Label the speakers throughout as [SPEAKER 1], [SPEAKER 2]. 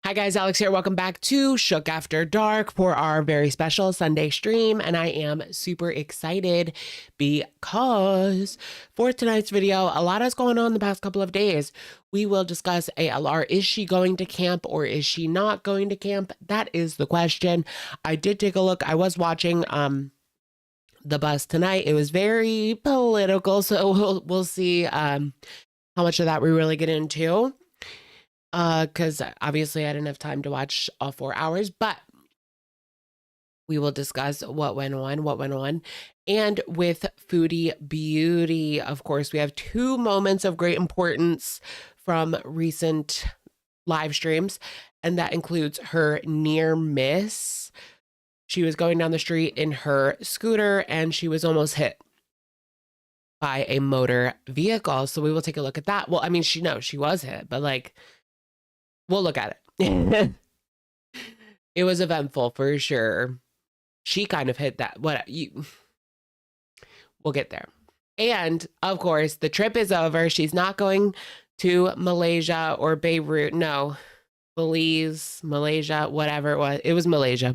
[SPEAKER 1] Hi guys, Alex here. Welcome back to Shook After Dark for our very special Sunday stream. And I am super excited because for tonight's video, a lot has going on the past couple of days. We will discuss ALR. Is she going to camp or is she not going to camp? That is the question. I did take a look. I was watching the bus tonight. It was very political, so we'll see how much of that we really get into. Because obviously I didn't have time to watch all 4 hours, but we will discuss what went on. And with Foodie Beauty, of course, we have 2 moments of great importance from recent live streams, and that includes her near miss. She was going down the street in her scooter and she was almost hit by a motor vehicle. So we will take a look at that. Well, I mean, she was hit, but like, we'll look at it. It was eventful for sure. She kind of hit that. We'll get there. And of course, the trip is over. She's not going to Malaysia or Beirut. No, Belize, Malaysia, whatever it was. It was Malaysia.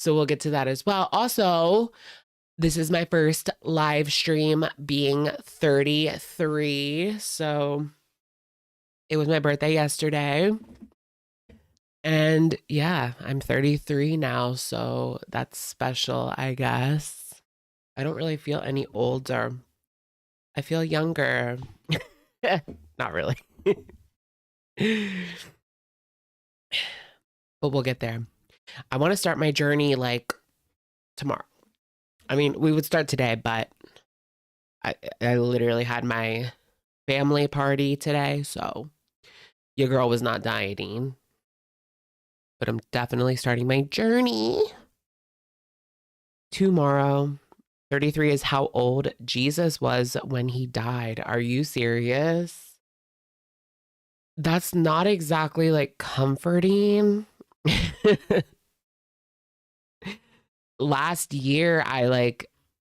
[SPEAKER 1] So we'll get to that as well. Also, this is my first live stream being 33. So it was my birthday yesterday. And yeah, I'm 33 now, so that's special, I guess. I don't really feel any older. I feel younger. Not really. But we'll get there. I want to start my journey like tomorrow. I mean, we would start today, but I literally had my family party today, so your girl was not dieting. But I'm definitely starting my journey tomorrow. 33 is how old Jesus was when he died. Are you serious? That's not exactly like comforting. Last year,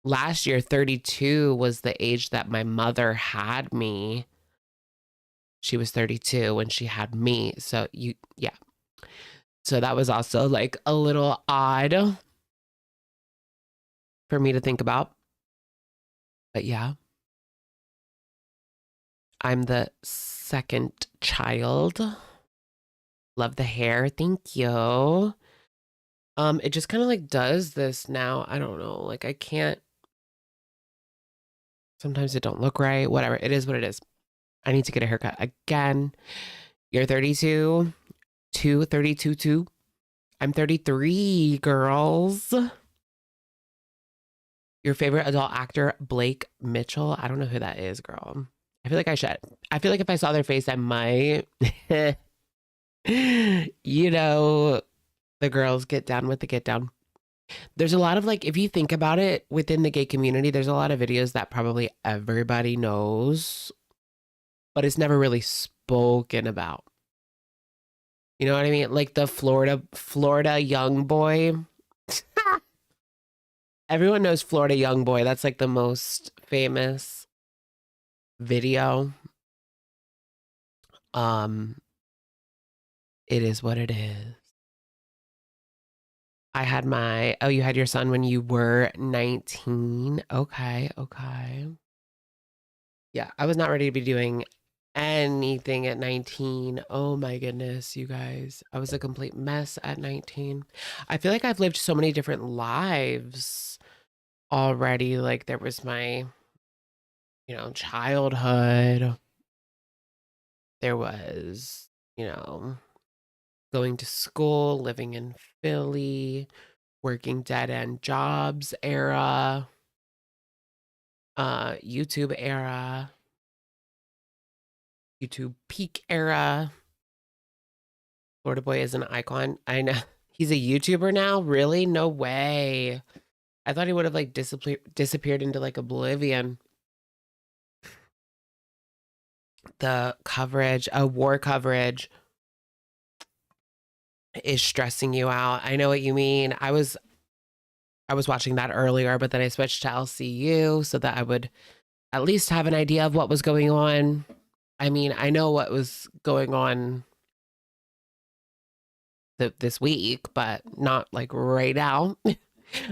[SPEAKER 1] 32 was the age that my mother had me. She was 32 when she had me. So yeah. So that was also like a little odd for me to think about. But yeah. I'm the second child. Love the hair. Thank you. It just kind of like does this now. I don't know. Like I can't. Sometimes it don't look right. Whatever. It is what it is. I need to get a haircut again. You're 32. 32. I'm 33, girls. Your favorite adult actor, Blake Mitchell. I don't know who that is, girl. I feel like I should. I feel like if I saw their face, I might. You know, the girls get down with the get down. There's a lot of like, if you think about it, within the gay community, there's a lot of videos that probably everybody knows, but it's never really spoken about. You know what I mean? Like the Florida young boy. Everyone knows Florida young boy. That's like the most famous video. It is what it is. I had you had your son when you were 19. Okay. Yeah, I was not ready to be doing anything at 19. Oh my goodness, you guys. I was a complete mess at 19. I feel like I've lived so many different lives already. Like there was my, childhood. There was, going to school, living in Philly, working dead-end jobs era, YouTube era, YouTube peak era. Florida boy is an icon. I know. He's a YouTuber now? Really? No way. I thought he would have like disappeared into like oblivion. The coverage, war coverage is stressing you out. I know what you mean. I was watching that earlier, but then I switched to LCU so that I would at least have an idea of what was going on. I mean, I know what was going on this week, but not like right now.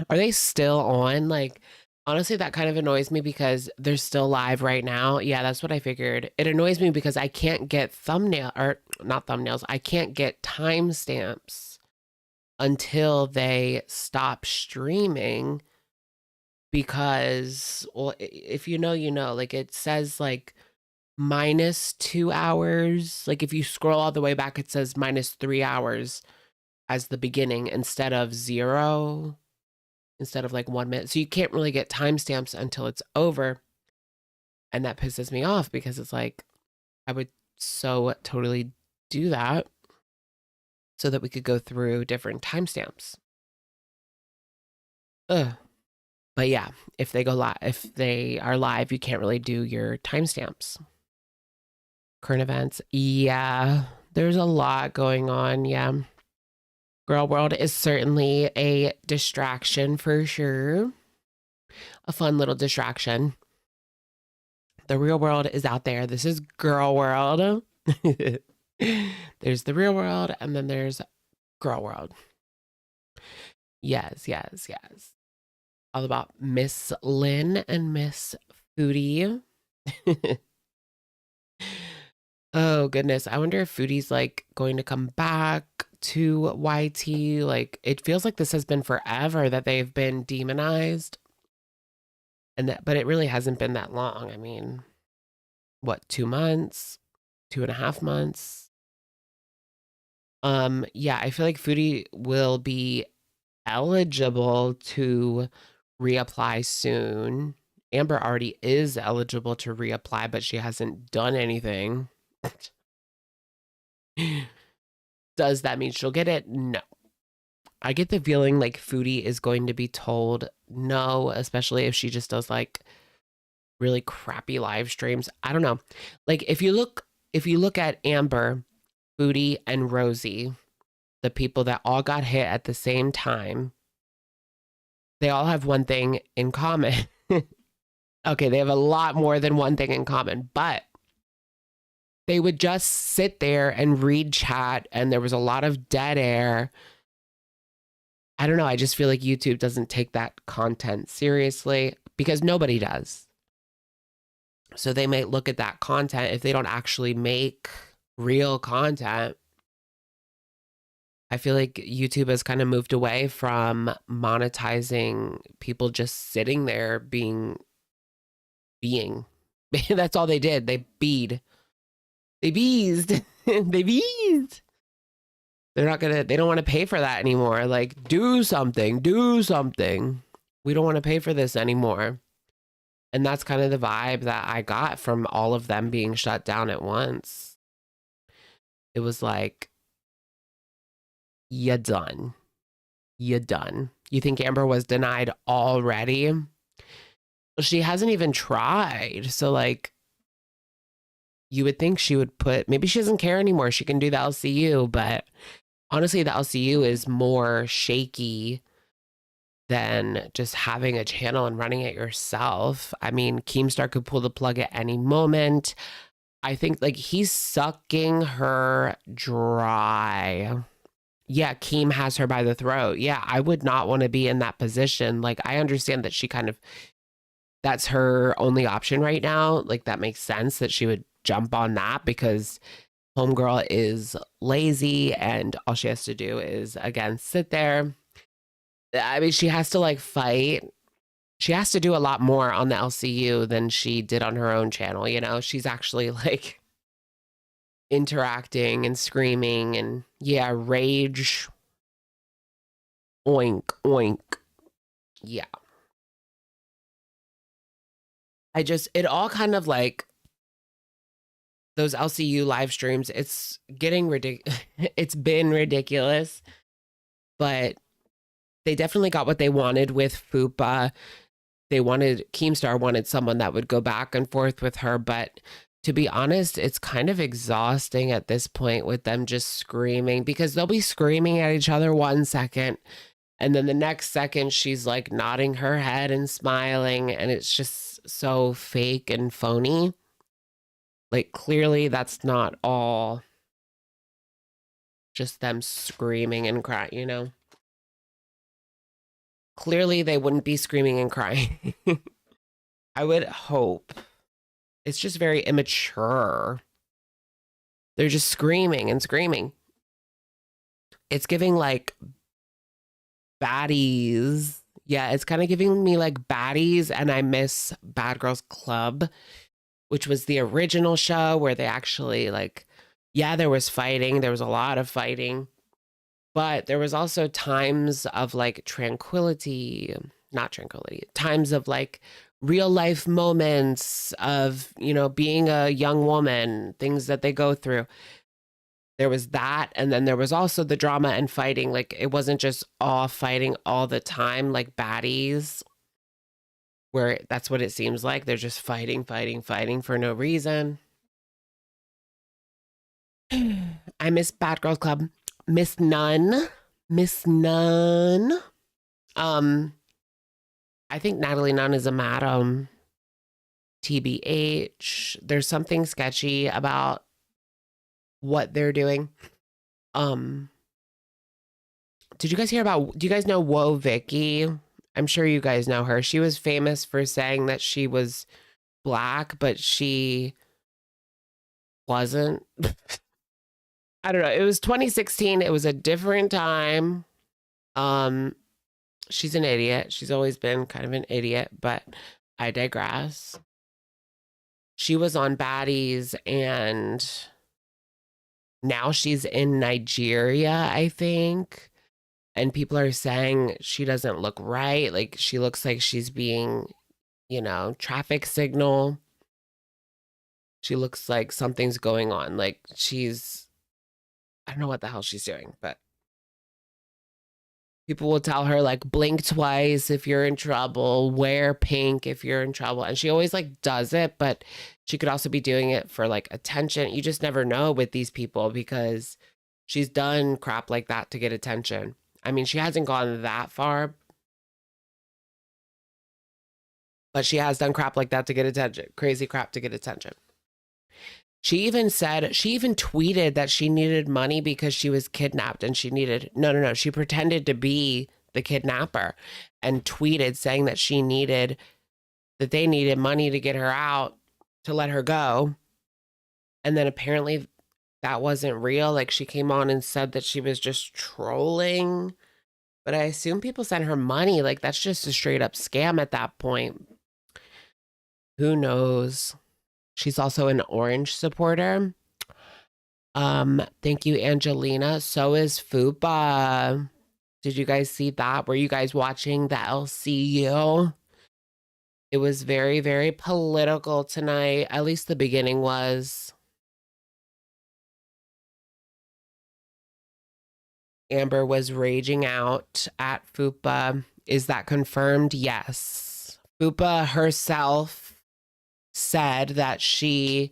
[SPEAKER 1] Are they still on? Like, honestly, that kind of annoys me because they're still live right now. Yeah, that's what I figured. It annoys me because I can't get not thumbnails. I can't get timestamps until they stop streaming because, well, if you know, you know, like it says like -2 hours. Like if you scroll all the way back, it says -3 hours as the beginning instead of 0, instead of like 1 minute. So you can't really get timestamps until it's over. And that pisses me off because it's like, I would so totally do that so that we could go through different timestamps. Ugh. But yeah, if they go live, if they are live, you can't really do your timestamps. Current events. Yeah, there's a lot going on. Yeah. Girl World is certainly a distraction for sure. A fun little distraction. The real world is out there. This is Girl World. There's the real world and then there's Girl World. Yes, yes, yes. All about Miss Lynn and Miss Foodie. Oh goodness. I wonder if Foodie's like going to come back to YT. Like it feels like this has been forever that they've been demonized. But it really hasn't been that long. I mean, what, 2 months, 2.5 months? Yeah, I feel like Foodie will be eligible to reapply soon. Amber already is eligible to reapply, but she hasn't done anything. Does that mean she'll get it? No. I get the feeling like Foodie is going to be told no, especially if she just does like really crappy live streams. I don't know. Like if you look at Amber, Foodie, and Rosie, the people that all got hit at the same time, they all have one thing in common. Okay, they have a lot more than one thing in common, but they would just sit there and read chat and there was a lot of dead air. I don't know. I just feel like YouTube doesn't take that content seriously because nobody does. So they might look at that content if they don't actually make real content. I feel like YouTube has kind of moved away from monetizing people just sitting there being. That's all they did. They beed. They beezed. They beezed. They don't want to pay for that anymore. Like, do something. We don't want to pay for this anymore. And that's kind of the vibe that I got from all of them being shut down at once. It was like, you're done. You're done. You think Amber was denied already? Well, she hasn't even tried. So like, you would think she would maybe she doesn't care anymore. She can do the LCU, but honestly, the LCU is more shaky than just having a channel and running it yourself. I mean, Keemstar could pull the plug at any moment. I think like he's sucking her dry. Yeah, Keem has her by the throat. Yeah, I would not want to be in that position. Like, I understand that that's her only option right now. Like, that makes sense that she would jump on that because homegirl is lazy and all she has to do is, again, sit there. I mean, she has to like fight. She has to do a lot more on the LCU than she did on her own channel. You know, she's actually like interacting and screaming and yeah, rage. Oink, oink. Yeah. It all kind of like those LCU live streams, it's getting ridiculous. It's been ridiculous, but they definitely got what they wanted with Fupa. Keemstar wanted someone that would go back and forth with her, but to be honest, it's kind of exhausting at this point with them just screaming because they'll be screaming at each other 1 second and then the next second she's like nodding her head and smiling and it's just so fake and phony. Like clearly that's not all just them screaming and crying, you know? Clearly, they wouldn't be screaming and crying. I would hope. It's just very immature. They're just screaming and screaming. It's giving like baddies. Yeah, it's kind of giving me like baddies, and I miss Bad Girls Club, which was the original show where they actually like, yeah, there was fighting. There was a lot of fighting. But there was also times of like tranquility, not tranquility, times of like real life moments of, you know, being a young woman, things that they go through. There was that. And then there was also the drama and fighting. Like it wasn't just all fighting all the time, like baddies, where that's what it seems like. They're just fighting, fighting, fighting for no reason. I miss Bad Girls Club. Miss None. Miss None. I think Natalie Nunn is a madam. TBH. There's something sketchy about what they're doing. Did you guys hear about, do you guys know Whoa Vicky? I'm sure you guys know her. She was famous for saying that she was black, but she wasn't. I don't know. It was 2016. It was a different time. She's an idiot. She's always been kind of an idiot, but I digress. She was on Baddies, and now she's in Nigeria, I think. And people are saying she doesn't look right. Like she looks like she's being, you know, traffic signal. She looks like something's going on. Like she's, I don't know what the hell she's doing, but people will tell her like blink twice if you're in trouble, wear pink if you're in trouble. And she always like does it, but she could also be doing it for like attention. You just never know with these people because she's done crap like that to get attention. I mean, she hasn't gone that far, but she has done crap like that to get attention. Crazy crap to get attention. She even tweeted that she needed money because she was kidnapped and she needed, no. She pretended to be the kidnapper and tweeted saying that they needed money to get her out, to let her go. And then apparently that wasn't real. Like she came on and said that she was just trolling. But I assume people sent her money. Like that's just a straight up scam at that point. Who knows? She's also an Orange supporter. Thank you, Angelina. So is Fupa. Did you guys see that? Were you guys watching the LCU? It was very, very political tonight. At least the beginning was. Amber was raging out at Fupa. Is that confirmed? Yes. Fupa herself said that she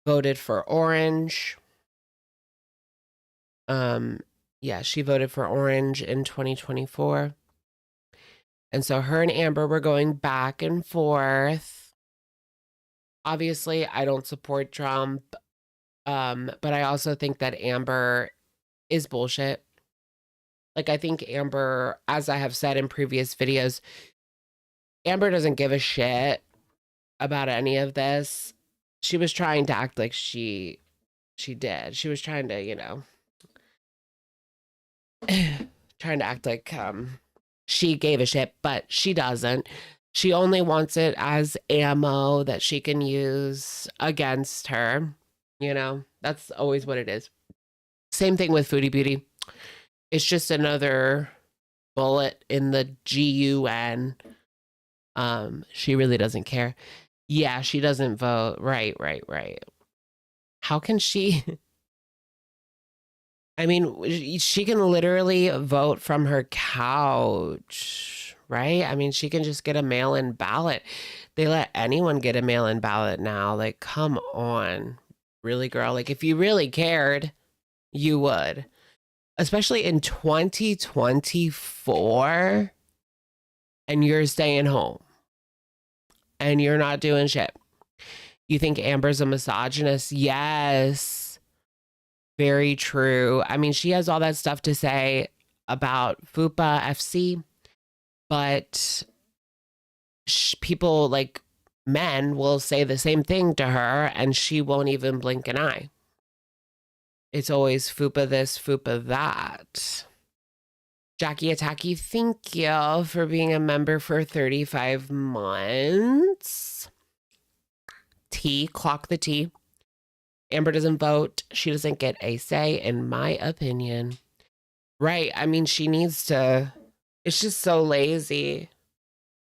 [SPEAKER 1] voted for Orange. Yeah, she voted for Orange in 2024. And so her and Amber were going back and forth. Obviously, I don't support Trump. But I also think that Amber is bullshit. Like, I think Amber, as I have said in previous videos, Amber doesn't give a shit about any of this. She was trying to act like she did. She was trying to, you know, trying to act like she gave a shit, but she doesn't. She only wants it as ammo that she can use against her. You know, that's always what it is. Same thing with Foodie Beauty. It's just another bullet in the gun. She really doesn't care. Yeah, she doesn't vote. Right. How can she? I mean, she can literally vote from her couch, right? I mean, she can just get a mail-in ballot. They let anyone get a mail-in ballot now. Like, come on. Really, girl? Like, if you really cared, you would. Especially in 2024, and you're staying home. And you're not doing shit. You think Amber's a misogynist? Yes. Very true. I mean, she has all that stuff to say about FUPA FC, but people like men will say the same thing to her and she won't even blink an eye. It's always FUPA this, FUPA that. Jackie Attacky, thank you for being a member for 35 months. T, clock the T. Amber doesn't vote. She doesn't get a say, in my opinion. Right. I mean, she needs to. It's just so lazy.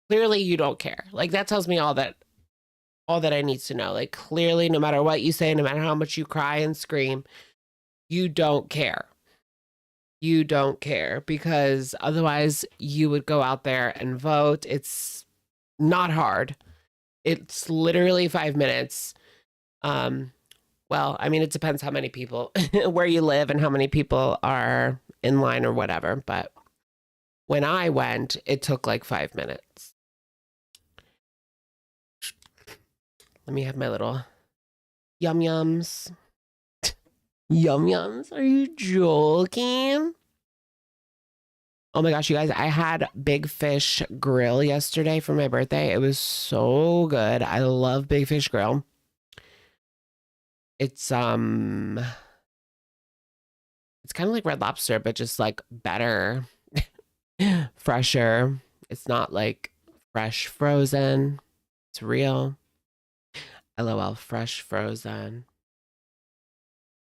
[SPEAKER 1] Clearly, you don't care. Like, that tells me all that I need to know. Like, clearly, no matter what you say, no matter how much you cry and scream, you don't care. You don't care, because otherwise you would go out there and vote. It's not hard. It's literally 5 minutes. Well, I mean, it depends how many people, where you live and how many people are in line or whatever. But when I went, it took like 5 minutes. Let me have my little yum yums. Yum yums? Are you joking? Oh my gosh, you guys, I had Big Fish Grill yesterday for my birthday. It was so good. I love Big Fish Grill. It's kind of like Red Lobster, but just like better, fresher. It's not like fresh frozen. It's real. LOL, fresh frozen.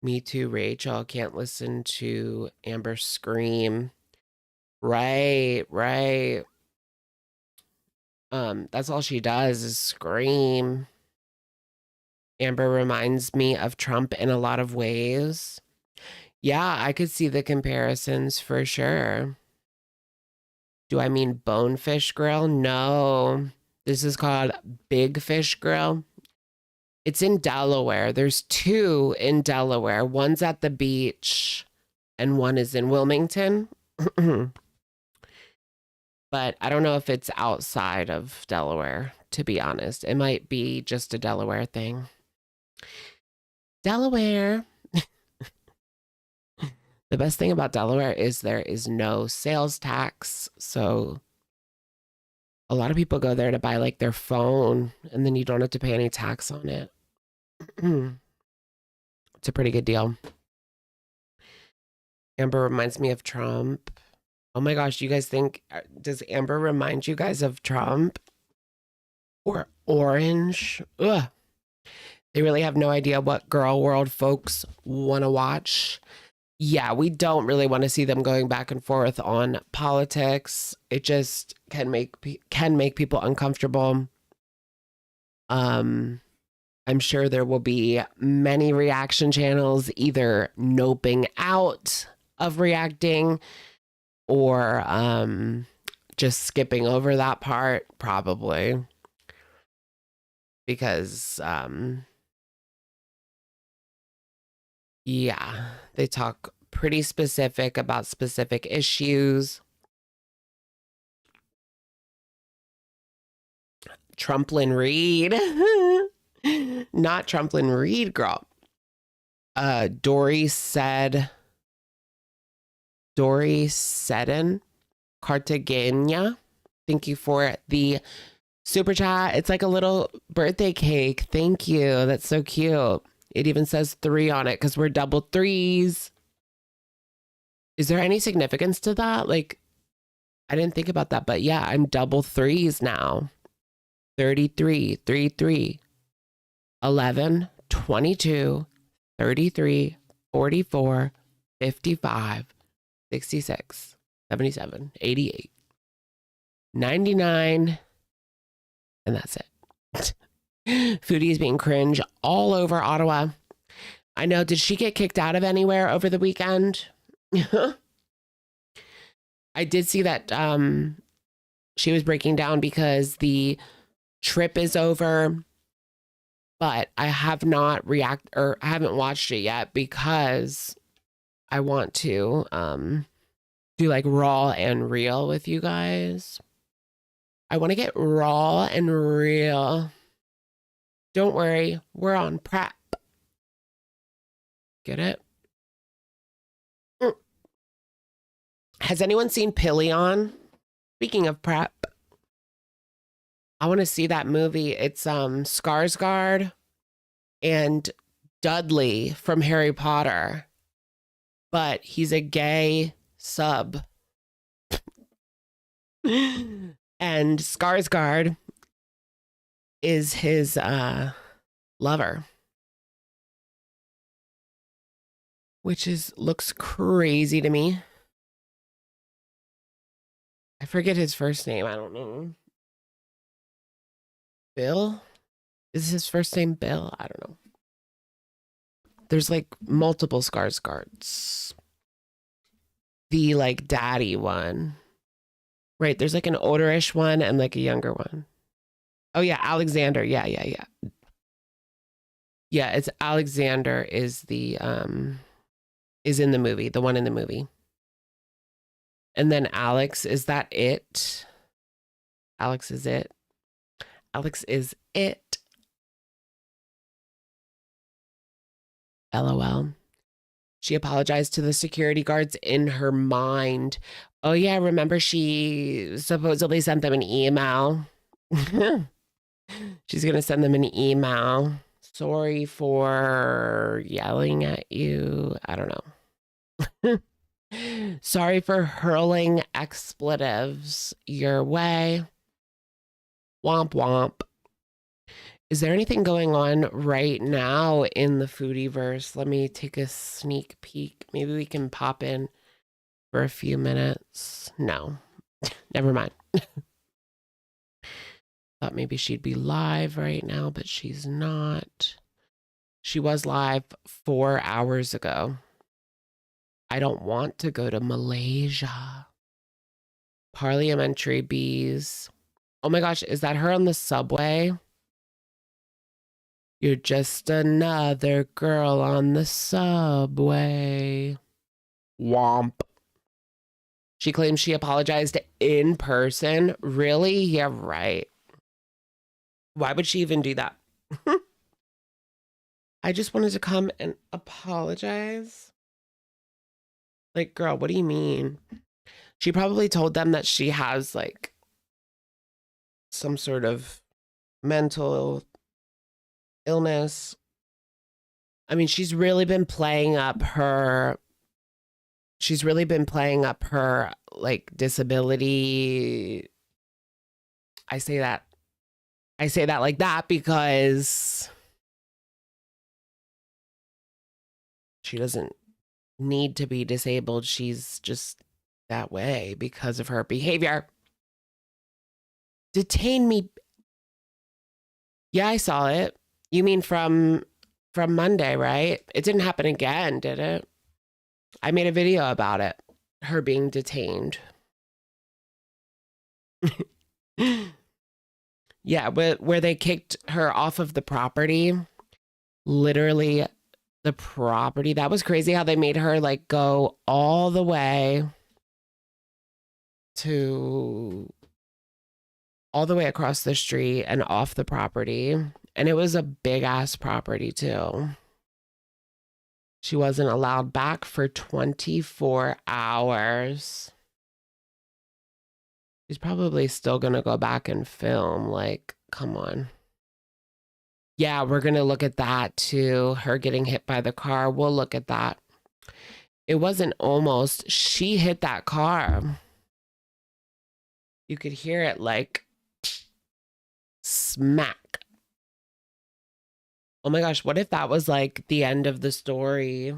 [SPEAKER 1] Me too, Rachel. Can't listen to Amber scream. Right. That's all she does is scream. Amber reminds me of Trump in a lot of ways. Yeah, I could see the comparisons for sure. Do I mean Bonefish Grill? No. This is called Big Fish Grill. It's in Delaware. There's 2 in Delaware. One's at the beach and one is in Wilmington. But I don't know if it's outside of Delaware, to be honest. It might be just a Delaware thing. Delaware. The best thing about Delaware is there is no sales tax. So a lot of people go there to buy like their phone and then you don't have to pay any tax on it. It's a pretty good deal. Amber reminds me of Trump. Oh my gosh, you guys think, does Amber remind you guys of Trump? Or Orange? Ugh. They really have no idea what girl world folks want to watch. Yeah, we don't really want to see them going back and forth on politics. It just can make people uncomfortable. I'm sure there will be many reaction channels either noping out of reacting or just skipping over that part, probably. Because yeah, they talk pretty specific about specific issues. Trumplin Reed. Not Trumplin Reed, girl. Dory Seddon, Cartagena. Thank you for the super chat. It's like a little birthday cake. Thank you. That's so cute. It even says 3 on it because we're double 3s. Is there any significance to that? Like, I didn't think about that, but yeah, I'm double 3s now. 33, 3, 11, 22, 33, 44, 55, 66, 77, 88, 99, and that's it. Foodie is being cringe all over Ottawa. I know. Did she get kicked out of anywhere over the weekend? I did see that she was breaking down because the trip is over, but I have not I haven't watched it yet because I want to do like raw and real with you guys. I want to get raw and real. Don't worry, we're on prep. Get it? Has anyone seen Pillion? Speaking of prep, I want to see that movie. It's Skarsgård and Dudley from Harry Potter, but he's a gay sub. And Skarsgård is his lover, which looks crazy to me. I forget his first name. I don't know. Bill? Is his first name Bill? I don't know. There's like multiple Skarsgårds. The like daddy one. Right, there's like an olderish one and like a younger one. Oh yeah, Alexander. Yeah. Yeah, it's Alexander is in the movie, the one in the movie. And then Alex, is that it? Alex is it. Alex is it. LOL. She apologized to the security guards in her mind. Oh yeah, remember she supposedly sent them an email. She's going to send them an email. Sorry for yelling at you. I don't know. Sorry for hurling expletives your way. Womp womp. Is there anything going on right now in the foodieverse? Let me take a sneak peek. Maybe we can pop in for a few minutes. No, never mind. Thought maybe she'd be live right now, but she's not. She was live 4 hours ago. I don't want to go to Malaysia. Parliamentary bees. Oh my gosh, is that her on the subway? You're just another girl on the subway. Womp. She claims she apologized in person. Really? Yeah, right. Why would she even do that? I just wanted to come and apologize. Like, girl, what do you mean? She probably told them that she has like some sort of mental illness. I mean, she's really been playing up her like disability. I say that like that because she doesn't need to be disabled. She's just that way because of her behavior. Detain me. Yeah, I saw it. You mean from Monday, right? It didn't happen again, did it? I made a video about it. Her being detained. Yeah, where they kicked her off of the property. Literally the property. That was crazy how they made her like go all the way across the street and off the property. And it was a big ass property too. She wasn't allowed back for 24 hours. She's probably still going to go back and film. Like, come on. Yeah, we're going to look at that too. Her getting hit by the car. We'll look at that. It wasn't almost. She hit that car. You could hear it like smack. Oh my gosh, what if that was like the end of the story?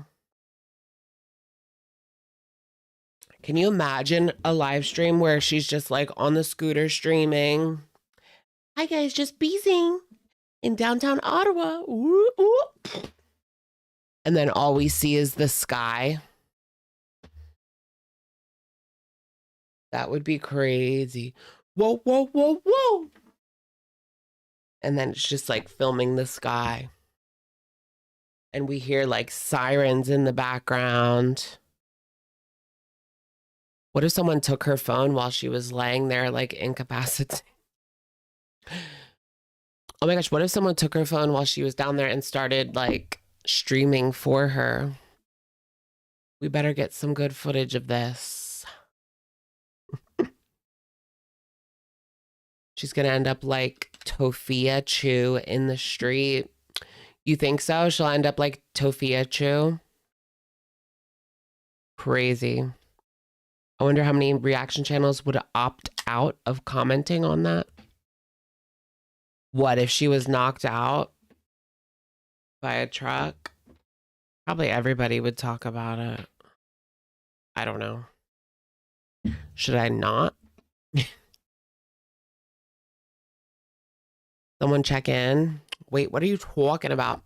[SPEAKER 1] Can you imagine a live stream where she's just like on the scooter streaming? Hi guys, just beezing in downtown Ottawa. Ooh, ooh. And then all we see is the sky. That would be crazy. Whoa, whoa, whoa, whoa. And then it's just like filming the sky. And we hear like sirens in the background. What if someone took her phone while she was laying there like incapacitated? Oh my gosh, what if someone took her phone while she was down there and started like streaming for her? We better get some good footage of this. She's going to end up like Tofia Chu in the street. You think so? She'll end up like Tofia Chu? Crazy. I wonder how many reaction channels would opt out of commenting on that. What if she was knocked out by a truck? Probably everybody would talk about it. I don't know. Should I not? Someone check in. Wait, what are you talking about?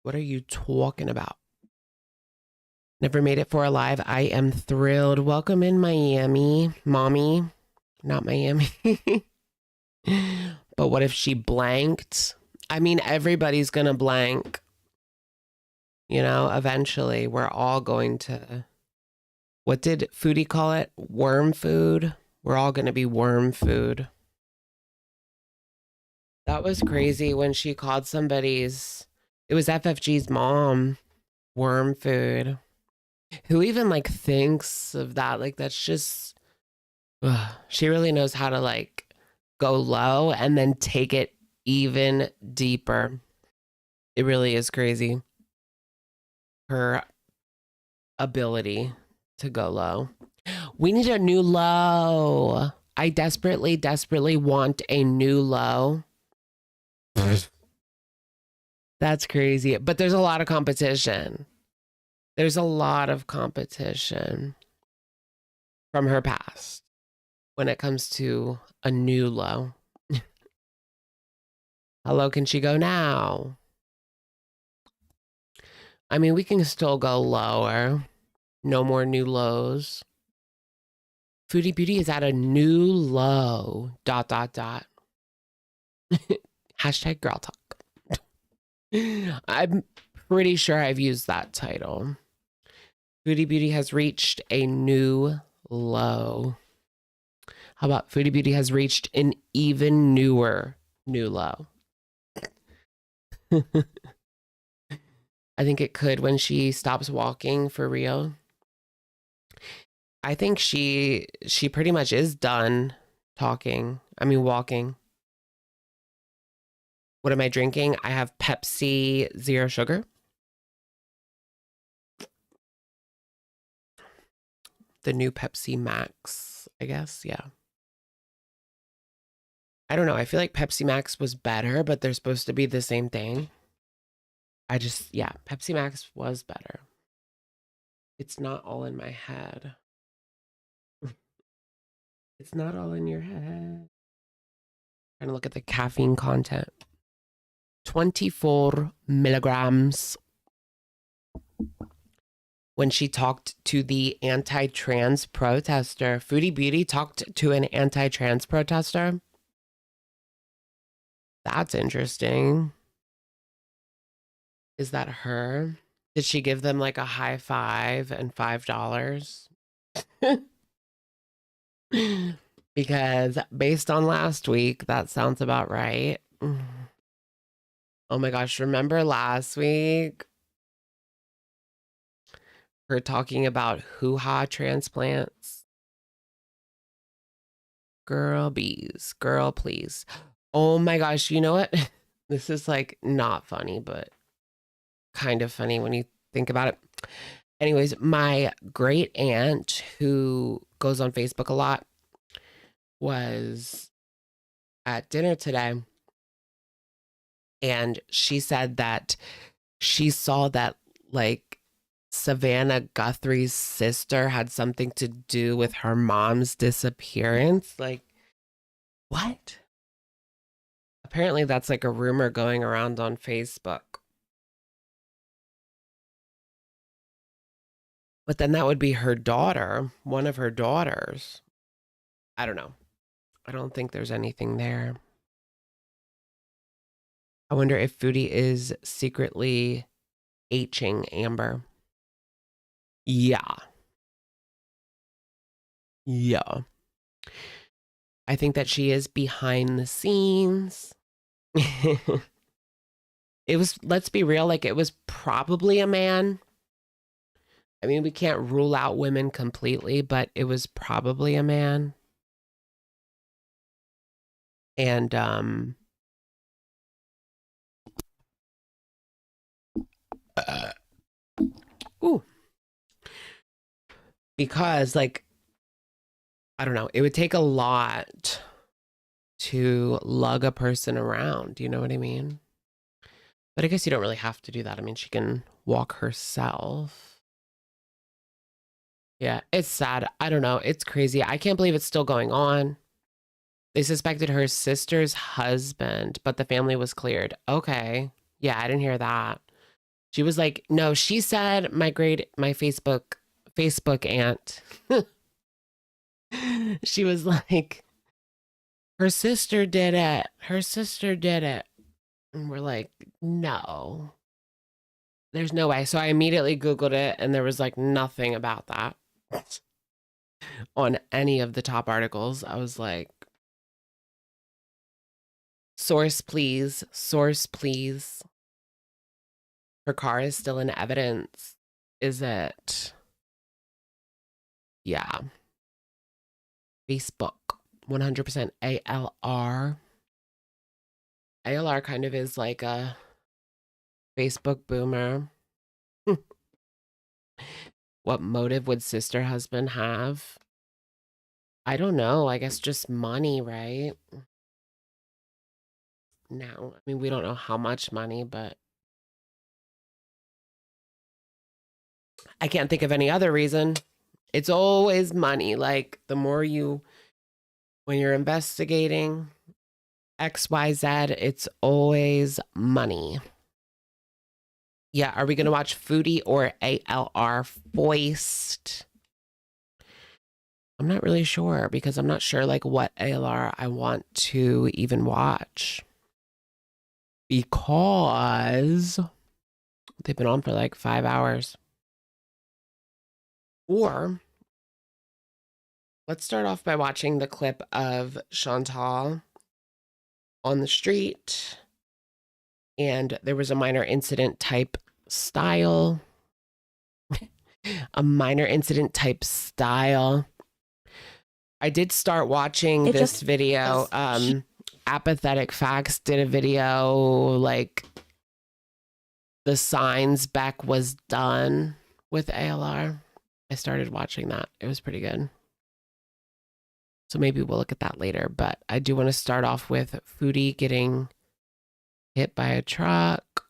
[SPEAKER 1] What are you talking about? Never made it for a live. I am thrilled. Welcome in Miami. Mommy. Not Miami. But what if she blanked? I mean, everybody's going to blank. You know, eventually we're all going to... What did Foodie call it? Worm food? We're all going to be worm food. That was crazy when she called somebody's... It was FFG's mom. Worm food. Who even like thinks of that? Like that's just... Ugh. She really knows how to like go low and then take it even deeper. It really is crazy. Her ability to go low. We need a new low. I desperately, desperately want a new low. That's crazy. But there's a lot of competition. There's a lot of competition from her past when it comes to a new low. How low can she go now? I mean, we can still go lower. No more new lows. Foodie Beauty is at a new low. ... Hashtag girl talk. I'm pretty sure I've used that title. Foodie Beauty has reached a new low. How about Foodie Beauty has reached an even newer new low? I think it could when she stops walking for real. I think she pretty much is done talking. I mean, walking. What am I drinking? I have Pepsi Zero Sugar. The new Pepsi Max, I guess. Yeah. I don't know. I feel like Pepsi Max was better, but they're supposed to be the same thing. Yeah, Pepsi Max was better. It's not all in my head. It's not all in your head. Trying to look at the caffeine content. 24 milligrams. When she talked to the anti-trans protester, Foodie Beauty talked to an anti-trans protester. That's interesting. Is that her? Did she give them like a high five and $5? Because based on last week, that sounds about right. Oh my gosh, remember last week? Her talking about hoo-ha transplants? Girl bees, girl please. Oh my gosh, you know what? This is like not funny, but kind of funny when you think about it. Anyways, my great aunt who goes on Facebook a lot was at dinner today. And she said that she saw that like Savannah Guthrie's sister had something to do with her mom's disappearance. Like, what? Apparently that's like a rumor going around on Facebook. But then that would be her daughter, one of her daughters. I don't know. I don't think there's anything there. I wonder if Foodie is secretly Hing Amber. Yeah. Yeah. I think that she is behind the scenes. It was, let's be real, like it was probably a man. I mean, we can't rule out women completely, but it was probably a man. And ooh, because like I don't know, it would take a lot to lug a person around, you know what I mean? But I guess you don't really have to do that. I mean, she can walk herself. Yeah, it's sad. I don't know. It's crazy. I can't believe it's still going on. They suspected her sister's husband, but the family was cleared. Okay. Yeah, I didn't hear that. She was like, no, she said my Facebook aunt. She was like, her sister did it. Her sister did it. And we're like, no, there's no way. So I immediately Googled it and there was like nothing about that on any of the top articles. I was like, source, please. Source, please. Her car is still in evidence. Is it? Yeah. Facebook. 100% ALR. ALR kind of is like a Facebook boomer. What motive would sister husband have? I don't know. I guess just money, right? Now, I mean, we don't know how much money, but I can't think of any other reason. It's always money. Like the more you, when you're investigating XYZ, it's always money. Yeah, are we going to watch Foodie or ALR Foist? I'm not really sure because I'm not sure like what ALR I want to even watch. Because they've been on for like 5 hours. Or let's start off by watching the clip of Chantal on the street. And there was a minor incident type style. A minor incident type style. I did start watching this video. Apathetic Facts did a video like the signs Beck was done with ALR. I started watching that. It was pretty good. So maybe we'll look at that later. But I do want to start off with Foodie getting hit by a truck.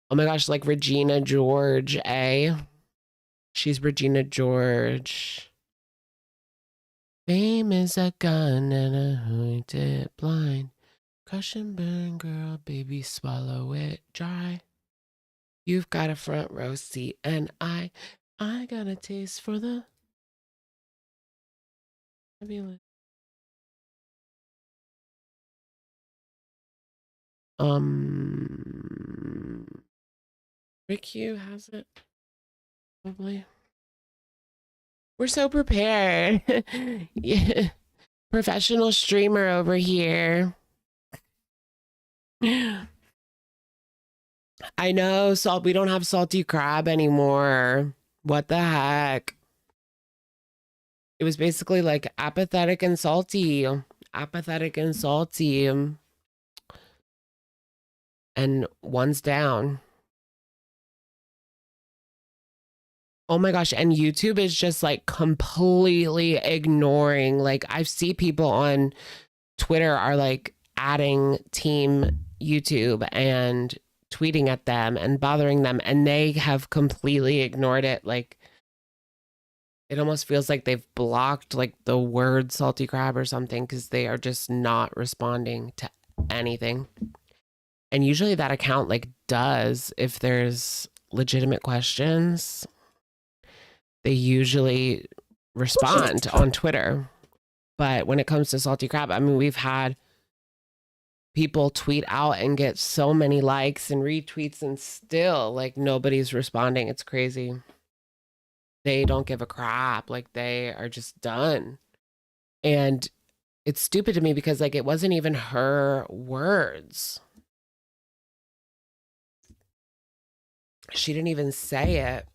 [SPEAKER 1] Oh my gosh, like Regina George, eh? She's Regina George. Fame is a gun and a haunted blind. Crush and burn, girl, baby, swallow it dry. You've got a front row seat, and I got a taste for the. Rick Hugh has it. Probably. We're so prepared. Yeah. Professional streamer over here. I know, we don't have salty crab anymore. What the heck? It was basically like apathetic and salty. Apathetic and salty. And one's down. Oh my gosh. And YouTube is just like completely ignoring. Like I see people on Twitter are like adding team YouTube and tweeting at them and bothering them. And they have completely ignored it. Like it almost feels like they've blocked like the word salty crab or something because they are just not responding to anything. And usually that account like does if there's legitimate questions. They usually respond on Twitter. But when it comes to salty crab, I mean, we've had people tweet out and get so many likes and retweets and still like nobody's responding. It's crazy. They don't give a crap. Like they are just done. And it's stupid to me because like it wasn't even her words. She didn't even say it.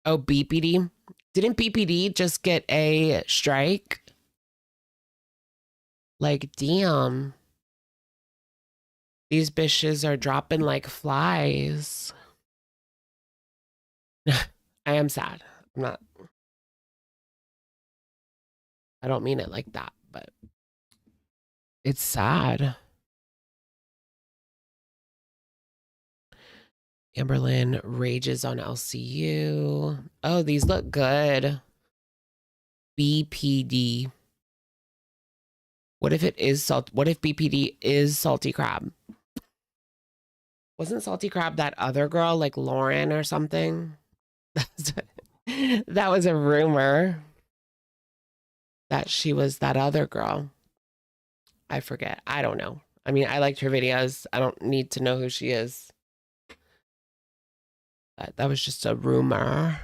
[SPEAKER 1] Oh, beepity. Didn't BPD just get a strike? Like, damn. These bitches are dropping like flies. I am sad. I'm not. I don't mean it like that, but it's sad. Amberlynn rages on LCU. Oh, these look good. BPD. What if it is salt? What if BPD is salty crab? Wasn't salty crab that other girl, like Lauren or something? That was a rumor that she was that other girl. I forget. I don't know. I mean, I liked her videos. I don't need to know who she is. That was just a rumor.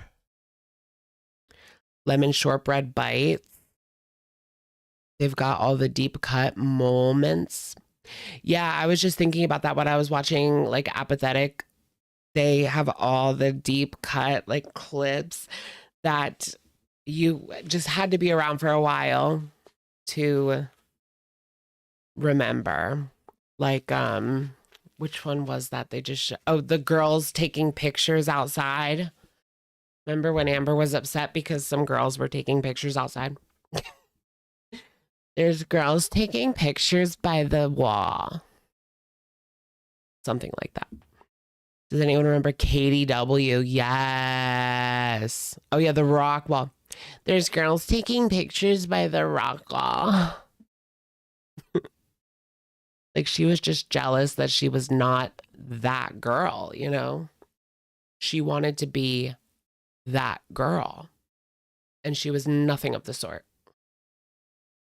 [SPEAKER 1] Lemon shortbread bites. They've got all the deep cut moments. Yeah, I was just thinking about that when I was watching like Apathetic. They have all the deep cut like clips that you just had to be around for a while to remember. Like, which one was that they just oh, the girls taking pictures outside. Remember when Amber was upset because some girls were taking pictures outside? There's girls taking pictures by the wall. Something like that. Does anyone remember Katie W? Yes. Oh yeah, the rock wall. There's girls taking pictures by the rock wall. Like she was just jealous that she was not that girl, you know? She wanted to be that girl. And she was nothing of the sort.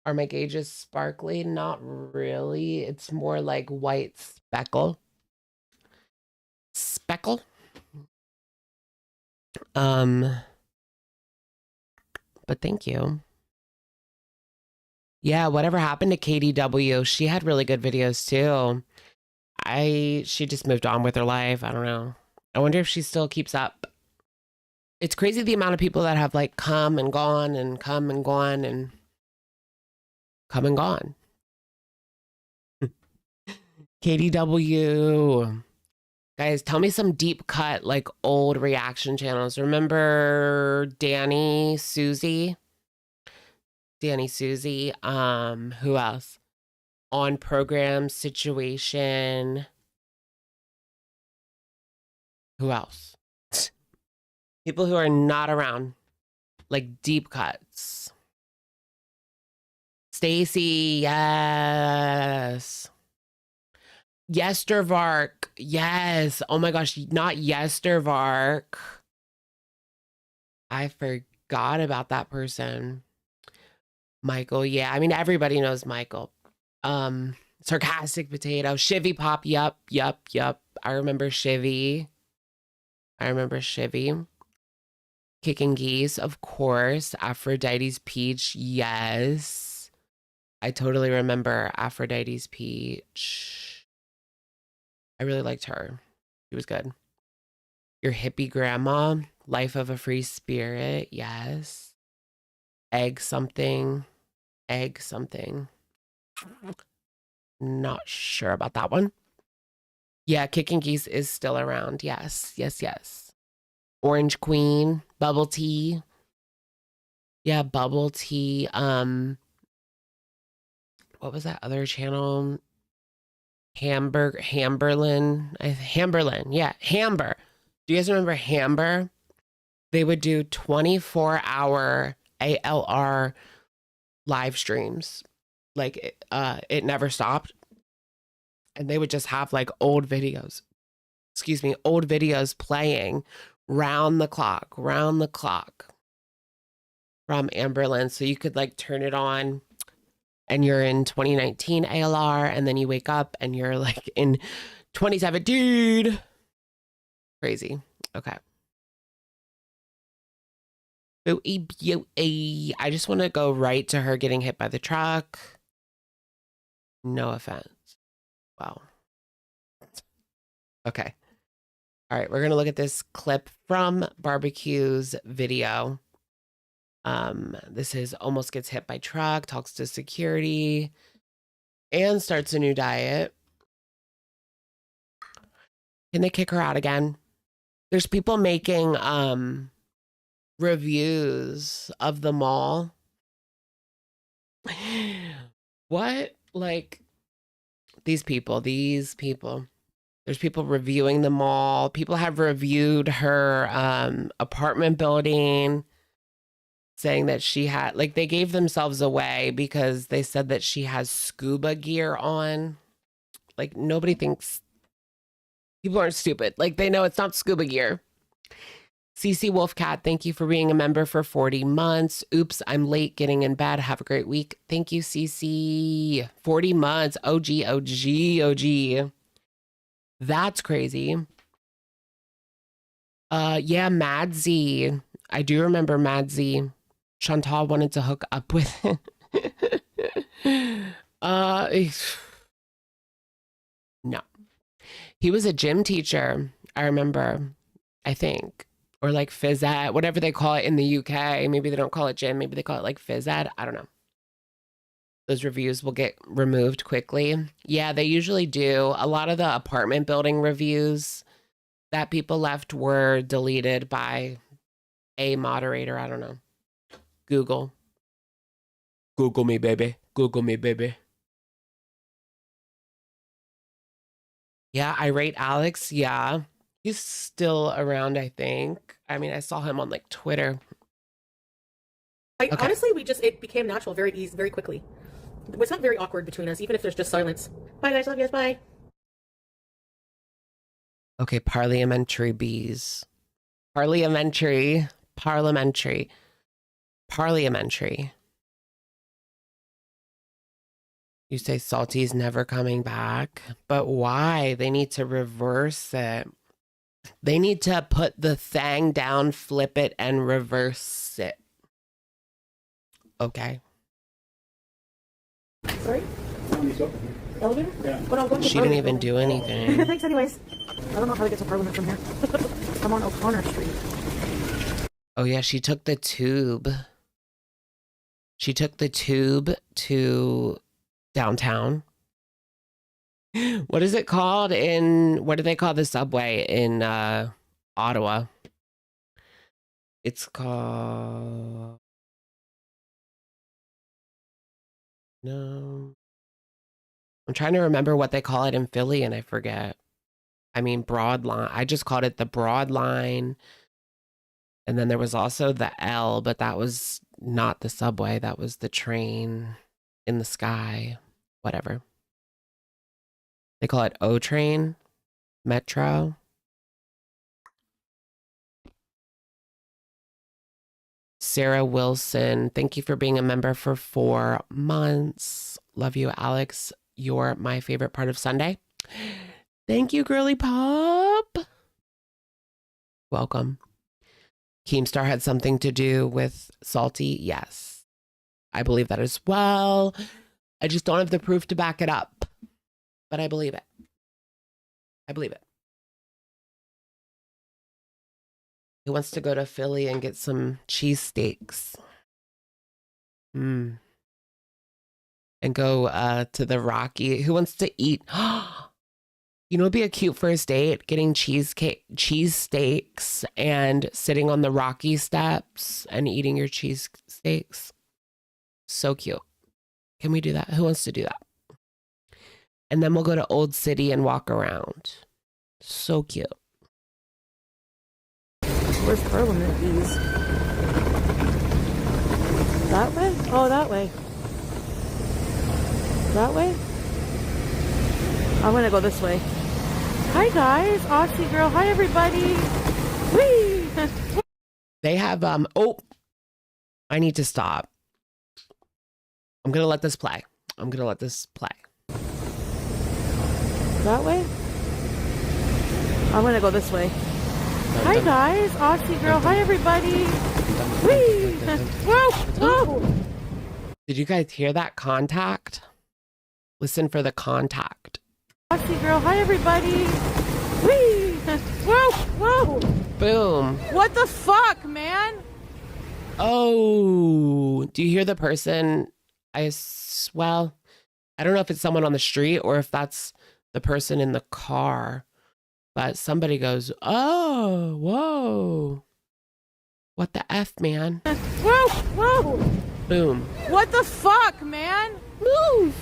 [SPEAKER 1] Are my gauges sparkly? Not really. It's more like white speckle. Speckle? But thank you. Yeah, whatever happened to Katie W? She had really good videos too. She just moved on with her life. I don't know. I wonder if she still keeps up. It's crazy the amount of people that have like come and gone and come and gone and come and gone. Katie W. Guys, tell me some deep cut, like old reaction channels. Remember Danny, Susie? Danny, Susie. Who else? On Program, Situation. Who else? People who are not around, like deep cuts. Stacy, yes. Yestervark, yes. Oh my gosh, not Yestervark. I forgot about that person. Michael, yeah. I mean, everybody knows Michael. Sarcastic Potato, Shivy Pop, yup. I remember Shivy. Kicking Geese, of course. Aphrodite's Peach, yes. I totally remember Aphrodite's Peach. I really liked her. She was good. Your Hippie Grandma, Life of a Free Spirit, yes. Egg something. Not sure about that one. Yeah, Kicking Geese is still around. Yes. Orange Queen, Bubble Tea. Yeah, Bubble Tea. What was that other channel? Hamberlynn. Yeah, Hamber. Do you guys remember Hamber? They would do 24-hour ALR live streams. Like it never stopped. And they would just have like old videos playing round the clock from amberlynn. So you could like turn it on and you're in 2019 ALR, and then you wake up and you're like in 2017. Crazy. Okay. I just want to go right to her getting hit by the truck. No offense. Wow. Okay. All right, we're going to look at this clip from Barbecue's video. This is almost gets hit by truck, talks to security, and starts a new diet. Can they kick her out again? There's people making reviews of the mall. What? Like, these people. There's people reviewing the mall. People have reviewed her apartment building, saying that she had, like, they gave themselves away because they said that she has scuba gear on. Like, nobody thinks, people aren't stupid. Like, they know it's not scuba gear. CC Wolfcat, thank you for being a member for 40 months. Oops, I'm late getting in bed. Have a great week. Thank you, CC. 40 months. OG. That's crazy. Yeah, Madsy. I do remember Madsy. Chantal wanted to hook up with him. No. He was a gym teacher, I remember, I think. Or like phys ed, whatever they call it in the UK. Maybe they don't call it gym. Maybe they call it like phys ed. I don't know. Those reviews will get removed quickly. Yeah, they usually do. A lot of the apartment building reviews that people left were deleted by a moderator. I don't know. Google me, baby. Google me, baby. Yeah, Irate Alex. Yeah. He's still around, I think. I mean, I saw him on like Twitter.
[SPEAKER 2] Okay. Honestly, it became natural very easy, very quickly. It's not very awkward between us, even if there's just silence. Bye, guys. Love you guys. Bye.
[SPEAKER 1] Okay, parliamentary bees. Parliamentary. You say Salty's never coming back, but why? They need to reverse it. They need to put the thing down, flip it, and reverse it. Okay.
[SPEAKER 2] Sorry? Elevator? Yeah. Well, no,
[SPEAKER 1] she didn't even do anything.
[SPEAKER 2] Thanks anyways. I don't know how to get to Parliament from here. I'm on O'Connor Street.
[SPEAKER 1] Oh yeah, she took the tube. She took the tube to downtown. What is it called what do they call the subway in Ottawa? It's called... No. I'm trying to remember what they call it in Philly and I forget. I mean, Broad Line. I just called it the Broad Line. And then there was also the L, but that was not the subway. That was the train in the sky. Whatever. They call it O train, Metro. Sarah Wilson, thank you for being a member for 4 months. Love you, Alex. You're my favorite part of Sunday. Thank you, girly pop. Welcome. Keemstar had something to do with Salty. Yes, I believe that as well. I just don't have the proof to back it up, but I believe it. I believe it. He wants to go to Philly and get some cheesesteaks. And go to the Rocky. Who wants to eat? You know, it'd be a cute first date, getting cheesesteaks and sitting on the Rocky steps and eating your cheesesteaks. So cute. Can we do that? Who wants to do that? And then we'll go to Old City and walk around. So cute.
[SPEAKER 2] Where's Parliament Bees? That way? Oh, that way. That way? I'm gonna go this way. Hi guys, Aussie girl. Hi everybody. Whee!
[SPEAKER 1] They have oh, I need to stop. I'm gonna let this play.
[SPEAKER 2] That way? I'm gonna go this way. Hi guys, Aussie girl. Hi everybody. Whee! Whoa! Whoa!
[SPEAKER 1] Did you guys hear that contact? Listen for the contact.
[SPEAKER 2] Aussie girl. Hi everybody. Whee! Whoa! Whoa!
[SPEAKER 1] Boom.
[SPEAKER 2] What the fuck, man?
[SPEAKER 1] Oh, do you hear the person? Well, I don't know if it's someone on the street or if that's the person in the car, but somebody goes, oh, whoa. What the F, man?
[SPEAKER 2] Whoa, whoa.
[SPEAKER 1] Boom.
[SPEAKER 2] What the fuck, man?
[SPEAKER 1] Move.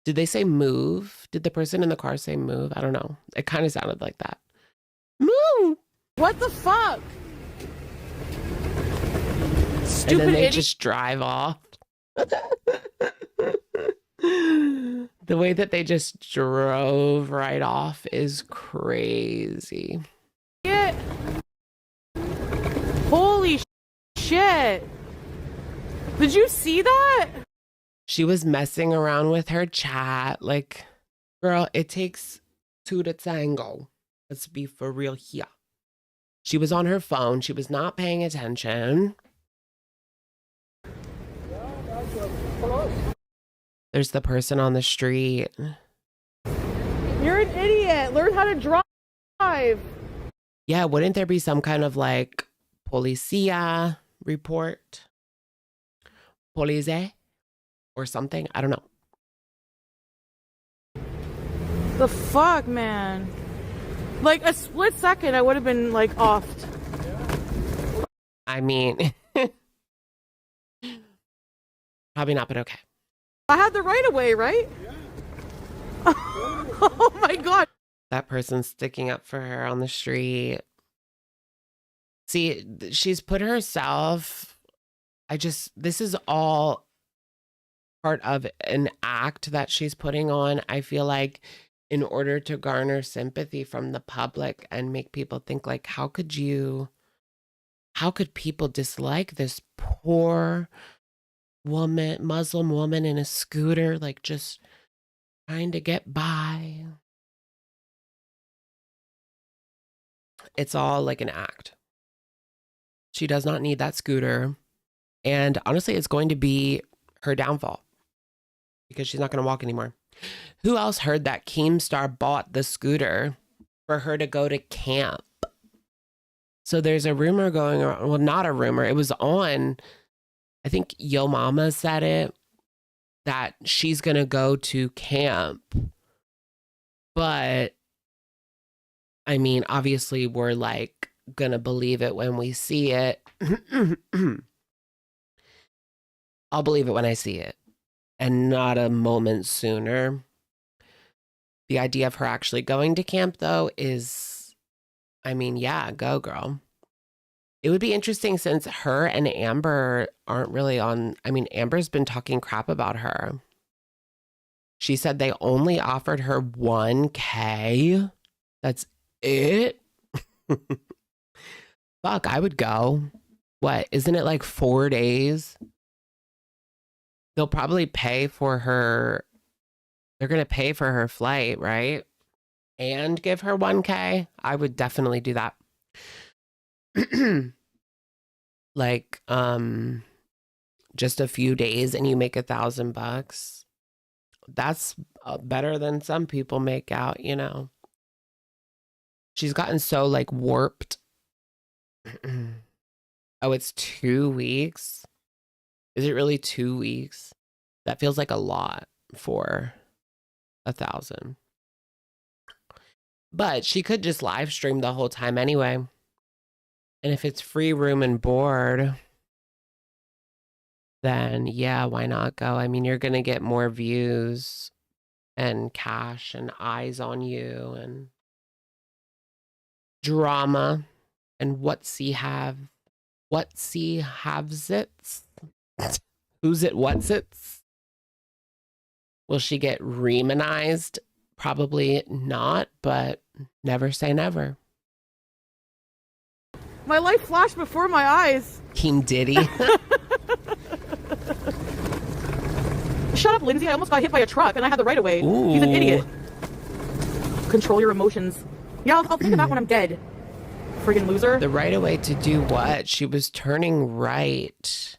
[SPEAKER 1] Did they say move? Did the person in the car say move? I don't know. It kind of sounded like that. Move.
[SPEAKER 2] What the fuck? Stupid
[SPEAKER 1] and then they
[SPEAKER 2] idiot.
[SPEAKER 1] just drive off. The way that they just drove right off is crazy.
[SPEAKER 2] Holy shit. Did you see that?
[SPEAKER 1] She was messing around with her chat. Like, girl, it takes two to tango. Let's be for real here. She was on her phone. She was not paying attention. There's the person on the street.
[SPEAKER 2] You're an idiot. Learn how to drive.
[SPEAKER 1] Yeah, wouldn't there be some kind of like policia report? Police or something? I don't know.
[SPEAKER 2] The fuck, man? Like a split second, I would have been like offed.
[SPEAKER 1] I mean, probably not, but okay.
[SPEAKER 2] I had the right of way, right? Yeah. Oh my god.
[SPEAKER 1] That person's sticking up for her on the street. See, she's put herself, this is all part of an act that she's putting on. I feel like in order to garner sympathy from the public and make people think like, how could people dislike this poor woman, Muslim woman in a scooter, like just trying to get by? It's all like an act. She does not need that scooter. And honestly, it's going to be her downfall because she's not going to walk anymore. Who else heard that Keemstar bought the scooter for her to go to camp? So there's a rumor going around. Well, not a rumor. It was on, I think Yo Mama said it, that she's going to go to camp. But I mean, obviously we're like going to believe it when we see it. I'll believe it when I see it and not a moment sooner. The idea of her actually going to camp, though, is, I mean, yeah, go girl. It would be interesting since her and Amber aren't really on. I mean, Amber's been talking crap about her. She said they only offered her $1,000. That's it. Fuck, I would go. What, isn't it like 4 days? They'll probably pay for her. They're going to pay for her flight, right? And give her $1,000. I would definitely do that. Like, just a few days and you make $1,000. That's better than some people make out, you know. She's gotten so like warped. Oh, it's 2 weeks. Is it really 2 weeks? That feels like a lot for $1,000. But she could just live stream the whole time anyway. And if it's free room and board, then yeah, why not go? I mean, you're going to get more views and cash and eyes on you and drama. And what's he haves it? Who's it? What's it? Will she get remanized? Probably not, but never say never.
[SPEAKER 2] My life flashed before my eyes.
[SPEAKER 1] King Diddy.
[SPEAKER 2] Shut up, Lindsay. I almost got hit by a truck and I had the right of way.
[SPEAKER 1] Ooh.
[SPEAKER 2] He's an idiot. Control your emotions. Yeah, I'll think of that when I'm dead. Friggin' loser.
[SPEAKER 1] The right of way to do what? She was turning right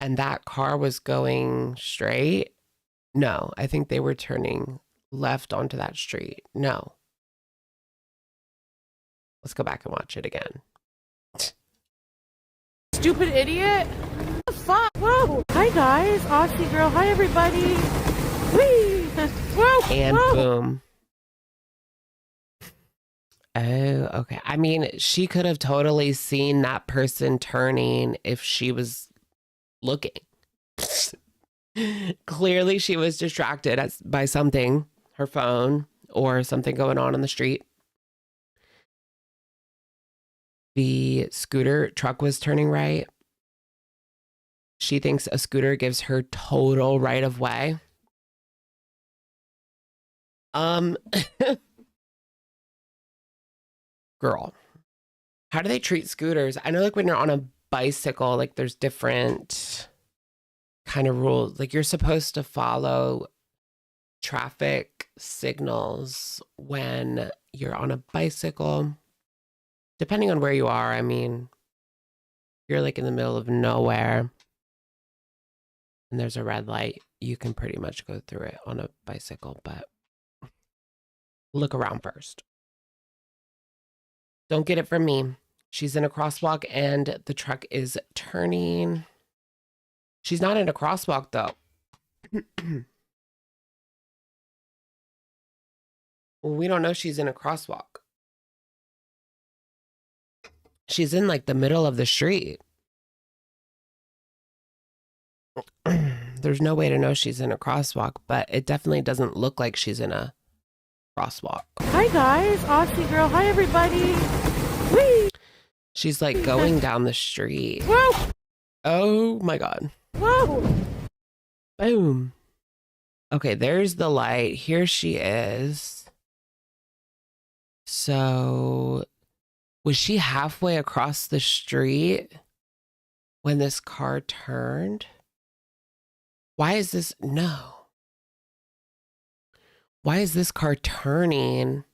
[SPEAKER 1] and that car was going straight. No, I think they were turning left onto that street. No. Let's go back and watch it again.
[SPEAKER 2] stupid idiot. What the fuck? Whoa. Hi, guys. Aussie girl. Hi, everybody. Whee. Whoa.
[SPEAKER 1] And
[SPEAKER 2] whoa.
[SPEAKER 1] boom. Oh, okay. I mean, she could have totally seen that person turning if she was looking. Clearly, she was distracted by something, her phone, or something going on the street. The scooter truck was turning right. She thinks a scooter gives her total right of way. Girl, how do they treat scooters? I know, like, when you're on a bicycle, like, there's different kind of rules. Like, you're supposed to follow traffic signals when you're on a bicycle, depending on where you are. I mean, you're like in the middle of nowhere and there's a red light, you can pretty much go through it on a bicycle, but look around first. Don't get it from me. She's in a crosswalk and the truck is turning. She's not in a crosswalk though. Well, we don't know she's in a crosswalk. She's in like the middle of the street. There's no way to know she's in a crosswalk, but it definitely doesn't look like she's in a crosswalk.
[SPEAKER 2] Hi, guys. Aussie girl. Hi, everybody. Whee!
[SPEAKER 1] She's like going down the street.
[SPEAKER 2] Whoa!
[SPEAKER 1] Oh my God.
[SPEAKER 2] Whoa!
[SPEAKER 1] Boom. Okay, there's the light. Here she is. So, was she halfway across the street when this car turned? Why is this? No. Why is this car turning?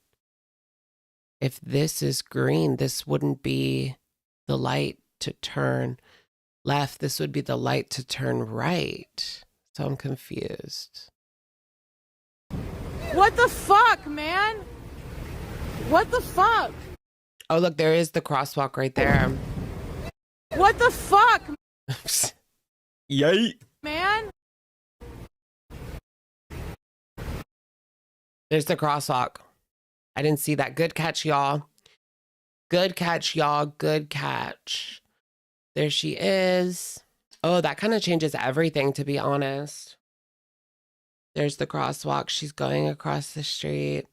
[SPEAKER 1] If this is green, this wouldn't be the light to turn left. This would be the light to turn right. So I'm confused.
[SPEAKER 2] What the fuck, man? What the fuck?
[SPEAKER 1] Oh, look, there is the crosswalk right there.
[SPEAKER 2] What the fuck,
[SPEAKER 1] Yay.
[SPEAKER 2] man?
[SPEAKER 1] There's the crosswalk. I didn't see that. Good catch, y'all. Good catch, y'all. Good catch. There she is. Oh, that kind of changes everything, to be honest. There's the crosswalk. She's going across the street.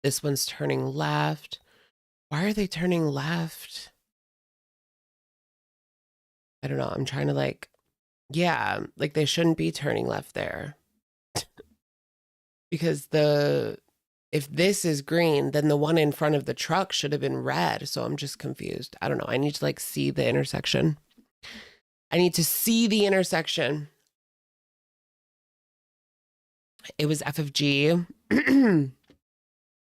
[SPEAKER 1] This one's turning left. Why are they turning left? I don't know. I'm trying to like, yeah, like they shouldn't be turning left there. Because if this is green, then the one in front of the truck should have been red. So I'm just confused. I don't know. I need to like see the intersection. I need to see the intersection. It was FFG.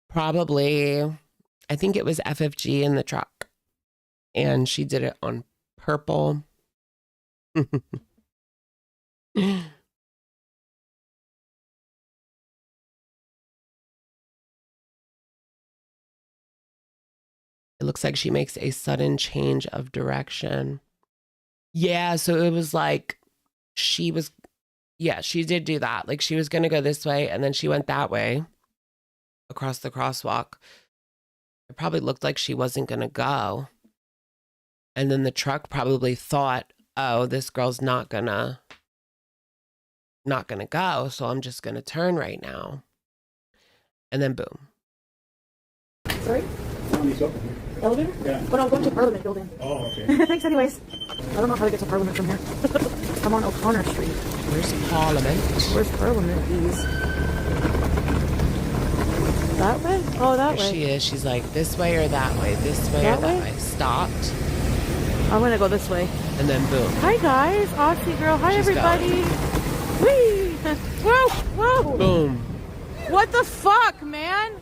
[SPEAKER 1] Probably. I think it was FFG in the truck. And she did it on purple. It looks like she makes a sudden change of direction. Yeah, so it was like she did do that. Like she was going to go this way and then she went that way across the crosswalk. It probably looked like she wasn't going to go. And then the truck probably thought, oh, this girl's not gonna go, so I'm just going to turn right now. And then boom.
[SPEAKER 2] Sorry? Elevator?
[SPEAKER 3] Yeah.
[SPEAKER 2] When I was going to Parliament building.
[SPEAKER 3] Oh, okay.
[SPEAKER 2] Thanks anyways. I don't know how to get to Parliament from here. I'm on O'Connor Street.
[SPEAKER 1] Where's Parliament?
[SPEAKER 2] Where's Parliament, please? That way? Oh, that
[SPEAKER 1] There
[SPEAKER 2] way.
[SPEAKER 1] she is. She's like, this way or that way? This way or
[SPEAKER 2] That
[SPEAKER 1] that
[SPEAKER 2] way?
[SPEAKER 1] way? Stopped.
[SPEAKER 2] I'm gonna go this way.
[SPEAKER 1] And then boom.
[SPEAKER 2] Hi, guys. Aussie girl. Hi,
[SPEAKER 1] She's
[SPEAKER 2] everybody. Whee! Whoa! Whoa!
[SPEAKER 1] Boom.
[SPEAKER 2] What the fuck, man?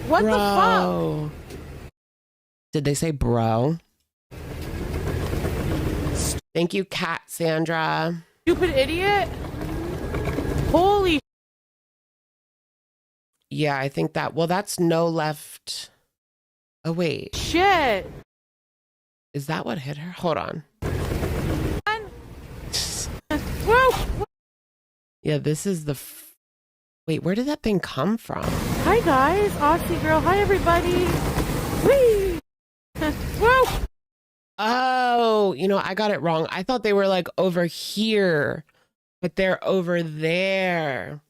[SPEAKER 2] What the fuck?
[SPEAKER 1] Bro. Did they say bro? Thank you, Cat Sandra.
[SPEAKER 2] Stupid idiot. Holy.
[SPEAKER 1] Yeah, I think that, well, that's no left. Oh, wait.
[SPEAKER 2] Shit.
[SPEAKER 1] Is that what hit her? Hold on.
[SPEAKER 2] Whoa!
[SPEAKER 1] Yeah, this is the... Wait, where did that thing come from?
[SPEAKER 2] Hi guys, Aussie girl. Hi everybody. Whee! Whoa!
[SPEAKER 1] Oh, you know, I got it wrong. I thought they were like over here, but they're over there.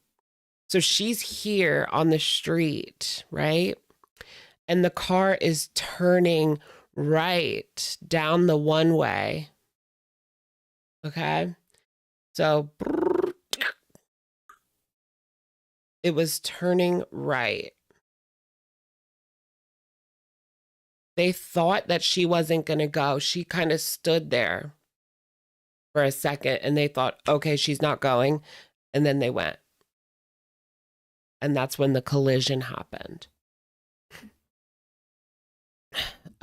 [SPEAKER 1] So she's here on the street, right? And the car is turning right down the one way. Okay. So it was turning right. They thought that she wasn't going to go. She kind of stood there for a second and they thought, okay, she's not going. And then they went. And that's when the collision happened.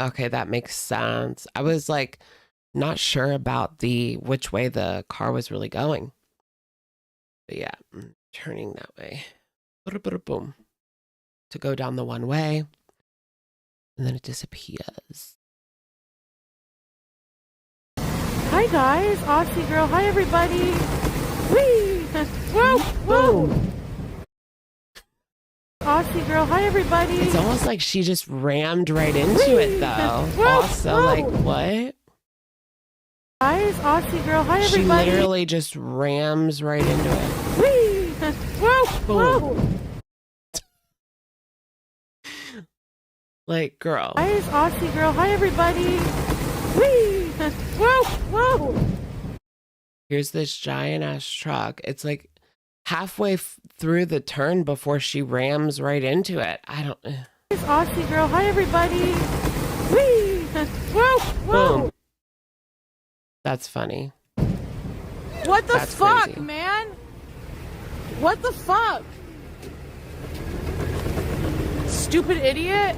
[SPEAKER 1] Okay, that makes sense. I was like, not sure about which way the car was really going. But yeah, turning that way. Boom. To go down the one way. And then it disappears.
[SPEAKER 2] Hi guys, Aussie girl. Hi everybody. Whee! Whoa! Whoa! Aussie girl. Hi everybody.
[SPEAKER 1] It's almost like she just rammed right into it though.
[SPEAKER 2] Whoa!
[SPEAKER 1] Also,
[SPEAKER 2] Whoa!
[SPEAKER 1] like what?
[SPEAKER 2] Guys, Aussie girl. Hi
[SPEAKER 1] She
[SPEAKER 2] everybody.
[SPEAKER 1] literally just rams right into it.
[SPEAKER 2] Whee! Whoa!
[SPEAKER 1] Boom.
[SPEAKER 2] Whoa!
[SPEAKER 1] Like, girl.
[SPEAKER 2] Guys, Aussie girl. Hi everybody. Whee! Whoa! Whoa!
[SPEAKER 1] Here's this giant ass truck. It's like halfway through the turn before she rams right into it. I don't.
[SPEAKER 2] Guys, Aussie girl. Hi everybody. Whee! Whoa! Whoa!
[SPEAKER 1] Boom. That's funny.
[SPEAKER 2] What the
[SPEAKER 1] That's
[SPEAKER 2] fuck,
[SPEAKER 1] crazy.
[SPEAKER 2] man? What the fuck? Stupid idiot.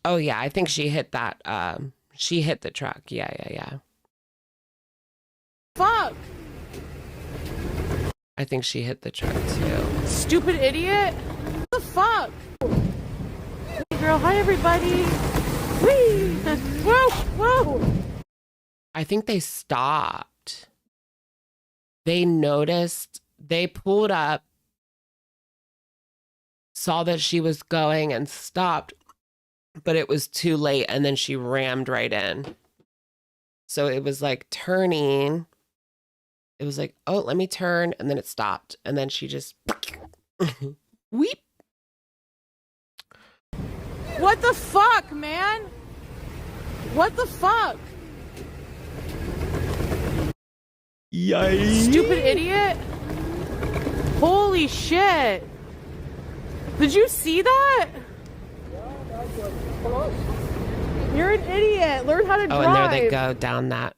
[SPEAKER 1] Oh yeah, I think she hit that. She hit the truck. Yeah.
[SPEAKER 2] Fuck.
[SPEAKER 1] I think she hit the truck too.
[SPEAKER 2] Stupid idiot. What the fuck? Hey girl, hi everybody. Whee! Whoa! Whoa!
[SPEAKER 1] I think they stopped. They noticed. They pulled up, saw that she was going and stopped, but it was too late. And then she rammed right in. So it was like turning. It was like, oh, let me turn. And then it stopped. And then she just weep.
[SPEAKER 2] What the fuck, man? What the fuck?
[SPEAKER 1] Yikes.
[SPEAKER 2] Stupid idiot. Holy shit. Did you see that? You're an idiot. Learn how to drive.
[SPEAKER 1] Oh, and there they go down that.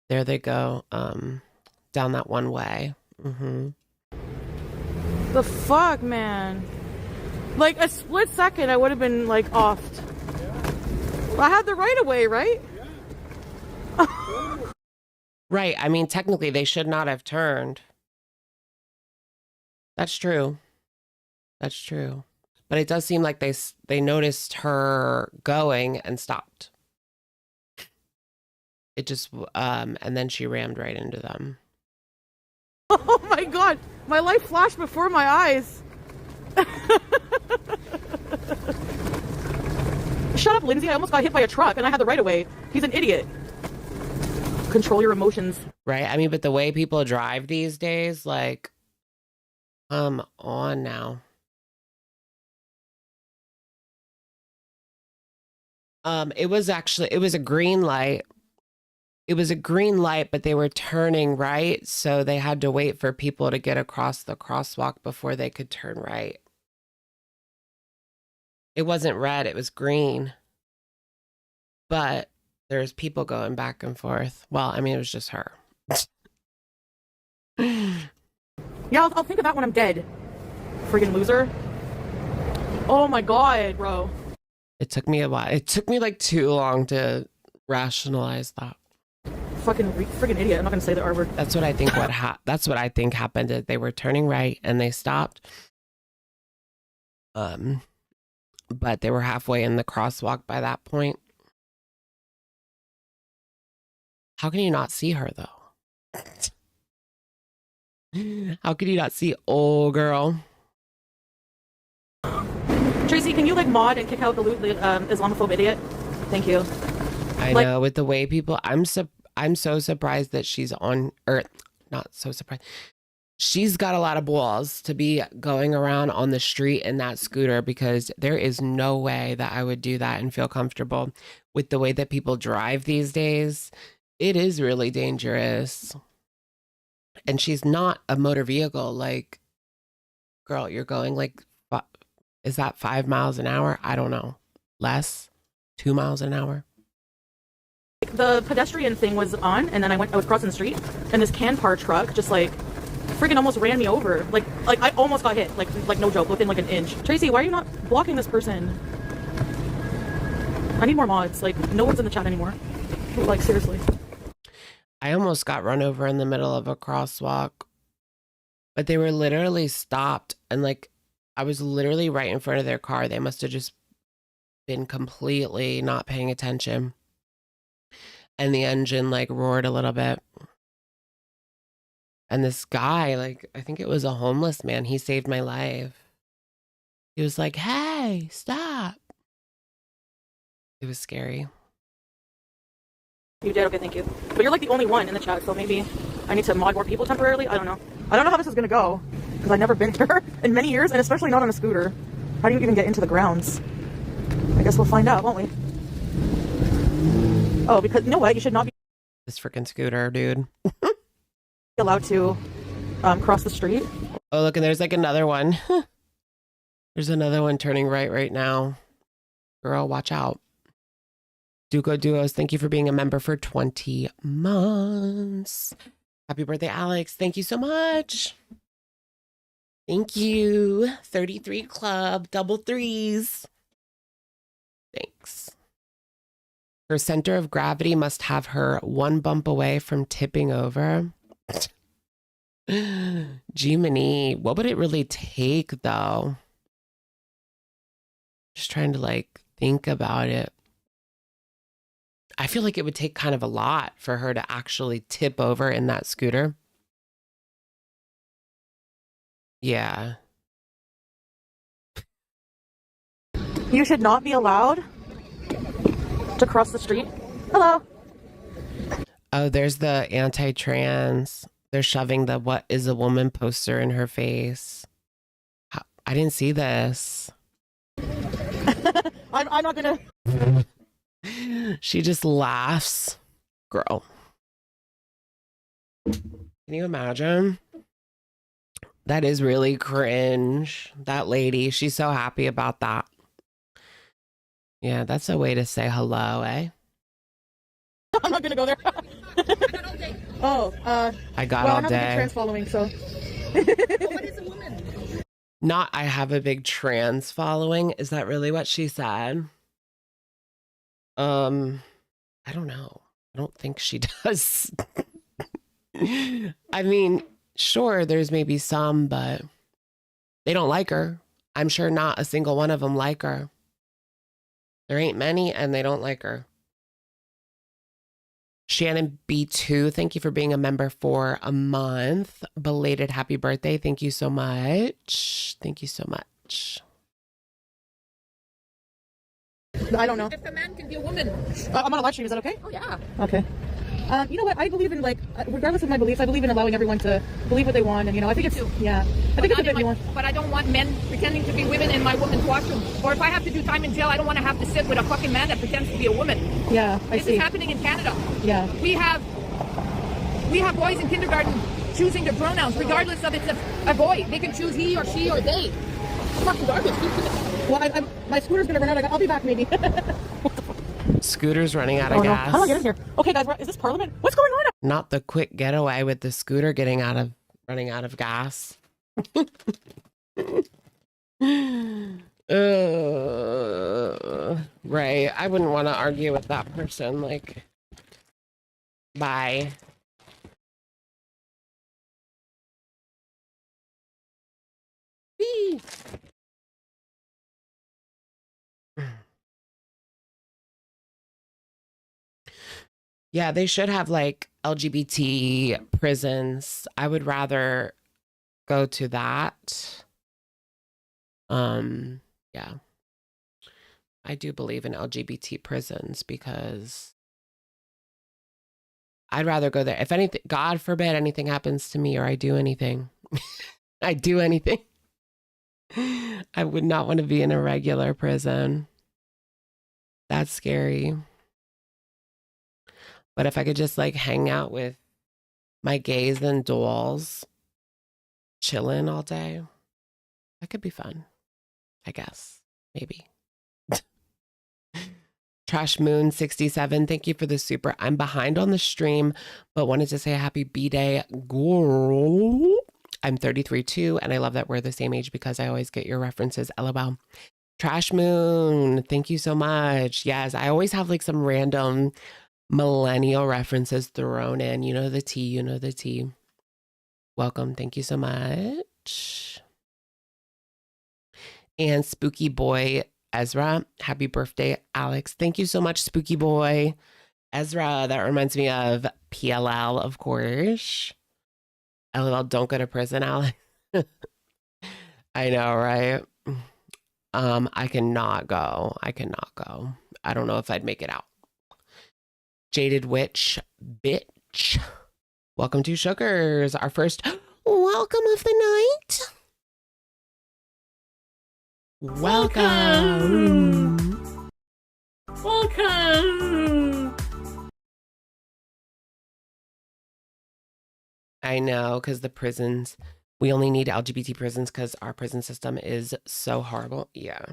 [SPEAKER 1] There they go. Down that one way. Mm-hmm.
[SPEAKER 2] The fuck, man? Like a split second, I would have been like offed. I had the right of way, right?
[SPEAKER 1] Right. I mean, technically, they should not have turned. That's true. That's true. But it does seem like they noticed her going and stopped. It just and then she rammed right into them.
[SPEAKER 2] Oh my god, my life flashed before my eyes. Shut up, Lindsay. I almost got hit by a truck and I had the right of way. He's an idiot. Control your emotions.
[SPEAKER 1] Right? I mean, but the way people drive these days, like, come on now. It was a green light. It was a green light, but they were turning right. So they had to wait for people to get across the crosswalk before they could turn right. It wasn't red, it was green. But there's people going back and forth. Well, I mean, it was just her.
[SPEAKER 2] Yeah, I'll think of that when I'm dead. Friggin' loser. Oh my god, bro.
[SPEAKER 1] It took me a while. It took me like too long to rationalize that.
[SPEAKER 2] Fucking friggin' idiot. I'm not gonna say the R word.
[SPEAKER 1] That's what I think that's what I think happened. Is they were turning right and they stopped. but they were halfway in the crosswalk by that point. How can you not see her though? How can you not see old girl?
[SPEAKER 2] Tracy, can you like mod and kick out the Islamophobe idiot? Thank you.
[SPEAKER 1] I know, with the way people, I'm so surprised that she's on, or not so surprised. She's got a lot of balls to be going around on the street in that scooter, because there is no way that I would do that and feel comfortable with the way that people drive these days. It is really dangerous. And she's not a motor vehicle. Like, girl, you're going like, is that 5 miles an hour? I don't know. Less? 2 miles an hour?
[SPEAKER 2] The pedestrian thing was on, and then I was crossing the street, and this can-car truck just like freaking almost ran me over. Like I almost got hit. Like no joke, within like an inch. Tracy, why are you not blocking this person? I need more mods. Like, no one's in the chat anymore. Like, seriously.
[SPEAKER 1] I almost got run over in the middle of a crosswalk, but they were literally stopped, and like I was literally right in front of their car. They must have just been completely not paying attention. And the engine like roared a little bit. And this guy, like, I think it was a homeless man, he saved my life. He was like, hey, stop. It was scary.
[SPEAKER 2] You did? Okay, thank you. But you're like the only one in the chat, so maybe I need to mod more people temporarily. I don't know. I don't know how this is going to go, because I've never been here in many years, and especially not on a scooter. How do you even get into the grounds? I guess we'll find out, won't we? Oh, because you know what? You should not be
[SPEAKER 1] This freaking scooter, dude.
[SPEAKER 2] allowed to cross the street.
[SPEAKER 1] Oh, look, and there's like another one. There's another one turning right now. Girl, watch out. Duco Duos, thank you for being a member for 20 months. Happy birthday, Alex. Thank you so much. Thank you. 33 Club, double threes. Thanks. Her center of gravity must have her one bump away from tipping over. Jiminy, what would it really take though? Just trying to like think about it. I feel like it would take kind of a lot for her to actually tip over in that scooter. Yeah.
[SPEAKER 2] You should not be allowed to cross the street. Hello.
[SPEAKER 1] Oh, there's the anti-trans. They're shoving the "what is a woman" poster in her face. I didn't see this.
[SPEAKER 2] I'm not gonna.
[SPEAKER 1] She just laughs. Girl. Can you imagine? That is really cringe. That lady, she's so happy about that. Yeah, that's a way to say hello, eh?
[SPEAKER 2] I'm not gonna go there. Oh,
[SPEAKER 1] I got
[SPEAKER 2] well,
[SPEAKER 1] all
[SPEAKER 2] I have a big
[SPEAKER 1] day.
[SPEAKER 2] trans following, so.
[SPEAKER 3] What is a woman?
[SPEAKER 1] Not I have a big trans following. Is that really what she said? I don't know. I don't think she does. I mean, sure, there's maybe some, but they don't like her. I'm sure not a single one of them like her. There ain't many, and they don't like her. Shannon B2, thank you for being a member for a month. Belated happy birthday. Thank you so much. Thank you so much.
[SPEAKER 2] I don't know.
[SPEAKER 3] If a man can be a woman.
[SPEAKER 2] I'm on a live stream. Is that okay?
[SPEAKER 3] Oh, yeah.
[SPEAKER 2] Okay. You know what? I believe in, like, regardless of my beliefs, I believe in allowing everyone to believe what they want. And, you know, I think it's, yeah. I think it's a bit nuanced.
[SPEAKER 3] But I don't want men pretending to be women in my women's washroom. Or if I have to do time in jail, I don't want to have to sit with a fucking man that pretends to be a woman.
[SPEAKER 2] Yeah, I
[SPEAKER 3] This
[SPEAKER 2] see.
[SPEAKER 3] is happening in Canada.
[SPEAKER 2] Yeah.
[SPEAKER 3] We have boys in kindergarten choosing their pronouns, regardless of it's a boy. They can choose he or she or they. Fucking garbage.
[SPEAKER 2] Well, my scooter's gonna run out. I'll be back maybe.
[SPEAKER 1] Scooter's running out of
[SPEAKER 2] no.
[SPEAKER 1] gas.
[SPEAKER 2] How do I get in here? Okay, guys, is this Parliament? What's going on?
[SPEAKER 1] Not the quick getaway with the scooter running out of gas. Right. I wouldn't want to argue with that person. Like, bye. Whee! Yeah, they should have like LGBT prisons. I would rather go to that. Yeah. I do believe in LGBT prisons because I'd rather go there. If anything, God forbid anything happens to me or I do anything, I do anything. I would not want to be in a regular prison. That's scary. But if I could just like hang out with my gays and dolls, chilling all day, that could be fun. I guess. Maybe. Trash Moon 67, thank you for the super. I'm behind on the stream, but wanted to say a happy B-Day, girl. I'm 33 too, and I love that we're the same age because I always get your references. LOL. Trash Moon, thank you so much. Yes, I always have like some random millennial references thrown in. You know the tea, you know the tea. Welcome, thank you so much. And Spooky Boy Ezra, happy birthday, Alex. Thank you so much, Spooky Boy. Ezra, that reminds me of PLL, of course. LOL, don't go to prison, Alex. I know, right? I cannot go. I cannot go. I don't know if I'd make it out. Jaded Witch, bitch. Welcome to Sugars, our first welcome of the night. Welcome.
[SPEAKER 2] Welcome.
[SPEAKER 1] I know, because the prisons, we only need LGBT prisons because our prison system is so horrible. Yeah.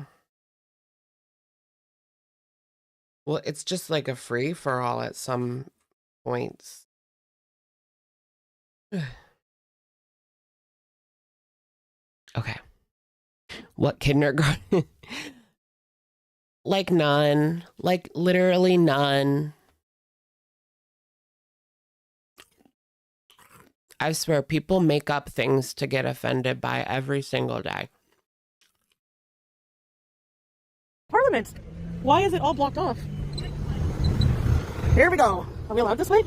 [SPEAKER 1] Well, it's just like a free for all at some points. Okay. What kindergarten? Like none. Like literally none. I swear, people make up things to get offended by every single day.
[SPEAKER 2] Parliament. Why is it all blocked off? Here we go. Are we allowed this way?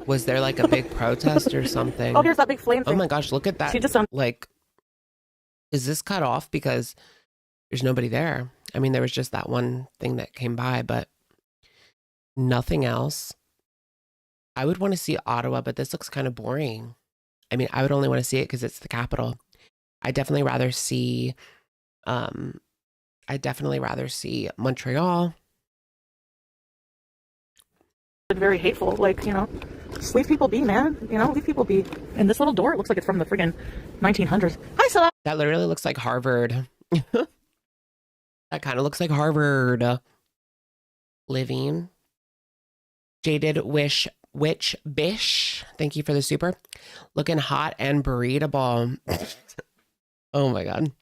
[SPEAKER 1] Was there like a big protest or something?
[SPEAKER 2] Oh, here's that big flame thing.
[SPEAKER 1] Oh my gosh, look at that.
[SPEAKER 2] She just
[SPEAKER 1] like, is this cut off because there's nobody there? I mean, there was just that one thing that came by, but nothing else. I would want to see Ottawa, but this looks kind of boring. I mean, I would only want to see it because it's the capital. I'd definitely rather see, Montreal.
[SPEAKER 2] Very hateful, like, you know, just leave people be, man. You know, leave people be. And this little door, it looks like it's from the friggin' 1900s. Hi, Salah.
[SPEAKER 1] That literally looks like Harvard. That kind of looks like Harvard. Living. Jaded Witch Bish. Thank you for the super. Looking hot and breathable. Oh my God.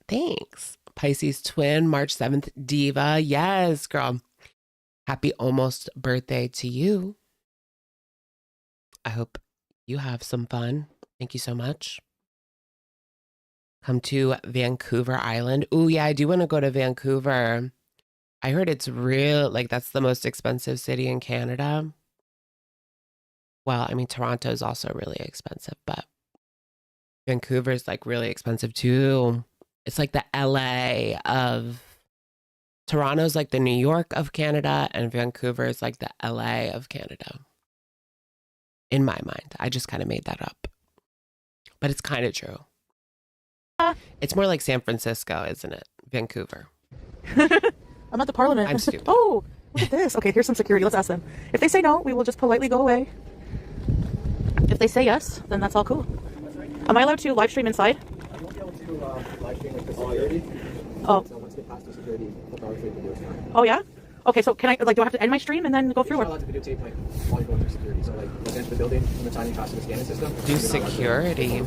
[SPEAKER 1] Thanks. Pisces twin, March 7th, diva. Yes, girl. Happy almost birthday to you. I hope you have some fun. Thank you so much. Come to Vancouver Island. Ooh, yeah, I do want to go to Vancouver. I heard it's real, like that's the most expensive city in Canada. Well, I mean, Toronto is also really expensive, but Vancouver is like really expensive too. It's like the LA of, Toronto's like the New York of Canada, and Vancouver is like the LA of Canada. In my mind, I just kind of made that up, but it's kind of true. It's more like San Francisco, isn't it? Vancouver.
[SPEAKER 2] I'm at the Parliament.
[SPEAKER 1] I'm stupid.
[SPEAKER 2] Oh, look at this. Okay, here's some security. Let's ask them. If they say no, we will just politely go away. If they say yes, then that's all cool. Am I allowed to live stream inside?
[SPEAKER 4] I won't be able to live stream with the security.
[SPEAKER 2] Oh.
[SPEAKER 4] So once we get past the security, photography video is fine.
[SPEAKER 2] Oh, yeah? Okay, so can I, like, do I have to end my stream and then go through?
[SPEAKER 4] You're not allowed to videotape, like, while you're going through security. So, like, once you enter the building, from the time you pass through the scanning system...
[SPEAKER 1] Do security.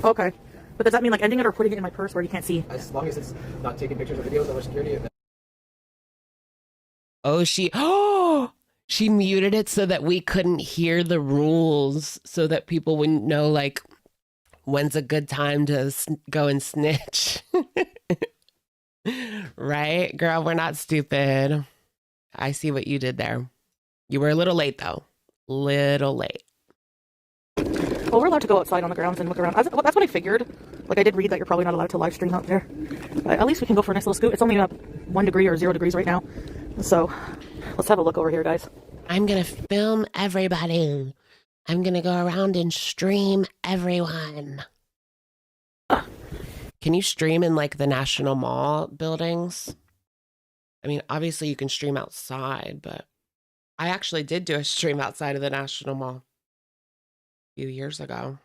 [SPEAKER 2] Okay. But does that mean, like, ending it or putting it in my purse where you can't see?
[SPEAKER 4] As long as it's not taking pictures or videos of our security...
[SPEAKER 1] Oh, she muted it so that we couldn't hear the rules, so that people wouldn't know, like, when's a good time to go and snitch. Right, girl? We're not stupid. I see what you did there. You were a little late though. Little late.
[SPEAKER 2] Well, we're allowed to go outside on the grounds and look around. That's what I figured. Like, I did read that you're probably not allowed to live stream out there. But at least we can go for a nice little scoot. It's only up 1 degree or 0 degrees right now. So let's have a look over here, guys.
[SPEAKER 1] I'm going to film everybody. I'm going to go around and stream everyone. Can you stream in like the National Mall buildings? I mean, obviously you can stream outside, but I actually did do a stream outside of the National Mall a few years ago.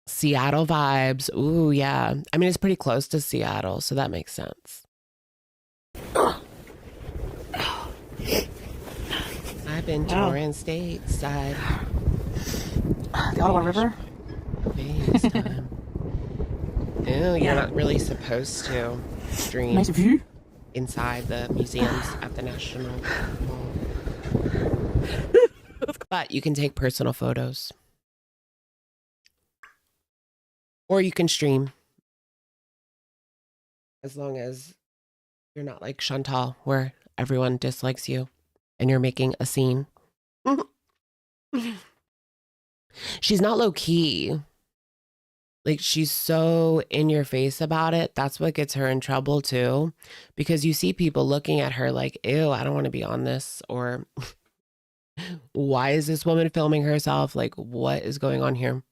[SPEAKER 1] Seattle vibes. Ooh, yeah. I mean, it's pretty close to Seattle, so that makes sense. I've been touring stateside.
[SPEAKER 2] The Ottawa River.
[SPEAKER 1] FaceTime. Ew, you're not really supposed to stream
[SPEAKER 2] Nice view.
[SPEAKER 1] inside the museums at the National Mall. But you can take personal photos. Or you can stream. As long as you're not like Chantal, where everyone dislikes you and you're making a scene. She's not low key. Like, she's so in your face about it. That's what gets her in trouble too. Because you see people looking at her like, ew, I don't want to be on this. Or why is this woman filming herself? Like, what is going on here?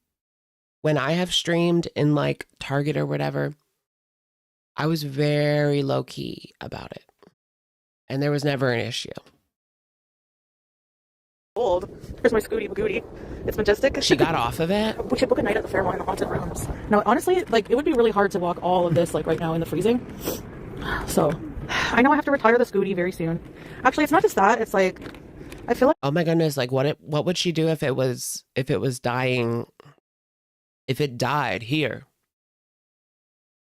[SPEAKER 1] When I have streamed in like Target or whatever, I was very low key about it. And there was never an issue.
[SPEAKER 2] Old. Here's my Scootie Bagootie. It's majestic.
[SPEAKER 1] She got off of it.
[SPEAKER 2] We should book a night at the Fairmont in the haunted rooms. No, honestly, like, it would be really hard to walk all of this like right now in the freezing. So I know I have to retire the Scootie very soon. Actually, it's not just that. It's like, I feel like,
[SPEAKER 1] Oh my goodness, like what would she do if it was dying, if it died here?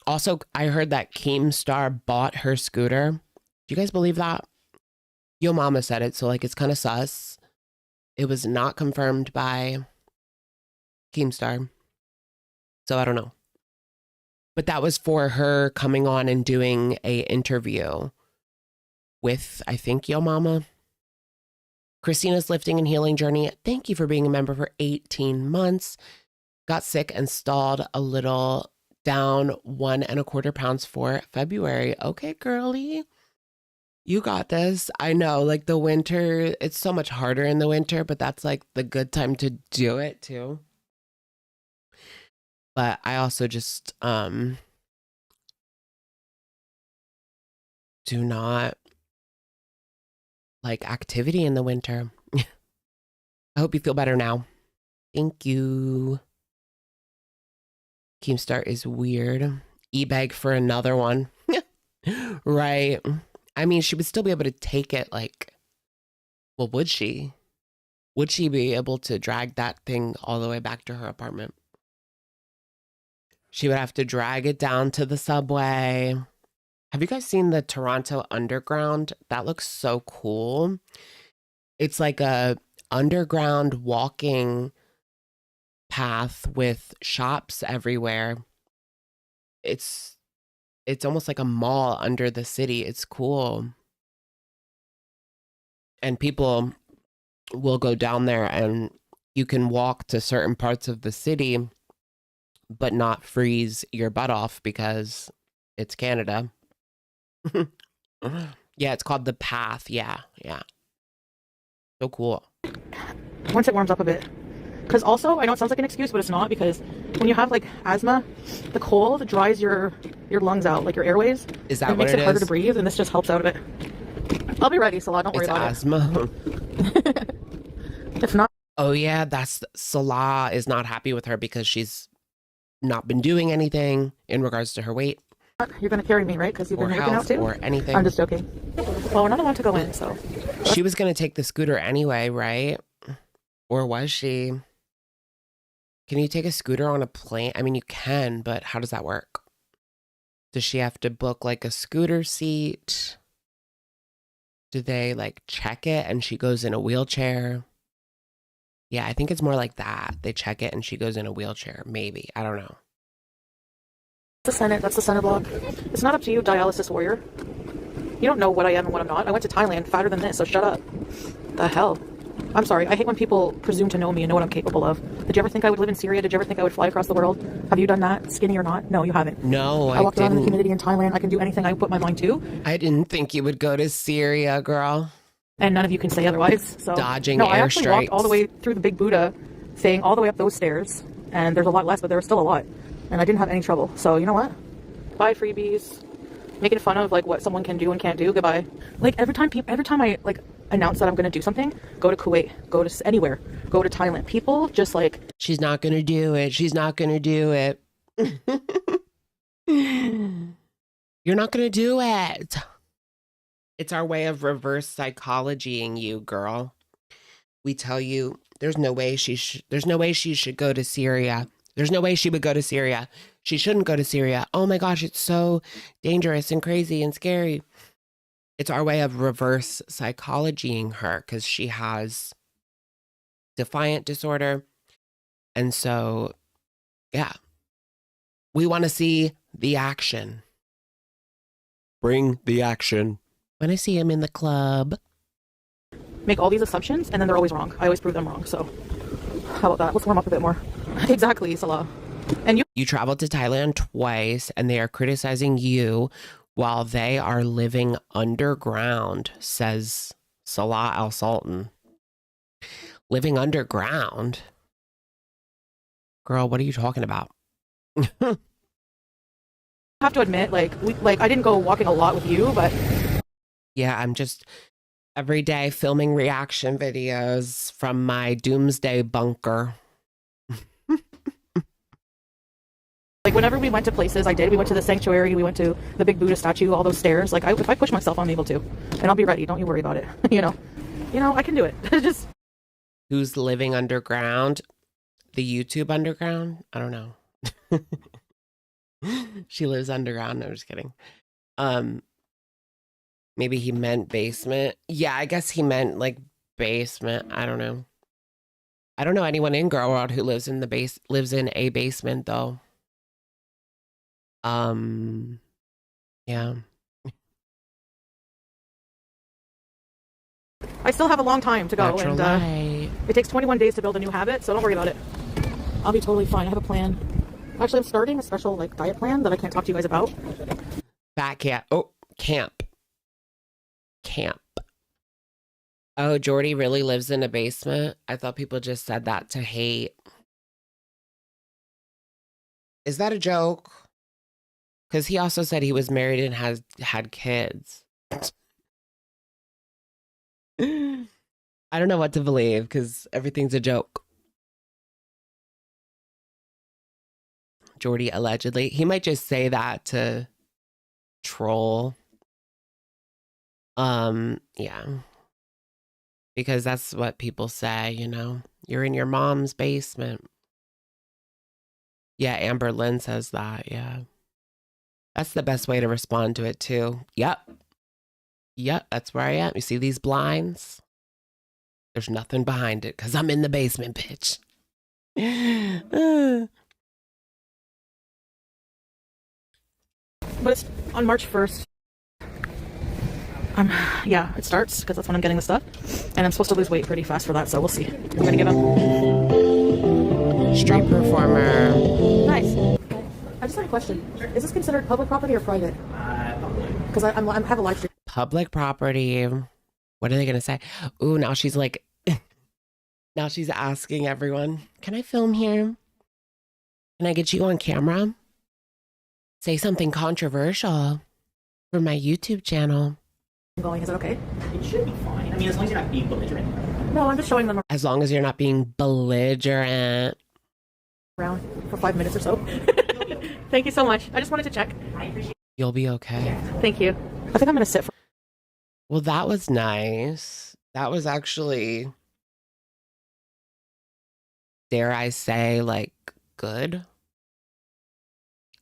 [SPEAKER 1] Also, I heard that Keemstar bought her scooter. Do you guys believe that? Yo mama said it, so like it's kind of sus. It was not confirmed by Keemstar. So I don't know. But that was for her coming on and doing a interview with, I think, Yo Mama. Christina's lifting and healing journey. Thank you for being a member for 18 months. Got sick and stalled a little, down 1.25 pounds for February. Okay, girly. You got this. I know, like the winter, it's so much harder in the winter, but that's like the good time to do it too. But I also just do not like activity in the winter. I hope you feel better now. Thank you. Keemstar is weird. E-bag for another one. Right. I mean, she would still be able to take it like, well, would she? Would she be able to drag that thing all the way back to her apartment? She would have to drag it down to the subway. Have you guys seen the Toronto Underground? That looks so cool. It's like a underground walking path with shops everywhere. It's almost like a mall under the city. It's cool. And people will go down there and you can walk to certain parts of the city, but not freeze your butt off because it's Canada. Yeah, it's called The Path. Yeah. So cool.
[SPEAKER 2] once it warms up a bit. Because also, I know it sounds like an excuse, but it's not, because when you have like asthma, the cold dries your lungs out, like your airways.
[SPEAKER 1] Is that
[SPEAKER 2] and
[SPEAKER 1] what
[SPEAKER 2] it makes it harder to
[SPEAKER 1] is?
[SPEAKER 2] breathe, and this just helps out a bit. I'll be ready, Salah. Don't worry
[SPEAKER 1] It's
[SPEAKER 2] about
[SPEAKER 1] asthma.
[SPEAKER 2] it. If not,
[SPEAKER 1] Oh yeah, that's Salah is not happy with her because she's not been doing anything in regards to her weight
[SPEAKER 2] you're gonna carry me, right? Because you've
[SPEAKER 1] or
[SPEAKER 2] been working out
[SPEAKER 1] health
[SPEAKER 2] too.
[SPEAKER 1] or anything.
[SPEAKER 2] I'm just joking. Well, we're not allowed to go in, so.
[SPEAKER 1] She was going to take the scooter anyway, right? Or was she? Can you take a scooter on a plane? I mean, you can, but how does that work? Does she have to book like a scooter seat? Do they like check it and she goes in a wheelchair? Yeah, I think it's more like that. They check it and she goes in a wheelchair. Maybe. I don't know.
[SPEAKER 2] The Senate, that's the center block. It's not up to you, dialysis warrior. You don't know what I am and what I'm not. I went to Thailand, fatter than this, so shut up. The hell? I'm sorry, I hate when people presume to know me and know what I'm capable of. Did you ever think I would live in Syria? Did you ever think I would fly across the world? Have you done that, skinny or not? No, you haven't.
[SPEAKER 1] No,
[SPEAKER 2] I walked around in the
[SPEAKER 1] didn't.
[SPEAKER 2] humidity in Thailand. I can do anything I put my mind to.
[SPEAKER 1] I didn't think you would go to Syria, girl.
[SPEAKER 2] And none of you can say otherwise. So
[SPEAKER 1] Dodging
[SPEAKER 2] no, I actually walked
[SPEAKER 1] airstrikes.
[SPEAKER 2] all the way through the Big Buddha thing, all the way up those stairs. And there's a lot less, but there was still a lot. And I didn't have any trouble. So you know what? Bye, freebies. Making fun of like what someone can do and can't do. Goodbye. Like every time I like announce that I'm going to do something, go to Kuwait, go to anywhere, go to Thailand. People just like,
[SPEAKER 1] She's not going to do it. She's not going to do it. You're not going to do it. It's our way of reverse psychologying you, girl. We tell you there's no way she should go to Syria. There's no way she would go to Syria. She shouldn't go to Syria. Oh my gosh, it's so dangerous and crazy and scary. It's our way of reverse psychologying her because she has defiant disorder. And so, yeah, we want to see the action. Bring the action. When I see him in the club.
[SPEAKER 2] make all these assumptions and then they're always wrong. I always prove them wrong. So how about that? Let's warm up a bit more. Exactly, Salah. And
[SPEAKER 1] You traveled to Thailand twice and they are criticizing you while they are living underground, says Salah Al Sultan. Living underground? Girl, what are you talking about?
[SPEAKER 2] have to admit, like I didn't go walking a lot with you, but
[SPEAKER 1] Yeah, I'm just every day filming reaction videos from my doomsday bunker.
[SPEAKER 2] like whenever we went to places, we went to the sanctuary, we went to the big Buddha statue, all those stairs. Like if I push myself, I'm able to, and I'll be ready. Don't you worry about it. you know, I can do it. Just
[SPEAKER 1] Who's living underground? The YouTube underground? I don't know. She lives underground. No, just kidding. Maybe he meant basement. Yeah, I guess he meant like basement. I don't know. I don't know anyone in Girl World who lives in a basement though. Yeah.
[SPEAKER 2] I still have a long time to go,
[SPEAKER 1] Natural
[SPEAKER 2] and
[SPEAKER 1] light.
[SPEAKER 2] it takes 21 days to build a new habit, so don't worry about it. I'll be totally fine. I have a plan. Actually, I'm starting a special like diet plan that I can't talk to you guys about.
[SPEAKER 1] Fat cat. Oh, camp. Oh, Jordy really lives in a basement? I thought people just said that to hate. Is that a joke? Because he also said he was married and had kids. I don't know what to believe because everything's a joke. Jordy allegedly. He might just say that to troll. Yeah. Because that's what people say, you know. You're in your mom's basement. Yeah, amberlynn says that, yeah. That's the best way to respond to it too. Yep, that's where I am. You see these blinds? There's nothing behind it because I'm in the basement, bitch.
[SPEAKER 2] But it's on March 1st. Yeah, it starts because that's when I'm getting the stuff, and I'm supposed to lose weight pretty fast for that. So we'll see. I'm gonna give him
[SPEAKER 1] Street performer.
[SPEAKER 2] nice. I just had a question. Is this considered public property or private? Because I have a live stream.
[SPEAKER 1] Public property. What are they gonna say? Ooh, now she's like, now she's asking everyone, can I film here? Can I get you on camera? Say something controversial for my YouTube channel.
[SPEAKER 2] Going, is it okay?
[SPEAKER 5] It should be fine. I mean, as long as you're not being belligerent.
[SPEAKER 2] No, I'm just showing them
[SPEAKER 1] As long as you're not being belligerent.
[SPEAKER 2] around for 5 minutes or so. Thank you so much. I just wanted to check.
[SPEAKER 5] I appreciate
[SPEAKER 1] You'll be okay.
[SPEAKER 2] Thank you. I think I'm gonna sit for.
[SPEAKER 1] Well, that was nice. That was actually, dare I say, like, good.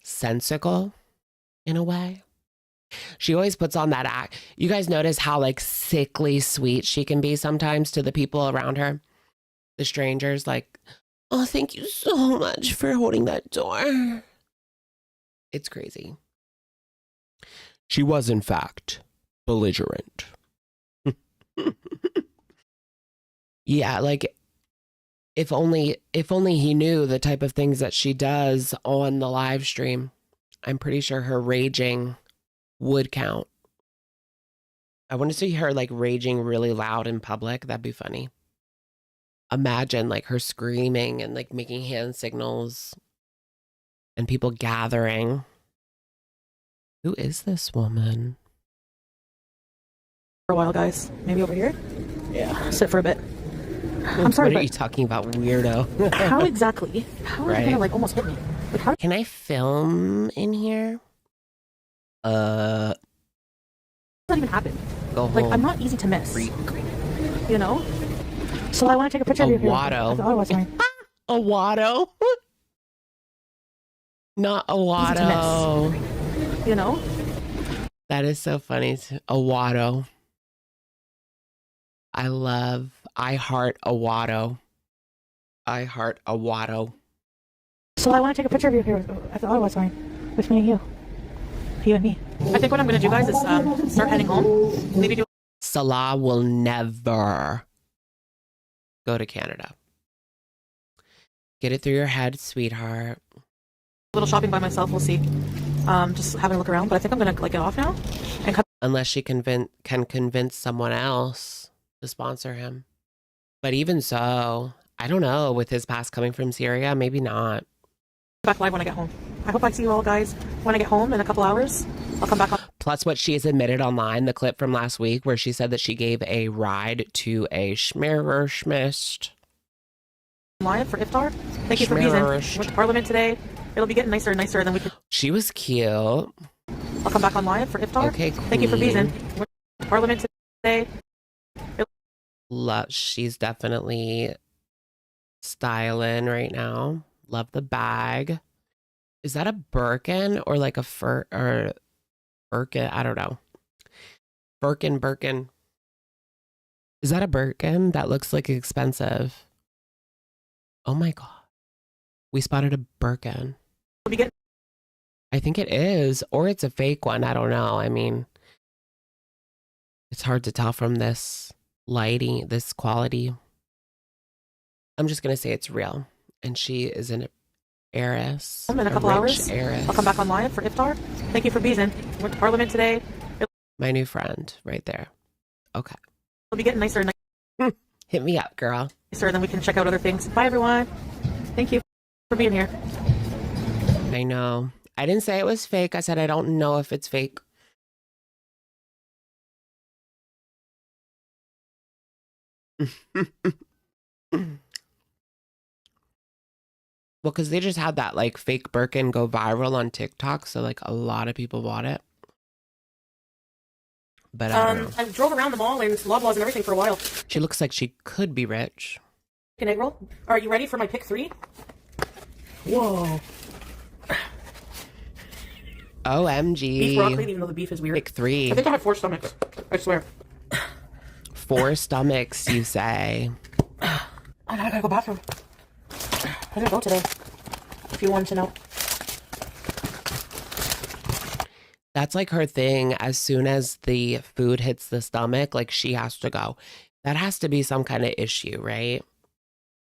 [SPEAKER 1] Sensical, in a way. She always puts on that act. You guys notice how, like, sickly sweet she can be sometimes to the people around her? The stranger's like, oh, thank you so much for holding that door. It's crazy. She was, in fact, belligerent. Yeah, like, if only he knew the type of things that she does on the live stream. I'm pretty sure her raging would count. I want to see her like raging really loud in public. That'd be funny. Imagine like her screaming and like making hand signals and people gathering. Who is this woman?
[SPEAKER 2] For a while, guys. Maybe over here? Yeah. Sit for a bit. I'm sorry,
[SPEAKER 1] What are
[SPEAKER 2] but
[SPEAKER 1] you talking about, weirdo?
[SPEAKER 2] how exactly? How are you gonna like almost hit me? Like how?
[SPEAKER 1] Can I film in here?
[SPEAKER 2] Does that even happen?
[SPEAKER 1] Go
[SPEAKER 2] Like
[SPEAKER 1] home.
[SPEAKER 2] I'm not easy to miss.
[SPEAKER 1] Freak.
[SPEAKER 2] You know? So I want to take a picture
[SPEAKER 1] A
[SPEAKER 2] of you here.
[SPEAKER 1] Watto.
[SPEAKER 2] I thought I was fine.
[SPEAKER 1] A Watto? Not a
[SPEAKER 2] Easy to
[SPEAKER 1] Watto.
[SPEAKER 2] You know?
[SPEAKER 1] That is so funny. A Watto. I heart a Watto. I heart a Watto.
[SPEAKER 2] So I want to take a picture of you here. I thought I was fine. With me and you. You and me. I think what I'm gonna do, guys, is start heading home. Maybe do
[SPEAKER 1] Salah will never go to Canada. Get it through your head, sweetheart.
[SPEAKER 2] a little shopping by myself. We'll see. Just having a look around. But I think I'm gonna like get off now and cut.
[SPEAKER 1] Unless she can convince someone else to sponsor him. But even so, I don't know, with his past coming from Syria, maybe not.
[SPEAKER 2] Back live when I get home. I hope I see you all guys when I get home in a couple hours. I'll come back on
[SPEAKER 1] Plus what she has admitted online, the clip from last week where she said that she gave a ride to a schmist.
[SPEAKER 2] live for iftar. Thank you for being in. Went to Parliament today. It'll be getting nicer and nicer, and then we can.
[SPEAKER 1] She was cute.
[SPEAKER 2] I'll come back on live for iftar.
[SPEAKER 1] Okay,
[SPEAKER 2] Thank you for being in. Went to Parliament today.
[SPEAKER 1] She's definitely styling right now. Love the bag. Is that a Birkin or like a fur or Birkin? I don't know. Birkin. Is that a Birkin? That looks like expensive. Oh my God. We spotted a Birkin.
[SPEAKER 2] We'll be getting.
[SPEAKER 1] I think it is, or it's a fake one. I don't know. I mean, it's hard to tell from this lighting, this quality. I'm just going to say it's real. And she is an heiress.
[SPEAKER 2] In a couple hours.
[SPEAKER 1] Heiress.
[SPEAKER 2] I'll come back on live for iftar. Thank you for being in. Went to Parliament today.
[SPEAKER 1] My new friend right there. Okay.
[SPEAKER 2] We'll be getting nicer and
[SPEAKER 1] Hit me up, girl.
[SPEAKER 2] nicer, and then we can check out other things. Bye, everyone. Thank you for being here.
[SPEAKER 1] I know. I didn't say it was fake. I said I don't know if it's fake. Well, because they just had that like fake Birkin go viral on TikTok, so like a lot of people bought it. But I don't know.
[SPEAKER 2] I drove around the mall and Loblaws and everything for a while.
[SPEAKER 1] She looks like she could be rich.
[SPEAKER 2] An egg roll. Are you ready for my pick 3? Whoa.
[SPEAKER 1] OMG.
[SPEAKER 2] Beef broccoli, even though the beef is weird.
[SPEAKER 1] Pick 3.
[SPEAKER 2] I think I have 4 stomachs. I swear.
[SPEAKER 1] 4 stomachs, you say.
[SPEAKER 2] I gotta go bathroom. I didn't go today. If you wanted to know.
[SPEAKER 1] That's like her thing. As soon as the food hits the stomach, like she has to go. That has to be some kind of issue, right?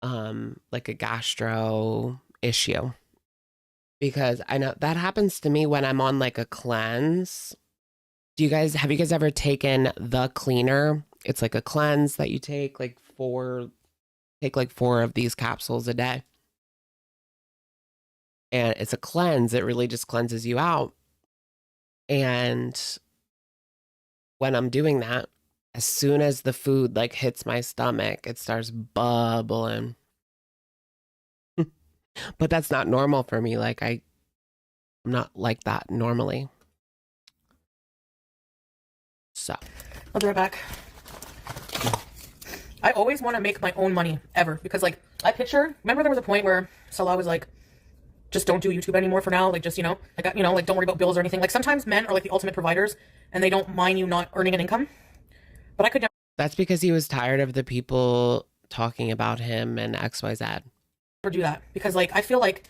[SPEAKER 1] Like a gastro issue. Because I know that happens to me when I'm on like a cleanse. Have you guys ever taken the cleaner? It's like a cleanse that you take like 4 of these capsules a day. And it's a cleanse. It really just cleanses you out. And when I'm doing that, as soon as the food like hits my stomach, it starts bubbling. But that's not normal for me. Like I'm not like that normally. So
[SPEAKER 2] I'll be right back. I always want to make my own money, ever. Because, like, remember there was a point where Salah was like, just don't do YouTube anymore for now. Like, just, like, don't worry about bills or anything. Like, sometimes men are like the ultimate providers and they don't mind you not earning an income. But I could never.
[SPEAKER 1] that's because he was tired of the people talking about him and XYZ.
[SPEAKER 2] Or do that because like I feel like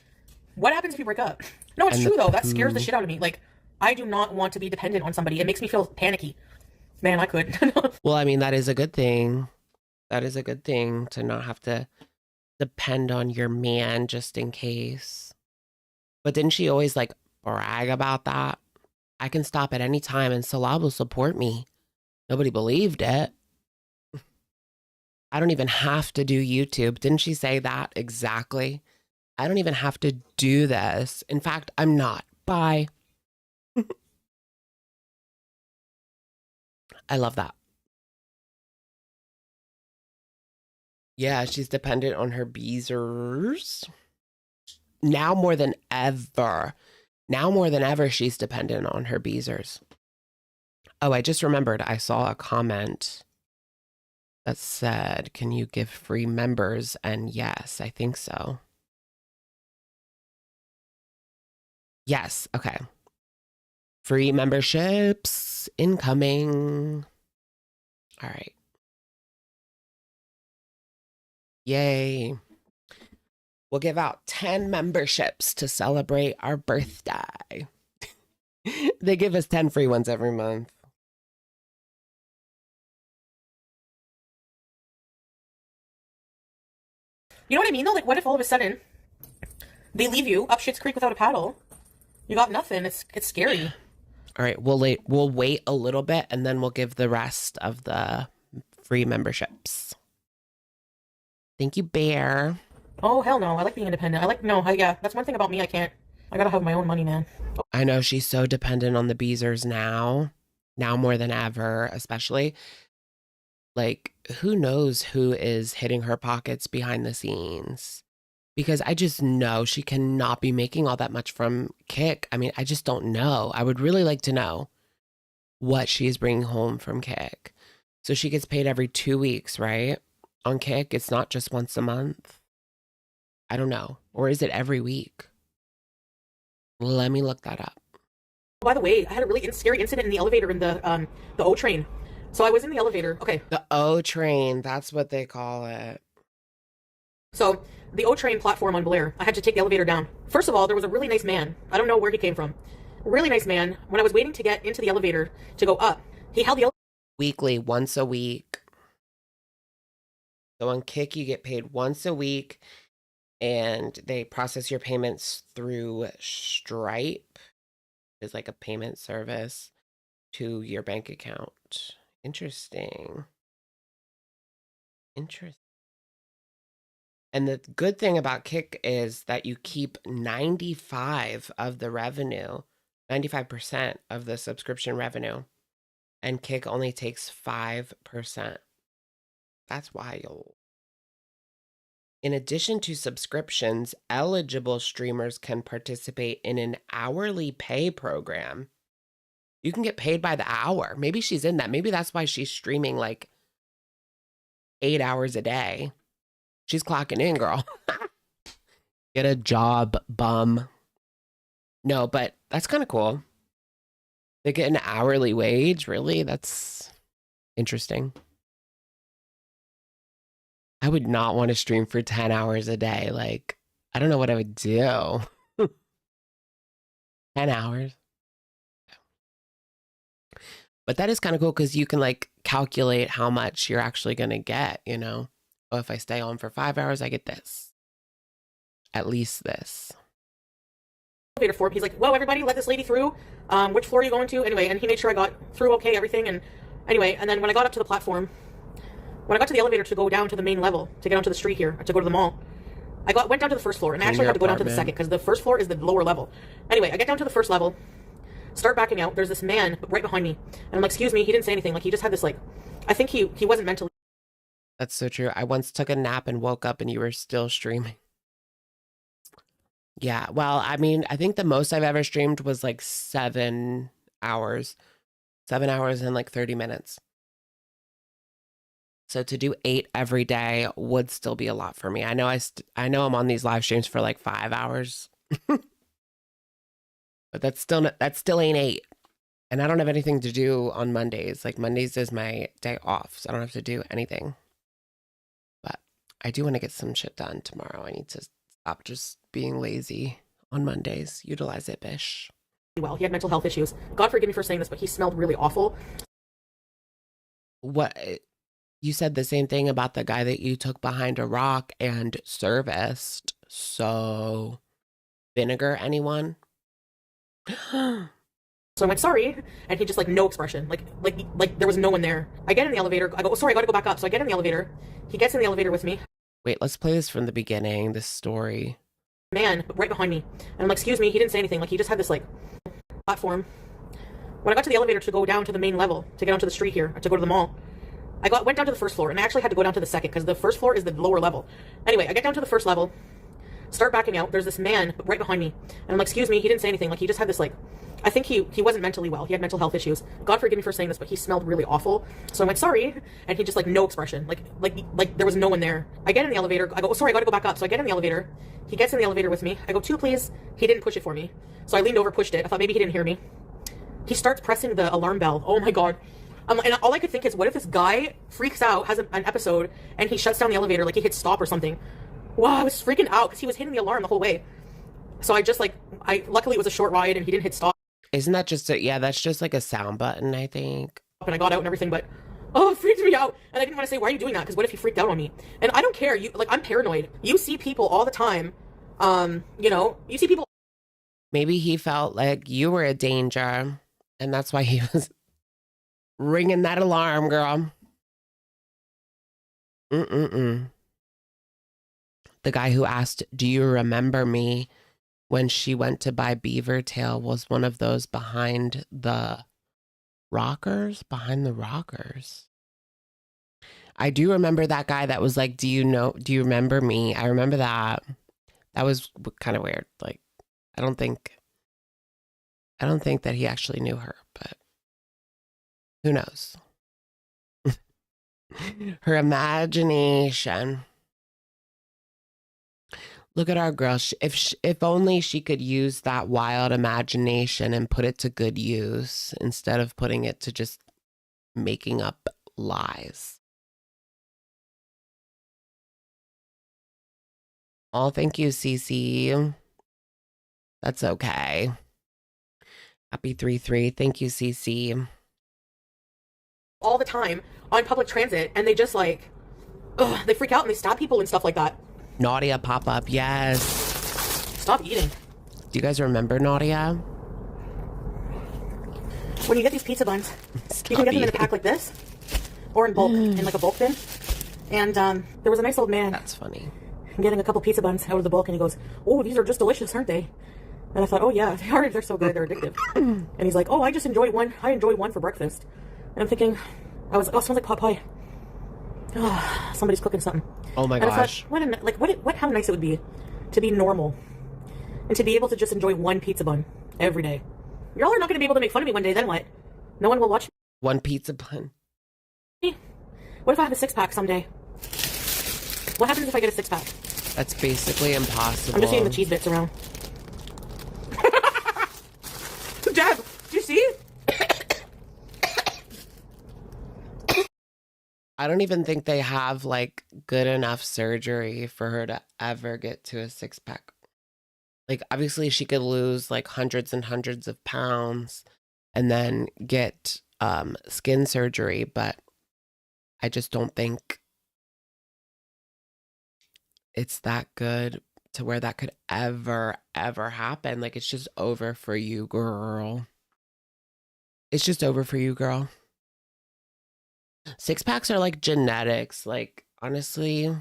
[SPEAKER 2] what happens if you break up? No, it's
[SPEAKER 1] And
[SPEAKER 2] true though. That scares the shit out of me. Like I do not want to be dependent on somebody. It makes me feel panicky. Man, I could.
[SPEAKER 1] Well, I mean, that is a good thing. That is a good thing to not have to depend on your man just in case. But didn't she always like brag about that? I can stop at any time and Salah will support me. Nobody believed it. I don't even have to do YouTube. Didn't she say that exactly? I don't even have to do this. In fact, I'm not. Bye. I love that. Yeah, she's dependent on her beezers. Now more than ever. Now more than ever, she's dependent on her beezers. Oh, I just remembered. I saw a comment that said, can you give free members? And yes, I think so. Yes. Okay. Free memberships incoming. All right. Yay. We'll give out 10 memberships to celebrate our birthday. They give us 10 free ones every month.
[SPEAKER 2] You know what I mean though? Like what if all of a sudden they leave you up Schitt's Creek without a paddle? You got nothing. It's scary.
[SPEAKER 1] All right, we'll wait a little bit and then we'll give the rest of the free memberships. Thank you, Bear.
[SPEAKER 2] Oh hell no! I like being independent. Yeah, that's one thing about me. I gotta have my own money, man.
[SPEAKER 1] I know she's so dependent on the beezers now more than ever, especially. Like, who knows who is hitting her pockets behind the scenes? Because I just know she cannot be making all that much from Kick. I mean, I just don't know. I would really like to know what she's bringing home from Kick. So she gets paid every 2 weeks, right? On Kick, it's not just once a month. I don't know. Or is it every week? Let me look that up.
[SPEAKER 2] By the way, I had a really scary incident in the elevator in the O train. So I was in the elevator. Okay.
[SPEAKER 1] The O train, that's what they call it.
[SPEAKER 2] So the O train platform on Blair, I had to take the elevator down. First of all, there was a really nice man. I don't know where he came from. Really nice man. When I was waiting to get into the elevator to go up, he held the elevator.
[SPEAKER 1] Weekly, once a week. So on Kick, you get paid once a week, and they process your payments through Stripe. It's like a payment service to your bank account. Interesting. Interesting. And the good thing about Kick is that you keep 95 of the revenue, 95% of the subscription revenue, and Kick only takes 5%. That's wild. In addition to subscriptions, eligible streamers can participate in an hourly pay program. You can get paid by the hour. Maybe she's in that. Maybe that's why she's streaming like 8 hours a day. She's clocking in, girl. Get a job, bum. No, but that's kind of cool. They get an hourly wage, really? That's interesting. I would not want to stream for 10 hours a day. Like, I don't know what I would do. 10 hours. But that is kind of cool because you can like calculate how much you're actually going to get, you know? Oh, if I stay on for 5 hours, I get this. At least this.
[SPEAKER 2] Elevator form. He's like, "Whoa, everybody, let this lady through. Which floor are you going to?" Anyway, and he made sure I got through okay, everything. And anyway, and then when I got up to the platform, when I got to the elevator to go down to the main level, to get onto the street here, to go to the mall, went down to the first floor, and I actually had to go down to the second, because the first floor is the lower level. Anyway, I get down to the first level, start backing out, there's this man right behind me, and I'm like, "Excuse me," he didn't say anything, like, he just had this, like, I think he wasn't mentally.
[SPEAKER 1] That's so true. I once took a nap and woke up and you were still streaming. Yeah, well, I mean, I think the most I've ever streamed was like 7 hours. 7 hours and like 30 minutes. So to do 8 every day would still be a lot for me. I know I know I'm on these live streams for like 5 hours. But that still ain't 8. And I don't have anything to do on Mondays. Like Mondays is my day off, so I don't have to do anything. But I do want to get some shit done tomorrow. I need to stop just being lazy on Mondays. Utilize it, bish.
[SPEAKER 2] Well, he had mental health issues. God forgive me for saying this, but he smelled really awful.
[SPEAKER 1] What? You said the same thing about the guy that you took behind a rock and serviced. So, vinegar, anyone?
[SPEAKER 2] So I'm like, sorry. And he just like, no expression. Like there was no one there. I get in the elevator. I go, oh, sorry, I gotta go back up. So I get in the elevator. He gets in the elevator with me.
[SPEAKER 1] Wait, let's play this from the beginning, this story.
[SPEAKER 2] Man, right behind me. And I'm like, excuse me. He didn't say anything. Like he just had this like platform. When I got to the elevator to go down to the main level, to get onto the street here, to go to the mall, went down to the first floor, and I actually had to go down to the second because the first floor is the lower level. Anyway, I get down to the first level, start backing out. There's this man right behind me, and I'm like, excuse me. He didn't say anything. Like he just had this like, I think he wasn't mentally well. He had mental health issues. God forgive me for saying this, but he smelled really awful. So I'm like, sorry. And he just like, no expression. Like there was no one there. I get in the elevator. I go, oh, sorry, I gotta go back up. So I get in the elevator. He gets in the elevator with me. I go, 2, please. He didn't push it for me. So I leaned over, pushed it. I thought maybe he didn't hear me. He starts pressing the alarm bell. Oh my God. And all I could think is, what if this guy freaks out, has an episode, and he shuts down the elevator, like he hits stop or something. Wow, I was freaking out because he was hitting the alarm the whole way. So I just like, luckily it was a short ride and he didn't hit stop.
[SPEAKER 1] Isn't that just yeah, that's just like a sound button, I think.
[SPEAKER 2] And I got out and everything, but oh, it freaked me out. And I didn't want to say, why are you doing that? Because what if he freaked out on me? And I don't care. I'm paranoid. You see people all the time. You see people.
[SPEAKER 1] Maybe he felt like you were a danger, and that's why he was ringing that alarm, girl. The guy who asked, do you remember me, when she went to buy beaver tail was one of those behind the rockers. I do remember that guy that was like, do you remember me? I remember that. That was kind of weird. Like, I don't think that he actually knew her, but who knows? Her imagination. Look at our girl. If only she could use that wild imagination and put it to good use instead of putting it to just making up lies. Oh, thank you, Cece. That's okay. Happy 3-3. Thank you, Cece.
[SPEAKER 2] All the time on public transit, and they just like, they freak out and they stab people and stuff like that.
[SPEAKER 1] Nadia pop-up, yes.
[SPEAKER 2] Stop eating.
[SPEAKER 1] Do you guys remember Nadia?
[SPEAKER 2] When you get these pizza buns, you can get them in a pack like this, or in bulk, in like a bulk bin. And there was a nice old man.
[SPEAKER 1] That's funny.
[SPEAKER 2] Getting a couple pizza buns out of the bulk, and he goes, oh, these are just delicious, aren't they? And I thought, oh yeah, they are. They're so good. They're addictive. And he's like, oh, I just enjoy one. I enjoy one for breakfast. And I'm thinking, oh, it smells like pot pie. Oh, somebody's cooking something.
[SPEAKER 1] Oh my
[SPEAKER 2] and
[SPEAKER 1] gosh.
[SPEAKER 2] I thought, how nice it would be to be normal and to be able to just enjoy one pizza bun every day. Y'all are not going to be able to make fun of me one day. Then what? No one will watch me.
[SPEAKER 1] One pizza bun.
[SPEAKER 2] What if I have a 6-pack someday? What happens if I get a 6-pack?
[SPEAKER 1] That's basically impossible.
[SPEAKER 2] I'm just eating the cheese bits around. Dad, do you see?
[SPEAKER 1] I don't even think they have like good enough surgery for her to ever get to a 6-pack. Like, obviously she could lose like hundreds and hundreds of pounds and then get skin surgery, but I just don't think it's that good to where that could ever happen. Like, it's just over for you, girl. It's just over for you, girl. 6-packs are like genetics. Like, honestly,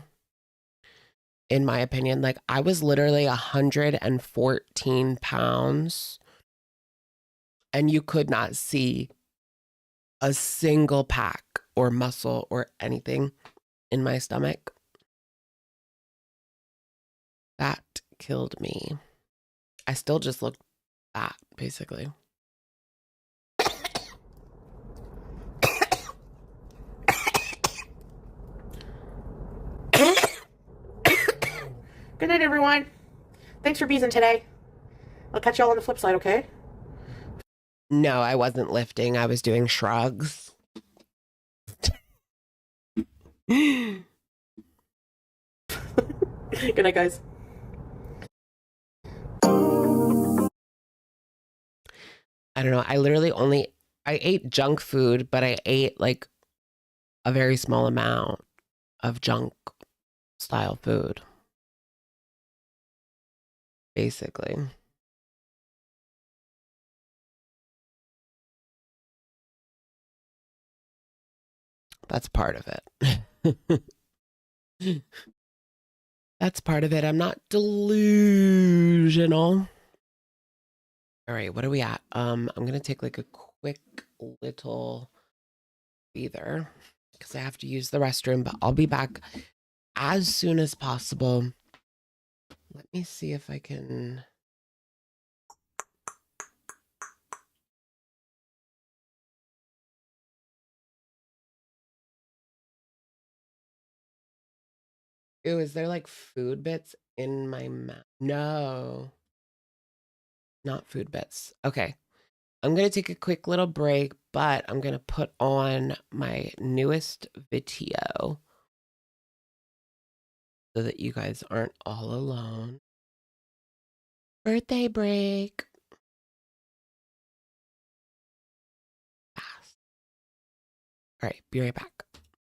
[SPEAKER 1] in my opinion, like, I was literally 114 pounds and you could not see a single pack or muscle or anything in my stomach. That killed me. I still just looked fat, basically.
[SPEAKER 2] Good night, everyone. Thanks for beezing today. I'll catch y'all on the flip side, okay?
[SPEAKER 1] No, I wasn't lifting. I was doing shrugs.
[SPEAKER 2] Good night, guys.
[SPEAKER 1] I don't know. I ate junk food, but I ate like a very small amount of junk style food. Basically. That's part of it. That's part of it. I'm not delusional. All right, what are we at? I'm gonna take like a quick little breather because I have to use the restroom, but I'll be back as soon as possible. Let me see if I can. Ew, is there like food bits in my mouth? No, not food bits. Okay. I'm going to take a quick little break, but I'm going to put on my newest video so that you guys aren't all alone. Birthday break. All right, be right back.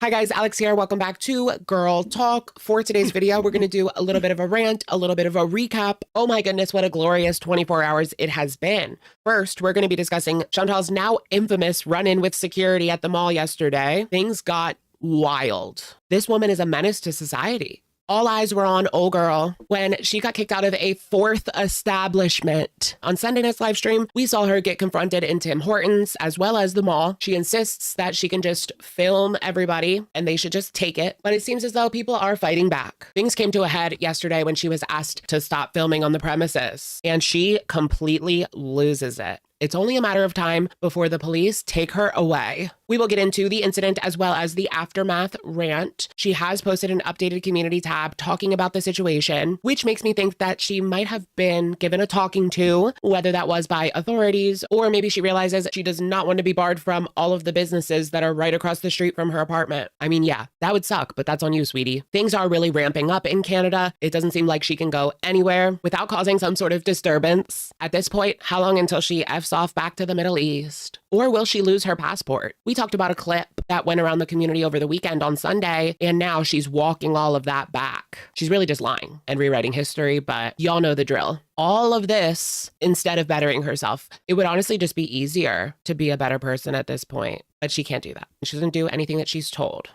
[SPEAKER 1] Hi guys, Alex here. Welcome back to Girl Talk. For today's video, we're going to do a little bit of a rant, a little bit of a recap. Oh my goodness, what a glorious 24 hours it has been. First, we're going to be discussing Chantal's now infamous run-in with security at the mall yesterday. Things got wild. This woman is a menace to society. All eyes were on old girl when she got kicked out of a fourth establishment. On Sunday night's live stream, we saw her get confronted in Tim Hortons as well as the mall. She insists that she can just film everybody and they should just take it. But it seems as though people are fighting back. Things came to a head yesterday when she was asked to stop filming on the premises, and she completely loses it. It's only a matter of time before the police take her away. We will get into the incident as well as the aftermath rant. She has posted an updated community tab talking about the situation, which makes me think that she might have been given a talking to, whether that was by authorities, or maybe she realizes she does not want to be barred from all of the businesses that are right across the street from her apartment. I mean, yeah, that would suck, but that's on you, sweetie. Things are really ramping up in Canada. It doesn't seem like she can go anywhere without causing some sort of disturbance. At this point, how long until she F's off back to the Middle East? Or will she lose her passport? We talked about a clip that went around the community over the weekend on Sunday, and now she's walking all of that back. She's really just lying and rewriting history, but y'all know the drill. All of this instead of bettering herself. It would honestly just be easier to be a better person at this point, but she can't do that. She doesn't do anything that she's told.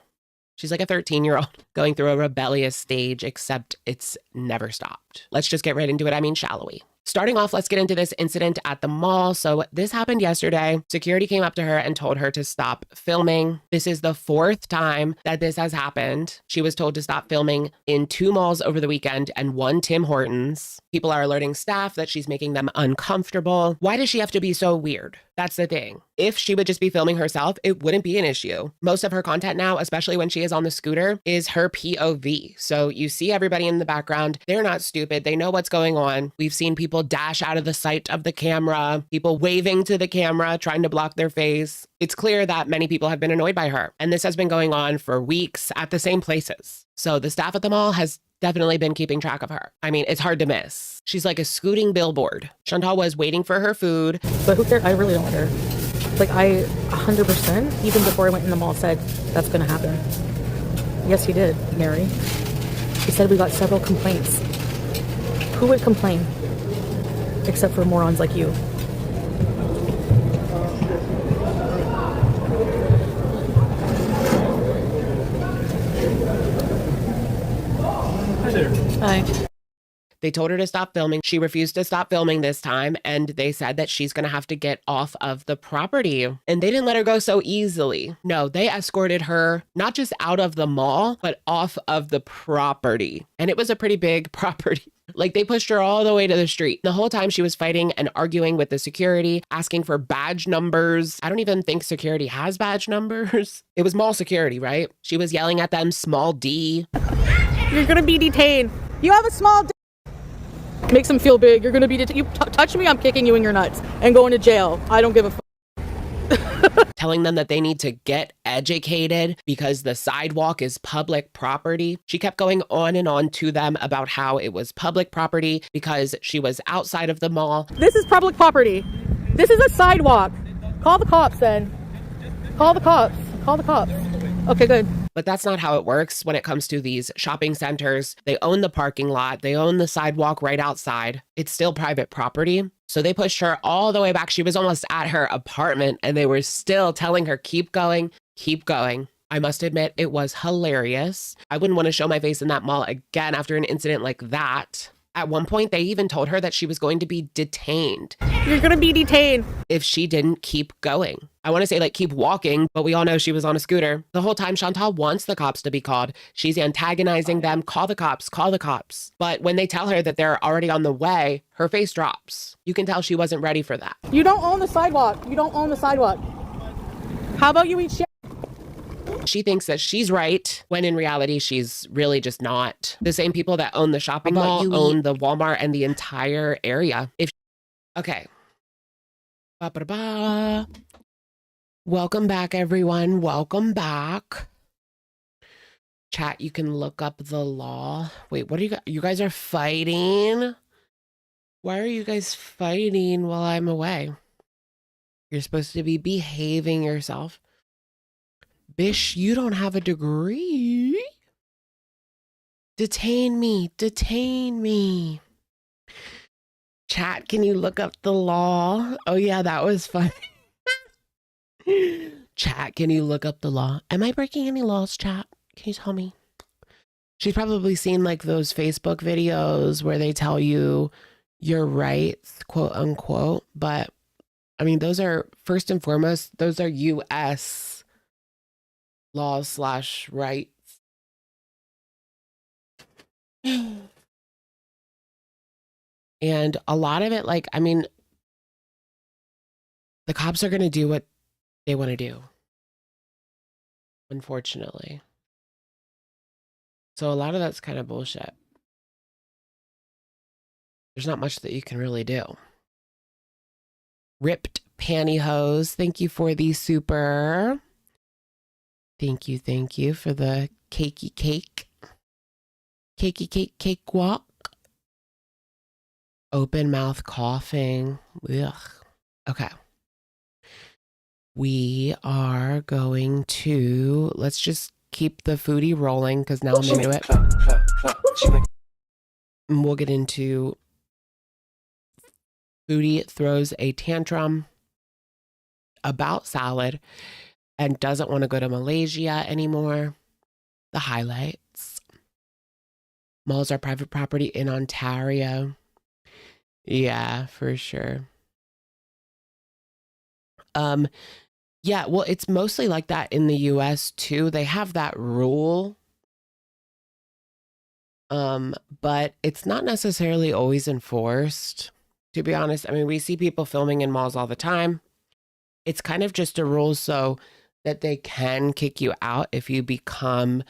[SPEAKER 1] She's like a 13-year-old going through a rebellious stage, except it's never stopped. Let's just get right into it. I mean, shall we? Starting off, let's get into this incident at the mall. So this happened yesterday. Security came up to her and told her to stop filming. This is the fourth time that this has happened. She was told to stop filming in 2 malls over the weekend and 1 Tim Hortons. People are alerting staff that she's making them uncomfortable. Why does she have to be so weird? That's the thing. If she would just be filming herself, it wouldn't be an issue. Most of her content now, especially when she is on the scooter, is her POV. So you see everybody in the background. They're not stupid. They know what's going on. We've seen people dash out of the sight of the camera, people waving to the camera, trying to block their face. It's clear that many people have been annoyed by her. And this has been going on for weeks at the same places. So the staff at the mall has definitely been keeping track of her. I mean, it's hard to miss. She's like a scooting billboard. Chantal was waiting for her food.
[SPEAKER 2] But who cares? I really don't care. Like, I 100%, even before I went in the mall, said that's going to happen. Yes, he did, Mary. He said we got several complaints. Who would complain? Except for morons like you.
[SPEAKER 4] Hi there.
[SPEAKER 2] Hi.
[SPEAKER 1] They told her to stop filming. She refused to stop filming this time, and they said that she's going to have to get off of the property. And they didn't let her go so easily. No, they escorted her not just out of the mall, but off of the property. And it was a pretty big property. Like, they pushed her all the way to the street. The whole time she was fighting and arguing with the security, asking for badge numbers. I don't even think security has badge numbers. It was mall security, right? She was yelling at them, small D.
[SPEAKER 2] You're going to be detained. You have a small Makes them feel big. You're going to be detained. You touch me, I'm kicking you in your nuts and going to jail. I don't give a fuck.
[SPEAKER 1] telling them that they need to get educated because the sidewalk is public property. She kept going on and on to them about how it was public property because she was outside of the mall.
[SPEAKER 2] This is public property. This is a sidewalk. Call the cops then. Call the cops. Call the cops. Okay, good.
[SPEAKER 1] But that's not how it works when it comes to these shopping centers. They own the parking lot. They own the sidewalk right outside. It's still private property. So they pushed her all the way back. She was almost at her apartment and they were still telling her, keep going, keep going. I must admit, it was hilarious. I wouldn't want to show my face in that mall again after an incident like that. At one point, they even told her that she was going to be detained.
[SPEAKER 2] You're gonna be detained
[SPEAKER 1] if she didn't keep going. I want to say like keep walking, but we all know she was on a scooter. The whole time Chantal wants the cops to be called. She's antagonizing them. Call the cops, call the cops. But when they tell her that they're already on the way, her face drops. You can tell she wasn't ready for that.
[SPEAKER 2] You don't own the sidewalk. You don't own the sidewalk. How about you eat shit?
[SPEAKER 1] She thinks that she's right, when in reality, she's really just not. The same people that own the shopping mall own the Walmart and the entire area. Okay. Ba-ba-da-ba. Welcome back, everyone. Welcome back. Chat, you can look up the law. Wait, what are you guys are fighting? Why are you guys fighting while I'm away? You're supposed to be behaving yourself. Bish, you don't have a degree. Detain me. Detain me. Chat, can you look up the law? Oh, yeah, that was fun. Chat, can you look up the law? Am I breaking any laws, chat? Can you tell me? She's probably seen like those Facebook videos where they tell you your rights, quote unquote. But I mean, those are first and foremost, those are US laws / rights. And a lot of it, like, I mean, the cops are going to do what they want to do, unfortunately. So a lot of that's kind of bullshit. There's not much that you can really do. Ripped pantyhose, thank you for the super. Thank you for the cakey cake. Cakey cake, cake walk. Open mouth coughing. Ugh. Okay. We are going to, let's just keep the foodie rolling because now I'm into it. And we'll get into foodie throws a tantrum about salad and doesn't want to go to Malaysia anymore. The highlights. Malls are private property in Ontario. Yeah, for sure. Yeah, well, it's mostly like that in the US too. They have that rule. But it's not necessarily always enforced, to be honest. I mean, we see people filming in malls all the time. It's kind of just a rule so that they can kick you out if you become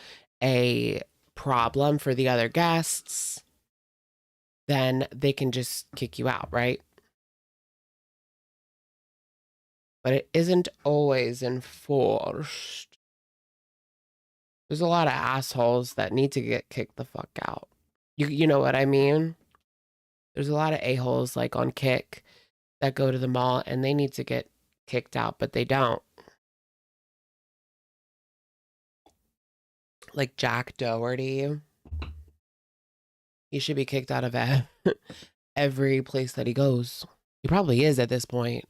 [SPEAKER 1] a problem for the other guests. Then they can just kick you out, right? But it isn't always enforced. There's a lot of assholes that need to get kicked the fuck out. You know what I mean? There's a lot of a-holes like on Kick that go to the mall and they need to get kicked out, but they don't. Like Jack Doherty. He should be kicked out of every place that he goes. He probably is at this point.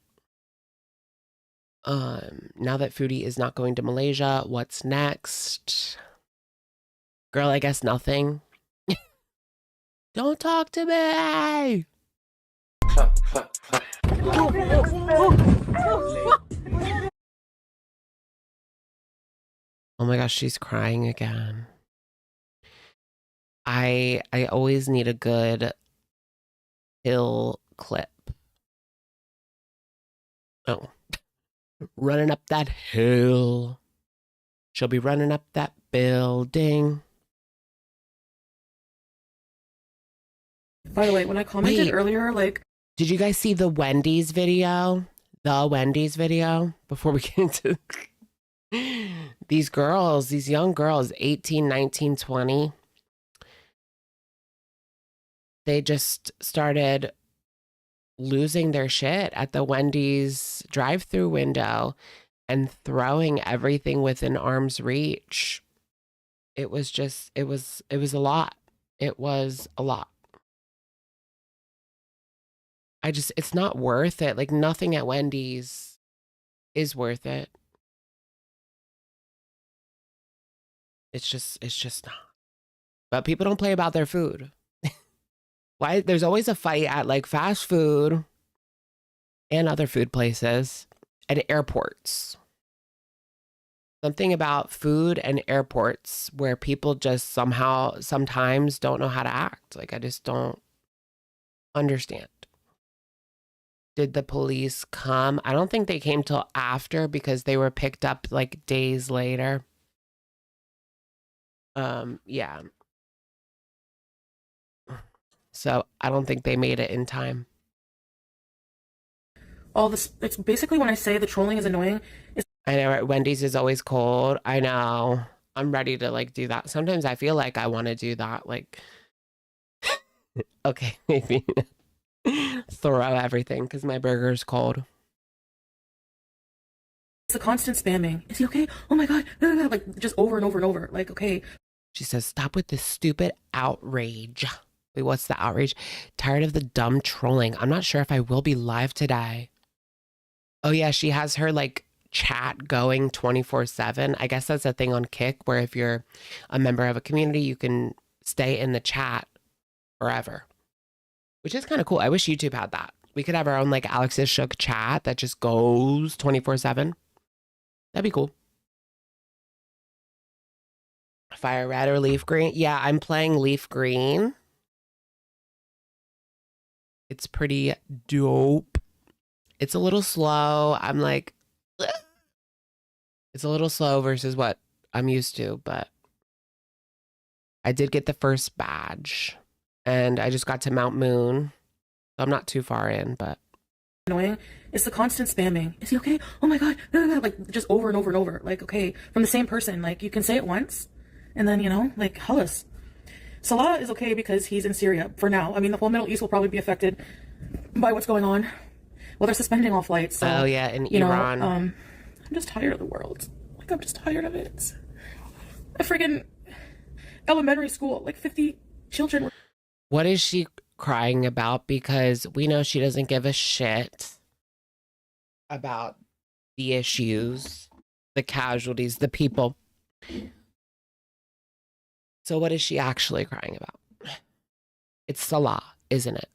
[SPEAKER 1] Now that Foodie is not going to Malaysia, what's next? Girl, I guess nothing. Don't talk to me! Oh my gosh, she's crying again. I always need a good hill clip. Oh. Running up that hill. She'll be running up that building.
[SPEAKER 2] By the way, when I commented earlier, like...
[SPEAKER 1] Did you guys see the Wendy's video the Wendy's video before we get into these girls, these young girls, 18, 19, 20. They just started losing their shit at the Wendy's drive-through window and throwing everything within arm's reach. It was just, it was a lot. It was a lot. It's not worth it. Like, nothing at Wendy's is worth it. It's just not. But people don't play about their food. Why? There's always a fight at like fast food and other food places and airports. Something about food and airports where people just sometimes don't know how to act. Like, I just don't understand. Did the police come? I don't think they came till after because they were picked up like days later. Yeah. So I don't think they made it in time.
[SPEAKER 2] All this, it's basically when I say the trolling is annoying.
[SPEAKER 1] I know, right? Wendy's is always cold. I know. I'm ready to like do that. Sometimes I feel like I want to do that. Like, okay, maybe throw everything because my burger's cold.
[SPEAKER 2] It's the constant spamming. Is he okay? Oh my God. Like, just over and over and over. Like, okay.
[SPEAKER 1] She says, stop with this stupid outrage. Wait, what's the outrage? Tired of the dumb trolling. I'm not sure if I will be live today. Oh yeah, she has her like chat going 24/7. I guess that's a thing on Kick where if you're a member of a community, you can stay in the chat forever, which is kind of cool. I wish YouTube had that. We could have our own like Alex's Shook chat that just goes 24/7. That'd be cool. Fire red or leaf green? Yeah, I'm playing leaf green. It's pretty dope. It's a little slow. I'm like, ugh. It's a little slow versus what I'm used to, but I did get the first badge and I just got to Mount Moon. So I'm not too far in, but
[SPEAKER 2] annoying. It's the constant spamming. Is he okay? Oh my God. Like, just over and over and over. Like, okay, from the same person. Like, you can say it once and then, you know, like, Hullis. Salah is okay because he's in Syria for now. I mean, the whole Middle East will probably be affected by what's going on. Well, they're suspending all flights. So,
[SPEAKER 1] oh yeah, in Iran.
[SPEAKER 2] I'm just tired of the world. Like, I'm just tired of it. A friggin' elementary school, like 50 children.
[SPEAKER 1] What is she crying about? Because we know she doesn't give a shit about the issues, the casualties, the people. So what is she actually crying about? It's Salah, isn't it?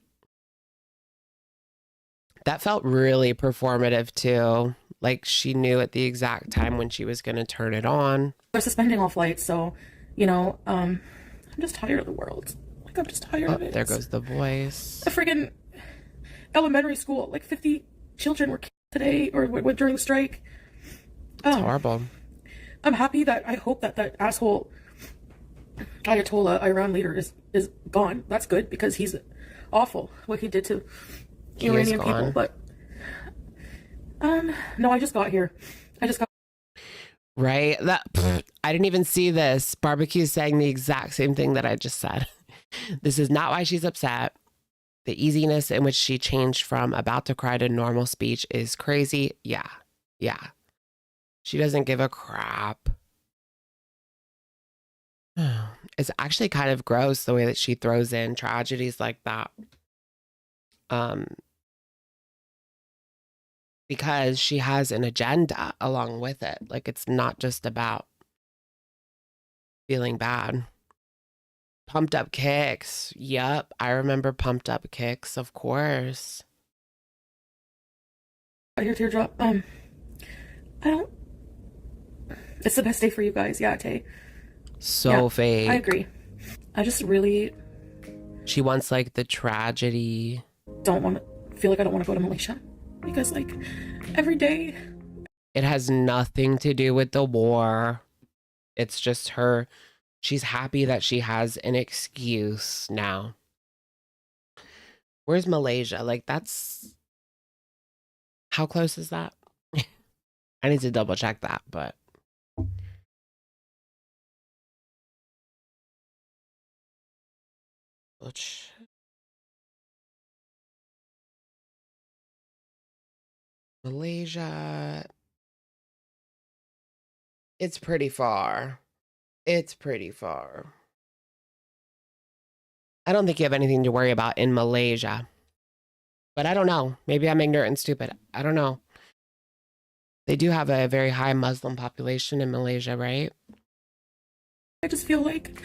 [SPEAKER 1] That felt really performative too. Like she knew at the exact time when she was going to turn it on.
[SPEAKER 2] They're suspending all flights, so, you know, I'm just tired of the world. Like, I'm just tired of it.
[SPEAKER 1] There goes the voice.
[SPEAKER 2] A friggin' elementary school, like 50 children were killed today or during the strike.
[SPEAKER 1] It's horrible.
[SPEAKER 2] I'm happy that I hope that that asshole Ayatollah Iran leader is gone. That's good because he's awful what he did to Iranian people. But no, I just got here.
[SPEAKER 1] Right? I didn't even see this. Barbecue's saying the exact same thing that I just said. This is not why she's upset. The easiness in which she changed from about to cry to normal speech is crazy. Yeah. Yeah. She doesn't give a crap. It's actually kind of gross the way that she throws in tragedies like that. Because she has an agenda along with it. Like, it's not just about feeling bad. Pumped Up Kicks. Yep, I remember Pumped Up Kicks, of course.
[SPEAKER 2] I hear teardrop. I don't. It's the best day for you guys. Yeah, Tay.
[SPEAKER 1] So
[SPEAKER 2] yeah,
[SPEAKER 1] fake.
[SPEAKER 2] I agree. I just really.
[SPEAKER 1] She wants like the tragedy.
[SPEAKER 2] Don't want to feel like I don't want to go to Malaysia because like every day.
[SPEAKER 1] It has nothing to do with the war. It's just her. She's happy that she has an excuse now. Where's Malaysia? Like, that's... How close is that? I need to double check that, but. Malaysia. It's pretty far. It's pretty far. I don't think you have anything to worry about in Malaysia. But I don't know. Maybe I'm ignorant and stupid. I don't know. They do have a very high Muslim population in Malaysia, right?
[SPEAKER 2] I just feel like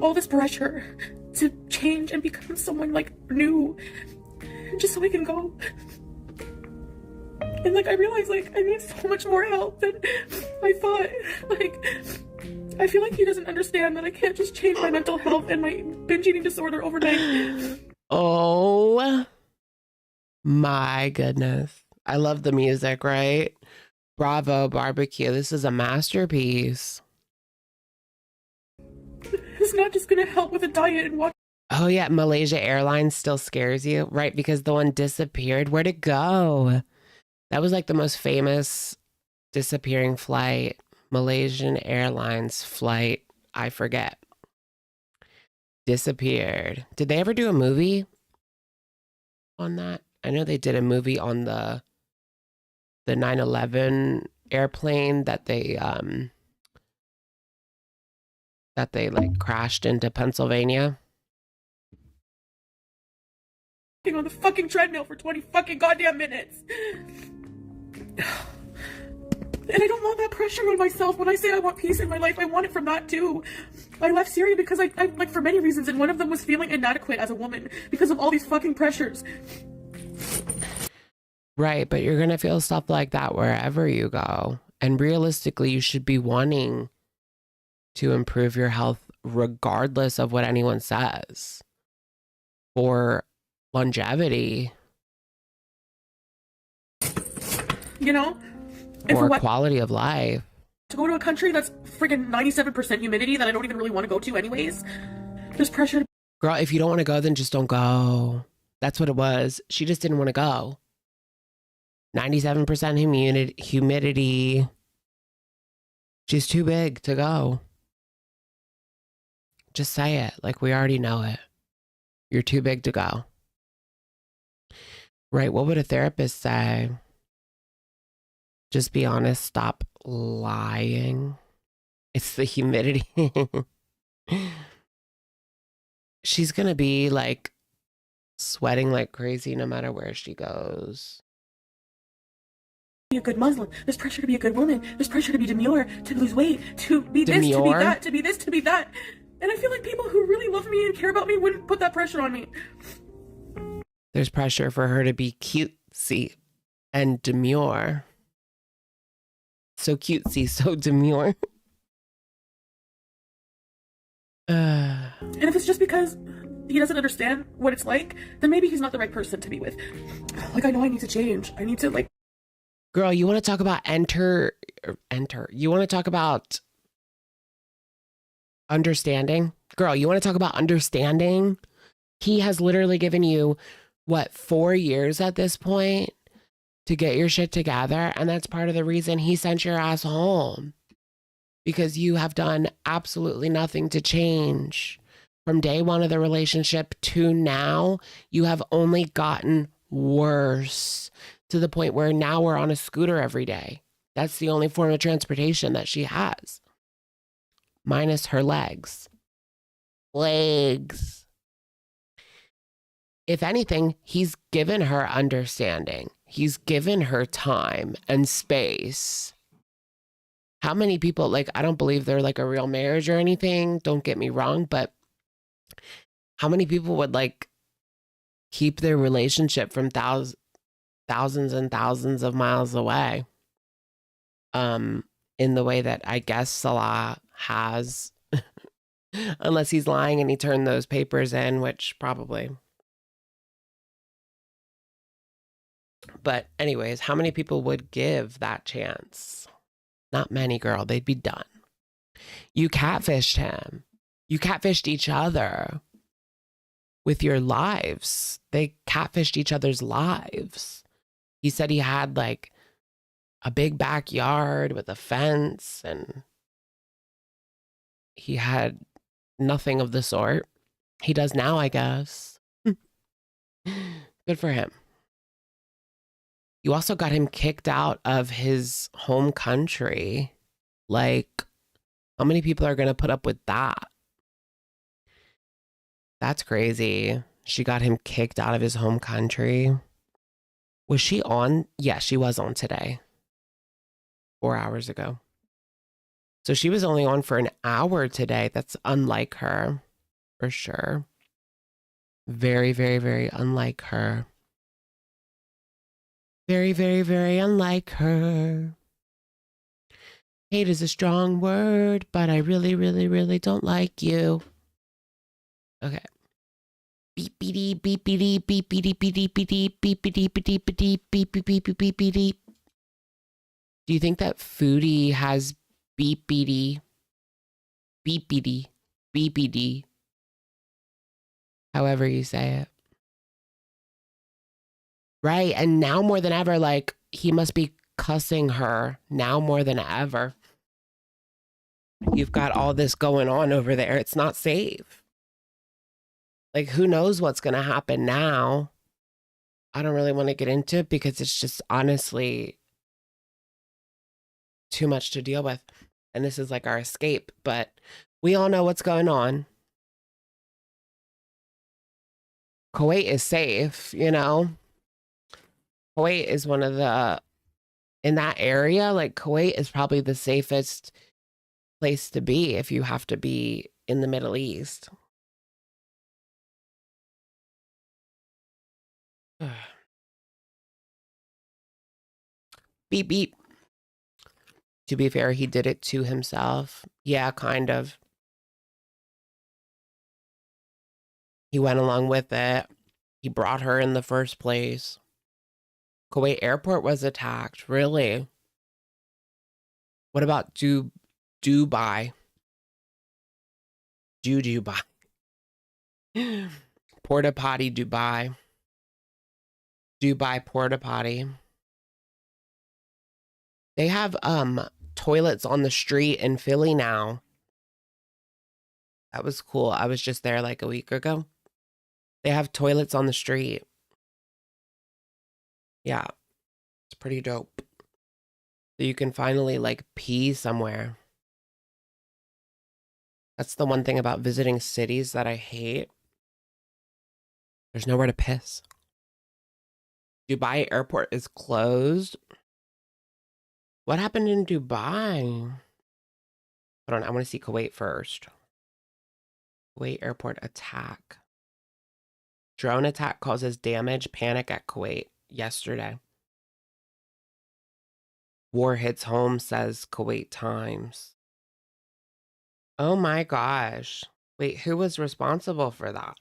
[SPEAKER 2] all this pressure to change and become someone like new, just so I can go. And like I realize like I need so much more help than I thought. Like I feel like he doesn't understand that I can't just change my mental health and my binge eating disorder overnight.
[SPEAKER 1] Oh my goodness. I love the music, right? Bravo Barbecue. This is a masterpiece.
[SPEAKER 2] It's not just gonna help with a diet and watch.
[SPEAKER 1] Oh yeah, Malaysia Airlines still scares you, right? Because the one disappeared. Where'd it go? That was like the most famous disappearing flight. Malaysian Airlines flight. I forget. Disappeared. Did they ever do a movie on that? I know they did a movie on the 9/11 airplane that they like crashed into Pennsylvania.
[SPEAKER 2] On the fucking treadmill for 20 fucking goddamn minutes. And I don't want that pressure on myself. When I say I want peace in my life, I want it from that too. I left Syria because I like for many reasons, and one of them was feeling inadequate as a woman because of all these fucking pressures.
[SPEAKER 1] Right, but you're gonna feel stuff like that wherever you go. And realistically, you should be wanting to improve your health regardless of what anyone says. For longevity.
[SPEAKER 2] You know?
[SPEAKER 1] And or quality of life.
[SPEAKER 2] To go to a country that's friggin' 97% humidity that I don't even really want to go to anyways. There's pressure.
[SPEAKER 1] Girl, if you don't want to go, then just don't go. That's what it was. She just didn't want to go. 97% humidity. She's too big to go. Just say it. Like we already know it. You're too big to go. Right. What would a therapist say? Just be honest. Stop lying. It's the humidity. She's going to be like sweating like crazy no matter where she goes.
[SPEAKER 2] Be a good Muslim. There's pressure to be a good woman. There's pressure to be demure, to lose weight, to be this, to be that, to be this, to be that. And I feel like people who really love me and care about me wouldn't put that pressure on me.
[SPEAKER 1] There's pressure for her to be cutesy and demure. So cutesy, so demure.
[SPEAKER 2] And if it's just because he doesn't understand what it's like, then maybe he's not the right person to be with. Like, I know I need to change. I need to, like...
[SPEAKER 1] Girl, you want to talk about enter. You want to talk about understanding? Girl, you want to talk about understanding? He has literally given you, what, 4 years at this point to get your shit together. And that's part of the reason he sent your ass home. Because you have done absolutely nothing to change. From day one of the relationship to now, you have only gotten worse to the point where now we're on a scooter every day. That's the only form of transportation that she has. Minus her legs. Legs. If anything, he's given her understanding. He's given her time and space. How many people, like, I don't believe they're like a real marriage or anything. Don't get me wrong, but how many people would like keep their relationship from thousands and thousands of miles away? In the way that I guess Salah has, unless he's lying and he turned those papers in, which probably. But anyways, how many people would give that chance? Not many, girl. They'd be done. You catfished him. You catfished each other with your lives. They catfished each other's lives. He said he had like a big backyard with a fence, and he had nothing of the sort. He does now, I guess. Good for him. You also got him kicked out of his home country. Like, how many people are going to put up with that? That's crazy. She got him kicked out of his home country. Was she on? Yeah, she was on today. 4 hours ago. So she was only on for an hour today. That's unlike her, for sure. Very, very, very unlike her. Very, very, very unlike her. Hate is a strong word, but I really, really, really don't like you. Okay. Beepity, beepity, beepity, beepity, beepity, beepity, beepity, beepity, beepity, beepity, beepity. Do you think that Foodie has beepity, beepity, beepity, however you say it? Right, and now more than ever, like, he must be cussing her now more than ever. You've got all this going on over there. It's not safe. Like, who knows what's going to happen now? I don't really want to get into it because it's just honestly too much to deal with. And this is like our escape, but we all know what's going on. Kuwait is safe, you know? Kuwait is one of the, in that area, like Kuwait is probably the safest place to be if you have to be in the Middle East. Beep, beep. To be fair, he did it to himself. Yeah, kind of. He went along with it. He brought her in the first place. Kuwait airport was attacked. Really? What about Dubai? Dubai. Porta potty Dubai. Dubai porta potty. They have toilets on the street in Philly now. That was cool. I was just there like a week ago. They have toilets on the street. Yeah. It's pretty dope. So you can finally like pee somewhere. That's the one thing about visiting cities that I hate. There's nowhere to piss. Dubai airport is closed. What happened in Dubai? Hold on, I want to see Kuwait first. Kuwait airport attack. Drone attack causes damage, panic at Kuwait yesterday. War hits home, says Kuwait Times. Oh my gosh. Wait, who was responsible for that?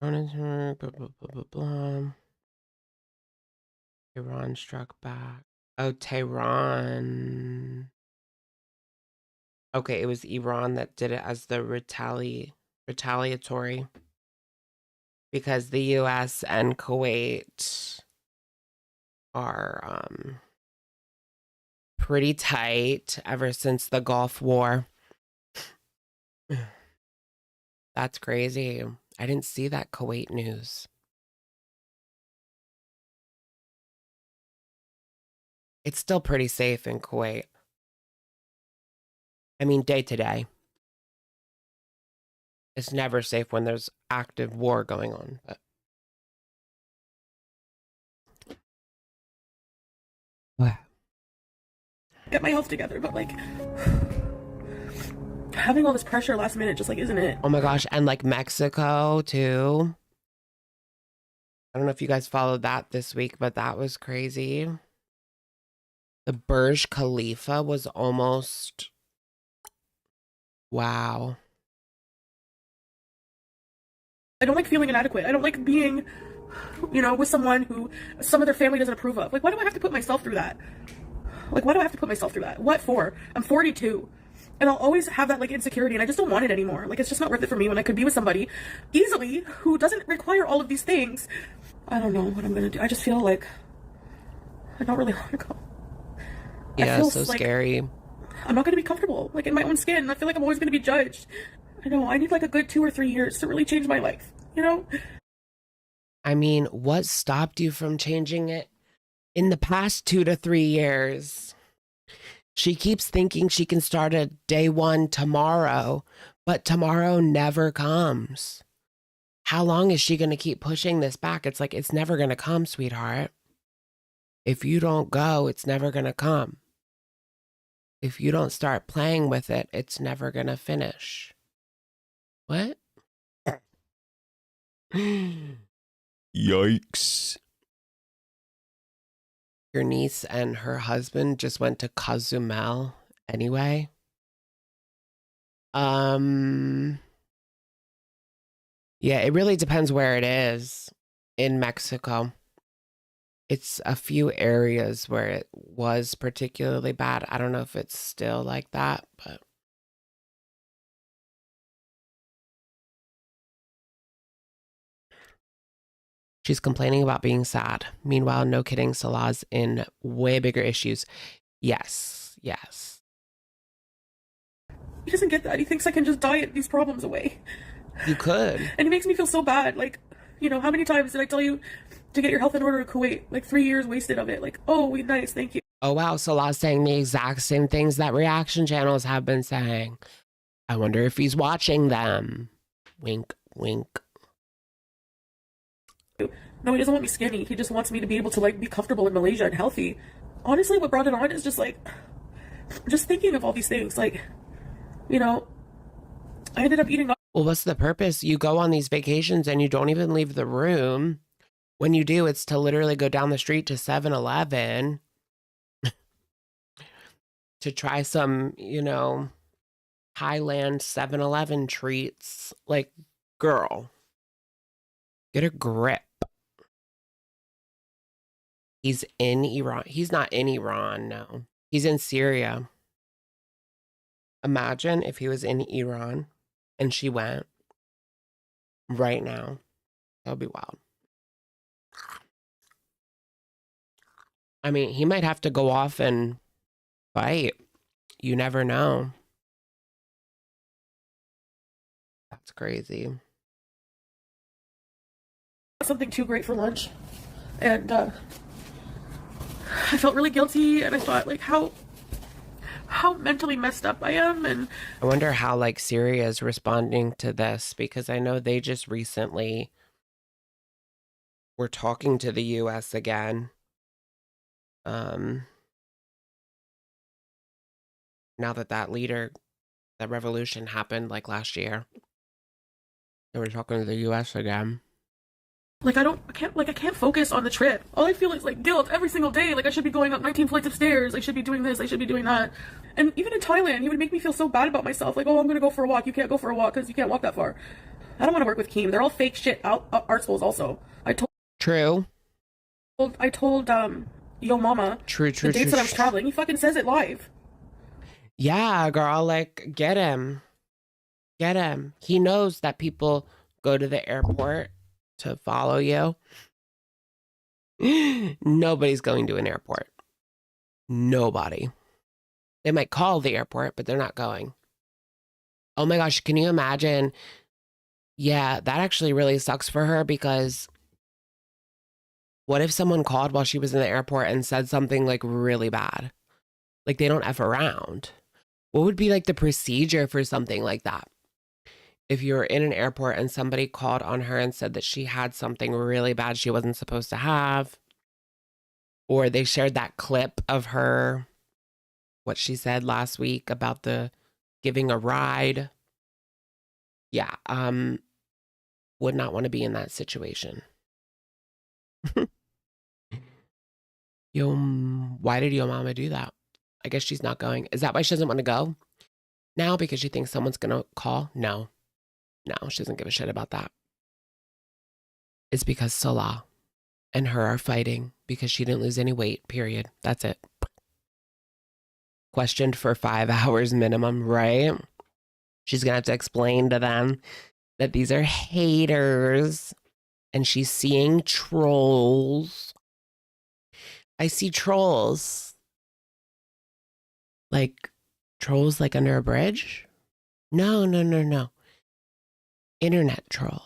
[SPEAKER 1] Blah, blah, blah, blah. Iran struck back. Oh, Tehran. Okay, it was Iran that did it as the retaliatory. Because the US and Kuwait are pretty tight ever since the Gulf War. That's crazy. I didn't see that Kuwait news. It's still pretty safe in Kuwait. I mean, day to day. It's never safe when there's active war going on, but
[SPEAKER 2] get my health together, but like having all this pressure last minute just like isn't it?
[SPEAKER 1] oh my gosh, and like Mexico too. I don't know if you guys followed that this week, but that was crazy. The Burj Khalifa was almost, wow.
[SPEAKER 2] I don't like feeling inadequate. I don't like being, you know, with someone who some of their family doesn't approve of. Like, why do I have to put myself through that? Like, why do I have to put myself through that? What for? I'm 42. And I'll always have that like insecurity, and I just don't want it anymore. Like, it's just not worth it for me when I could be with somebody easily who doesn't require all of these things. I don't know what I'm gonna do. I just feel like I don't really want to go.
[SPEAKER 1] Yeah, so like scary.
[SPEAKER 2] I'm not gonna be comfortable like in my own skin. I feel like I'm always gonna be judged. I know, I need like a good 2 or 3 years to really change my life, you know?
[SPEAKER 1] I mean, what stopped you from changing it in the past 2 to 3 years? She keeps thinking she can start a day one tomorrow, but tomorrow never comes. How long is she going to keep pushing this back? It's like, it's never going to come, sweetheart. If you don't go, it's never going to come. If you don't start playing with it, it's never going to finish. What? Yikes. Your niece and her husband just went to Cozumel anyway. Yeah, it really depends where it is in Mexico. It's a few areas where it was particularly bad. I don't know if it's still like that, but she's complaining about being sad. Meanwhile, no kidding, Salah's in way bigger issues. Yes, yes.
[SPEAKER 2] He doesn't get that. He thinks I can just diet these problems away.
[SPEAKER 1] You could.
[SPEAKER 2] And it makes me feel so bad. Like, you know, how many times did I tell you to get your health in order in Kuwait? Like 3 years wasted of it. Like, oh, nice, thank you.
[SPEAKER 1] Oh, wow, Salah's saying the exact same things that reaction channels have been saying. I wonder if he's watching them. Wink, wink.
[SPEAKER 2] No, he doesn't want me skinny. He just wants me to be able to like be comfortable in Malaysia and healthy. Honestly, what brought it on is just like, just thinking of all these things. Like, you know, I ended up eating.
[SPEAKER 1] Well, what's the purpose? You go on these vacations and you don't even leave the room. When you do, it's to literally go down the street to 7-Eleven to try some, you know, Highland 7-Eleven treats. Like, girl, get a grip. He's in Iran. He's not in Iran, no. He's in Syria. Imagine if he was in Iran and she went right now. That would be wild. I mean, he might have to go off and fight. You never know. That's crazy.
[SPEAKER 2] Something too great for lunch. And I felt really guilty, and I thought, like, how mentally messed up I am. And
[SPEAKER 1] I wonder how, like, Syria is responding to this, because I know they just recently were talking to the U.S. again. Now that leader, that revolution happened, like, last year. They were talking to the U.S. again.
[SPEAKER 2] Like, I can't focus on the trip. All I feel is like guilt every single day. Like, I should be going up 19 flights of stairs. I should be doing this. I should be doing that. And even in Thailand, he would make me feel so bad about myself. Like, oh, I'm gonna go for a walk. You can't go for a walk because you can't walk that far. I don't want to work with Keem. They're all fake shit art schools. Also,
[SPEAKER 1] True.
[SPEAKER 2] I told Yo Mama
[SPEAKER 1] True.
[SPEAKER 2] the dates that I was traveling. He fucking says it live.
[SPEAKER 1] Yeah, girl. Like, get him. Get him. He knows that people go to the airport to follow you. Nobody's going to an airport. Nobody. They might call the airport, but they're not going. Oh my gosh, can you imagine? Yeah, that actually really sucks for her, because what if someone called while she was in the airport and said something like really bad? Like, they don't F around. What would be like the procedure for something like that? If you were in an airport and somebody called on her and said that she had something really bad she wasn't supposed to have, or they shared that clip of her, what she said last week about the giving a ride. Yeah, would not want to be in that situation. Why did your mama do that? I guess she's not going. Is that why she doesn't want to go now? Because she thinks someone's going to call? No, she doesn't give a shit about that. It's because Salah and her are fighting because she didn't lose any weight, period. That's it. questioned for 5 hours minimum, right? She's gonna have to explain to them that these are haters and she's seeing trolls. I see trolls. Like trolls like under a bridge? No, no, no, no. Internet trolls.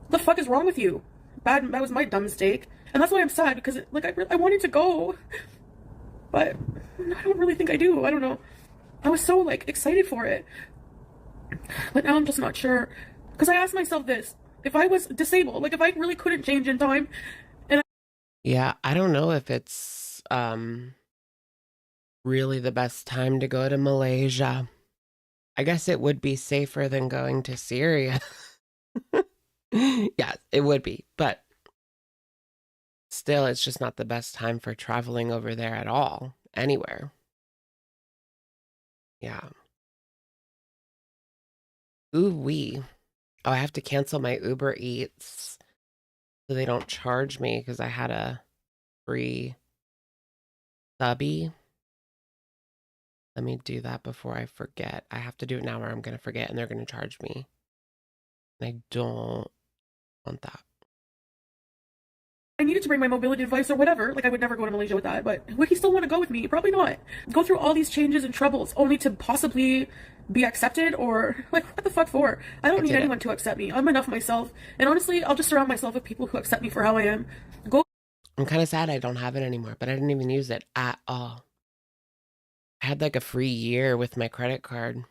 [SPEAKER 2] The fuck is wrong with you? That was my dumb mistake. And that's why I'm sad, because I wanted to go. But I don't really think I do. I don't know. I was so like excited for it. But now I'm just not sure. Because I asked myself this. If I was disabled, like if I really couldn't change in time,
[SPEAKER 1] Yeah, I don't know if it's really the best time to go to Malaysia. I guess it would be safer than going to Syria. Yeah, it would be, but still, it's just not the best time for traveling over there at all, anywhere. Yeah. Ooh wee. Oh, I have to cancel my Uber Eats so they don't charge me because I had a free subby. Let me do that before I forget. I have to do it now or I'm going to forget and they're going to charge me. And I don't want that.
[SPEAKER 2] I needed to bring my mobility device or whatever. Like I would never go to Malaysia with that. But would he still want to go with me? Probably not. Go through all these changes and troubles only to possibly be accepted, or like what the fuck for? I don't need anyone to accept me. I'm enough myself. And honestly, I'll just surround myself with people who accept me for how I am.
[SPEAKER 1] I'm kind of sad I don't have it anymore, but I didn't even use it at all. I had like a free year with my credit card.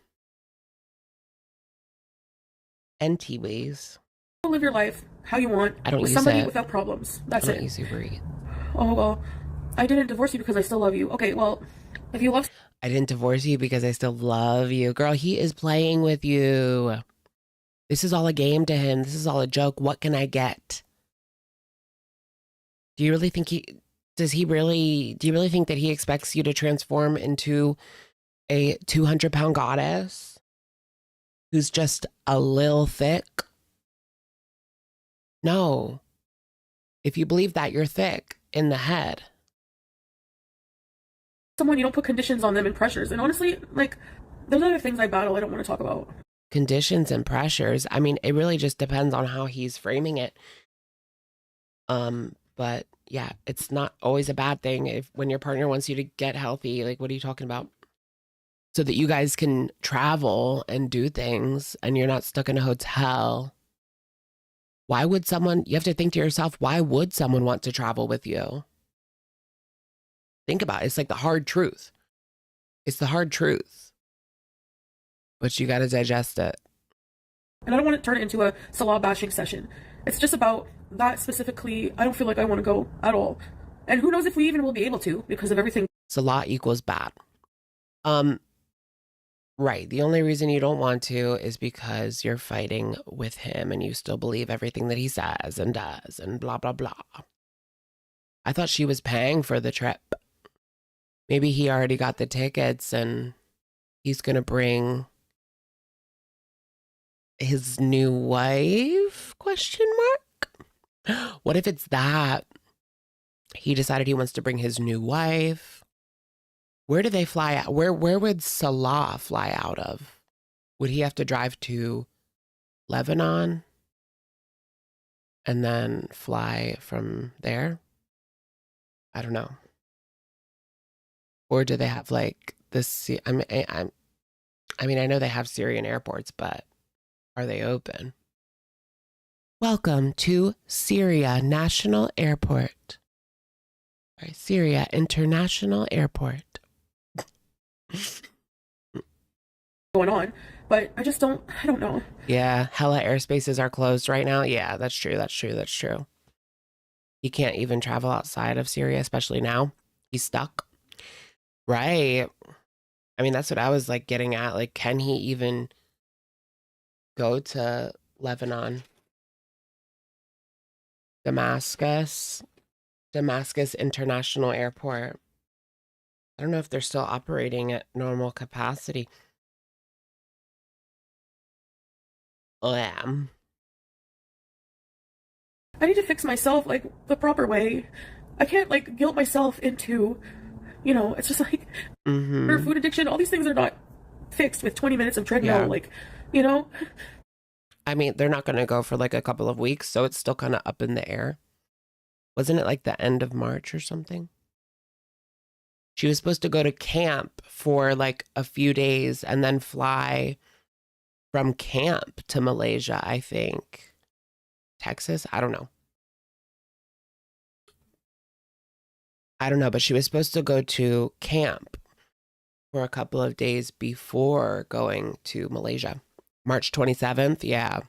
[SPEAKER 1] NT-ways.
[SPEAKER 2] Live your life how you want.
[SPEAKER 1] I don't
[SPEAKER 2] with
[SPEAKER 1] use
[SPEAKER 2] somebody
[SPEAKER 1] it.
[SPEAKER 2] without problems. That's
[SPEAKER 1] I don't
[SPEAKER 2] it.
[SPEAKER 1] use Uber Eats.
[SPEAKER 2] Oh well, I didn't divorce you because I still love you. Okay, well, if you love,
[SPEAKER 1] I didn't divorce you because I still love you. Girl, he is playing with you. This is all a game to him. This is all a joke. What can I get? Do you really think do you really think that he expects you to transform into a 200-pound goddess who's just a little thick? No. If you believe that, you're thick in the head.
[SPEAKER 2] someone, you don't put conditions on them and pressures. And honestly, like, there's other things I battle I don't want to talk about.
[SPEAKER 1] Conditions and pressures. I mean, it really just depends on how he's framing it. But yeah, it's not always a bad thing if when your partner wants you to get healthy. Like, what are you talking about? So that you guys can travel and do things and you're not stuck in a hotel. Why would someone, you have to think to yourself, why would someone want to travel with you? Think about it. It's like the hard truth. It's the hard truth. But you got to digest it.
[SPEAKER 2] And I don't want to turn it into a Salah bashing session. It's just about that specifically. I don't feel like I want to go at all. And who knows if we even will be able to because of everything.
[SPEAKER 1] Salah equals bad. Right. The only reason you don't want to is because you're fighting with him and you still believe everything that he says and does and blah, blah, blah. I thought she was paying for the trip. Maybe he already got the tickets and he's going to bring his new wife? Question mark. What if it's that? He decided he wants to bring his new wife. Where do they fly out? Where would Salah fly out of? Would he have to drive to Lebanon and then fly from there? I don't know. Or do they have like this? I mean, I know they have Syrian airports, but are they open? Welcome to Syria National Airport. Sorry, Syria International Airport.
[SPEAKER 2] Going on, but I don't know.
[SPEAKER 1] Yeah, hella airspaces are closed right now. Yeah, that's true. That's true. That's true. He can't even travel outside of Syria, especially now. He's stuck. Right. I mean, that's what I was like getting at. Like, can he even go to Lebanon? Damascus International Airport. I don't know if they're still operating at normal capacity. Oh,
[SPEAKER 2] I need to fix myself like the proper way. I can't like guilt myself into, you know, it's just like her food addiction, all these things are not fixed with 20 minutes of treadmill,
[SPEAKER 1] Yeah.
[SPEAKER 2] like, you know.
[SPEAKER 1] I mean, they're not going to go for like a couple of weeks, so it's still kind of up in the air. Wasn't it like the end of March or something? She was supposed to go to camp for like a few days and then fly from camp to Malaysia, I think. Texas? I don't know. But she was supposed to go to camp for a couple of days before going to Malaysia. March 27th, yeah.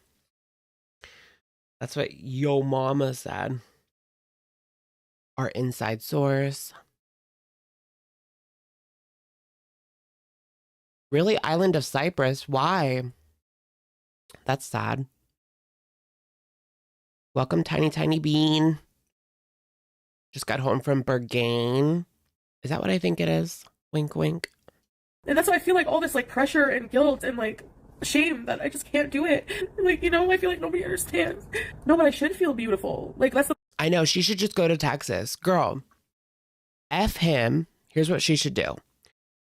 [SPEAKER 1] That's what yo mama said. Our inside source. Really, island of Cyprus? Why? That's sad. Welcome, Tiny Tiny Bean. Just got home from Bergane. Is that what I think it is? Wink, wink.
[SPEAKER 2] And that's why I feel like all this like pressure and guilt and like shame that I just can't do it. Like, you know, I feel like nobody understands. No, but I should feel beautiful. Like, that's the
[SPEAKER 1] I know, she should just go to Texas. Girl, F him. Here's what she should do.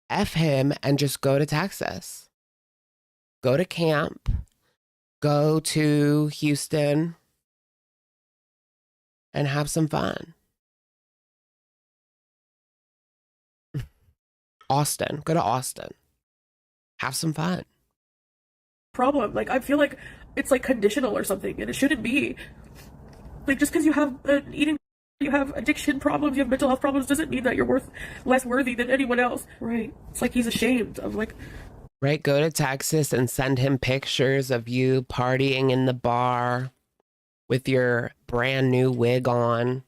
[SPEAKER 1] F him and just go to Texas. Go to camp. Go to Houston. And have some fun. Austin. Go to Austin. Have some fun.
[SPEAKER 2] problem. Like, I feel like it's like conditional or something, and it shouldn't be. Like, just because you have an eating, you have addiction problems, you have mental health problems, doesn't mean that you're less worthy than anyone else. Right. It's like he's ashamed of like.
[SPEAKER 1] Right. Go to Texas and send him pictures of you partying in the bar with your brand new wig on.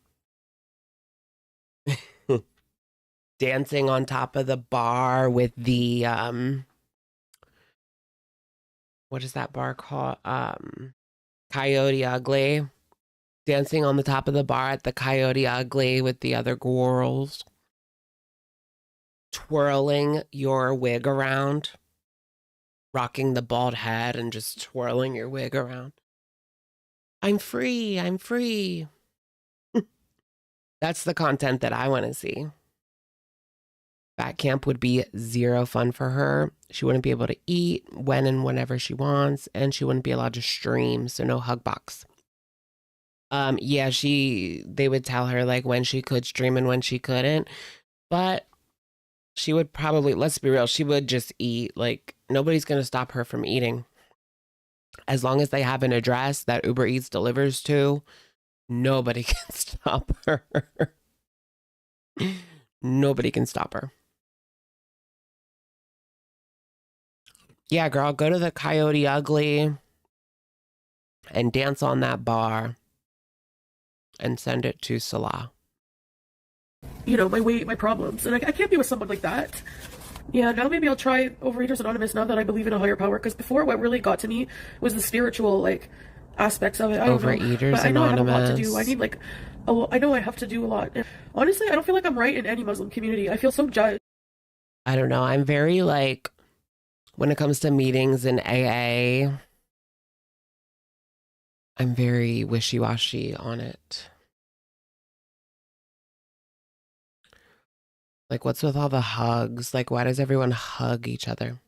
[SPEAKER 1] Dancing on top of the bar with the what is that bar called? Coyote Ugly. Dancing on the top of the bar at the Coyote Ugly with the other girls. Twirling your wig around. Rocking the bald head and just twirling your wig around. I'm free. I'm free. That's the content that I want to see. Fat camp would be zero fun for her. She wouldn't be able to eat when and whenever she wants, and she wouldn't be allowed to stream, so no hug box. Yeah, they would tell her like when she could stream and when she couldn't, but she would probably, let's be real, she would just eat. Like, nobody's gonna stop her from eating. As long as they have an address that Uber Eats delivers to, nobody can stop her. Nobody can stop her. Yeah, girl, go to the Coyote Ugly and dance on that bar and send it to Salah.
[SPEAKER 2] You know, my weight, my problems, and I can't be with someone like that. Yeah, now maybe I'll try Overeaters Anonymous now that I believe in a higher power, because before what really got to me was the spiritual, like, aspects of it. I don't know.
[SPEAKER 1] Overeaters
[SPEAKER 2] But I know I have a lot to
[SPEAKER 1] Anonymous.
[SPEAKER 2] do. I need, like, I know I have to do a lot. Honestly, I don't feel like I'm right in any Muslim community. I feel so judged.
[SPEAKER 1] I don't know. I'm very like, when it comes to meetings in AA, I'm very wishy-washy on it. Like, what's with all the hugs? Like, why does everyone hug each other?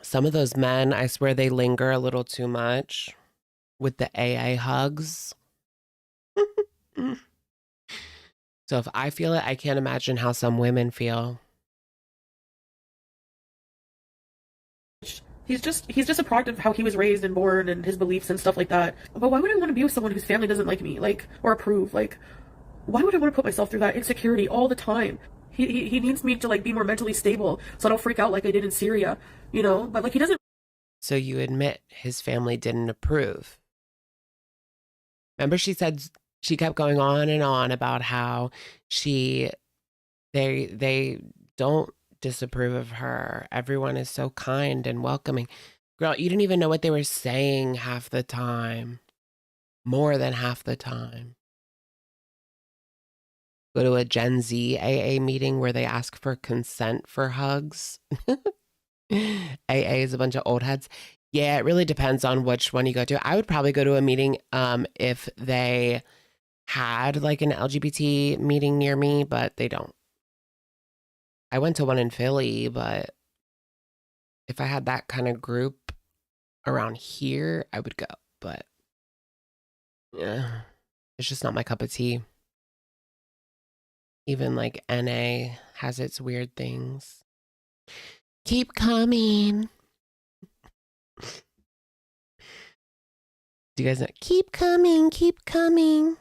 [SPEAKER 1] Some of those men, I swear they linger a little too much with the AA hugs. So if I feel it, I can't imagine how some women feel.
[SPEAKER 2] He's just a product of how he was raised and born and his beliefs and stuff like that. But why would I want to be with someone whose family doesn't like me, like, or approve? Like, why would I want to put myself through that insecurity all the time? He needs me to like be more mentally stable so I don't freak out like I did in Syria, you know? But like, he doesn't.
[SPEAKER 1] So you admit his family didn't approve. Remember, she said she kept going on and on about how they don't disapprove of her. Everyone is so kind and welcoming. Girl, you didn't even know what they were saying half the time. More than half the time. Go to a Gen Z AA meeting where they ask for consent for hugs. AA is a bunch of old heads. Yeah, it really depends on which one you go to. I would probably go to a meeting if they had like an LGBT meeting near me, but they don't. I went to one in Philly, but if I had that kind of group around here, I would go. But yeah, it's just not my cup of tea. Even like NA has its weird things. Keep coming. Do you guys know? Keep coming, keep coming.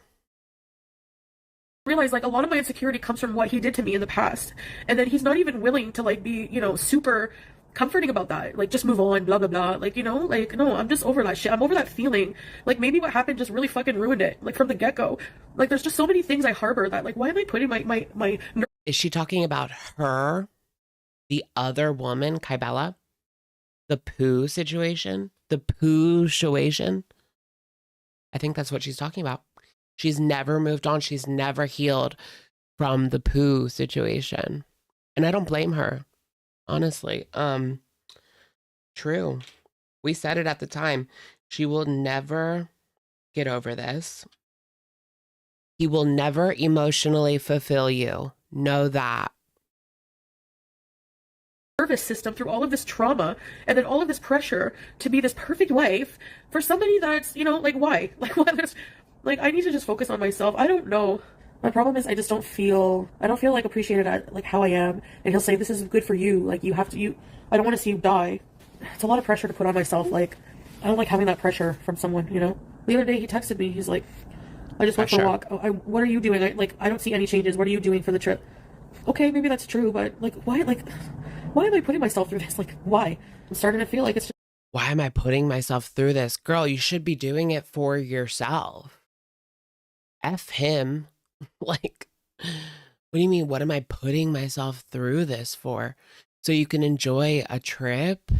[SPEAKER 2] Realize like a lot of my insecurity comes from what he did to me in the past, and then he's not even willing to like be, you know, super comforting about that, like just move on, blah blah blah, like, you know, like, no, I'm just over that shit. I'm over that feeling. Like maybe what happened just really fucking ruined it, like from the get-go. Like there's just so many things I harbor that, like, why am I putting my
[SPEAKER 1] Is she talking about her, the other woman, Kybella? The poo situation? The poo situation? I think that's what she's talking about. She's never moved on. She's never healed from the poo situation. And I don't blame her, honestly. True. We said it at the time. She will never get over this. He will never emotionally fulfill you. Know that.
[SPEAKER 2] nervous system through all of this trauma and then all of this pressure to be this perfect wife for somebody that's, you know, like, why? Like, what? Like, I need to just focus on myself. I don't know. My problem is I don't feel like appreciated at like how I am. And he'll say, this is good for you. Like, I don't want to see you die. It's a lot of pressure to put on myself. Like, I don't like having that pressure from someone, you know? The other day he texted me. He's like, I just went for a walk. What are you doing? I don't see any changes. What are you doing for the trip? Okay, maybe that's true, but like, why am I putting myself through this? Like, why? I'm starting to feel like it's just...
[SPEAKER 1] Why am I putting myself through this? Girl, you should be doing it for yourself. F him. Like, what do you mean? What am I putting myself through this for? So you can enjoy a trip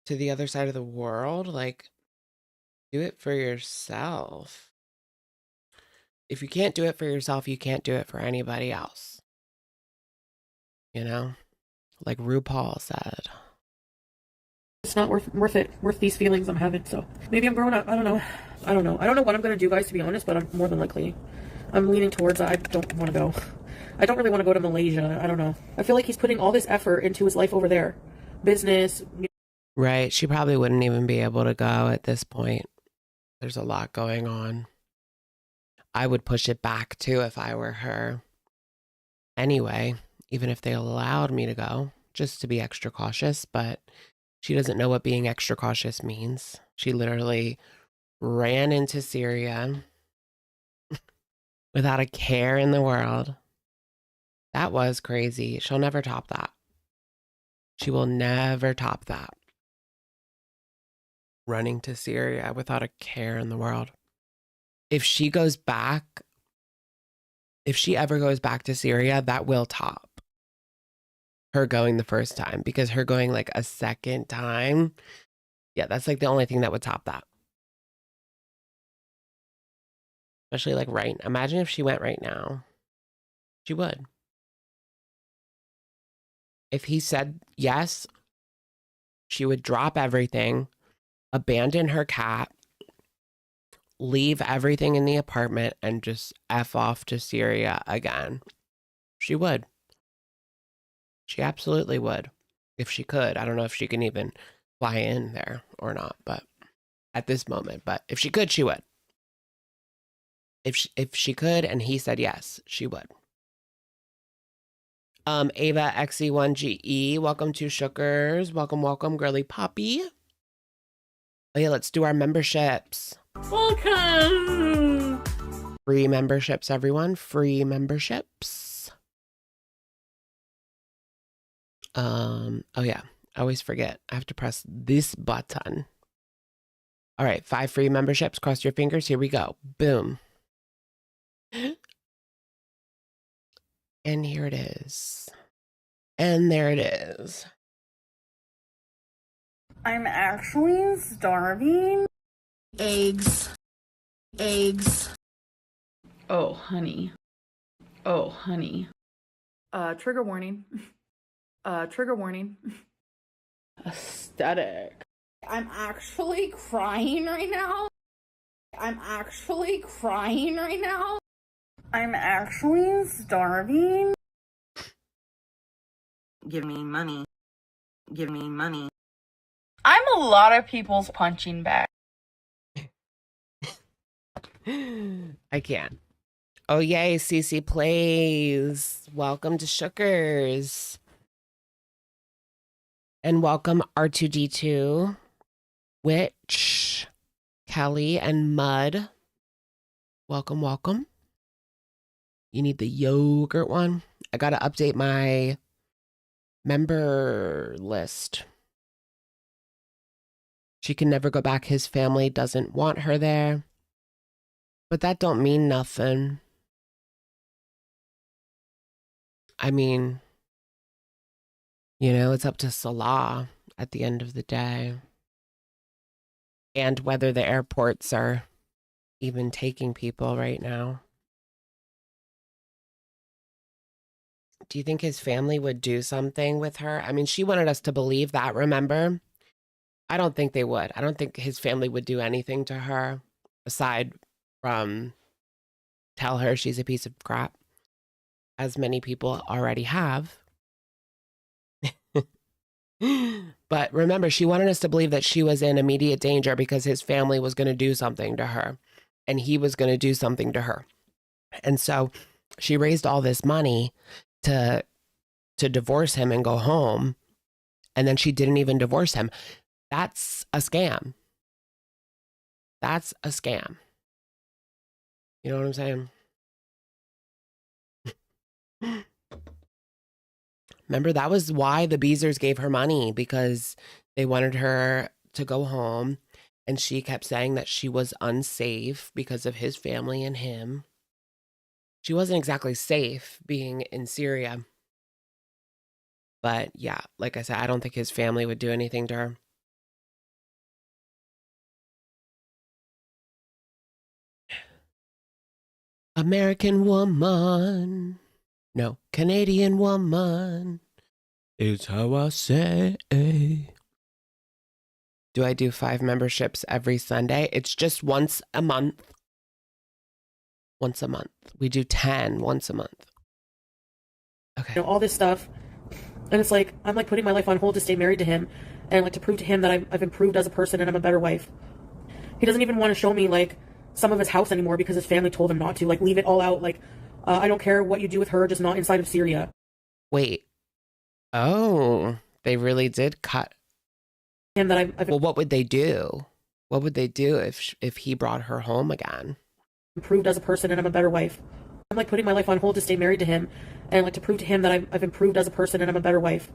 [SPEAKER 1] to the other side of the world? Like, do it for yourself. If you can't do it for yourself, you can't do it for anybody else. You know? Like RuPaul said.
[SPEAKER 2] It's not worth these feelings I'm having. So maybe I'm growing up. I don't know what I'm gonna do, guys, to be honest, but I'm more than likely I'm leaning towards I don't want to go. I don't really want to go to Malaysia. I don't know. I feel like he's putting all this effort into his life over there. Business.
[SPEAKER 1] Right. She probably wouldn't even be able to go at this point. There's a lot going on. I would push it back too if I were her. Anyway, even if they allowed me to go, just to be extra cautious, but she doesn't know what being extra cautious means. She literally ran into Syria without a care in the world. That was crazy. She'll never top that. She will never top that. Running to Syria without a care in the world. If she goes back, if she ever goes back to Syria, that will top her going the first time, because her going like a second time, yeah, that's like the only thing that would top that. Especially like imagine if she went right now. She would. If he said yes, she would drop everything, abandon her cat, leave everything in the apartment, and just F off to Syria again. She would. She absolutely would. If she could. I don't know if she can even fly in there or not, but at this moment, but if she could, she would. If she could and he said yes, she would. Ava XE1GE, welcome to Shookers. Welcome, girly poppy. Oh yeah, let's do our memberships.
[SPEAKER 2] Welcome.
[SPEAKER 1] Free memberships, everyone. Free memberships. Oh yeah, I always forget. I have to press this button. All right, 5 free memberships. Cross your fingers. Here we go. Boom. And here it is. And there it is.
[SPEAKER 6] I'm actually starving. Eggs.
[SPEAKER 2] Oh, honey. Trigger warning. Trigger warning. Aesthetic.
[SPEAKER 6] I'm actually crying right now. I'm actually crying right now. I'm actually starving.
[SPEAKER 7] Give me money. Give me money.
[SPEAKER 6] I'm a lot of people's punching bag.
[SPEAKER 1] I can't. Oh, yay. Cece plays. Welcome to Shookers. And welcome R2D2, Witch, Kelly, and Mud. Welcome, welcome. You need the yogurt one. I got to update my member list. She can never go back. His family doesn't want her there. But that don't mean nothing. I mean, you know, it's up to Salah at the end of the day. And whether the airports are even taking people right now. Do you think his family would do something with her? I mean, she wanted us to believe that, remember? I don't think they would. I don't think his family would do anything to her aside from tell her she's a piece of crap, as many people already have. But remember, she wanted us to believe that she was in immediate danger because his family was going to do something to her and he was going to do something to her. And so she raised all this money to divorce him and go home. And then she didn't even divorce him. That's a scam. That's a scam. You know what I'm saying? Remember, that was why the Beezers gave her money, because they wanted her to go home. And she kept saying that she was unsafe because of his family and him. She wasn't exactly safe being in Syria. But yeah, like I said, I don't think his family would do anything to her. American woman. No, Canadian woman. Is how I say. Do I do 5 memberships every Sunday? It's just once a month. Once a month. We do 10 once a month. Okay.
[SPEAKER 2] You know, all this stuff. And it's like, I'm like putting my life on hold to stay married to him. And like to prove to him that I've improved as a person and I'm a better wife. He doesn't even want to show me like some of his house anymore because his family told him not to. Like, leave it all out. Like, I don't care what you do with her, just not inside of Syria.
[SPEAKER 1] Wait. Oh, they really did cut.
[SPEAKER 2] Him that I've
[SPEAKER 1] Well, what would they do? What would they do if he brought her home again?
[SPEAKER 2] improved as a person and I'm a better wife. I'm like putting my life on hold to stay married to him. And like to prove to him that I've improved as a person and I'm a better wife.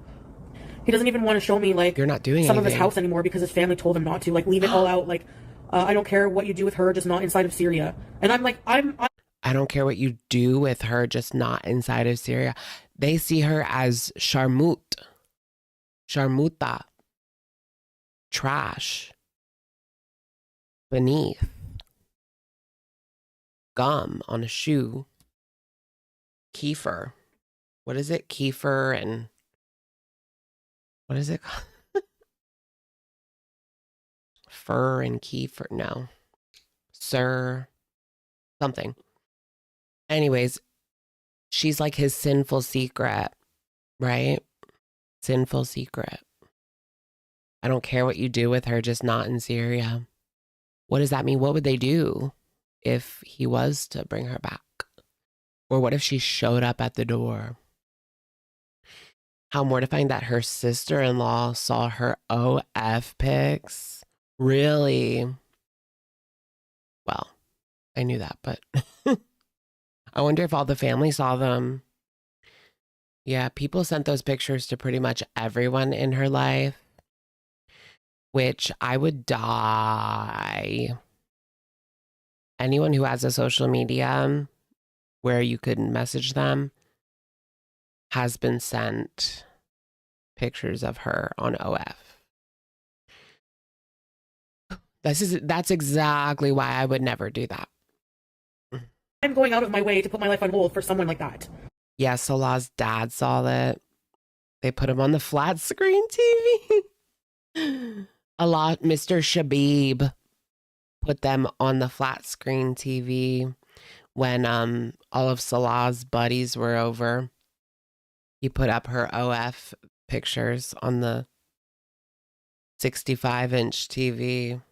[SPEAKER 2] He doesn't even want to show me like
[SPEAKER 1] You're not doing
[SPEAKER 2] some of his
[SPEAKER 1] anything.
[SPEAKER 2] house anymore because his family told him not to. Like, leave it all out. Like, I don't care what you do with her, just not inside of Syria. And I'm like, I
[SPEAKER 1] don't care what you do with her, just not inside of Syria. They see her as sharmut. Sharmuta. Trash. Beneath. Gum on a shoe. Kefir. What is it? Kefir and... What is it called? Fur and kefir. No. Sir. Something. Anyways, she's like his sinful secret, right? Sinful secret. I don't care what you do with her, just not in Syria. What does that mean? What would they do if he was to bring her back? Or what if she showed up at the door? How mortifying that her sister-in-law saw her OF pics. Really? Well, I knew that, but I wonder if all the family saw them. Yeah, people sent those pictures to pretty much everyone in her life, which I would die. Anyone who has a social media where you could message them has been sent pictures of her on OF. That's exactly why I would never do that.
[SPEAKER 2] I'm going out of my way to put my life on hold for someone like that.
[SPEAKER 1] Yeah, Salah's dad saw that. They put him on the flat screen TV. A lot. Mr. Shabib put them on the flat screen TV when all of Salah's buddies were over. He put up her OF pictures on the 65-inch TV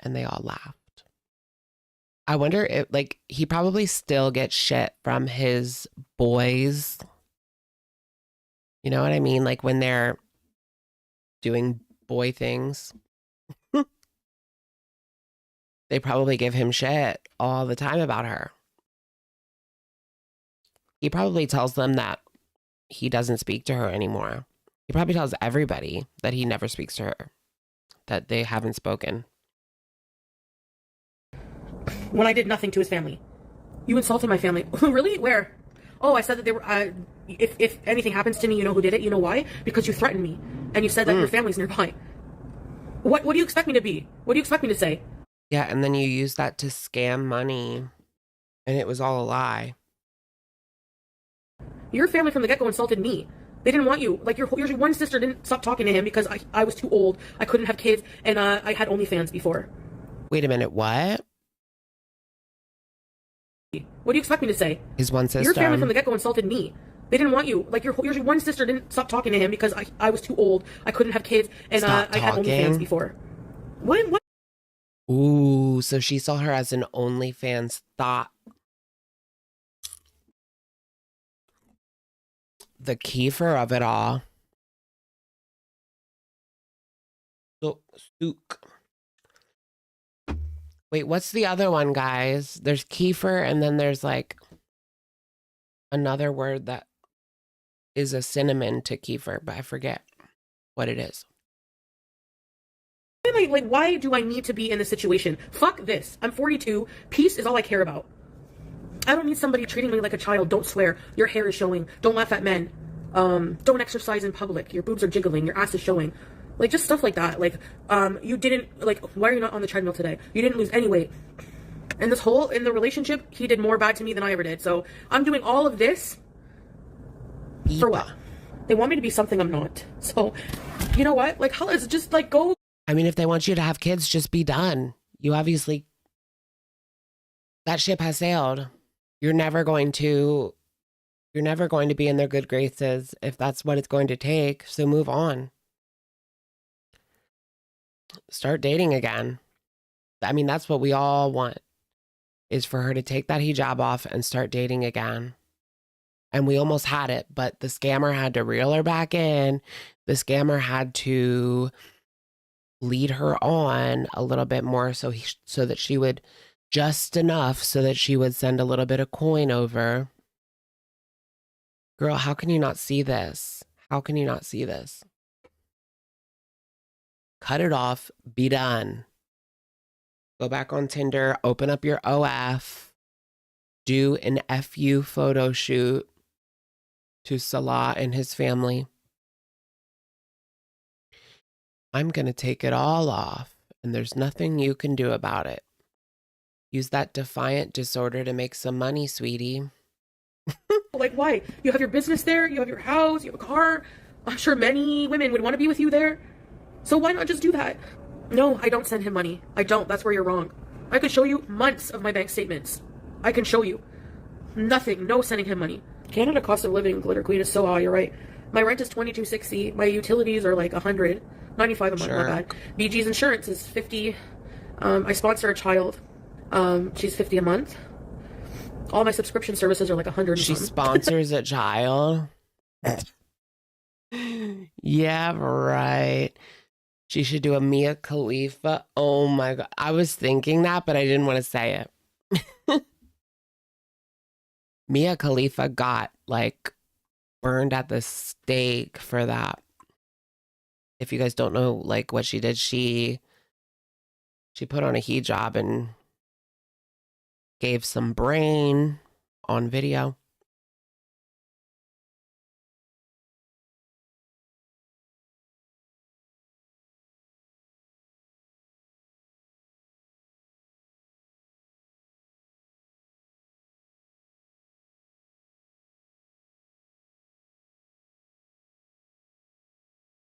[SPEAKER 1] and they all laughed. I wonder if, like, he probably still gets shit from his boys. You know what I mean? Like when they're doing boy things. They probably give him shit all the time about her. He probably tells them that he doesn't speak to her anymore. He probably tells everybody that he never speaks to her, that they haven't spoken.
[SPEAKER 2] When I did nothing to his family. You insulted my family. Really? Where? Oh, I said that they were, if anything happens to me, you know who did it? You know why? Because you threatened me. And you said that your family's nearby. What do you expect me to be? What do you expect me to say?
[SPEAKER 1] Yeah, and then you used that to scam money. And it was all a lie.
[SPEAKER 2] Your family from the get-go insulted me. They didn't want you. Like, your one sister didn't stop talking to him because I was too old. I couldn't have kids. And I had OnlyFans before.
[SPEAKER 1] Wait a minute, what?
[SPEAKER 2] What do you expect me to say?
[SPEAKER 1] His one sister.
[SPEAKER 2] Your family from the get-go insulted me. They didn't want you. Like, your one sister didn't stop talking to him because I was too old. I couldn't have kids. And I had OnlyFans before. What?
[SPEAKER 1] Ooh, so she saw her as an OnlyFans thought. The kefir of it all. So, souk. Wait, what's the other one, guys? There's kefir, and then there's like another word that is a synonym to kefir, but I forget what it is.
[SPEAKER 2] Like, why do I need to be in this situation? Fuck this. I'm 42. Peace is all I care about. I don't need somebody treating me like a child. Don't swear. Your hair is showing. Don't laugh at men. Don't exercise in public. Your boobs are jiggling. Your ass is showing. Like, just stuff like that. Like, you didn't, like, why are you not on the treadmill today? You didn't lose any weight. And this whole, in the relationship, he did more bad to me than I ever did. So I'm doing all of this for what? They want me to be something I'm not. So, you know what? Like, hell, it's just, like, go.
[SPEAKER 1] I mean, if they want you to have kids, just be done. You obviously, that ship has sailed. You're never going to be in their good graces if that's what it's going to take. So move on. Start dating again. I mean, that's what we all want, is for her to take that hijab off and start dating again. And we almost had it, but the scammer had to reel her back in. The scammer had to lead her on a little bit more so that she would, just enough so that she would send a little bit of coin over. Girl, how can you not see this? How can you not see this? Cut it off, be done. Go back on Tinder, open up your OF, do an FU photo shoot to Salah and his family. I'm going to take it all off, and there's nothing you can do about it. Use that defiant disorder to make some money, sweetie.
[SPEAKER 2] Like, why? You have your business there, you have your house, you have a car. I'm sure many women would want to be with you there. So why not just do that? No, I don't send him money. I don't. That's where you're wrong. I could show you months of my bank statements. I can show you. Nothing. No sending him money. Canada cost of living, Glitter Queen, is so high. You're right. My rent is $22.60. My utilities are like $195 a month. Sure. My bad. BG's insurance is $50. I sponsor a child. She's $50 a month. All my subscription services are like $100.
[SPEAKER 1] She sponsors a child. Yeah, right. She should do a Mia Khalifa. Oh my God. I was thinking that, but I didn't want to say it. Mia Khalifa got like burned at the stake for that. If you guys don't know like what she did, she put on a hijab and gave some brain on video.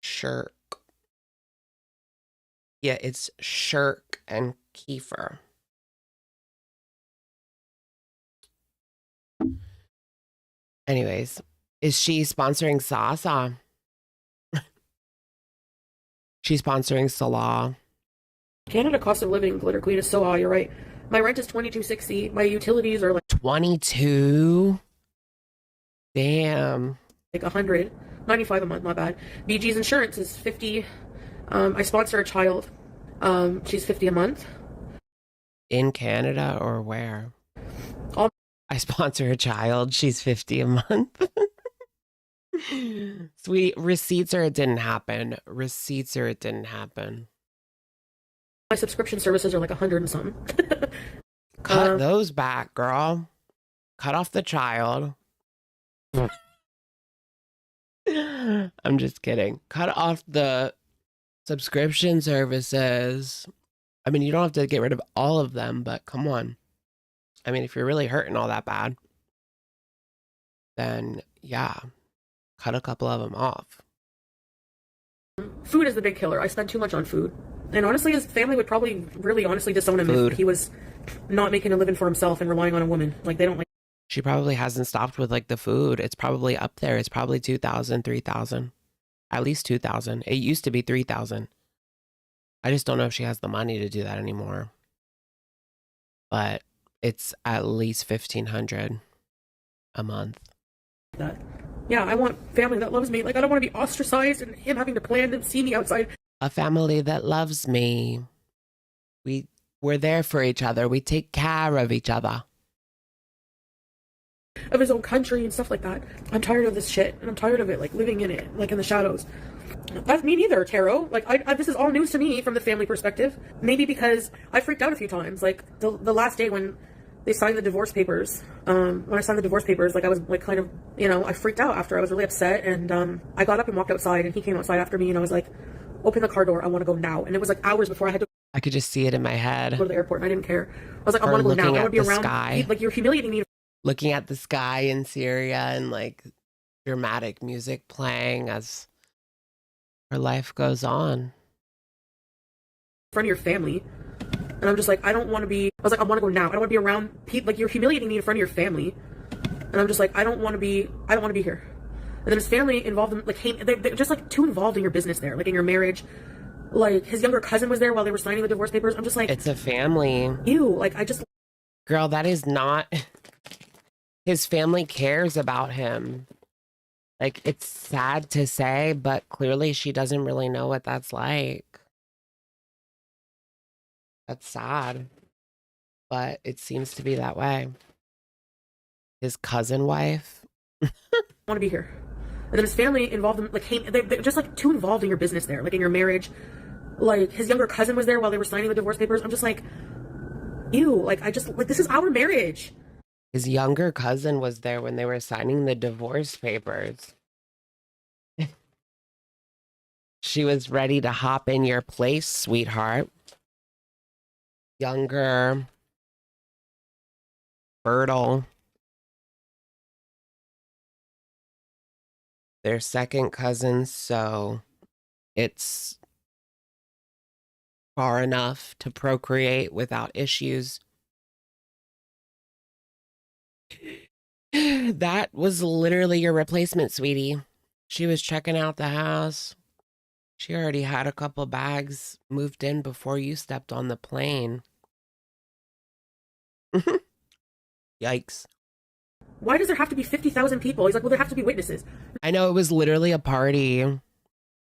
[SPEAKER 1] Shirk. Yeah, it's shirk and kefir. Anyways, is she sponsoring Sasa? She's sponsoring Salah.
[SPEAKER 2] Canada cost of living, Glitter Queen, is so high. You're right. My rent is $22.60. My utilities are like
[SPEAKER 1] 22. Damn.
[SPEAKER 2] $195 a month. Not bad. BG's insurance is $50. I sponsor a child. She's $50 a month.
[SPEAKER 1] In Canada or where?
[SPEAKER 2] All
[SPEAKER 1] I sponsor a child. She's $50 a month. Sweet receipts or it didn't happen. Receipts or it didn't happen.
[SPEAKER 2] my subscription services are like 100 and something.
[SPEAKER 1] Cut those back, girl. Cut off the child. I'm just kidding. Cut off the subscription services. I mean, you don't have to get rid of all of them, but come on. I mean, if you're really hurting all that bad, then yeah, cut a couple of them off.
[SPEAKER 2] Food is the big killer. I spend too much on food. And honestly, his family would probably really honestly disown him if he was not making a living for himself and relying on a woman. Like, they don't like.
[SPEAKER 1] She probably hasn't stopped with like the food. It's probably up there. It's probably 2,000, 3,000. At least 2,000. It used to be 3,000. I just don't know if she has the money to do that anymore. But it's at least 1,500 a month.
[SPEAKER 2] That. Yeah, I want family that loves me. Like, I don't want to be ostracized and him having to plan to see me outside.
[SPEAKER 1] A family that loves me. We're there for each other. We take care of each other.
[SPEAKER 2] Of his own country and stuff like that. I'm tired of this shit, and I'm tired of it, like, living in it, like, in the shadows. That's me neither, Taro. Like, this is all news to me from the family perspective. Maybe because I freaked out a few times. Like, the last day when they signed the divorce papers, like, I was, like, kind of, I freaked out after. I was really upset, and I got up and walked outside, and he came outside after me, and I was like, open the car door, I want to go now. And it was, like, hours before I had to
[SPEAKER 1] I could just see it in my head.
[SPEAKER 2] go to the airport, and I didn't care. I was like, I want to go now. I want to be around.
[SPEAKER 1] Sky.
[SPEAKER 2] Like, you're humiliating me.
[SPEAKER 1] Looking at the sky in Syria and like dramatic music playing as her life goes on.
[SPEAKER 2] In front of your family. And I'm just like, I don't want to be, I was like, I want to go now. I don't want to be around people. Like, you're humiliating me in front of your family. And I'm just like, I don't want to be here. And then his family involved in, like, they're just like too involved in your business there, like in your marriage. Like, his younger cousin was there while they were signing the divorce papers. I'm just like,
[SPEAKER 1] it's a family.
[SPEAKER 2] Ew. Like, I just.
[SPEAKER 1] Girl, that is not. His family cares about him. Like, it's sad to say, but clearly she doesn't really know what that's like. That's sad. But it seems to be that way. His cousin wife.
[SPEAKER 2] Want to be here. And then his family involved in, like, they're just like too involved in your business there, like in your marriage. Like, his younger cousin was there while they were signing the divorce papers. I'm just like, ew. Like, this is our marriage.
[SPEAKER 1] His younger cousin was there when they were signing the divorce papers. She was ready to hop in your place, sweetheart. Younger. Fertile. They're second cousins, so it's far enough to procreate without issues. That was literally your replacement, sweetie. She was checking out the house. She already had a couple bags moved in before you stepped on the plane. Yikes.
[SPEAKER 2] Why does there have to be 50,000 people? He's like, well, there have to be witnesses.
[SPEAKER 1] I know, it was literally a party.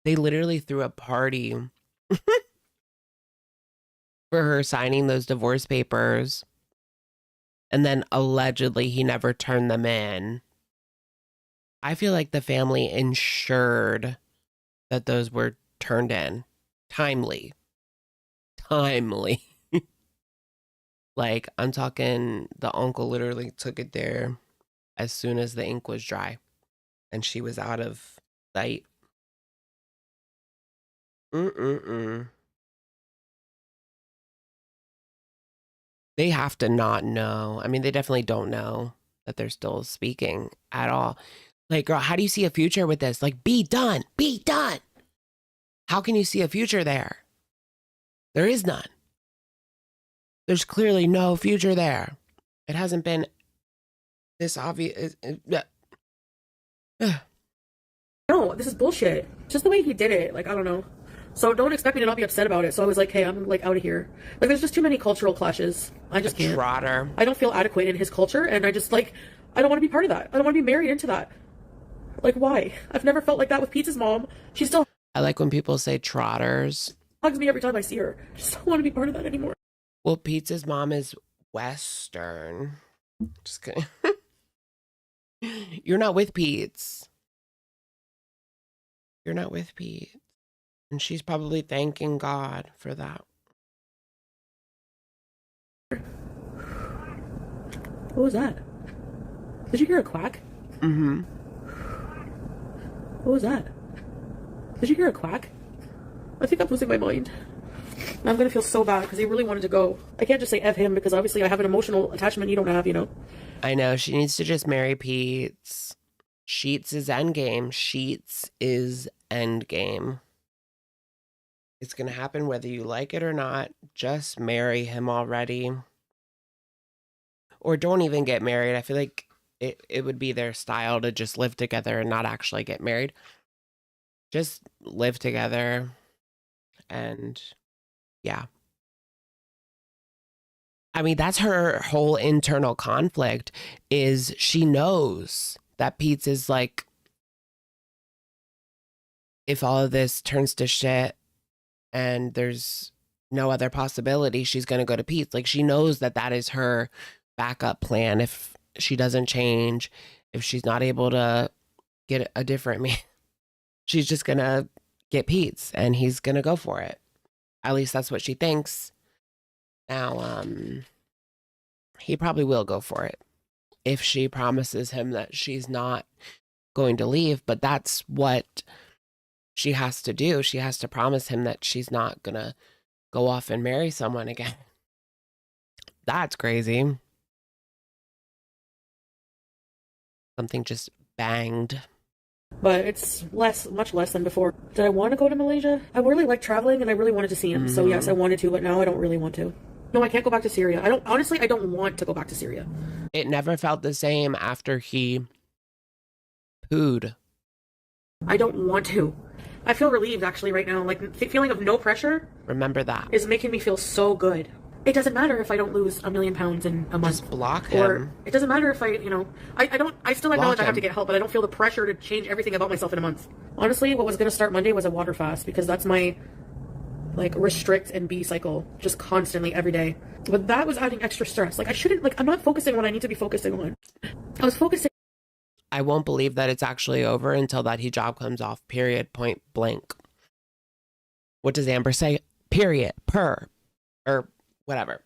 [SPEAKER 1] They literally threw a party for her signing those divorce papers. And then allegedly he never turned them in. I feel like the family ensured that those were turned in. Timely. Like, I'm talking, the uncle literally took it there as soon as the ink was dry. And she was out of sight. They have to not know. I mean, they definitely don't know that they're still speaking at all. Like, girl, how do you see a future with this? Like, be done. Be done. How can you see a future there? There is none. There's clearly no future there. It hasn't been this obvious.
[SPEAKER 2] No, this is bullshit. Just the way he did it, like, I don't know. So don't expect me to not be upset about it. So I was like, hey, I'm like out of here. Like, there's just too many cultural clashes. I just can't.
[SPEAKER 1] Trotter.
[SPEAKER 2] I don't feel adequate in his culture, and I just like, I don't want to be part of that. I don't want to be married into that. Like, why? I've never felt like that with Pete's mom. She still
[SPEAKER 1] I like when people say trotters.
[SPEAKER 2] hugs me every time I see her. I just don't want to be part of that anymore.
[SPEAKER 1] Well, Pete's mom is Western. Just kidding. You're not with Pete's. You're not with Pete. And she's probably thanking God for that.
[SPEAKER 2] What was that? Did you hear a quack?
[SPEAKER 1] Mm-hmm.
[SPEAKER 2] What was that? Did you hear a quack? I think I'm losing my mind. I'm gonna feel so bad because he really wanted to go. I can't just say F him because obviously I have an emotional attachment you don't have, you know?
[SPEAKER 1] I know. She needs to just marry Pete's. Sheets is endgame. Sheets is endgame. It's going to happen whether you like it or not. Just marry him already. Or don't even get married. I feel like it would be their style to just live together and not actually get married. Just live together. And yeah. I mean, that's her whole internal conflict is she knows that Pete's is like, if all of this turns to shit and there's no other possibility, she's going to go to Pete's. Like, she knows that that is her backup plan. If she doesn't change, if she's not able to get a different man, she's just going to get Pete's and he's going to go for it. At least that's what she thinks. Now, he probably will go for it if she promises him that she's not going to leave, but that's what she has to do. She has to promise him that she's not going to go off and marry someone again. That's crazy. Something just banged.
[SPEAKER 2] But it's much less than before. Did I want to go to Malaysia? I really like traveling and I really wanted to see him. So yes, I wanted to, but now I don't really want to. No, I can't go back to Syria. I don't want to go back to Syria.
[SPEAKER 1] It never felt the same after he pooed.
[SPEAKER 2] I don't want to. I feel relieved actually right now. Like, feeling of no pressure.
[SPEAKER 1] Remember that.
[SPEAKER 2] Is making me feel so good. It doesn't matter if I don't lose $1 million in a month.
[SPEAKER 1] Just block him.
[SPEAKER 2] Or it doesn't matter if I still acknowledge
[SPEAKER 1] Block
[SPEAKER 2] I have to
[SPEAKER 1] him.
[SPEAKER 2] get help, but I don't feel the pressure to change everything about myself in a month. Honestly, what was going to start Monday was a water fast because that's my like restrict and be cycle just constantly every day. But that was adding extra stress. Like, I'm not focusing on what I need to be focusing on. I was focusing.
[SPEAKER 1] I won't believe that it's actually over until that hijab comes off, period, point blank. What does Amber say? Period, per, or whatever.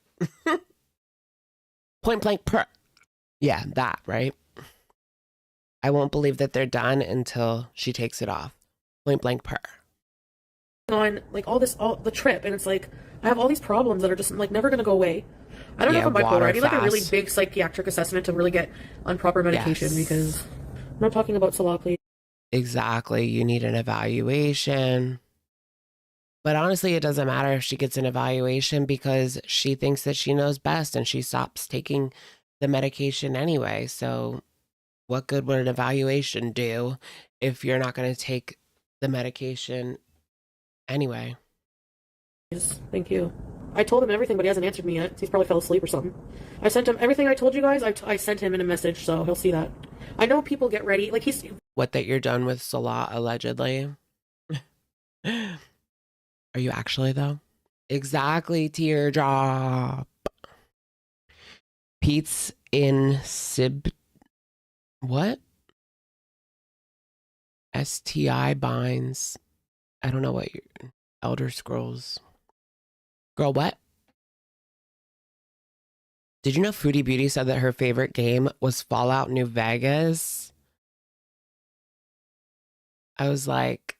[SPEAKER 1] Point blank, per. Yeah, that, right? I won't believe that they're done until she takes it off. Point blank, per.
[SPEAKER 2] On like all the trip, and it's like I have all these problems that are just like never gonna go away. I don't know if I'm bipolar. I need like a really big psychiatric assessment to really get on proper medication because I'm not talking about Salah, please.
[SPEAKER 1] Exactly. You need an evaluation. But honestly, it doesn't matter if she gets an evaluation because she thinks that she knows best and she stops taking the medication anyway. So what good would an evaluation do if you're not going to take the medication anyway?
[SPEAKER 2] Thank you. I told him everything, but he hasn't answered me yet. He's probably fell asleep or something. I sent him everything I told you guys. I sent him in a message, so he'll see that. I know people get ready. Like,
[SPEAKER 1] What, that you're done with Salah, allegedly? Are you actually, though? Exactly, teardrop. Pete's in what? STI binds. I don't know what your Elder Scrolls. Girl, what? Did you know Foodie Beauty said that her favorite game was Fallout New Vegas? I was like,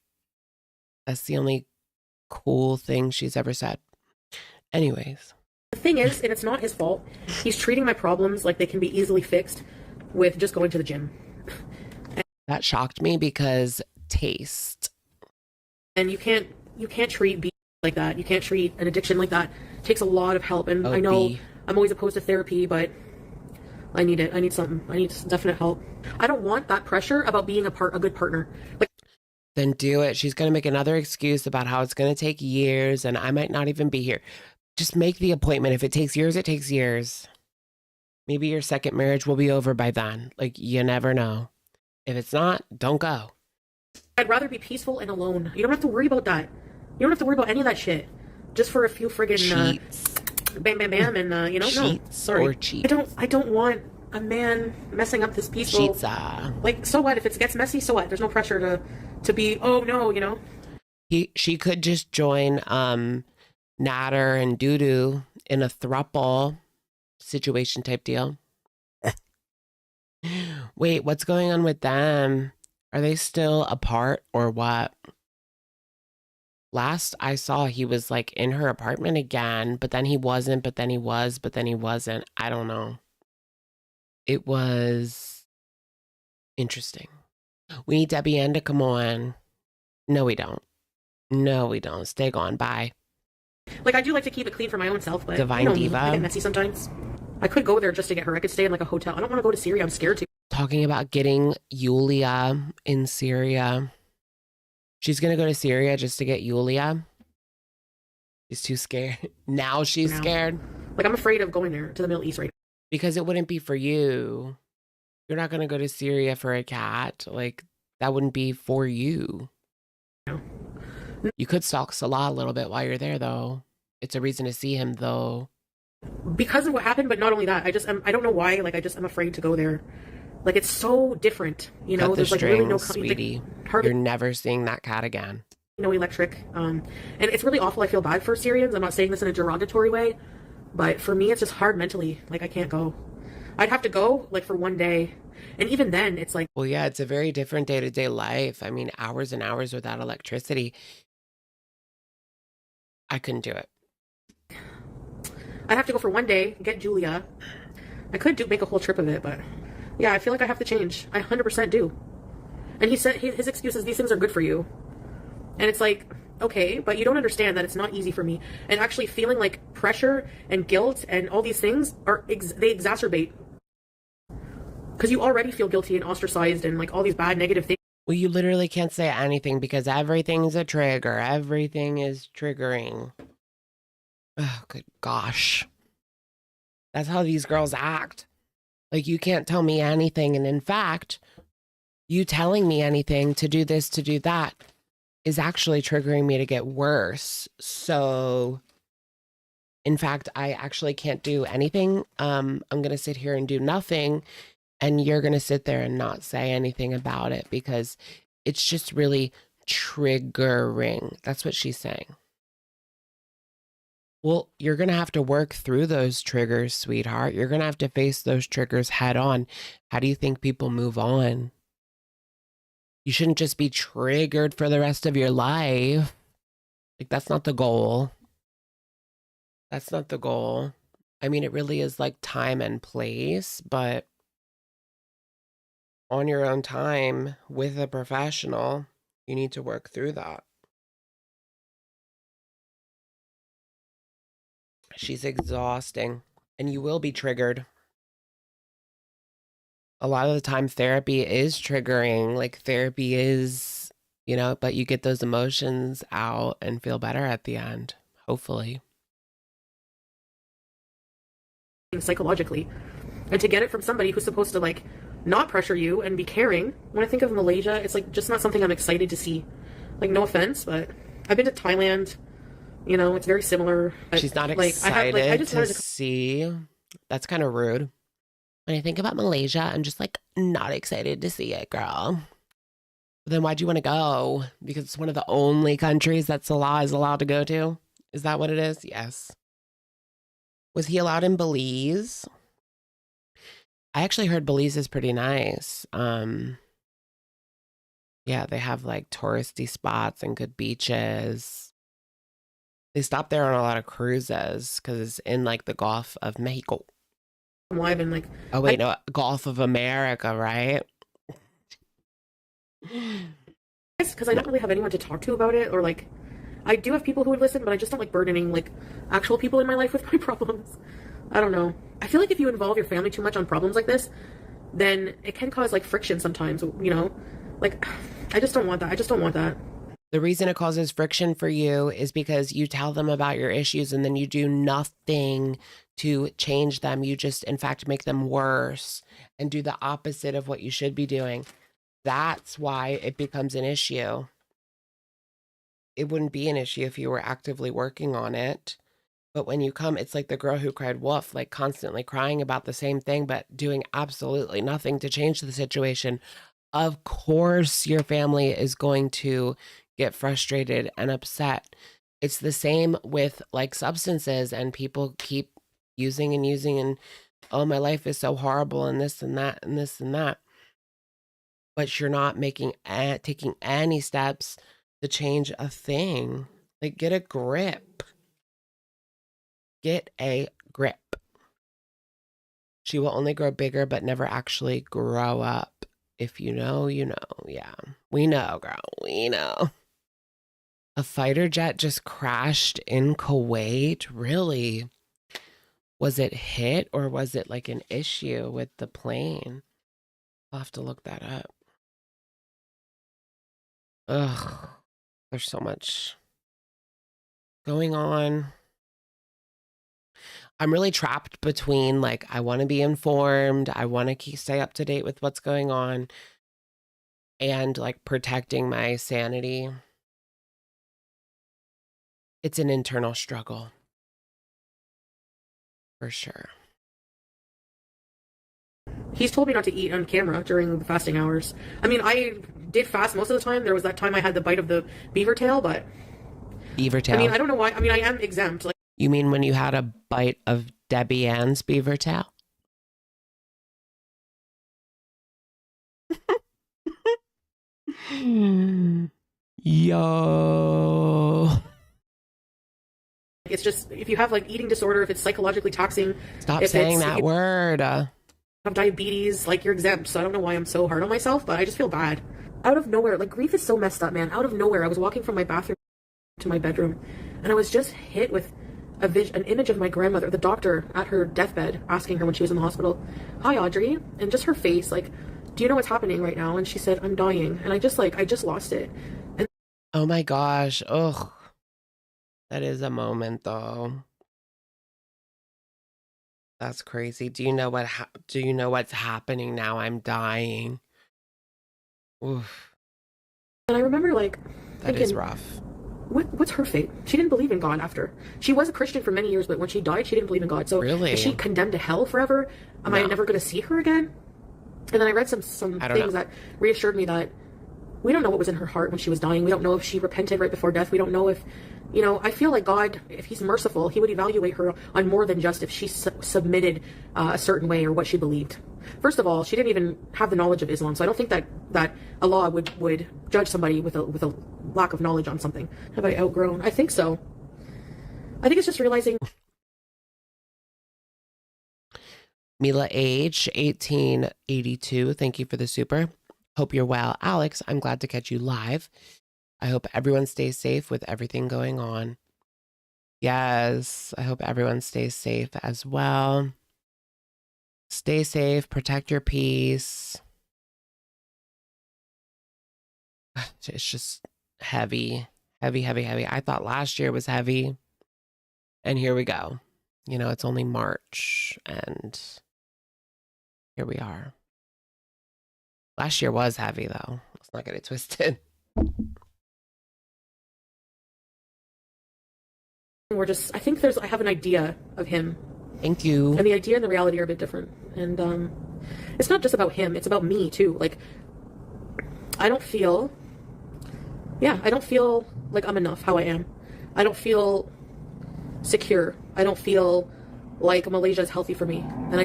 [SPEAKER 1] that's the only cool thing she's ever said. Anyways.
[SPEAKER 2] the thing is, and it's not his fault, he's treating my problems like they can be easily fixed with just going to the gym.
[SPEAKER 1] That shocked me because taste.
[SPEAKER 2] And you can't treat like that. You can't treat an addiction like that. It takes a lot of help. And I know I'm always opposed to therapy, but I need it. I need something. I need definite help. I don't want that pressure about being a good partner. Like,
[SPEAKER 1] then do it. She's going to make another excuse about how it's going to take years and I might not even be here. Just make the appointment. If it takes years, it takes years. Maybe your second marriage will be over by then. Like, you never know. If it's not, don't go.
[SPEAKER 2] I'd rather be peaceful and alone. You don't have to worry about that. You don't have to worry about any of that shit. Just for a few friggin'
[SPEAKER 1] cheats.
[SPEAKER 2] Bam, bam, bam, and you know,
[SPEAKER 1] cheats
[SPEAKER 2] no, sorry.
[SPEAKER 1] Or cheat.
[SPEAKER 2] I don't want a man messing up this peaceful.
[SPEAKER 1] Cheats.
[SPEAKER 2] Like, so what? If it gets messy, so what? There's no pressure to be. Oh no, you know.
[SPEAKER 1] She could just join Natter and Doodoo in a throuple situation type deal. Wait, what's going on with them? Are they still apart or what? Last I saw, he was like in her apartment again, but then he wasn't, but then he was, but then he wasn't. I don't know. It was interesting. We need Debbie Ann to come on. No, we don't. No, we don't. Stay gone. Bye.
[SPEAKER 2] Like, I do like to keep it clean for my own self, but
[SPEAKER 1] Divine
[SPEAKER 2] you know,
[SPEAKER 1] Diva.
[SPEAKER 2] I get messy sometimes. I could go there just to get her. I could stay in like a hotel. I don't want to go to Syria. I'm scared to.
[SPEAKER 1] Talking about getting Yulia in Syria. She's going to go to Syria just to get Yulia. She's too scared. Now she's scared.
[SPEAKER 2] Like, I'm afraid of going there to the Middle East right now.
[SPEAKER 1] Because it wouldn't be for you. You're not going to go to Syria for a cat. Like, that wouldn't be for you.
[SPEAKER 2] No.
[SPEAKER 1] You could stalk Salah a little bit while you're there, though. It's a reason to see him, though.
[SPEAKER 2] Because of what happened, but not only that. I don't know why. Like, I'm afraid to go there. Like, it's so different, you know.
[SPEAKER 1] Cut the
[SPEAKER 2] There's like
[SPEAKER 1] strings,
[SPEAKER 2] really no
[SPEAKER 1] sweetie.
[SPEAKER 2] hardly
[SPEAKER 1] You're never seeing that cat again.
[SPEAKER 2] no electric. And it's really awful. I feel bad for Syrians. I'm not saying this in a derogatory way, but for me, it's just hard mentally. Like, I can't go. I'd have to go like for one day, and even then, it's like.
[SPEAKER 1] Well, yeah, it's a very different day-to-day life. I mean, hours and hours without electricity. I couldn't do it.
[SPEAKER 2] I'd have to go for one day, get Julia. I could make a whole trip of it, but yeah, I feel like I have to change. I 100% do. And he said his excuse is these things are good for you. And it's like, okay, but you don't understand that it's not easy for me. And actually feeling like pressure and guilt and all these things they exacerbate. Because you already feel guilty and ostracized and like all these bad negative things.
[SPEAKER 1] Well, you literally can't say anything because everything's a trigger. Everything is triggering. Oh, good gosh. That's how these girls act. Like, you can't tell me anything. And in fact, you telling me anything to do this, to do that is actually triggering me to get worse. So, in fact, I actually can't do anything. I'm going to sit here and do nothing. And you're going to sit there and not say anything about it because it's just really triggering. That's what she's saying. Well, you're going to have to work through those triggers, sweetheart. You're going to have to face those triggers head on. How do you think people move on? You shouldn't just be triggered for the rest of your life. Like, that's not the goal. That's not the goal. I mean, it really is like time and place, but on your own time with a professional, you need to work through that. She's exhausting, and you will be triggered. A lot of the time, therapy is triggering. Like, therapy is, you know, but you get those emotions out and feel better at the end, hopefully.
[SPEAKER 2] Psychologically. And to get it from somebody who's supposed to, like, not pressure you and be caring. When I think of Malaysia, it's, like, just not something I'm excited to see. Like, no offense, but I've been to Thailand. You know, it's very similar.
[SPEAKER 1] She's not excited I just to see. That's kind of rude. When I think about Malaysia, I'm just like not excited to see it, girl. Then why'd you want to go? Because it's one of the only countries that Salah is allowed to go to. Is that what it is? Yes. Was he allowed in Belize? I actually heard Belize is pretty nice. Yeah, they have like touristy spots and good beaches. They stop there on a lot of cruises because it's in like the Gulf of Mexico.
[SPEAKER 2] Live and like,
[SPEAKER 1] oh wait, no, Gulf of America, right?
[SPEAKER 2] Because I don't really have anyone to talk to about it, or like, I do have people who would listen, but I just don't like burdening like actual people in my life with my problems. I don't know. I feel like if you involve your family too much on problems like this, then it can cause like friction sometimes, you know? Like, I just don't want that. I just don't want that.
[SPEAKER 1] The reason it causes friction for you is because you tell them about your issues and then you do nothing to change them. You just, in fact, make them worse and do the opposite of what you should be doing. That's why it becomes an issue. It wouldn't be an issue if you were actively working on it. But when you come, it's like the girl who cried wolf, like constantly crying about the same thing, but doing absolutely nothing to change the situation. Of course, your family is going to get frustrated and upset. It's the same with like substances, and people keep using and using and, oh, my life is so horrible and this and that and this and that. But you're not taking any steps to change a thing. Like, get a grip. Get a grip. She will only grow bigger, but never actually grow up. If you know, you know. Yeah, we know, girl. We know. A fighter jet just crashed in Kuwait? Really? Was it hit or was it like an issue with the plane? I'll have to look that up. Ugh, there's so much going on. I'm really trapped between like, I want to be informed, I want to stay up to date with what's going on, and like protecting my sanity. It's an internal struggle. For sure.
[SPEAKER 2] He's told me not to eat on camera during the fasting hours. I mean, I did fast most of the time. There was that time I had the bite of the beaver tail, but...
[SPEAKER 1] Beaver tail?
[SPEAKER 2] I mean, I don't know why. I mean, I am exempt. Like,
[SPEAKER 1] you mean when you had a bite of Debbie Ann's beaver tail? Yo.
[SPEAKER 2] it's just, if you have like eating disorder, if it's psychologically taxing...
[SPEAKER 1] Stop saying that word.
[SPEAKER 2] Have diabetes, like, you're exempt. So I don't know why I'm so hard on myself, but I just feel bad. Out of nowhere, like, grief is so messed up, man. Out of nowhere, I was walking from my bathroom to my bedroom, and I was just hit with an image of my grandmother, the doctor at her deathbed, asking her when she was in the hospital, "Hi, Audrey," and just her face, like, "Do you know what's happening right now?" And she said, "I'm dying." And I just lost it. And
[SPEAKER 1] oh my gosh. Ugh. That is a moment, though. That's crazy. Do you know what's happening now? I'm dying. Oof.
[SPEAKER 2] And I remember, like,
[SPEAKER 1] that is rough.
[SPEAKER 2] What's her fate? She didn't believe in God after. She was a Christian for many years, but when she died, she didn't believe in God. So
[SPEAKER 1] really?
[SPEAKER 2] Is she condemned to hell forever? Am I never going to see her again? And then I read some things that reassured me that we don't know what was in her heart when she was dying. We don't know if she repented right before death. We don't know if, you know, I feel like God, if he's merciful, he would evaluate her on more than just if she submitted a certain way or what she believed. First of all, she didn't even have the knowledge of Islam, so I don't think that Allah would judge somebody with a lack of knowledge on something. Have I outgrown? I think so. I think it's just realizing.
[SPEAKER 1] Mila H, 1882, thank you for the super. Hope you're well. Alex, I'm glad to catch you live. I hope everyone stays safe with everything going on. Yes, I hope everyone stays safe as well. Stay safe, protect your peace. It's just heavy, heavy, heavy, heavy. I thought last year was heavy. And here we go. You know, it's only March and here we are. Last year was heavy though. Let's not get it twisted.
[SPEAKER 2] I think I have an idea of him.
[SPEAKER 1] Thank you.
[SPEAKER 2] And the idea and the reality are a bit different. And it's not just about him, it's about me too. Like, I don't feel like I'm enough how I am. I don't feel secure. I don't feel like Malaysia is healthy for me. And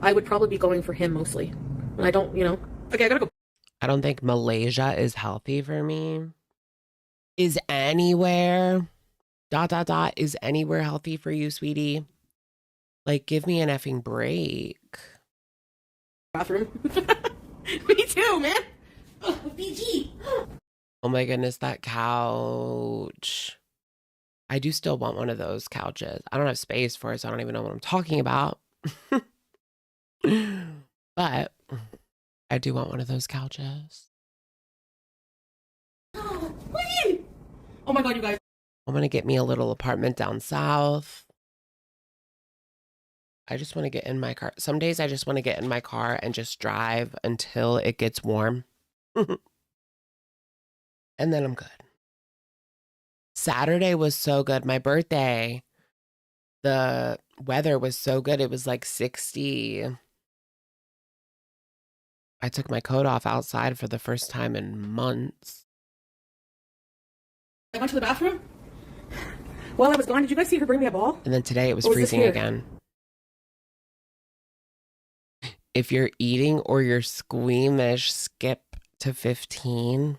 [SPEAKER 2] I would probably be going for him mostly. And I don't, you know. Okay, I gotta go.
[SPEAKER 1] I don't think Malaysia is healthy for me. Is anywhere... ... is anywhere healthy for you, sweetie? Like, give me an effing break.
[SPEAKER 2] Bathroom. Me too, man. Oh, BG.
[SPEAKER 1] Oh my goodness, that couch. I do still want one of those couches. I don't have space for it, so I don't even know what I'm talking about. But I do want one of those couches.
[SPEAKER 2] Wait! Oh my god, you guys.
[SPEAKER 1] I'm going to get me a little apartment down south. I just want to get in my car. Some days I just want to get in my car and just drive until it gets warm. And then I'm good. Saturday was so good. My birthday, the weather was so good. It was like 60. I took my coat off outside for the first time in months.
[SPEAKER 2] I went to the bathroom. While I was gone, did you guys see her bring me a ball?
[SPEAKER 1] And then today it was
[SPEAKER 2] What was this
[SPEAKER 1] freezing
[SPEAKER 2] here?
[SPEAKER 1] again. If you're eating or you're squeamish, skip to 15.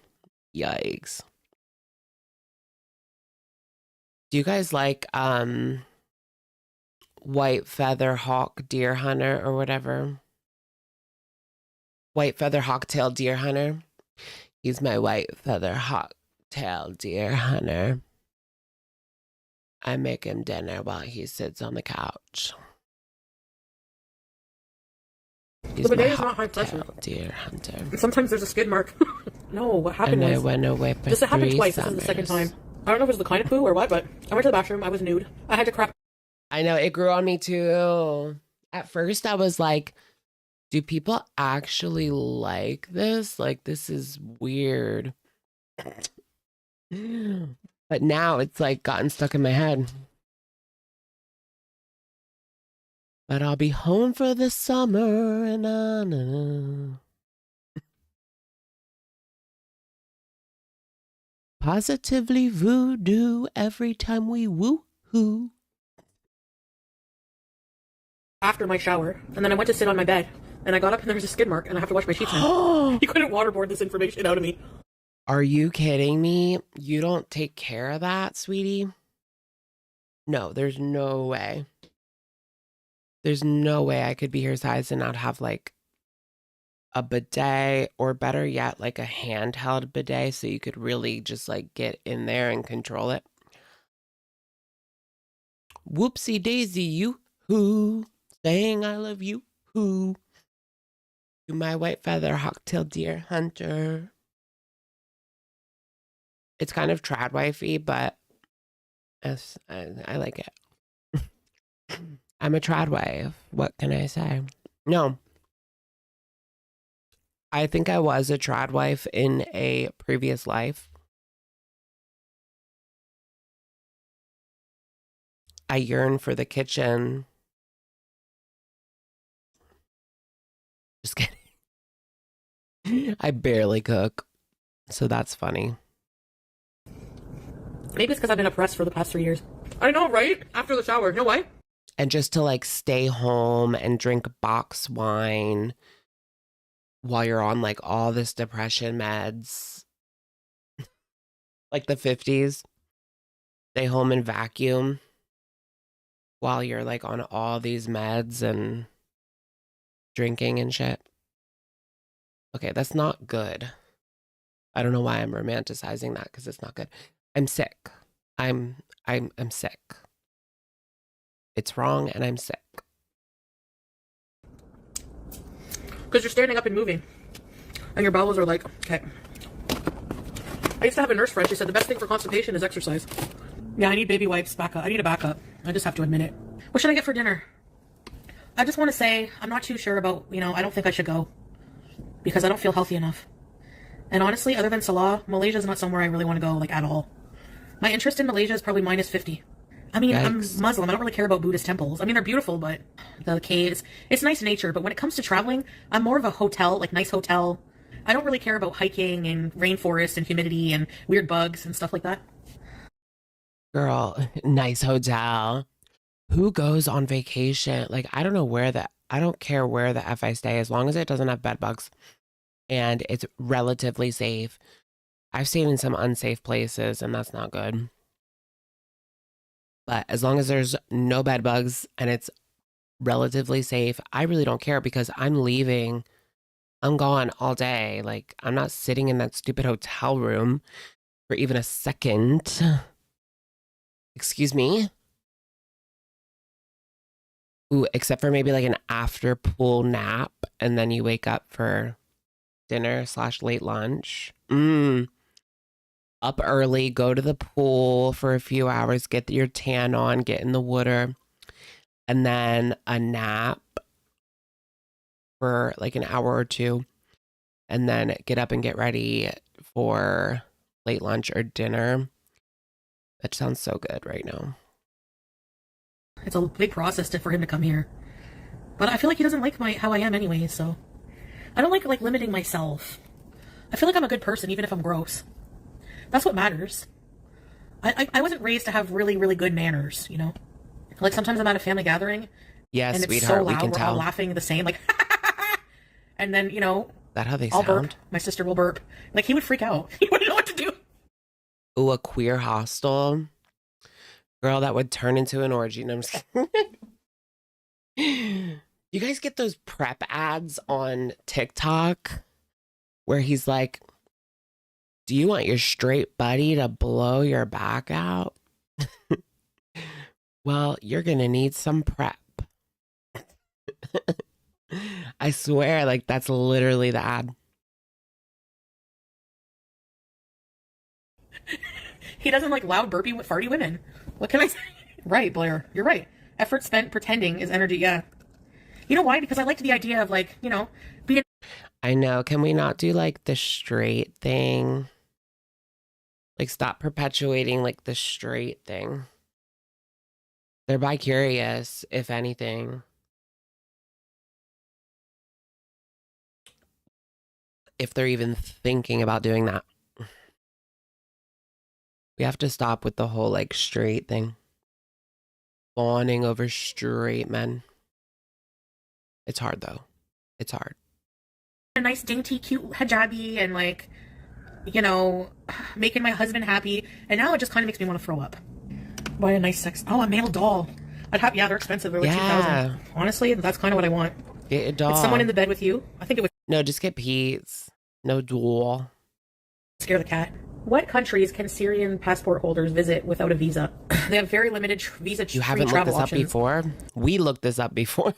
[SPEAKER 1] Yikes. Do you guys like white feather hawk deer hunter or whatever? White feather hawk-tail deer hunter. He's my white feather hawk-tail deer hunter. I make him dinner while he sits on the couch. He's
[SPEAKER 2] The
[SPEAKER 1] my
[SPEAKER 2] bidet is not high pressure.
[SPEAKER 1] hawk-tail deer hunter.
[SPEAKER 2] Sometimes there's a skid mark. No, what happened
[SPEAKER 1] And I
[SPEAKER 2] was...
[SPEAKER 1] went away for
[SPEAKER 2] This happened
[SPEAKER 1] 3
[SPEAKER 2] twice. This is the second
[SPEAKER 1] summers.
[SPEAKER 2] time. I don't know if it was the kind of poo or what, but I went to the bathroom. I was nude. I had to crap.
[SPEAKER 1] I know, it grew on me too. At first I was like, do people actually like this? Like, this is weird. But now it's like gotten stuck in my head. But I'll be home for the summer and positively voodoo every time we woo-hoo.
[SPEAKER 2] After my shower, and then I went to sit on my bed, and I got up and there was a skid mark, and I have to wash my sheets now. You couldn't waterboard this information out of me.
[SPEAKER 1] Are you kidding me? You don't take care of that, sweetie? No, there's no way. There's no way I could be your size and not have like a bidet, or better yet, like a handheld bidet so you could really just like get in there and control it. Whoopsie daisy, you who saying I love you who. You my white feather hawk-tailed deer hunter. It's kind of trad wifey, but I like it. I'm a trad wife. What can I say? No. I think I was a trad wife in a previous life. I yearn for the kitchen. Just kidding. I barely cook, so that's funny.
[SPEAKER 2] Maybe it's because I've been oppressed for the past 3 years. I know, right? After the shower. You know why?
[SPEAKER 1] And just to like stay home and drink box wine while you're on like all this depression meds, like the 50s, stay home and vacuum while you're like on all these meds and drinking and shit. Okay, that's not good. I don't know why I'm romanticizing that, because it's not good. I'm sick. I'm sick. It's wrong and I'm sick.
[SPEAKER 2] Because you're standing up and moving. And your bowels are like, okay. I used to have a nurse friend. She said the best thing for constipation is exercise. Yeah, I need baby wipes backup. I need a backup. I just have to admit it. What should I get for dinner? I just want to say I'm not too sure about, I don't think I should go. Because I don't feel healthy enough. And honestly, other than Salah, Malaysia is not somewhere I really want to go, like, at all. My interest in Malaysia is probably minus 50. I mean,
[SPEAKER 1] Yikes.
[SPEAKER 2] I'm Muslim. I don't really care about Buddhist temples. I mean, they're beautiful, but the caves, it's nice nature. But when it comes to traveling, I'm more of a hotel, like nice hotel. I don't really care about hiking and rainforest and humidity and weird bugs and stuff like that.
[SPEAKER 1] Girl, nice hotel. Who goes on vacation? Like, I don't know I don't care where the F I stay, as long as it doesn't have bed bugs and it's relatively safe. I've stayed in some unsafe places and that's not good. But as long as there's no bed bugs and it's relatively safe, I really don't care, because I'm leaving. I'm gone all day. Like, I'm not sitting in that stupid hotel room for even a second. Excuse me? Ooh, except for maybe like an after pool nap and then you wake up for dinner / late lunch. Up early, go to the pool for a few hours, get your tan on, get in the water, and then a nap for like an hour or two, and then get up and get ready for late lunch or dinner. That sounds so good right now.
[SPEAKER 2] It's a big process for him to come here. But I feel like he doesn't like how I am anyway, so. I don't like limiting myself. I feel like I'm a good person, even if I'm gross. That's what matters. I wasn't raised to have really, really good manners, you know? Like, sometimes I'm at a family gathering.
[SPEAKER 1] Yes,
[SPEAKER 2] and it's
[SPEAKER 1] sweetheart,
[SPEAKER 2] so loud,
[SPEAKER 1] we can
[SPEAKER 2] we're
[SPEAKER 1] tell.
[SPEAKER 2] all laughing the same, like, and then, you know,
[SPEAKER 1] That how they
[SPEAKER 2] I'll
[SPEAKER 1] sound?
[SPEAKER 2] burp. My sister will burp. Like, he would freak out. He wouldn't know what to do.
[SPEAKER 1] Ooh, a queer hostel. Girl, that would turn into an orgy. No, I'm just kidding. You guys get those prep ads on TikTok where he's like, do you want your straight buddy to blow your back out? Well, you're going to need some prep. I swear, like, that's literally the ad.
[SPEAKER 2] He doesn't like loud, burpy, farty women. What can I say? Right, Blair. You're right. Effort spent pretending is energy. Yeah. You know why? Because I liked the idea of, like, you know, being.
[SPEAKER 1] I know. Can we not do like the straight thing? Like, stop perpetuating like the straight thing. They're bi-curious, if anything. If they're even thinking about doing that. We have to stop with the whole like straight thing. Fawning over straight men. It's hard though. It's hard.
[SPEAKER 2] A nice, dainty, cute hijabi and, like, you know, making my husband happy. And now it just kind of makes me want to throw up. Buy a nice sex. Oh, a male doll. I'd have, yeah, they're expensive. They're like
[SPEAKER 1] Yeah.
[SPEAKER 2] 2,000. Honestly, that's kind of what I want.
[SPEAKER 1] Get a dog.
[SPEAKER 2] It's someone in the bed with you. I think it would
[SPEAKER 1] No, just get Pete's. No duel.
[SPEAKER 2] scare the cat. What countries can Syrian passport holders visit without a visa? They have very limited visa
[SPEAKER 1] You haven't looked
[SPEAKER 2] travel
[SPEAKER 1] this up
[SPEAKER 2] options.
[SPEAKER 1] before? We looked this up before.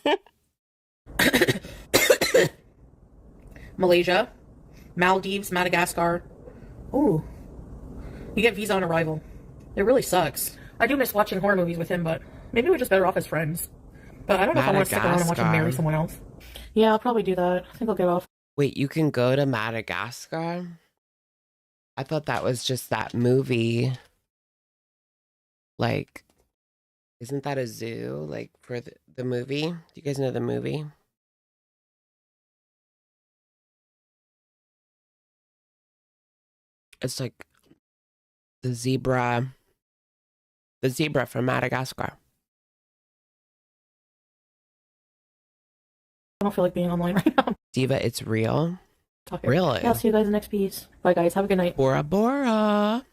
[SPEAKER 2] Malaysia, Maldives, Madagascar. Ooh. You get visa on arrival. It really sucks. I do miss watching horror movies with him, but maybe we're just better off as friends. But I don't know if I want to stick around and watch him marry
[SPEAKER 1] Madagascar.
[SPEAKER 2] someone else. Yeah, I'll probably do that. I think I'll get off.
[SPEAKER 1] Wait, you can go to Madagascar? I thought that was just that movie. Like, isn't that a zoo? Like, for the movie? Do you guys know the movie? It's like the zebra from Madagascar.
[SPEAKER 2] I don't feel like being online right now.
[SPEAKER 1] Diva, it's real.
[SPEAKER 2] Talk here.
[SPEAKER 1] Really?
[SPEAKER 2] Yeah, I'll see you guys in the next piece. Bye, guys. Have a good night.
[SPEAKER 1] Bora Bora.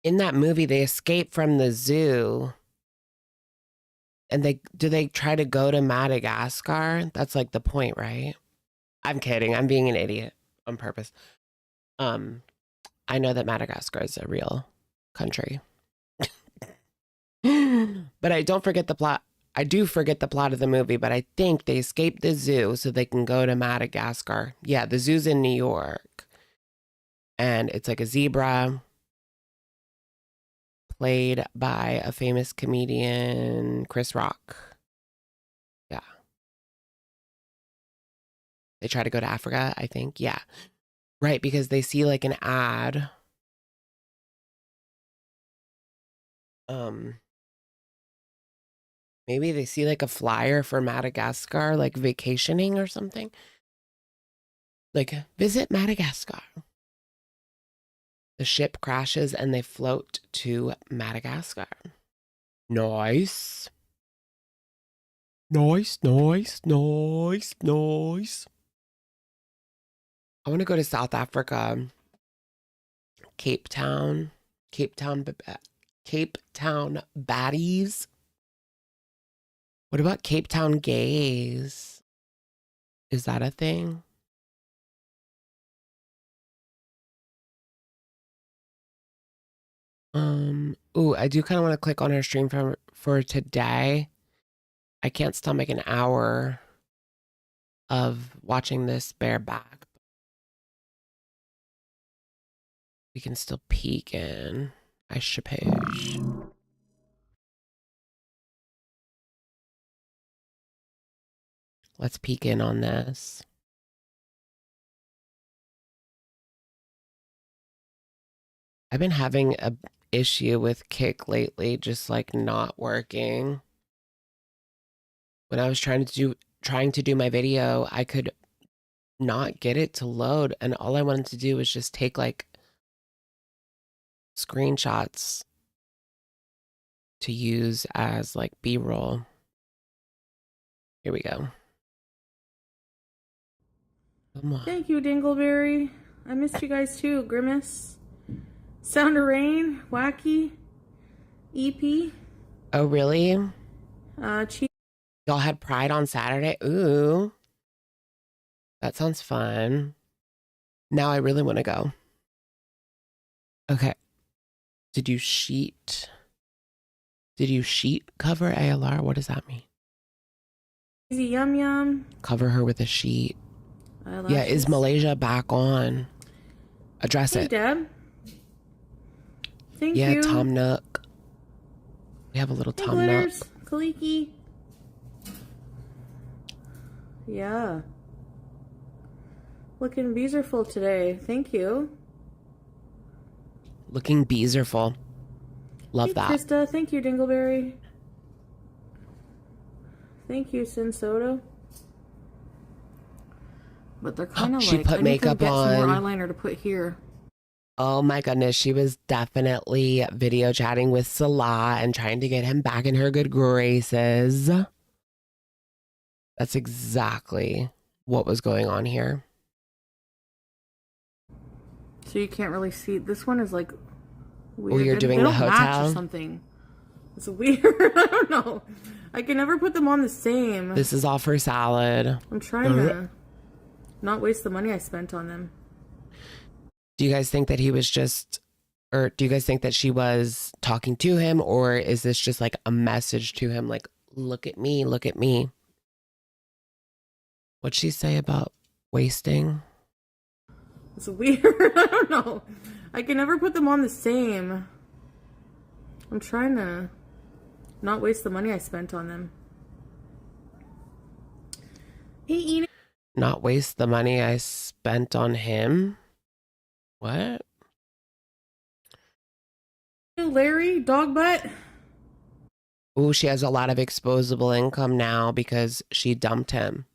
[SPEAKER 1] In that movie, they escape from the zoo. And they try to go to Madagascar? That's like the point, right? I'm kidding. I'm being an idiot on purpose. I know that Madagascar is a real country. But I don't forget the plot. I do forget the plot of the movie, but I think they escape the zoo so they can go to Madagascar. Yeah, the zoo's in New York. And it's like a zebra played by a famous comedian, Chris Rock. Yeah. They try to go to Africa, I think. Yeah. Right, because they see like an ad. Maybe they see like a flyer for Madagascar, like vacationing or something. Like, visit Madagascar. The ship crashes and they float to Madagascar. Nice. Nice, nice, nice, nice. I want to go to South Africa. Cape Town baddies. What about Cape Town gays? Is that a thing? Ooh, I do kind of want to click on her stream for today. I can't stomach an hour of watching this bareback. We can still peek in, I suppose. Let's peek in on this. I've been having a issue with Kick lately, just like not working. When I was trying to do my video, I could not get it to load, and all I wanted to do was just take like screenshots to use as like B-roll. Here we go. Come on.
[SPEAKER 2] Thank you, Dingleberry. I missed you guys too. Grimace, Sound of Rain, Wacky, EP.
[SPEAKER 1] Oh, really?
[SPEAKER 2] Cheat.
[SPEAKER 1] Y'all had Pride on Saturday? Ooh. That sounds fun. Now I really want to go. Okay. Did you sheet cover ALR? What does that mean?
[SPEAKER 2] Easy Yum Yum.
[SPEAKER 1] Cover her with a sheet.
[SPEAKER 2] Eyelashes.
[SPEAKER 1] Yeah, is Malaysia back on? Address
[SPEAKER 2] Hey,
[SPEAKER 1] it.
[SPEAKER 2] Deb. Thank
[SPEAKER 1] Yeah,
[SPEAKER 2] you.
[SPEAKER 1] Tom Nook. We have a little
[SPEAKER 2] Hey,
[SPEAKER 1] Tom Nook.
[SPEAKER 2] Glitters. Kaliki. Yeah. Looking beezerful today. Thank you.
[SPEAKER 1] Looking beezerful. Love
[SPEAKER 2] Hey,
[SPEAKER 1] that.
[SPEAKER 2] Krista. Thank you, Dingleberry. Thank you, Sinsoda. But they're kind of
[SPEAKER 1] She
[SPEAKER 2] like,
[SPEAKER 1] put
[SPEAKER 2] I need to
[SPEAKER 1] makeup
[SPEAKER 2] get some more
[SPEAKER 1] on.
[SPEAKER 2] eyeliner to put here.
[SPEAKER 1] Oh my goodness, she was definitely video chatting with Salah and trying to get him back in her good graces. That's exactly what was going on here.
[SPEAKER 2] So you can't really see. This one is like weird.
[SPEAKER 1] Oh, you're doing
[SPEAKER 2] they
[SPEAKER 1] the
[SPEAKER 2] don't match
[SPEAKER 1] hotel?
[SPEAKER 2] or something. It's weird. I don't know. I can never put them on the same.
[SPEAKER 1] This is all for salad.
[SPEAKER 2] I'm trying to not waste the money I spent on them.
[SPEAKER 1] Do you guys think that he was just, or do you guys think that she was talking to him, or is this just like a message to him, like, look at me, look at me? What'd she say about wasting?
[SPEAKER 2] It's weird. I don't know. I can never put them on the same. I'm trying to not waste the money I spent on them. Hey, Enid.
[SPEAKER 1] Not waste the money I spent on him? What?
[SPEAKER 2] Larry, dog butt.
[SPEAKER 1] Ooh, she has a lot of exposable income now because she dumped him.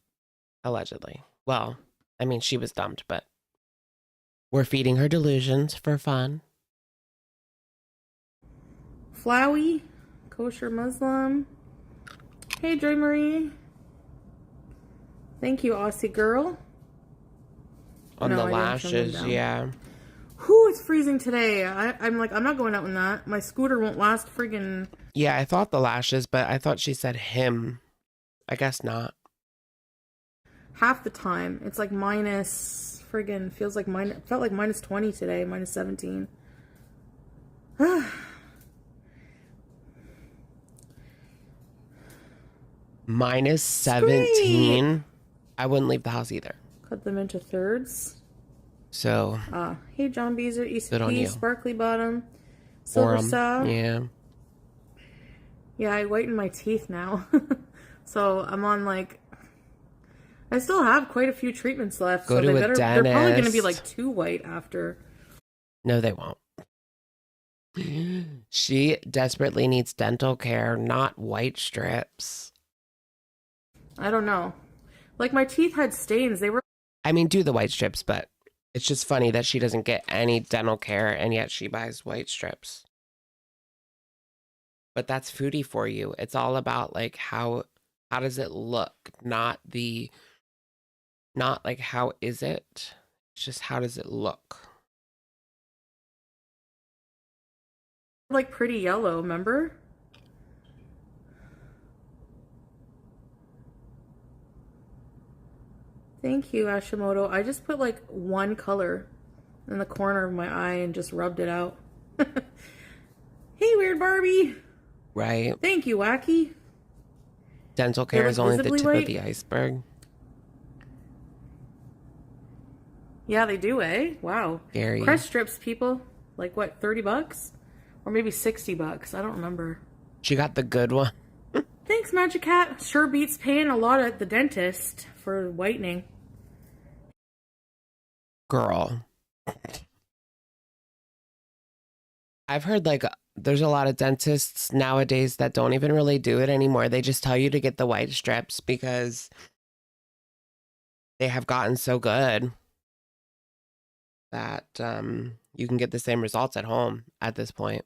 [SPEAKER 1] Allegedly. Well, I mean, she was dumped, but we're feeding her delusions for fun.
[SPEAKER 2] Flowey, kosher Muslim. Hey, Joy Marie. Thank you, Aussie girl.
[SPEAKER 1] On
[SPEAKER 2] No,
[SPEAKER 1] the
[SPEAKER 2] I didn't turn them
[SPEAKER 1] lashes,
[SPEAKER 2] down.
[SPEAKER 1] yeah.
[SPEAKER 2] Whew, it's freezing today. I'm like, I'm not going out in that. My scooter won't last friggin'
[SPEAKER 1] Yeah, I thought the lashes, but I thought she said him. I guess not.
[SPEAKER 2] half the time. It's like minus friggin' feels like felt like minus 20 today, minus 17.
[SPEAKER 1] Minus 17. I wouldn't leave the house either.
[SPEAKER 2] Cut them into thirds.
[SPEAKER 1] So,
[SPEAKER 2] Hey, John Beezer,
[SPEAKER 1] Good on you.
[SPEAKER 2] ECP, Sparkly Bottom, Silver
[SPEAKER 1] or,
[SPEAKER 2] Saw.
[SPEAKER 1] yeah.
[SPEAKER 2] Yeah, I whiten my teeth now. So I'm on like, I still have quite a few treatments left.
[SPEAKER 1] Go
[SPEAKER 2] so
[SPEAKER 1] to
[SPEAKER 2] they
[SPEAKER 1] a
[SPEAKER 2] better, they're probably going to be
[SPEAKER 1] dentist.
[SPEAKER 2] like too white after.
[SPEAKER 1] No, they won't. She desperately needs dental care, not white strips.
[SPEAKER 2] I don't know. Like my teeth had stains. They were
[SPEAKER 1] I mean, do the white strips, but it's just funny that she doesn't get any dental care and yet she buys white strips. But that's foodie for you. It's all about like how does it look? Not like how is it? It's just how does it look?
[SPEAKER 2] like pretty yellow, remember? Thank you, Ashimoto. I just put like one color in the corner of my eye and just rubbed it out. Hey, weird Barbie.
[SPEAKER 1] Right?
[SPEAKER 2] Thank you, Wacky.
[SPEAKER 1] Dental care
[SPEAKER 2] look
[SPEAKER 1] is only the
[SPEAKER 2] visibly
[SPEAKER 1] tip
[SPEAKER 2] white?
[SPEAKER 1] of the iceberg.
[SPEAKER 2] Yeah, they do, eh? Wow.
[SPEAKER 1] Scary.
[SPEAKER 2] Crest strips, people. Like, what, $30? Or maybe $60. I don't remember.
[SPEAKER 1] She got the good one.
[SPEAKER 2] Thanks, Magic Cat. Sure beats paying a lot at the dentist for whitening.
[SPEAKER 1] Girl. I've heard like there's a lot of dentists nowadays that don't even really do it anymore. They just tell you to get the white strips because they have gotten so good that you can get the same results at home at this point.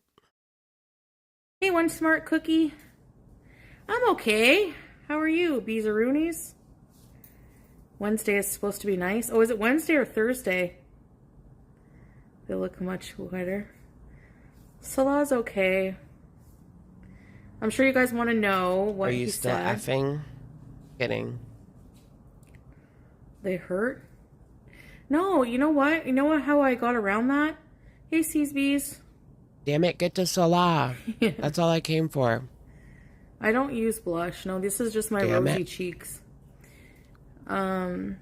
[SPEAKER 2] Hey, one smart cookie. I'm okay. How are you, Beezaroonies? Wednesday is supposed to be nice. Oh, is it Wednesday or Thursday? They look much better. Salah's okay. I'm sure you guys want to know what
[SPEAKER 1] Are you
[SPEAKER 2] he
[SPEAKER 1] still
[SPEAKER 2] said.
[SPEAKER 1] effing? Kidding.
[SPEAKER 2] They hurt? No, you know what? You know what? How I got around that? Hey, Bees.
[SPEAKER 1] Damn it, get to Salah. That's all I came for.
[SPEAKER 2] I don't use blush. No, this is just my
[SPEAKER 1] Damn
[SPEAKER 2] rosy
[SPEAKER 1] it.
[SPEAKER 2] cheeks. Yeah,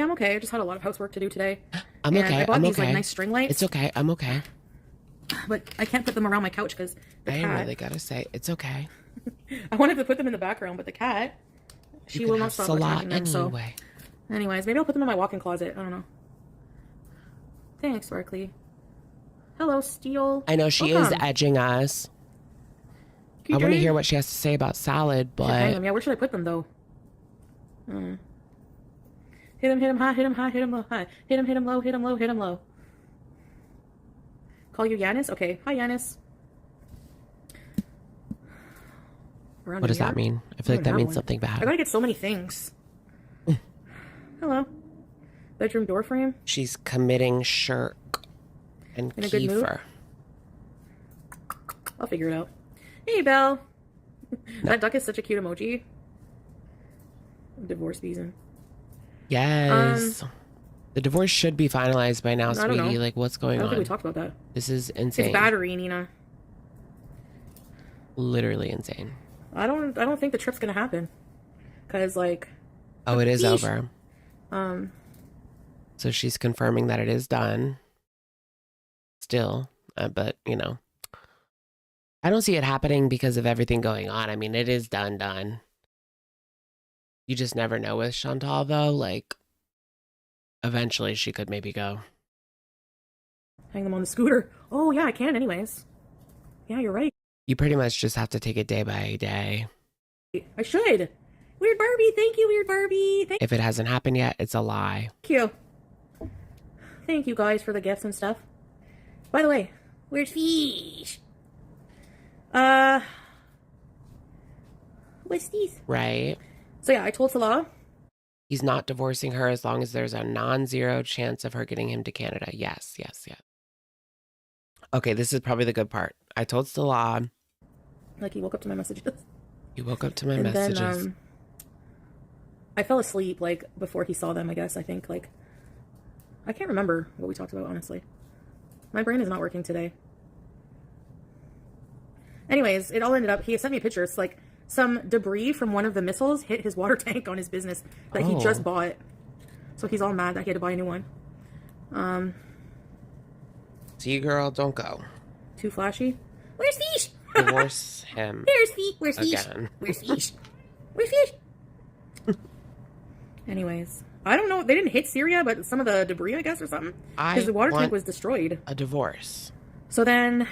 [SPEAKER 2] I'm okay. I just had a lot of housework to do today.
[SPEAKER 1] I'm
[SPEAKER 2] And
[SPEAKER 1] okay.
[SPEAKER 2] I bought
[SPEAKER 1] I'm
[SPEAKER 2] these
[SPEAKER 1] okay.
[SPEAKER 2] like nice string lights.
[SPEAKER 1] It's okay. I'm okay.
[SPEAKER 2] But I can't put them around my couch because the
[SPEAKER 1] I
[SPEAKER 2] cat.
[SPEAKER 1] really gotta say, it's okay.
[SPEAKER 2] I wanted to put them in the background, but the cat, she
[SPEAKER 1] You
[SPEAKER 2] will
[SPEAKER 1] can
[SPEAKER 2] not
[SPEAKER 1] have
[SPEAKER 2] stop
[SPEAKER 1] Salah
[SPEAKER 2] attacking them. So,
[SPEAKER 1] anyway.
[SPEAKER 2] anyways, maybe I'll put them in my walk-in closet. I don't know. Thanks, Sparkly. Hello, Steel.
[SPEAKER 1] I know she is
[SPEAKER 2] Welcome.
[SPEAKER 1] edging us. I want to hear what she has to say about salad,
[SPEAKER 2] Should hang
[SPEAKER 1] but
[SPEAKER 2] them. Yeah, where should I put them though? Hit him high, hit him high, hit him low, high. Hit him low, hit him low, hit him low. Call you Yanis? Okay. Hi, Yanis.
[SPEAKER 1] what does that mean? I feel like that means something
[SPEAKER 2] I
[SPEAKER 1] bad.
[SPEAKER 2] gotta get so many things. Hello. Bedroom door frame.
[SPEAKER 1] She's committing shirk and
[SPEAKER 2] In a good mood?
[SPEAKER 1] kefir.
[SPEAKER 2] I'll figure it out. Hey, Belle. That duck is such a cute emoji. Divorce season.
[SPEAKER 1] Yes. The divorce should be finalized by now,
[SPEAKER 2] I don't know.
[SPEAKER 1] sweetie. Like, what's
[SPEAKER 2] I
[SPEAKER 1] going
[SPEAKER 2] don't think we
[SPEAKER 1] on?
[SPEAKER 2] talked about that.
[SPEAKER 1] This is insane.
[SPEAKER 2] It's battery, Nina.
[SPEAKER 1] Literally insane.
[SPEAKER 2] I don't think the trip's gonna happen. Cause like
[SPEAKER 1] Oh, it is
[SPEAKER 2] Yeesh.
[SPEAKER 1] over. So she's confirming that it is done. Still, but you know, I don't see it happening because of everything going on. I mean, it is done. You just never know with Chantal, though. Like, eventually she could maybe go.
[SPEAKER 2] hang them on the scooter. Oh yeah, I can anyways. Yeah, you're right.
[SPEAKER 1] You pretty much just have to take it day by day.
[SPEAKER 2] I should. Weird Barbie, thank you, Weird Barbie. Thank
[SPEAKER 1] If it hasn't happened yet, it's a lie.
[SPEAKER 2] you. Thank you guys for the gifts and stuff. By the way, where's Fish? What's these?
[SPEAKER 1] Right?
[SPEAKER 2] So yeah, I told Salah.
[SPEAKER 1] He's not divorcing her as long as there's a non-zero chance of her getting him to Canada. Yes. Okay, this is probably the good part. I told Salah.
[SPEAKER 2] Like he woke up to my messages.
[SPEAKER 1] You woke up to my
[SPEAKER 2] And
[SPEAKER 1] messages.
[SPEAKER 2] then I fell asleep like before he saw them, I guess. I think like I can't remember what we talked about, honestly. My brain is not working today. Anyways, it all ended up he sent me a picture. It's like some debris from one of the missiles hit his water tank on his business that he just bought. So he's all mad that he had to buy a new one.
[SPEAKER 1] See, girl, don't go.
[SPEAKER 2] Too flashy. Where's Fish?
[SPEAKER 1] Divorce him.
[SPEAKER 2] Where's Fish? Where's Fish?
[SPEAKER 1] Again.
[SPEAKER 2] Where's Fish? Where's Fish? Anyways, I don't know. They didn't hit Syria, but some of the debris, I guess, or something. Because the water tank was destroyed.
[SPEAKER 1] A divorce.
[SPEAKER 2] So then,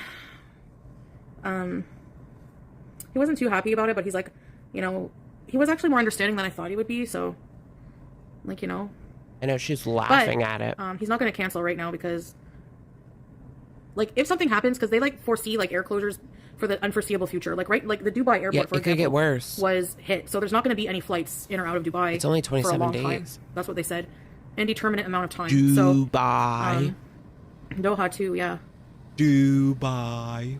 [SPEAKER 2] he wasn't too happy about it, but he's like, you know, he was actually more understanding than I thought he would be. So, like, you know.
[SPEAKER 1] I know she's laughing at it.
[SPEAKER 2] He's not going to cancel right now because, like, if something happens, because they, like, foresee, like, air closures for the unforeseeable future. Like, right, like, the Dubai airport,
[SPEAKER 1] Yeah,
[SPEAKER 2] for
[SPEAKER 1] it could get worse.
[SPEAKER 2] was hit. So there's not going to be any flights in or out of Dubai.
[SPEAKER 1] It's only
[SPEAKER 2] for a
[SPEAKER 1] 27
[SPEAKER 2] long
[SPEAKER 1] days.
[SPEAKER 2] time. That's what they said. Indeterminate amount of time.
[SPEAKER 1] Dubai.
[SPEAKER 2] So, Doha, too, yeah.
[SPEAKER 1] Dubai.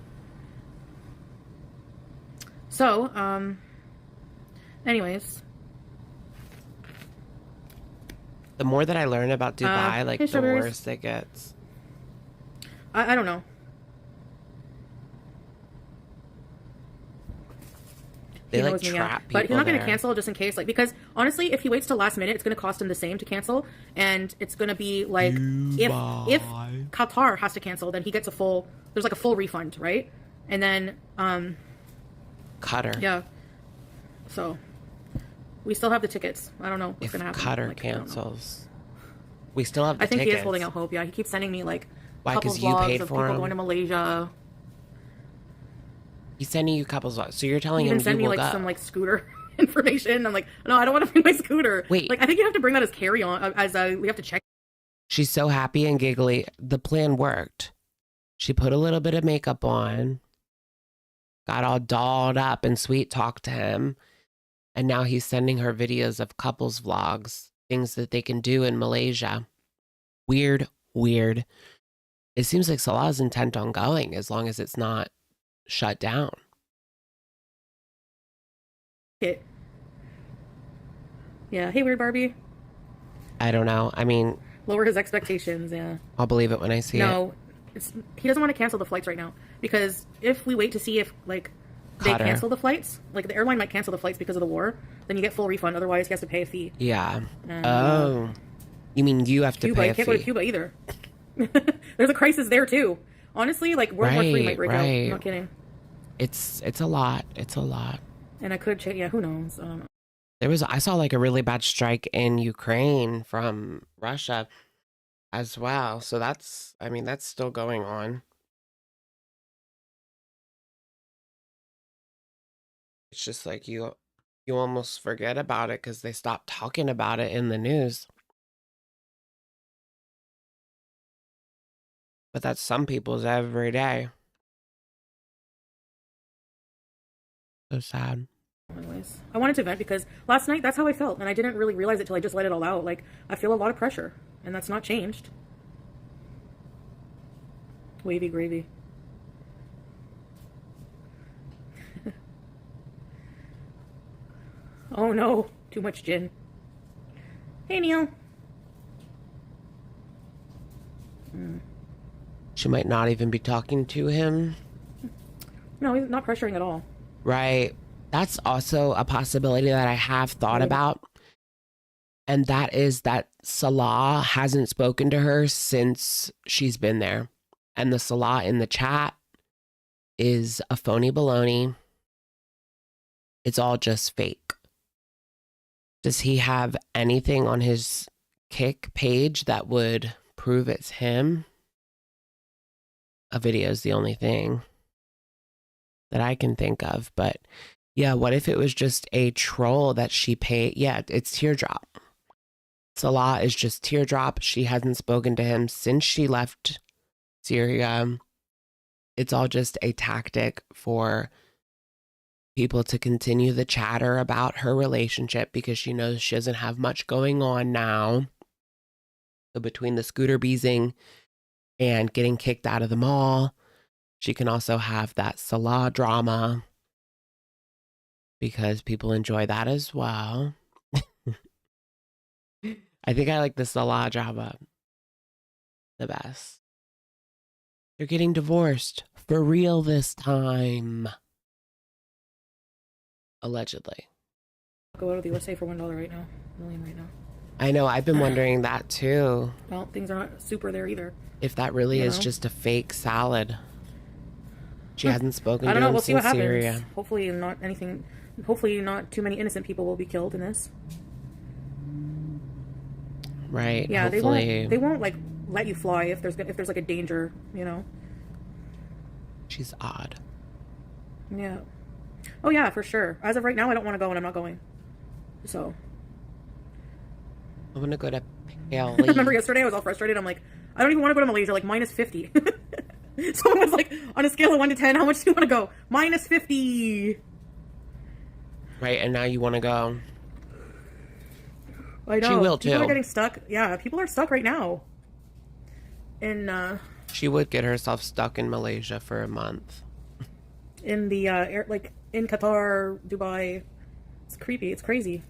[SPEAKER 2] So, anyways.
[SPEAKER 1] The more that I learn about Dubai, like,
[SPEAKER 2] hey,
[SPEAKER 1] the
[SPEAKER 2] strawberries.
[SPEAKER 1] worse it gets.
[SPEAKER 2] I don't know.
[SPEAKER 1] They like
[SPEAKER 2] knows me,
[SPEAKER 1] trap people
[SPEAKER 2] but he's not going to
[SPEAKER 1] there.
[SPEAKER 2] cancel just in case, like, because honestly, if he waits till last minute, it's going to cost him the same to cancel, and it's going to be like if Qatar has to cancel, then he gets there's like a full refund, right? And then
[SPEAKER 1] Qatar.
[SPEAKER 2] yeah, so we still have the tickets. I don't know what's going to happen.
[SPEAKER 1] Qatar
[SPEAKER 2] like,
[SPEAKER 1] cancels, we still have the
[SPEAKER 2] I think
[SPEAKER 1] tickets.
[SPEAKER 2] he is holding out hope. Yeah, he keeps sending me like
[SPEAKER 1] Why?
[SPEAKER 2] couples
[SPEAKER 1] Because you
[SPEAKER 2] vlogs
[SPEAKER 1] paid
[SPEAKER 2] of
[SPEAKER 1] for
[SPEAKER 2] people
[SPEAKER 1] him.
[SPEAKER 2] going to Malaysia.
[SPEAKER 1] He's sending you couples. So you're telling
[SPEAKER 2] He
[SPEAKER 1] him
[SPEAKER 2] even sent
[SPEAKER 1] you
[SPEAKER 2] me
[SPEAKER 1] will
[SPEAKER 2] like
[SPEAKER 1] go.
[SPEAKER 2] some like scooter information. I'm like, no, I don't want to bring my scooter.
[SPEAKER 1] Wait.
[SPEAKER 2] Like I think you have to bring that as carry on, as we have to check.
[SPEAKER 1] She's so happy and giggly. The plan worked. She put a little bit of makeup on, got all dolled up and sweet talked to him. And now he's sending her videos of couples vlogs, things that they can do in Malaysia. Weird, weird. It seems like Salah's intent on going as long as it's not shut down.
[SPEAKER 2] It. Yeah. Hey, weird Barbie.
[SPEAKER 1] I don't know. I mean,
[SPEAKER 2] Lower his expectations. Yeah.
[SPEAKER 1] I'll believe it when I see it.
[SPEAKER 2] No, he doesn't want to cancel the flights right now because if we wait to see if like they
[SPEAKER 1] Qatar.
[SPEAKER 2] cancel the flights, like the airline might cancel the flights because of the war, then you get full refund. Otherwise, he has to pay a fee.
[SPEAKER 1] Yeah. Oh. You mean you have to
[SPEAKER 2] Cuba,
[SPEAKER 1] pay
[SPEAKER 2] you
[SPEAKER 1] a
[SPEAKER 2] can't
[SPEAKER 1] fee?
[SPEAKER 2] go to Cuba either. There's a crisis there too. Honestly, like World War III might break out. I'm not kidding.
[SPEAKER 1] It's a lot. It's a lot.
[SPEAKER 2] And I could change. Yeah, who knows? I don't know.
[SPEAKER 1] I saw like a really bad strike in Ukraine from Russia as well. So that's still going on. It's just like you almost forget about it because they stopped talking about it in the news. But that's some people's every day. So sad.
[SPEAKER 2] Anyways, I wanted to vent because last night that's how I felt, and I didn't really realize it till I just let it all out. Like I feel a lot of pressure, and that's not changed. Wavy gravy. Oh no, too much gin. Hey Neil.
[SPEAKER 1] She might not even be talking to him.
[SPEAKER 2] No, he's not pressuring at all.
[SPEAKER 1] Right. That's also a possibility that I have thought about. And that is that Salah hasn't spoken to her since she's been there. And the Salah in the chat is a phony baloney. It's all just fake. Does he have anything on his Kick page that would prove it's him? A video is the only thing that I can think of. But yeah, what if it was just a troll that she paid? Yeah, it's Teardrop. Salah is just Teardrop. She hasn't spoken to him since she left Syria. It's all just a tactic for people to continue the chatter about her relationship because she knows she doesn't have much going on now. So between the scooter beezing and getting kicked out of the mall, she can also have that Salah drama because people enjoy that as well. I think I like the Salah drama the best. They're getting divorced for real this time. Allegedly.
[SPEAKER 2] Go out of the USA for $1 right now. $1 million right now.
[SPEAKER 1] I know, I've been wondering that too.
[SPEAKER 2] Well, things are not super there either.
[SPEAKER 1] If that really
[SPEAKER 2] You
[SPEAKER 1] is
[SPEAKER 2] know?
[SPEAKER 1] just a fake salad. She hasn't spoken
[SPEAKER 2] I
[SPEAKER 1] to
[SPEAKER 2] don't know.
[SPEAKER 1] him
[SPEAKER 2] We'll see what
[SPEAKER 1] since
[SPEAKER 2] happens.
[SPEAKER 1] Syria.
[SPEAKER 2] Hopefully not anything. Hopefully not too many innocent people will be killed in this.
[SPEAKER 1] Right.
[SPEAKER 2] Yeah,
[SPEAKER 1] Hopefully.
[SPEAKER 2] they won't like let you fly if there's like a danger, you know.
[SPEAKER 1] She's odd.
[SPEAKER 2] Yeah. Oh yeah, for sure. As of right now, I don't want to go, and I'm not going. So.
[SPEAKER 1] I'm gonna go to Pale.
[SPEAKER 2] Remember yesterday I was all frustrated. I'm like, I don't even want to go to Malaysia. Like -50. Someone was like, on a scale of 1 to 10, how much do you want to go? -50.
[SPEAKER 1] Right, and now you want to go.
[SPEAKER 2] I know.
[SPEAKER 1] She will
[SPEAKER 2] People
[SPEAKER 1] too.
[SPEAKER 2] are getting stuck. Yeah, people are stuck right now.
[SPEAKER 1] She would get herself stuck in Malaysia for a month.
[SPEAKER 2] In the like in Qatar, Dubai. It's creepy. It's crazy.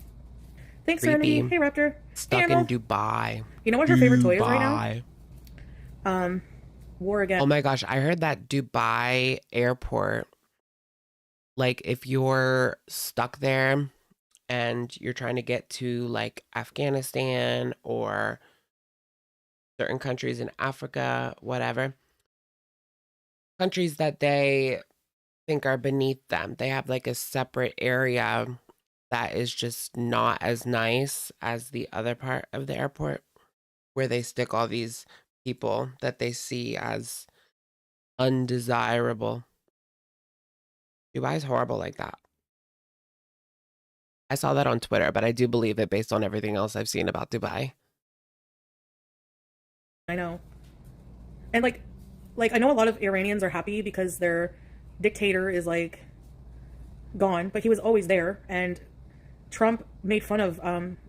[SPEAKER 2] Thanks,
[SPEAKER 1] Creepy.
[SPEAKER 2] Serenity. Hey, Raptor.
[SPEAKER 1] Stuck
[SPEAKER 2] hey,
[SPEAKER 1] in
[SPEAKER 2] Emma.
[SPEAKER 1] Dubai.
[SPEAKER 2] You know what her favorite toy is right now? War Again.
[SPEAKER 1] Oh my gosh, I heard that Dubai airport like if you're stuck there and you're trying to get to like Afghanistan or certain countries in Africa, whatever, countries that they think are beneath them, they have like a separate area that is just not as nice as the other part of the airport where they stick all these people that they see as undesirable. Dubai's horrible like that. I saw that on Twitter, but I do believe it based on everything else I've seen about Dubai.
[SPEAKER 2] I know. And like I know a lot of Iranians are happy because their dictator is like gone, but he was always there. And Trump made fun of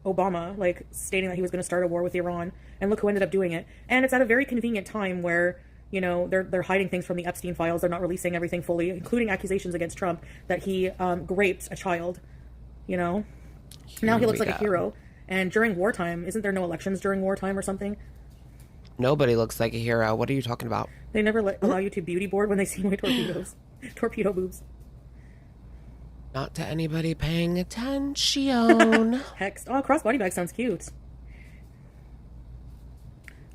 [SPEAKER 2] Obama, like stating that he was going to start a war with Iran, and look who ended up doing it. And it's at a very convenient time where, you know, they're hiding things from the Epstein files. They're not releasing everything fully, including accusations against Trump that he raped a child. You know, now he looks like a hero. And during wartime, isn't there no elections during wartime or something?
[SPEAKER 1] Nobody looks like a hero. What are you talking about?
[SPEAKER 2] They never allow you to beauty board when they see my torpedoes, torpedo boobs.
[SPEAKER 1] Not to anybody paying attention.
[SPEAKER 2] Hex. Oh, crossbody bag sounds cute.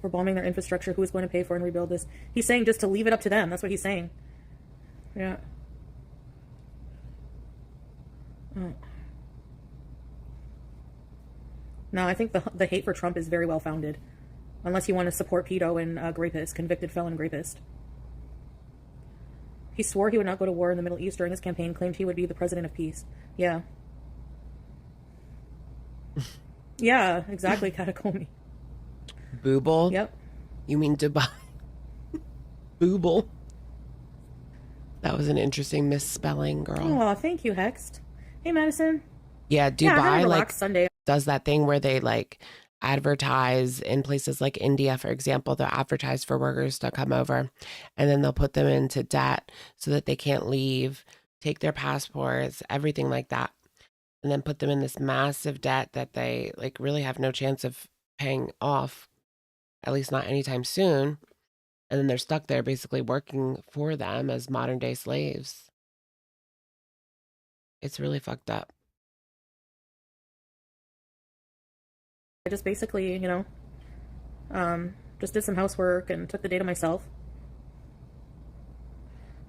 [SPEAKER 2] We're bombing their infrastructure. Who is going to pay for and rebuild this? He's saying just to leave it up to them. That's what he's saying. Yeah. Oh. No, I think the hate for Trump is very well founded. Unless you want to support pedo and rapist, convicted felon rapist. He swore he would not go to war in the Middle East during his campaign, claimed he would be the president of peace. Yeah. Yeah, exactly, Catacombi.
[SPEAKER 1] Booble?
[SPEAKER 2] Yep.
[SPEAKER 1] You mean Dubai? Booble. That was an interesting misspelling, girl.
[SPEAKER 2] Oh, thank you, Hext. Hey, Madison.
[SPEAKER 1] Yeah, Dubai
[SPEAKER 2] yeah,
[SPEAKER 1] like
[SPEAKER 2] Sunday.
[SPEAKER 1] Does that thing where they like advertise in places like India, for example. They'll advertise for workers to come over, and then they'll put them into debt so that they can't leave, take their passports, everything like that, and then put them in this massive debt that they like really have no chance of paying off, at least not anytime soon. And then they're stuck there basically working for them as modern day slaves. It's really fucked up.
[SPEAKER 2] I just basically, you know, just did some housework and took the day to myself.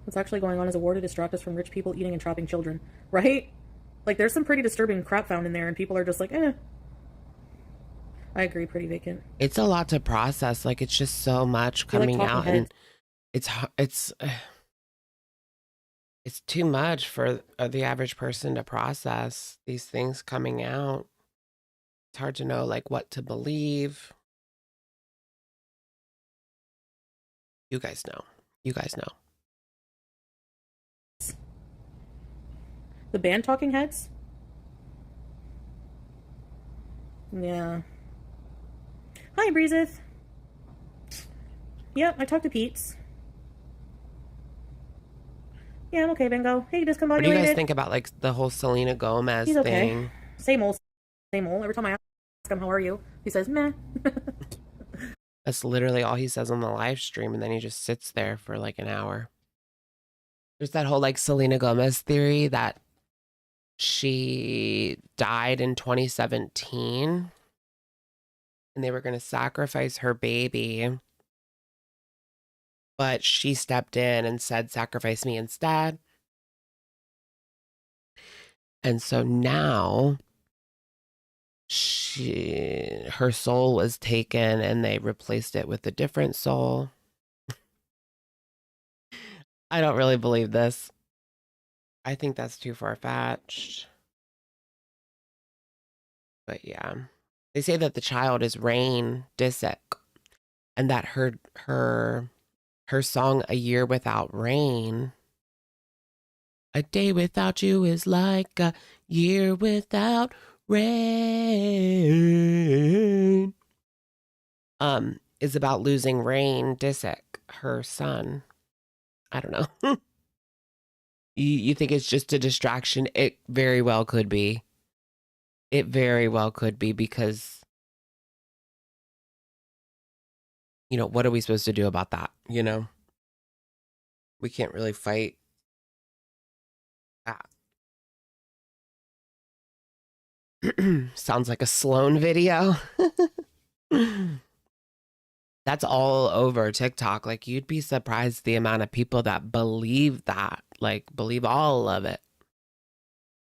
[SPEAKER 2] What's actually going on is a war to distract us from rich people eating and trapping children, right? Like, there's some pretty disturbing crap found in there, and people are just like, eh. I agree, pretty vacant.
[SPEAKER 1] It's a lot to process. Like, it's just so much coming out, and it's too much for the average person to process these things coming out. It's hard to know like what to believe. You guys know. You guys know.
[SPEAKER 2] The band Talking Heads? Yeah. Hi, Breezeth. Yep, I talked to Pete's. Yeah, I'm okay, Bingo. Hey, discombobulated.
[SPEAKER 1] What do you guys think about like the whole Selena Gomez
[SPEAKER 2] He's okay.
[SPEAKER 1] thing?
[SPEAKER 2] Same old. Every time I ask him, how are you? He says, meh.
[SPEAKER 1] That's literally all he says on the live stream, and then he just sits there for like an hour. There's that whole like Selena Gomez theory that she died in 2017 and they were going to sacrifice her baby, but she stepped in and said, sacrifice me instead. And so now her soul was taken and they replaced it with a different soul. I don't really believe this. I think that's too far-fetched. But yeah. They say that the child is Rain Disick, and that her song A Year Without Rain, a day without you is like a year without rain, is about losing Rain Disick, her son. I don't know. You think it's just a distraction? It very well could be. It very well could be, because, you know, what are we supposed to do about that? You know, we can't really fight that. Sounds like a Sloan video. That's all over TikTok. Like, you'd be surprised the amount of people that believe that, like, believe all of it,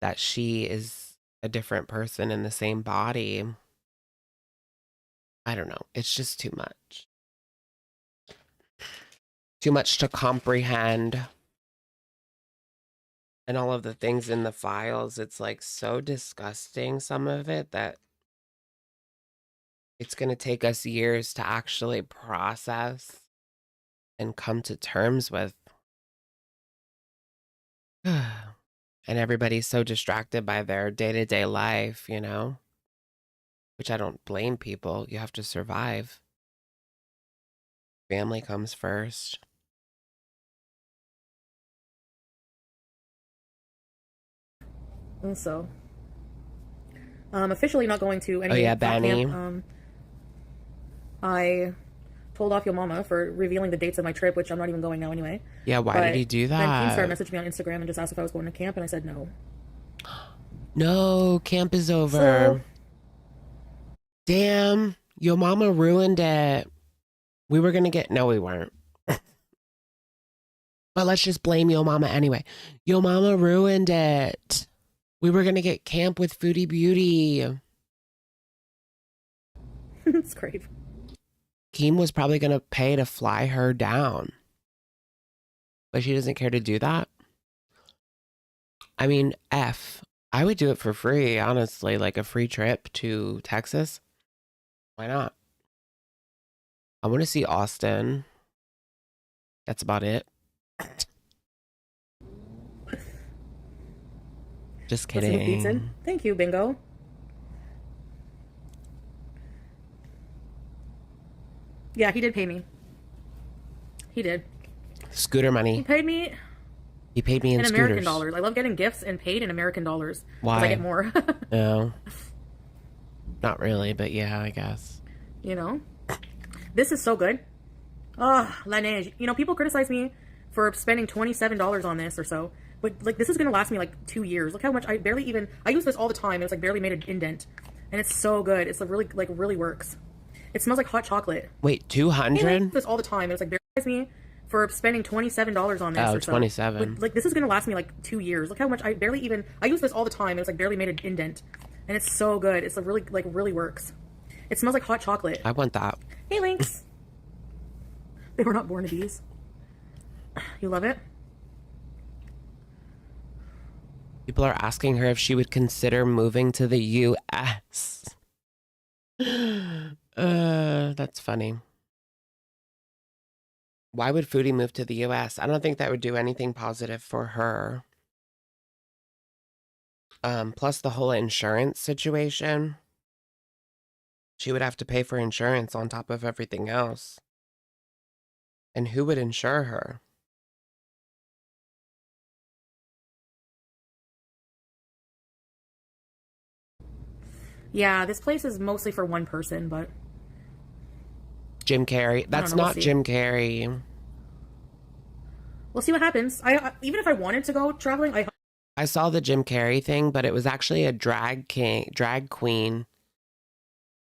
[SPEAKER 1] that she is a different person in the same body. I don't know. It's just too much. Too much to comprehend. And all of the things in the files, it's like so disgusting, some of it, that it's going to take us years to actually process and come to terms with. And everybody's so distracted by their day-to-day life, you know? Which I don't blame people. You have to survive. Family comes first.
[SPEAKER 2] So, officially not going to any
[SPEAKER 1] Benny.
[SPEAKER 2] camp. I told off your mama for revealing the dates of my trip, which I'm not even going now anyway.
[SPEAKER 1] Yeah, why did he do that?
[SPEAKER 2] Then Keem started messaging me on Instagram and just asked if I was going to camp, and I said no.
[SPEAKER 1] No, camp is over. Damn, your mama ruined it. We were gonna get, no, we weren't. But let's just blame your mama anyway. Your mama ruined it. We were gonna get camp with Foodie Beauty.
[SPEAKER 2] It's great.
[SPEAKER 1] Keem was probably gonna pay to fly her down. But she doesn't care to do that. I mean, I would do it for free, honestly, like a free trip to Texas. Why not? I want to see Austin. That's about it. Just kidding.
[SPEAKER 2] Thank you, Bingo. Yeah, he did pay me. He did.
[SPEAKER 1] Scooter money.
[SPEAKER 2] He paid me
[SPEAKER 1] in
[SPEAKER 2] American
[SPEAKER 1] scooters.
[SPEAKER 2] dollars. I love getting gifts and paid in American dollars.
[SPEAKER 1] Why?
[SPEAKER 2] 'Cause I get more.
[SPEAKER 1] No. Not really, but yeah, I guess.
[SPEAKER 2] You know? This is so good. Ah, La Neige. You know, people criticize me for spending $27 on this or so. But, like, this is going to last me, like, 2 years. Look how much I use this all the time. It's, like, barely made an indent. And it's so good. It's, like, really works. It smells like hot chocolate.
[SPEAKER 1] Wait, 200?
[SPEAKER 2] I use this all the time. It's, like, barely me for spending $27 on this or so.
[SPEAKER 1] 27.
[SPEAKER 2] But, like, this is going to last me, like, 2 years. Look how much I use this all the time. It's, like, barely made an indent. And it's so good. It's, like, really works. It smells like hot chocolate.
[SPEAKER 1] I want that.
[SPEAKER 2] Hey, Lynx. They were not born to bees. You love it?
[SPEAKER 1] People are asking her if she would consider moving to the U.S. That's funny. Why would Foodie move to the U.S.? I don't think that would do anything positive for her. Plus the whole insurance situation. She would have to pay for insurance on top of everything else. And who would insure her?
[SPEAKER 2] Yeah, this place is mostly for one person, but...
[SPEAKER 1] Jim Carrey. That's
[SPEAKER 2] know, we'll
[SPEAKER 1] not
[SPEAKER 2] see.
[SPEAKER 1] Jim Carrey.
[SPEAKER 2] We'll see what happens. Even if I wanted to go traveling,
[SPEAKER 1] I saw the Jim Carrey thing, but it was actually a drag queen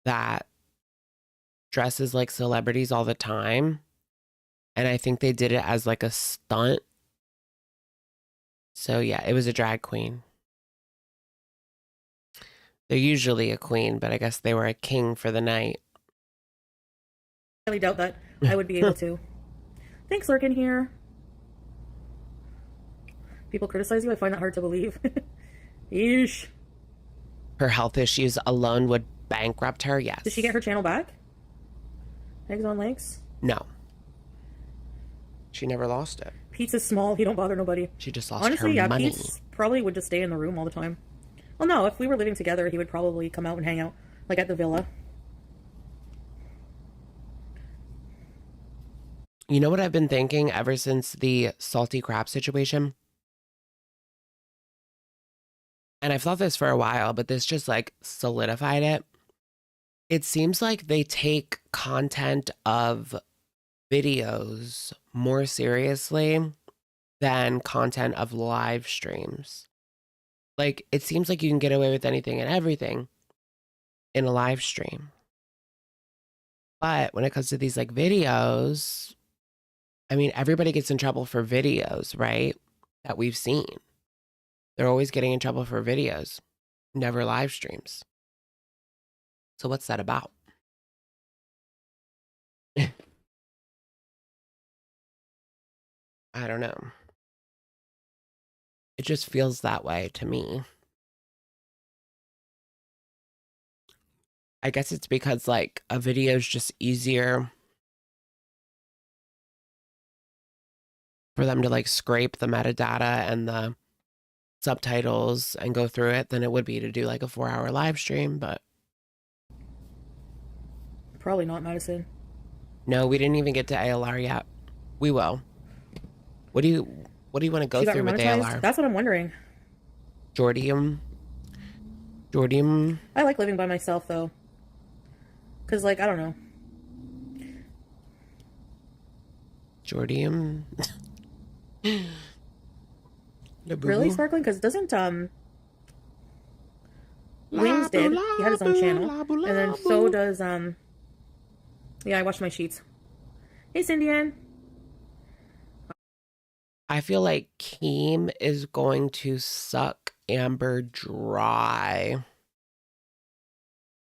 [SPEAKER 1] that dresses like celebrities all the time. And I think they did it as like a stunt. So yeah, it was a drag queen. They're usually a queen, but I guess they were a king for the night.
[SPEAKER 2] I highly doubt that I would be able to. Thanks, Lurkin here. People criticize you? I find that hard to believe. Yeesh.
[SPEAKER 1] Her health issues alone would bankrupt her, yes.
[SPEAKER 2] Did she get her channel back? Eggs on legs?
[SPEAKER 1] No. She never lost it.
[SPEAKER 2] Pete's is small. He don't bother nobody.
[SPEAKER 1] She just lost
[SPEAKER 2] Honestly,
[SPEAKER 1] her
[SPEAKER 2] yeah,
[SPEAKER 1] money.
[SPEAKER 2] Pete's probably would just stay in the room all the time. Well, no, if we were living together, he would probably come out and hang out, like at the villa.
[SPEAKER 1] You know what I've been thinking ever since the salty crab situation? And I've thought this for a while, but this just like solidified it. It seems like they take content of videos more seriously than content of live streams. Like, it seems like you can get away with anything and everything in a live stream. But when it comes to these like videos, I mean, everybody gets in trouble for videos, right? That we've seen. They're always getting in trouble for videos, never live streams. So what's that about? I don't know. It just feels that way to me. I guess it's because like a video is just easier for them to like scrape the metadata and the subtitles and go through it than it would be to do like a 4-hour live stream. But
[SPEAKER 2] Probably not, Madison.
[SPEAKER 1] no, we didn't even get to ALR yet. We will. What do you want to go
[SPEAKER 2] She got
[SPEAKER 1] through with
[SPEAKER 2] remonetized?
[SPEAKER 1] ALR?
[SPEAKER 2] That's what I'm wondering.
[SPEAKER 1] Jordium.
[SPEAKER 2] I like living by myself though. Cause like, I don't know.
[SPEAKER 1] Jordium.
[SPEAKER 2] Really, Sparkling? Cause doesn't Wings did. He had his own channel. And then so does yeah, I washed my sheets. Hey Cindy.
[SPEAKER 1] I feel like Keem is going to suck Amber dry.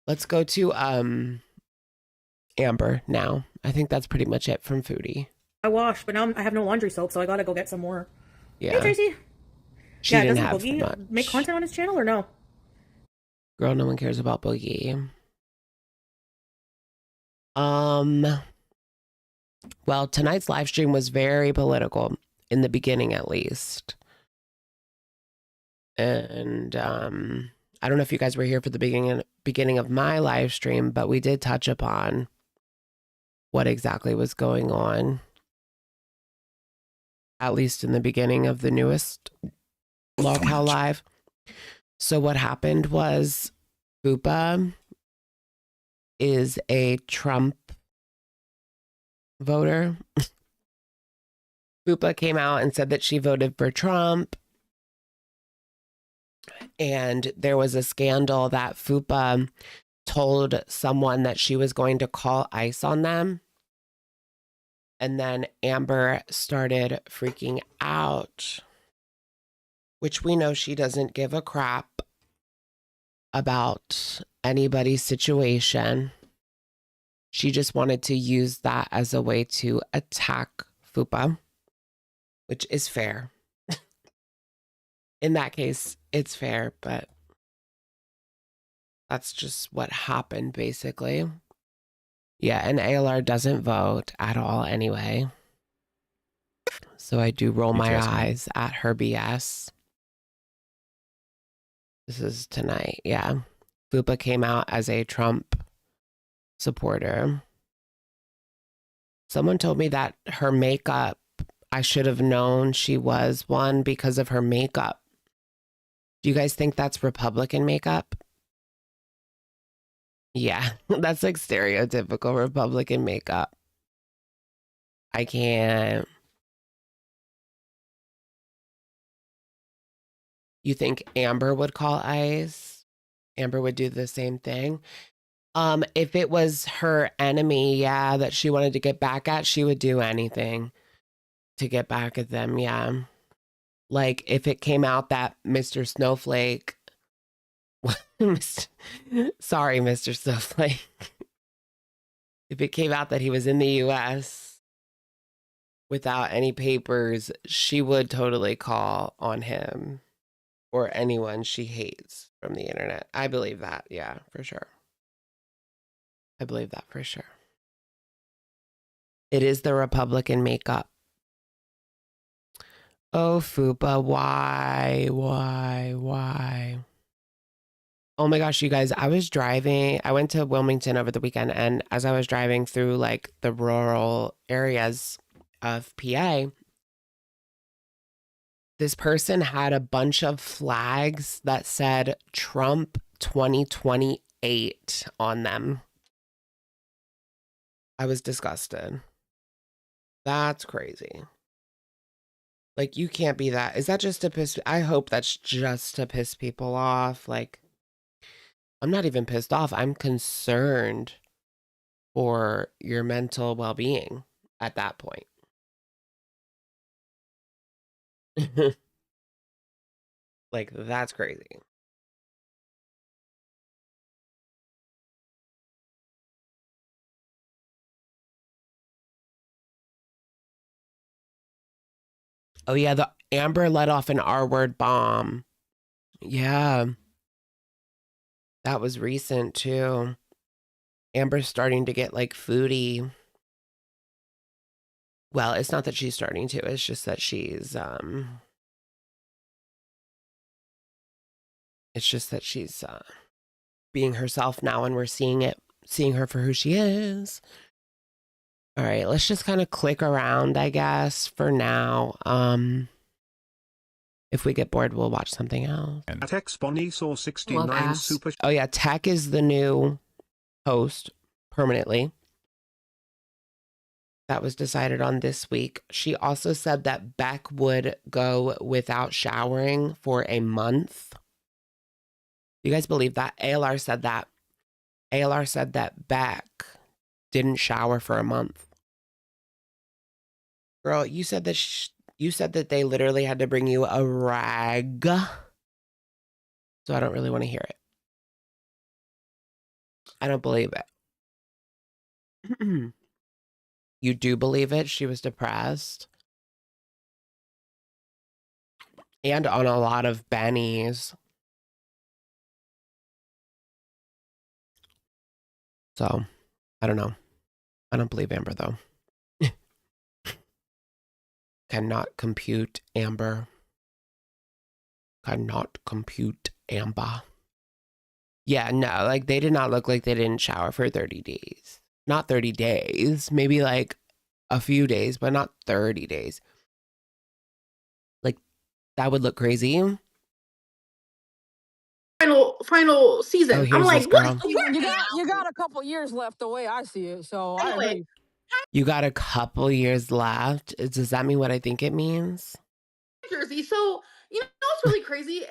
[SPEAKER 1] Let's go to Amber now. I think that's pretty much it from Foodie.
[SPEAKER 2] I washed, but now I have no laundry soap, so I gotta go get some more.
[SPEAKER 1] Yeah.
[SPEAKER 2] Hey Tracy.
[SPEAKER 1] She
[SPEAKER 2] Yeah,
[SPEAKER 1] didn't
[SPEAKER 2] doesn't
[SPEAKER 1] have
[SPEAKER 2] Boogie
[SPEAKER 1] much.
[SPEAKER 2] make content on his channel or no?
[SPEAKER 1] Girl, no one cares about Boogie. Well, tonight's live stream was very political, in the beginning at least. And I don't know if you guys were here for the beginning of my live stream, but we did touch upon what exactly was going on, at least in the beginning of the newest Log How Live. So what happened was Fupa is a Trump voter. Fupa came out and said that she voted for Trump. And there was a scandal that Fupa told someone that she was going to call ICE on them. And then Amber started freaking out, which we know she doesn't give a crap about anybody's situation. She just wanted to use that as a way to attack Fupa, which is fair. In that case, it's fair, but that's just what happened, basically. Yeah, and ALR doesn't vote at all anyway. So I do roll my eyes at her BS. This is tonight, yeah. Fupa came out as a Trump supporter. Someone told me that her makeup, I should have known she was one because of her makeup. Do you guys think that's Republican makeup? Yeah, that's like stereotypical Republican makeup. I can't. You think Amber would call ICE? Amber would do the same thing. If it was her enemy, yeah, that she wanted to get back at, she would do anything to get back at them, yeah. Like if it came out that Mr. Snowflake, sorry, Mr. Snowflake. If it came out that he was in the US without any papers, she would totally call on him or anyone she hates from the internet. I believe that, yeah, for sure. I believe that for sure. It is the Republican makeup. Oh, Fupa, why? Oh my gosh, you guys, I went to Wilmington over the weekend, and as I was driving through like the rural areas of PA, this person had a bunch of flags that said Trump 2028 on them. I was disgusted. That's crazy. Like, you can't be that. Is that just to piss? I hope that's just to piss people off. Like, I'm not even pissed off. I'm concerned for your mental well-being at that point. Like, that's crazy. Oh, yeah, the Amber let off an R-word bomb. Yeah. That was recent, too. Amber's starting to get, like, foodie. Well, it's not that she's starting to. It's just that she's, it's just that she's, being herself now, and we're seeing her for who she is. All right, let's just kind of click around, I guess, for now. If we get bored, we'll watch something else.
[SPEAKER 8] Tech Bonnie saw 69
[SPEAKER 3] ass.
[SPEAKER 8] super.
[SPEAKER 1] Oh yeah, Tech is the new host permanently. That was decided on this week. She also said that Beck would go without showering for a month. You guys believe that? ALR said that. ALR said that Beck didn't shower for a month. Girl, you said that you said that they literally had to bring you a rag. So I don't really want to hear it. I don't believe it. You do believe it? She was depressed. And on a lot of bennies. So, I don't know. I don't believe Amber, though. Cannot compute Amber. Cannot compute Amber. Yeah, no, like they did not look like they didn't shower for 30 days. Not 30 days, maybe like a few days, but not 30 days. Like that would look crazy.
[SPEAKER 9] Final season.
[SPEAKER 1] Oh,
[SPEAKER 9] I'm
[SPEAKER 1] here's
[SPEAKER 9] like,
[SPEAKER 1] this
[SPEAKER 9] what?
[SPEAKER 1] girl.
[SPEAKER 10] You got a couple years left the way I see it, so I
[SPEAKER 9] Anyway,
[SPEAKER 10] agree.
[SPEAKER 1] You got a couple years left. Does that mean what I think it means?
[SPEAKER 9] Jersey. So you know what's really crazy?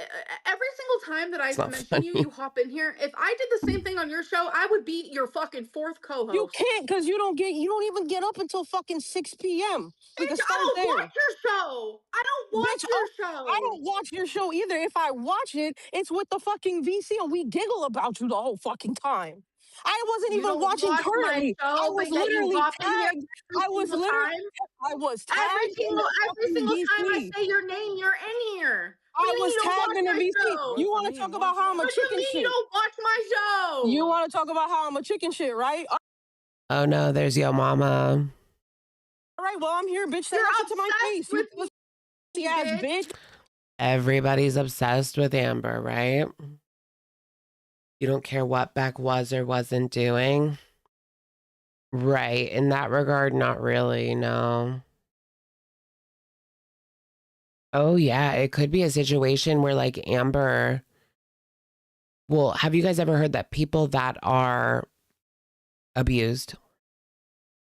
[SPEAKER 9] Every single time that I
[SPEAKER 1] It's not
[SPEAKER 9] mention you,
[SPEAKER 1] funny.
[SPEAKER 9] you hop in here. If I did the same thing on your show, I would be your fucking fourth co-host.
[SPEAKER 10] You can't because you don't even get up until fucking 6 p.m. We can
[SPEAKER 9] Bitch,
[SPEAKER 10] start
[SPEAKER 9] I don't
[SPEAKER 10] there.
[SPEAKER 9] watch your show. I don't watch
[SPEAKER 10] Bitch,
[SPEAKER 9] your show.
[SPEAKER 10] I don't watch your show either. If I watch it, it's with the fucking VC and we giggle about you the whole fucking time. I wasn't
[SPEAKER 9] You
[SPEAKER 10] even
[SPEAKER 9] don't
[SPEAKER 10] watching
[SPEAKER 9] watch my
[SPEAKER 10] currently. I
[SPEAKER 9] show,
[SPEAKER 10] was
[SPEAKER 9] but yet you
[SPEAKER 10] literally
[SPEAKER 9] hop in here
[SPEAKER 10] tagged.
[SPEAKER 9] every
[SPEAKER 10] I was
[SPEAKER 9] single
[SPEAKER 10] literally
[SPEAKER 9] time.
[SPEAKER 10] I was
[SPEAKER 9] Every
[SPEAKER 10] tagged in the fucking
[SPEAKER 9] single time I
[SPEAKER 10] VC.
[SPEAKER 9] say your name, you're in here. What do
[SPEAKER 10] I
[SPEAKER 9] you mean
[SPEAKER 10] was
[SPEAKER 9] you don't
[SPEAKER 10] tagged
[SPEAKER 9] watch
[SPEAKER 10] in the
[SPEAKER 9] my
[SPEAKER 10] VC.
[SPEAKER 9] show?
[SPEAKER 10] You want to talk about how I'm a
[SPEAKER 9] What do you
[SPEAKER 10] chicken
[SPEAKER 9] mean you
[SPEAKER 10] shit?
[SPEAKER 9] don't watch my show?
[SPEAKER 10] You want to talk about how I'm a chicken shit, right?
[SPEAKER 1] Oh no, there's your mama.
[SPEAKER 10] All right, well, I'm here, bitch. Say
[SPEAKER 9] You're
[SPEAKER 10] that shit to my
[SPEAKER 9] obsessed
[SPEAKER 10] face.
[SPEAKER 9] with
[SPEAKER 10] You
[SPEAKER 9] me,
[SPEAKER 10] ass
[SPEAKER 9] bitch.
[SPEAKER 10] bitch.
[SPEAKER 1] Everybody's obsessed with Amber, right? You don't care what Beck was or wasn't doing. Right. In that regard, not really, no. Oh, yeah. It could be a situation where, like, Amber. Well, have you guys ever heard that people that are abused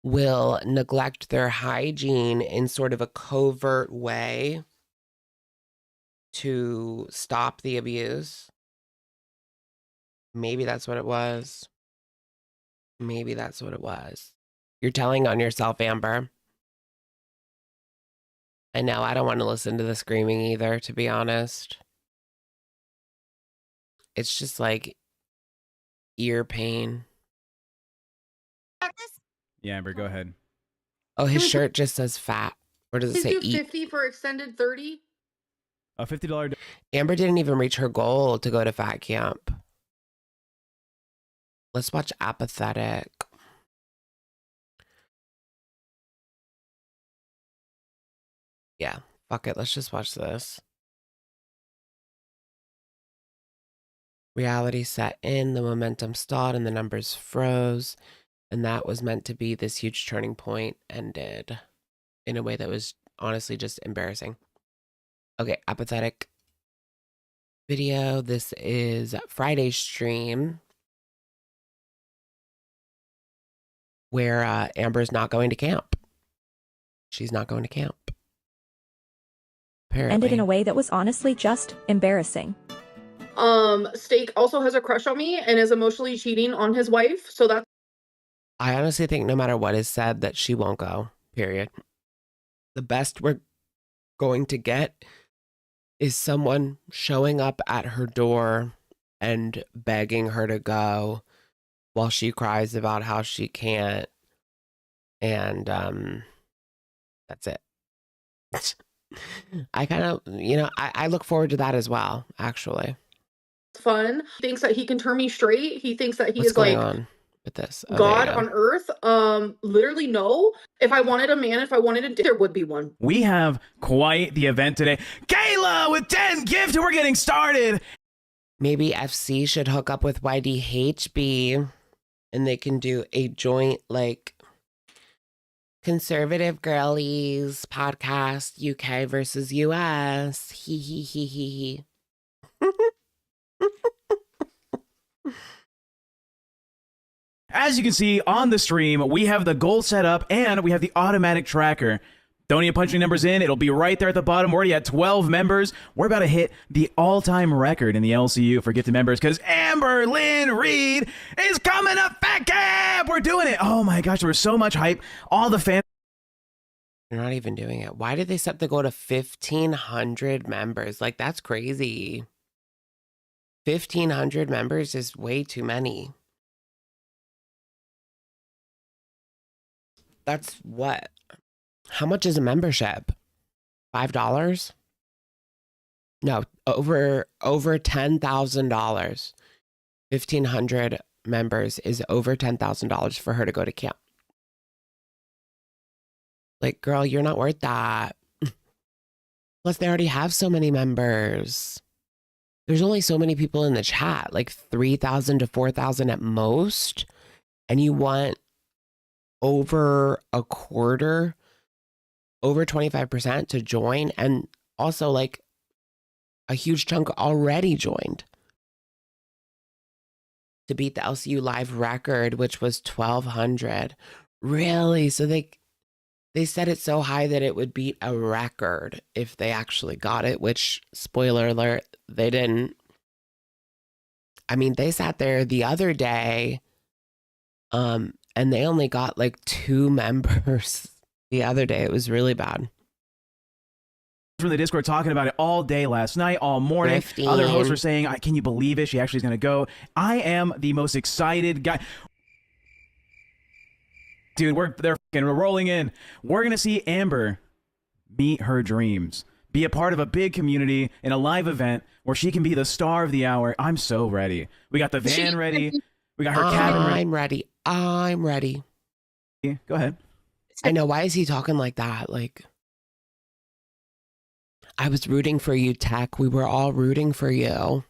[SPEAKER 1] will neglect their hygiene in sort of a covert way to stop the abuse? Maybe that's what it was. Maybe that's what it was. You're telling on yourself, Amber. I know, I don't want to listen to the screaming either, to be honest. It's just like ear pain.
[SPEAKER 11] Yeah, Amber, go ahead.
[SPEAKER 1] Oh, his shirt just says fat. Or does it
[SPEAKER 9] Please
[SPEAKER 1] say
[SPEAKER 9] do
[SPEAKER 1] eat?
[SPEAKER 9] 50 for extended 30.
[SPEAKER 11] A $50.
[SPEAKER 1] Amber didn't even reach her goal to go to fat camp. Let's watch Apathetic. Yeah, fuck it. Let's just watch this. Reality set in, the momentum stalled, and the numbers froze. And that was meant to be this huge turning point, ended in a way that was honestly just embarrassing. Okay, Apathetic video. This is Friday's stream where Amber's not going to camp. She's not going to camp. Apparently.
[SPEAKER 12] ended in a way that was honestly just embarrassing.
[SPEAKER 9] Steak also has a crush on me and is emotionally cheating on his wife. So that's
[SPEAKER 1] I honestly think no matter what is said that she won't go, period. The best we're going to get is someone showing up at her door and begging her to go while she cries about how she can't. And that's it. I kind of, I look forward to that as well, actually.
[SPEAKER 9] fun. He thinks that he can turn me straight. He thinks that he
[SPEAKER 1] What's
[SPEAKER 9] is
[SPEAKER 1] going
[SPEAKER 9] like
[SPEAKER 1] on with this? Oh,
[SPEAKER 9] God
[SPEAKER 1] there you
[SPEAKER 9] on
[SPEAKER 1] go.
[SPEAKER 9] earth. Literally no. If I wanted a man, if I wanted a dick, there would be one.
[SPEAKER 11] We have quite the event today. Kayla with 10 gifts, and we're getting started.
[SPEAKER 1] Maybe FC should hook up with YDHB and they can do a joint, like, conservative girlies podcast, UK versus US. Hee hee hee hee hee.
[SPEAKER 11] As you can see on the stream, we have the goal set up and we have the automatic tracker. Don't need to punch any numbers in. It'll be right there at the bottom. We're already at 12 members. We're about to hit the all-time record in the LCU for gifted members because Amberlynn Reed is coming up fat cap. We're doing it. Oh my gosh, there was so much hype. All the fans.
[SPEAKER 1] They're not even doing it. Why did they set the goal to 1,500 members? Like, that's crazy. 1,500 members is way too many. That's what? How much is a membership? $5? No, over $10,000. 1,500 members is over $10,000 for her to go to camp. Like, girl, you're not worth that. Plus, they already have so many members. There's only so many people in the chat, like 3,000 to 4,000 at most. And you want over a quarter, over 25% to join. And also, like, a huge chunk already joined to beat the LCU live record, which was 1,200. Really? So they set it so high that it would beat a record if they actually got it, which, spoiler alert, they didn't. I mean, they sat there the other day, and they only got like 2 members the other day. It was really bad.
[SPEAKER 11] From the Discord talking about it all day last night, all morning.
[SPEAKER 1] 15.
[SPEAKER 11] Other hosts were saying, can you believe it? She actually is going to go. I am the most excited guy. Dude, they're rolling in. We're going to see Amber meet her dreams. Be a part of a big community in a live event where she can be the star of the hour. I'm so ready. We got the van ready. We got her cabin ready.
[SPEAKER 1] I'm ready.
[SPEAKER 11] Go ahead.
[SPEAKER 1] I know. Why is he talking like that? Like, I was rooting for you, Tech. We were all rooting for you. Oh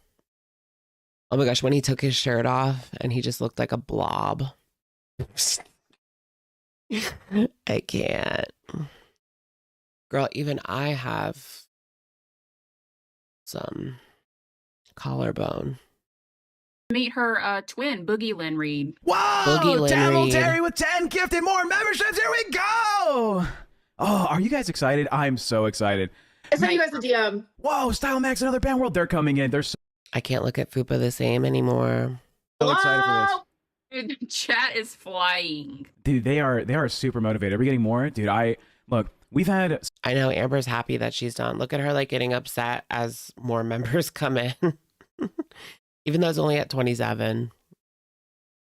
[SPEAKER 1] my gosh, when he took his shirt off and he just looked like a blob. I can't. Girl, even I have some collarbone.
[SPEAKER 13] Meet her twin, Boogie Lynn Reed.
[SPEAKER 11] Whoa!
[SPEAKER 1] Boogie Lynn
[SPEAKER 11] Devil
[SPEAKER 1] Reed.
[SPEAKER 11] Terry with 10 gifted more memberships. Here we go! Oh, are you guys excited? I'm so excited.
[SPEAKER 9] I sent you guys a DM.
[SPEAKER 11] Whoa, Style Max, another band world. They're coming in. They're so
[SPEAKER 1] I can't look at Fupa the same anymore.
[SPEAKER 11] excited for this.
[SPEAKER 13] Dude, the chat is flying.
[SPEAKER 11] Dude, they are super motivated. Are we getting more? Dude, look, we've had...
[SPEAKER 1] I know Amber's happy that she's done. Look at her like getting upset as more members come in. Even though it's only at 27.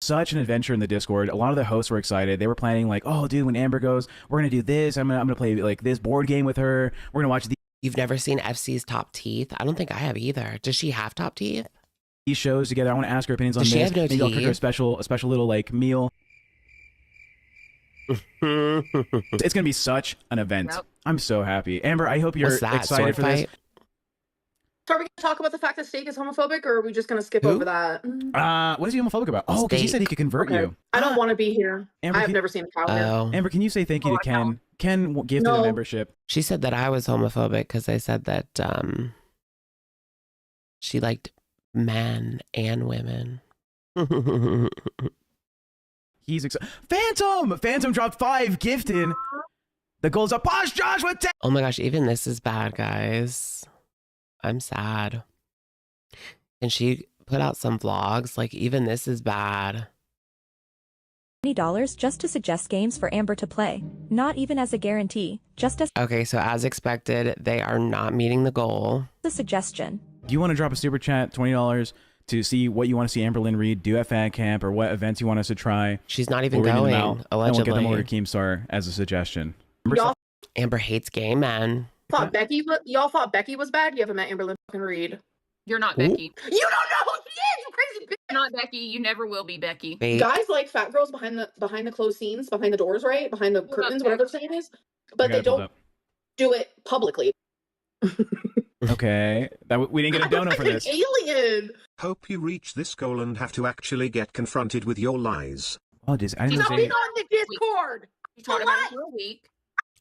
[SPEAKER 11] Such an adventure in the Discord. A lot of the hosts were excited. They were planning like, oh, dude, when Amber goes, we're going to do this. I'm gonna play like this board game with her. We're going to watch
[SPEAKER 1] You've never seen FC's top teeth? I don't think I have either. Does she have top teeth?
[SPEAKER 11] these shows together. I want to ask her opinions on
[SPEAKER 1] Does
[SPEAKER 11] this.
[SPEAKER 1] she have no
[SPEAKER 11] Maybe I'll cook her
[SPEAKER 1] teeth?
[SPEAKER 11] a special little like meal. It's going to be such an event.
[SPEAKER 13] Yep.
[SPEAKER 11] I'm so happy. Amber, I hope you're
[SPEAKER 1] What's that,
[SPEAKER 11] excited
[SPEAKER 1] sword
[SPEAKER 11] for this.
[SPEAKER 1] fight?
[SPEAKER 9] So are we going to talk about the fact that Steak is homophobic, or are we just going to skip
[SPEAKER 11] Who?
[SPEAKER 9] over that?
[SPEAKER 11] What is he homophobic about? Oh, because he
[SPEAKER 1] Steak.
[SPEAKER 11] said he could convert you.
[SPEAKER 9] I don't want to be here.
[SPEAKER 11] Amber,
[SPEAKER 9] I've never seen a cow here.
[SPEAKER 1] Oh.
[SPEAKER 11] Amber, can you say thank you to Ken? Ken gifted a
[SPEAKER 9] No.
[SPEAKER 11] membership.
[SPEAKER 1] She said that I was homophobic because I said that she liked men and women.
[SPEAKER 11] He's excited. Phantom dropped 5 gifted. The goals up. Posh Josh with 10.
[SPEAKER 1] Oh my gosh, even this is bad, guys. I'm sad. And she put out some vlogs. Like, even this is bad.
[SPEAKER 12] $20 just to suggest games for Amber to play. Not even as a guarantee, just as
[SPEAKER 1] Okay, so as expected, they are not meeting the goal.
[SPEAKER 12] a suggestion.
[SPEAKER 11] Do you want to drop a super chat, $20, to see what you want to see Amberlynn Reed do at Fan Camp or what events you want us to try?
[SPEAKER 1] She's not even
[SPEAKER 11] We'll read them
[SPEAKER 1] going,
[SPEAKER 11] out, and we'll
[SPEAKER 1] allegedly.
[SPEAKER 11] get them over to Keemstar as a suggestion.
[SPEAKER 9] Y'all
[SPEAKER 1] Amber hates gay men.
[SPEAKER 9] thought y'all thought Becky was bad? You haven't met Amberlynn fucking Reed.
[SPEAKER 13] You're not
[SPEAKER 1] Ooh.
[SPEAKER 13] Becky.
[SPEAKER 9] You don't know who she is, you crazy bitch.
[SPEAKER 13] You're not Becky. You never will be Becky.
[SPEAKER 1] Wait,
[SPEAKER 9] Guys like fat girls behind the closed scenes, behind the doors, right? Behind the curtains, whatever the saying is. But they don't do it publicly.
[SPEAKER 11] Okay, we didn't get a dono for this.
[SPEAKER 9] Alien.
[SPEAKER 8] Hope you reach this goal and have to actually get confronted with your lies.
[SPEAKER 11] Oh, I didn't
[SPEAKER 9] She's
[SPEAKER 11] know
[SPEAKER 9] been on the Discord.
[SPEAKER 13] You talked about it for a week.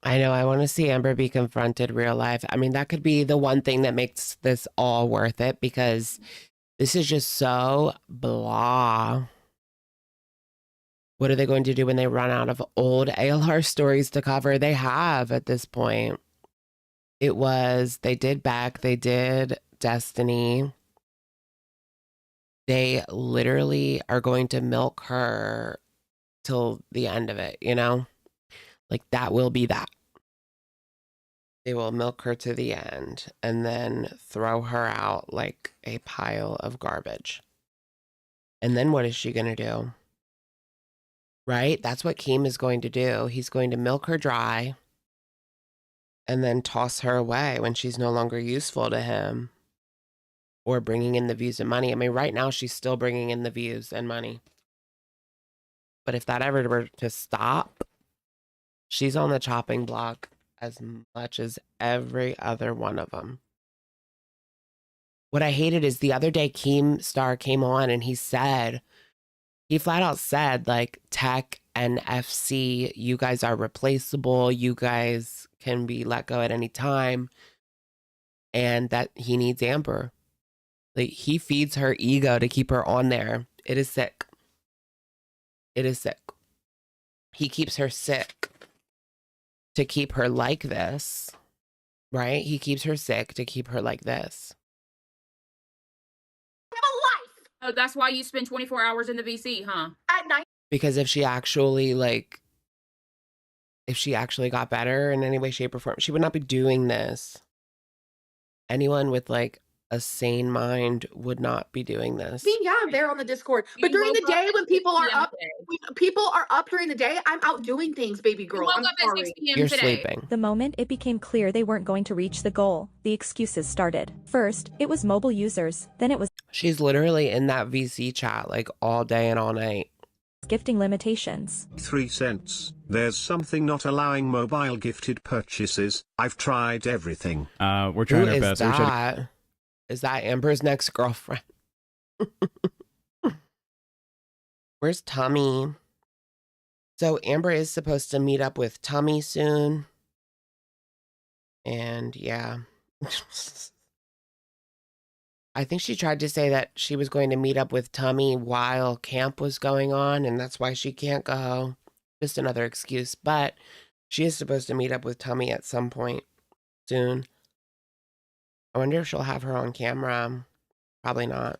[SPEAKER 1] I know, I want to see Amber be confronted real life. I mean, that could be the one thing that makes this all worth it, because this is just so blah. What are they going to do when they run out of old ALR stories to cover? They have at this point. They did Beck, they did Destiny. They literally are going to milk her till the end of it, you know? Like, that will be that. They will milk her to the end and then throw her out like a pile of garbage. And then what is she going to do? Right? That's what Keem is going to do. He's going to milk her dry and then toss her away when she's no longer useful to him or bringing in the views and money. I mean, right now she's still bringing in the views and money. But if that ever were to stop, she's on the chopping block as much as every other one of them. What I hated is the other day Keemstar came on and he flat out said, like, Tech and FC, you guys are replaceable. You guys can be let go at any time. And that he needs Amber. Like, he feeds her ego to keep her on there. It is sick. It is sick. He keeps her sick to keep her like this, right? He keeps her sick to keep her like this.
[SPEAKER 13] Oh, that's why you spend 24 hours in the VC, huh?
[SPEAKER 9] At night.
[SPEAKER 1] Because if she actually got better in any way, shape, or form, she would not be doing this. Anyone with like a sane mind would not be doing this.
[SPEAKER 9] I mean, yeah, I'm there on the Discord. But during the day when people are up, during the day, I'm out doing things, baby girl. I'm sorry.
[SPEAKER 1] You're sleeping.
[SPEAKER 12] The moment it became clear they weren't going to reach the goal, the excuses started. First, it was mobile users, then it was
[SPEAKER 1] She's literally in that VC chat like all day and all night.
[SPEAKER 12] gifting limitations.
[SPEAKER 8] 3 cents. There's something not allowing mobile gifted purchases. I've tried everything.
[SPEAKER 11] We're trying
[SPEAKER 1] Who
[SPEAKER 11] our
[SPEAKER 1] is
[SPEAKER 11] best.
[SPEAKER 1] that? Is that Amber's next girlfriend? Where's Tommy? So Amber is supposed to meet up with Tommy soon. And yeah. I think she tried to say that she was going to meet up with Tommy while camp was going on, and that's why she can't go. Just another excuse. But she is supposed to meet up with Tommy at some point soon. I wonder if she'll have her on camera. Probably not.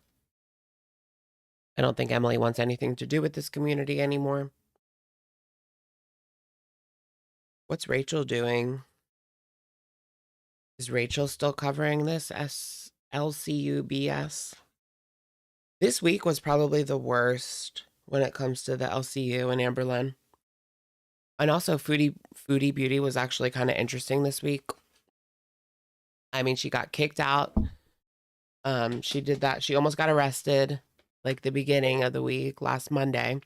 [SPEAKER 1] I don't think Emily wants anything to do with this community anymore. What's Rachel doing? Is Rachel still covering this LCU BS? This week was probably the worst when it comes to the LCU and Amberlynn. And also Foodie Beauty was actually kind of interesting this week. I mean, she got kicked out. She did that. She almost got arrested like the beginning of the week, last Monday.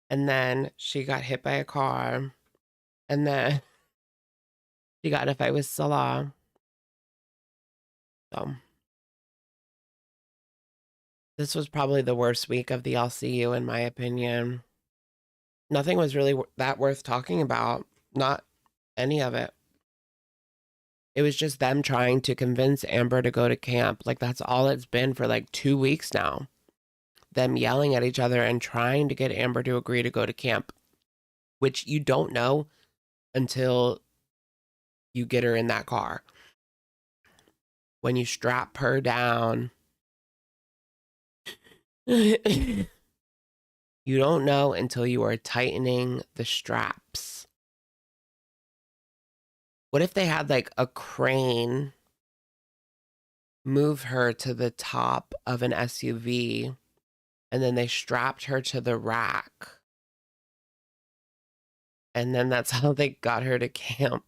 [SPEAKER 1] And then she got hit by a car. And then she got in a fight with Salah. So this was probably the worst week of the LCU, in my opinion. Nothing was really that worth talking about. Not any of it. It was just them trying to convince Amber to go to camp. Like, that's all it's been for like 2 weeks now. Them yelling at each other and trying to get Amber to agree to go to camp. Which you don't know until you get her in that car. When you strap her down, you don't know until you are tightening the straps. What if they had like a crane move her to the top of an SUV and then they strapped her to the rack? And then that's how they got her to camp.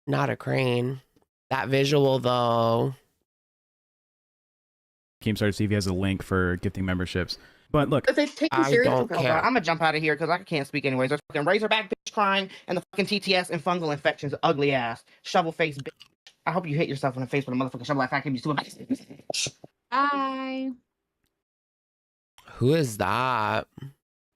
[SPEAKER 1] Not a crane. That visual though.
[SPEAKER 11] Keem started to see if he has a link for gifting memberships. But look,
[SPEAKER 9] If they take you
[SPEAKER 1] I
[SPEAKER 9] serious,
[SPEAKER 1] don't care.
[SPEAKER 5] I'm gonna jump out of here because I can't speak anyways. There's fucking Razorback bitch crying and the fucking TTS and fungal infections, ugly ass shovel face bitch. I hope you hit yourself in the face with a motherfucking shovel. Like I can be stupid.
[SPEAKER 13] Bye.
[SPEAKER 1] Who is that?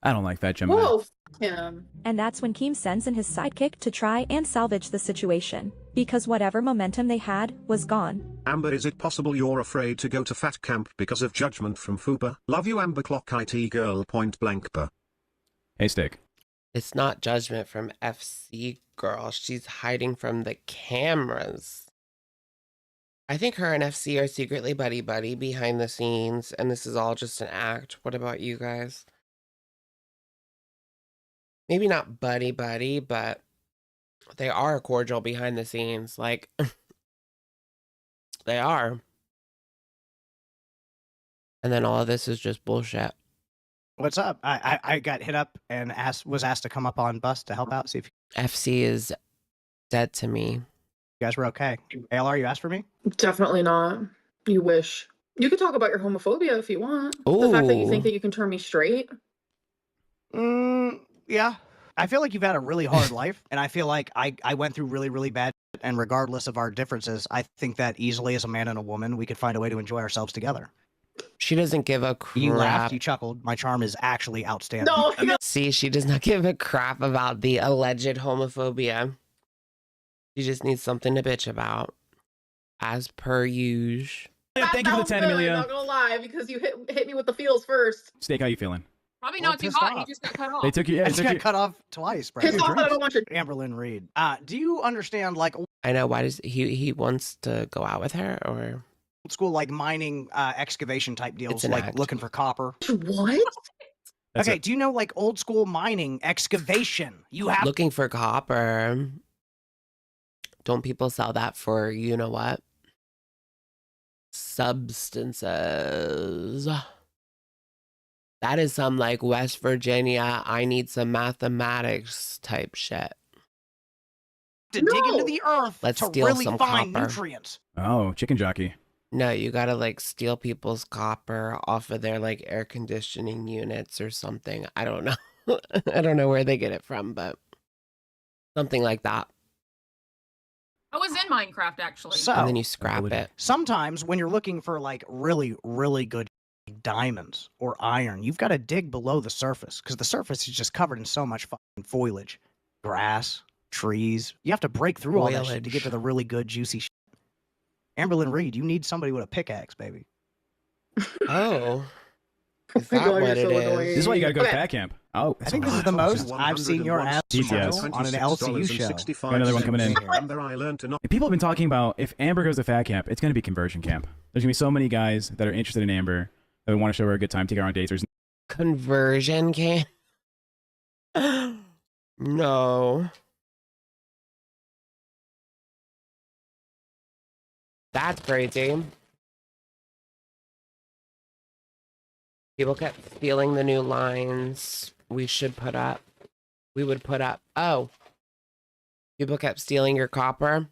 [SPEAKER 11] I don't like that Gemini.
[SPEAKER 9] whoa, f- him.
[SPEAKER 12] And that's when Keem sends in his sidekick to try and salvage the situation, because whatever momentum they had was gone.
[SPEAKER 8] Amber, is it possible you're afraid to go to fat camp because of judgment from Fuba? Love you, Amber Clock IT girl point blank.
[SPEAKER 11] Hey, Stick.
[SPEAKER 1] It's not judgment from FC girl. She's hiding from the cameras. I think her and FC are secretly buddy-buddy behind the scenes, and this is all just an act. What about you guys? Maybe not buddy-buddy, but they are cordial behind the scenes. Like, they are. And then all of this is just bullshit.
[SPEAKER 14] What's up? I got hit up and was asked to come up on bus to help out, see if
[SPEAKER 1] FC is dead to me.
[SPEAKER 14] you guys were okay. ALR, you asked for me?
[SPEAKER 9] Definitely not. You wish. You could talk about your homophobia if you want. The fact that you think
[SPEAKER 1] Ooh.
[SPEAKER 9] that you can turn me straight.
[SPEAKER 14] Yeah. I feel like you've had a really hard life, and I feel like I went through really, really bad shit, and regardless of our differences, I think that easily as a man and a woman, we could find a way to enjoy ourselves together.
[SPEAKER 1] She doesn't give a crap.
[SPEAKER 14] You laughed, you chuckled. My charm is actually outstanding.
[SPEAKER 9] No,
[SPEAKER 1] See, she does not give a crap about the alleged homophobia. She just needs something to bitch about. As per usual.
[SPEAKER 11] Thank you for the 10, Amelia.
[SPEAKER 9] Not gonna lie, because you hit me with the feels first.
[SPEAKER 11] Steak, how you feeling?
[SPEAKER 13] Probably
[SPEAKER 14] Well,
[SPEAKER 13] not too
[SPEAKER 14] pissed
[SPEAKER 13] hot.
[SPEAKER 14] off.
[SPEAKER 13] You just got cut off.
[SPEAKER 11] They took you. Yeah,
[SPEAKER 14] I
[SPEAKER 11] they
[SPEAKER 14] just
[SPEAKER 11] took
[SPEAKER 14] got
[SPEAKER 11] you.
[SPEAKER 14] cut off twice, bro.
[SPEAKER 9] Pissed off that I don't want your
[SPEAKER 14] Amberlynn Reed. Do you understand, like,
[SPEAKER 1] I know. Why does he wants to go out with her, or
[SPEAKER 14] old school, like, mining, excavation type
[SPEAKER 1] It's
[SPEAKER 14] deals,
[SPEAKER 1] an
[SPEAKER 14] like
[SPEAKER 1] act.
[SPEAKER 14] looking for copper?
[SPEAKER 9] What?
[SPEAKER 11] That's
[SPEAKER 14] Okay,
[SPEAKER 11] it.
[SPEAKER 14] do you know, like, old school mining excavation? You have
[SPEAKER 1] looking for copper? Don't people sell that for you know what? Substances. That is some like West Virginia, I need some mathematics type shit.
[SPEAKER 14] to dig into the earth
[SPEAKER 1] Let's
[SPEAKER 14] to
[SPEAKER 1] steal
[SPEAKER 14] really
[SPEAKER 1] some
[SPEAKER 14] find
[SPEAKER 1] copper.
[SPEAKER 14] nutrients.
[SPEAKER 11] Oh, chicken jockey.
[SPEAKER 1] No, you gotta like steal people's copper off of their like air conditioning units or something. I don't know. I don't know where they get it from, but something like that.
[SPEAKER 13] I was in Minecraft actually.
[SPEAKER 14] So,
[SPEAKER 1] And then you scrap it.
[SPEAKER 14] sometimes when you're looking for like really, really good diamonds or iron, you've got to dig below the surface because the surface is just covered in so much fucking foliage, grass, trees. You have to break through all that shit to get to the really good, juicy shit. Amberlynn Reed, you need somebody with a pickaxe, baby.
[SPEAKER 1] Oh. Is
[SPEAKER 9] my
[SPEAKER 1] that
[SPEAKER 9] God,
[SPEAKER 1] what
[SPEAKER 9] you're
[SPEAKER 1] it
[SPEAKER 9] so
[SPEAKER 1] is?
[SPEAKER 9] annoying.
[SPEAKER 11] This is why you gotta go to
[SPEAKER 9] Okay.
[SPEAKER 11] fat camp. Oh,
[SPEAKER 14] I think this is the most I've seen your ass
[SPEAKER 11] DTS.
[SPEAKER 14] on an LCU show.
[SPEAKER 11] Got another one coming in.
[SPEAKER 8] Amber, I learned to not.
[SPEAKER 11] People have been talking about if Amber goes to fat camp, it's going to be conversion camp. There's going to be so many guys that are interested in Amber that want to show her a good time, take her on dates. There's
[SPEAKER 1] Conversion camp? No. That's crazy. People kept stealing the new lines we should put up. We would put up. Oh. People kept stealing your copper.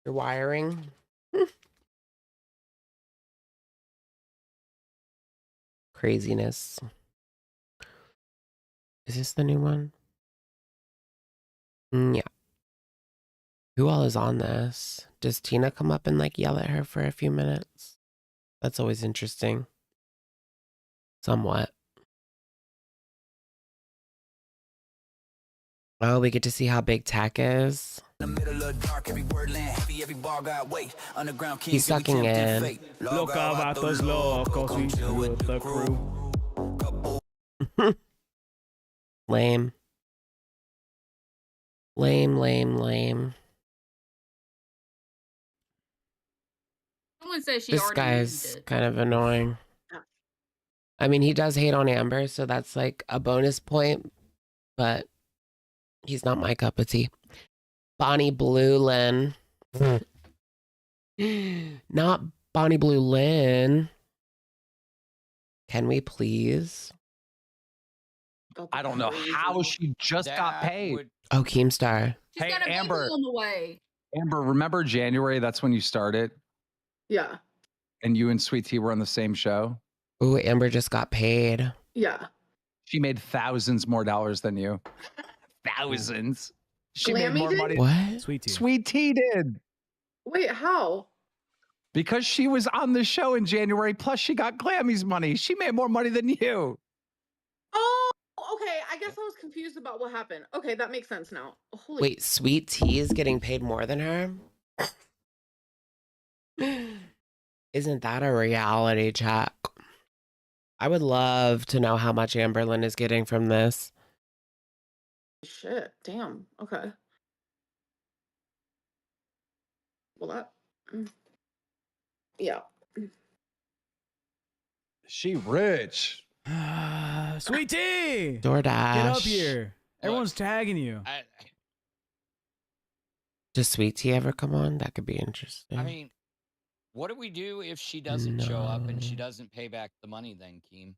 [SPEAKER 1] Your wiring. Craziness. Is this the new one? Yeah. Who all is on this? Does Tina come up and like yell at her for a few minutes? That's always interesting. Somewhat. Oh, we get to see how big tech is. He's sucking in.
[SPEAKER 11] Loca vatos locos, we with the crew.
[SPEAKER 1] Lame. Lame, lame, lame.
[SPEAKER 13] Someone says she
[SPEAKER 1] This
[SPEAKER 13] already used
[SPEAKER 1] guy's
[SPEAKER 13] it.
[SPEAKER 1] kind of annoying. I mean, he does hate on Amber, so that's like a bonus point, but he's not my cup of tea. Bonnie Blue Lynn. Not Bonnie Blue Lynn. Can we please?
[SPEAKER 15] I don't know how she just got paid.
[SPEAKER 1] Oh, Keemstar.
[SPEAKER 13] She's
[SPEAKER 15] Hey,
[SPEAKER 13] got a
[SPEAKER 15] Amber.
[SPEAKER 13] baby on the way.
[SPEAKER 15] Amber, remember January? That's when you started,
[SPEAKER 9] Yeah.
[SPEAKER 15] and you and Sweet Tea were on the same show.
[SPEAKER 1] Ooh, Amber just got paid.
[SPEAKER 9] Yeah.
[SPEAKER 15] She made thousands more dollars than you. Thousands. She made
[SPEAKER 9] Glammy
[SPEAKER 15] more
[SPEAKER 9] did?
[SPEAKER 15] money.
[SPEAKER 1] What?
[SPEAKER 11] Sweet Tea.
[SPEAKER 15] Sweet Tea did.
[SPEAKER 9] Wait, how?
[SPEAKER 15] Because she was on the show in January, plus she got Glammy's money. She made more money than you.
[SPEAKER 9] Oh, okay. I guess I was confused about what happened. Okay, that makes sense now. Holy.
[SPEAKER 1] Wait, Sweet Tea is getting paid more than her? Isn't that a reality check? I would love to know how much amberlynn is getting from this.
[SPEAKER 9] Shit. Damn. Okay. Well, that. Yeah.
[SPEAKER 15] She rich.
[SPEAKER 11] Sweet Tea!
[SPEAKER 1] DoorDash.
[SPEAKER 11] Get up here. Everyone's tagging you.
[SPEAKER 1] Does Sweet Tea ever come on? That could be interesting.
[SPEAKER 16] I mean, what do we do if she doesn't show up and she doesn't pay back the money then, Keem?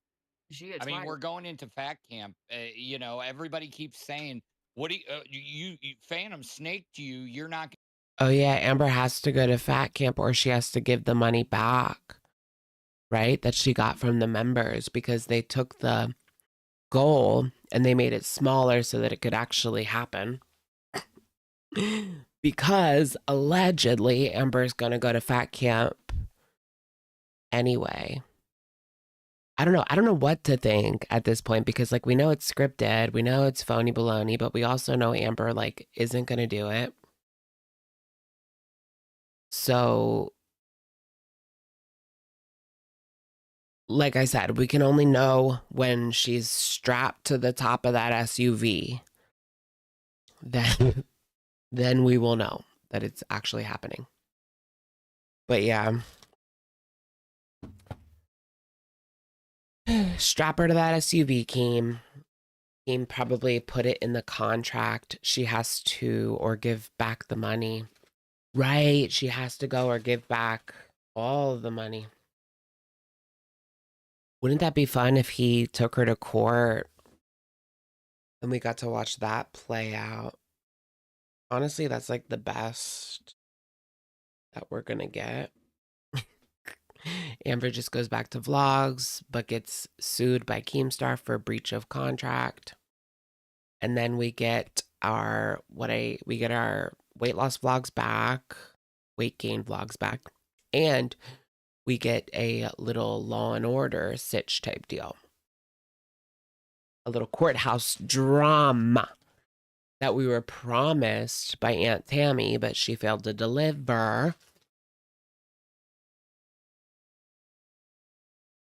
[SPEAKER 16] I mean, we're going into fat camp. You know, everybody keeps saying, what do you Phantom snaked you. You're not.
[SPEAKER 1] Oh, yeah. Amber has to go to fat camp or she has to give the money back, right? That she got from the members because they took the goal and they made it smaller so that it could actually happen. Because allegedly Amber's going to go to fat camp anyway. I don't know. I don't know what to think at this point because like we know it's scripted. We know it's phony baloney, but we also know Amber like isn't going to do it. So like I said, we can only know when she's strapped to the top of that SUV. Then we will know that it's actually happening. But yeah. Strap her to that SUV, Keem. Keem probably put it in the contract. She has to, or give back the money. Right, she has to go or give back all of the money. Wouldn't that be fun if he took her to court and we got to watch that play out? Honestly, that's like the best that we're gonna get. Amber just goes back to vlogs, but gets sued by Keemstar for breach of contract. And then we get our we get our weight loss vlogs back, weight gain vlogs back, and we get a little Law and Order sitch type deal. A little courthouse drama that we were promised by Aunt Tammy, but she failed to deliver.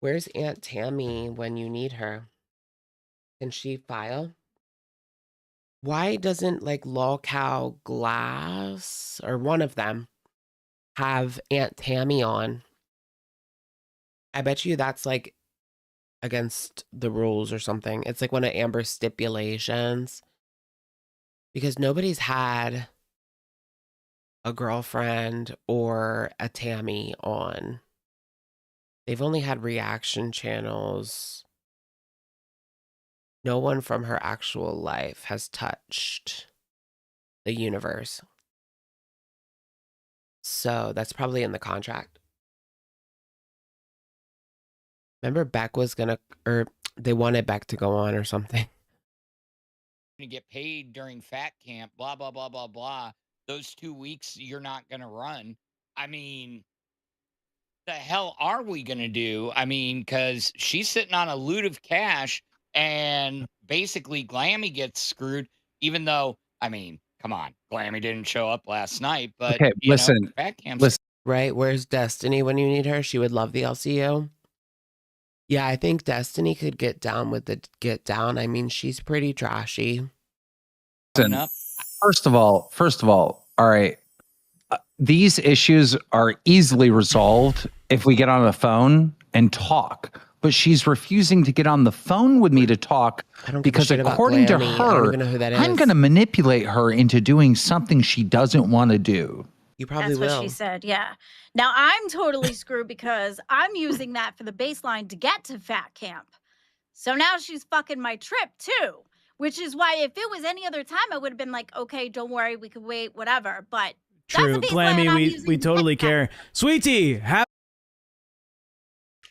[SPEAKER 1] Where's Aunt Tammy when you need her? Can she file? Why doesn't like Lolcow Glass or one of them have Aunt Tammy on? I bet you that's like against the rules or something. It's like one of Amber's stipulations. Because nobody's had a girlfriend or a Tammy on. They've only had reaction channels. No one from her actual life has touched the universe. So that's probably in the contract. Remember Beck was gonna, or they wanted Beck to go on or something.
[SPEAKER 16] To get paid during fat camp, blah, blah, blah, blah, blah. Those 2 weeks you're not going to run. I mean, the hell are we going to do? I mean, because she's sitting on a loot of cash and basically Glammy gets screwed, even though, I mean, come on, Glammy didn't show up last night, but
[SPEAKER 15] Okay,
[SPEAKER 16] you
[SPEAKER 15] listen,
[SPEAKER 16] know, fat camp's
[SPEAKER 15] listen.
[SPEAKER 1] Right? Where's Destiny when you need her? She would love the LCU. Yeah, I think Destiny could get down with the get down. I mean, she's pretty trashy.
[SPEAKER 15] Listen, first of all, all right. These issues are easily resolved if we get on the phone and talk. But she's refusing to get on the phone with me to talk because, according to
[SPEAKER 1] Glammy. I don't
[SPEAKER 15] her,
[SPEAKER 1] even know who that
[SPEAKER 15] I'm
[SPEAKER 1] is.
[SPEAKER 15] going to manipulate her into doing something she doesn't want to do.
[SPEAKER 1] You probably
[SPEAKER 17] That's
[SPEAKER 1] will.
[SPEAKER 17] what she said, yeah. Now I'm totally screwed because I'm using that for the baseline to get to fat camp. So now she's fucking my trip too, which is why if it was any other time, I would have been like, okay, don't worry, we could wait, whatever. But
[SPEAKER 11] True,
[SPEAKER 17] that's the baseline I'm
[SPEAKER 11] Glammy,
[SPEAKER 17] using
[SPEAKER 11] we totally care. Sweetie,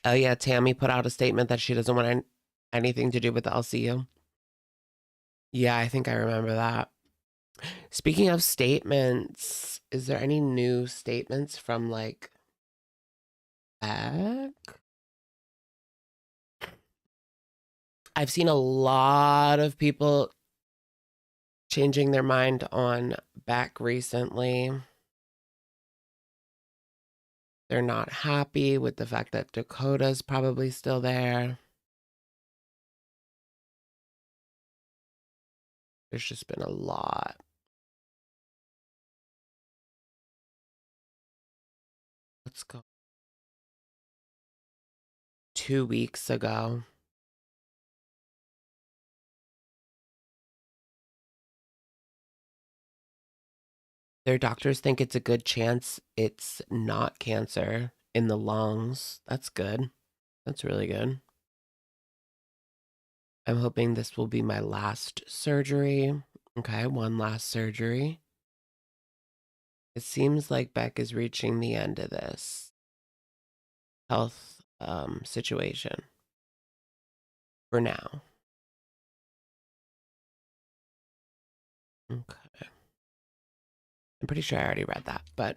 [SPEAKER 1] Oh yeah, Tammy put out a statement that she doesn't want anything to do with the LCU. Yeah, I think I remember that. Speaking of statements, is there any new statements from like Beck? I've seen a lot of people changing their mind on Beck recently. They're not happy with the fact that Dakota's probably still there. There's just been a lot. Let's go. 2 weeks ago. Their doctors think it's a good chance it's not cancer in the lungs. That's good. That's really good. I'm hoping this will be my last surgery. Okay, one last surgery. It seems like Beck is reaching the end of this health situation for now. Okay. I'm pretty sure I already read that, but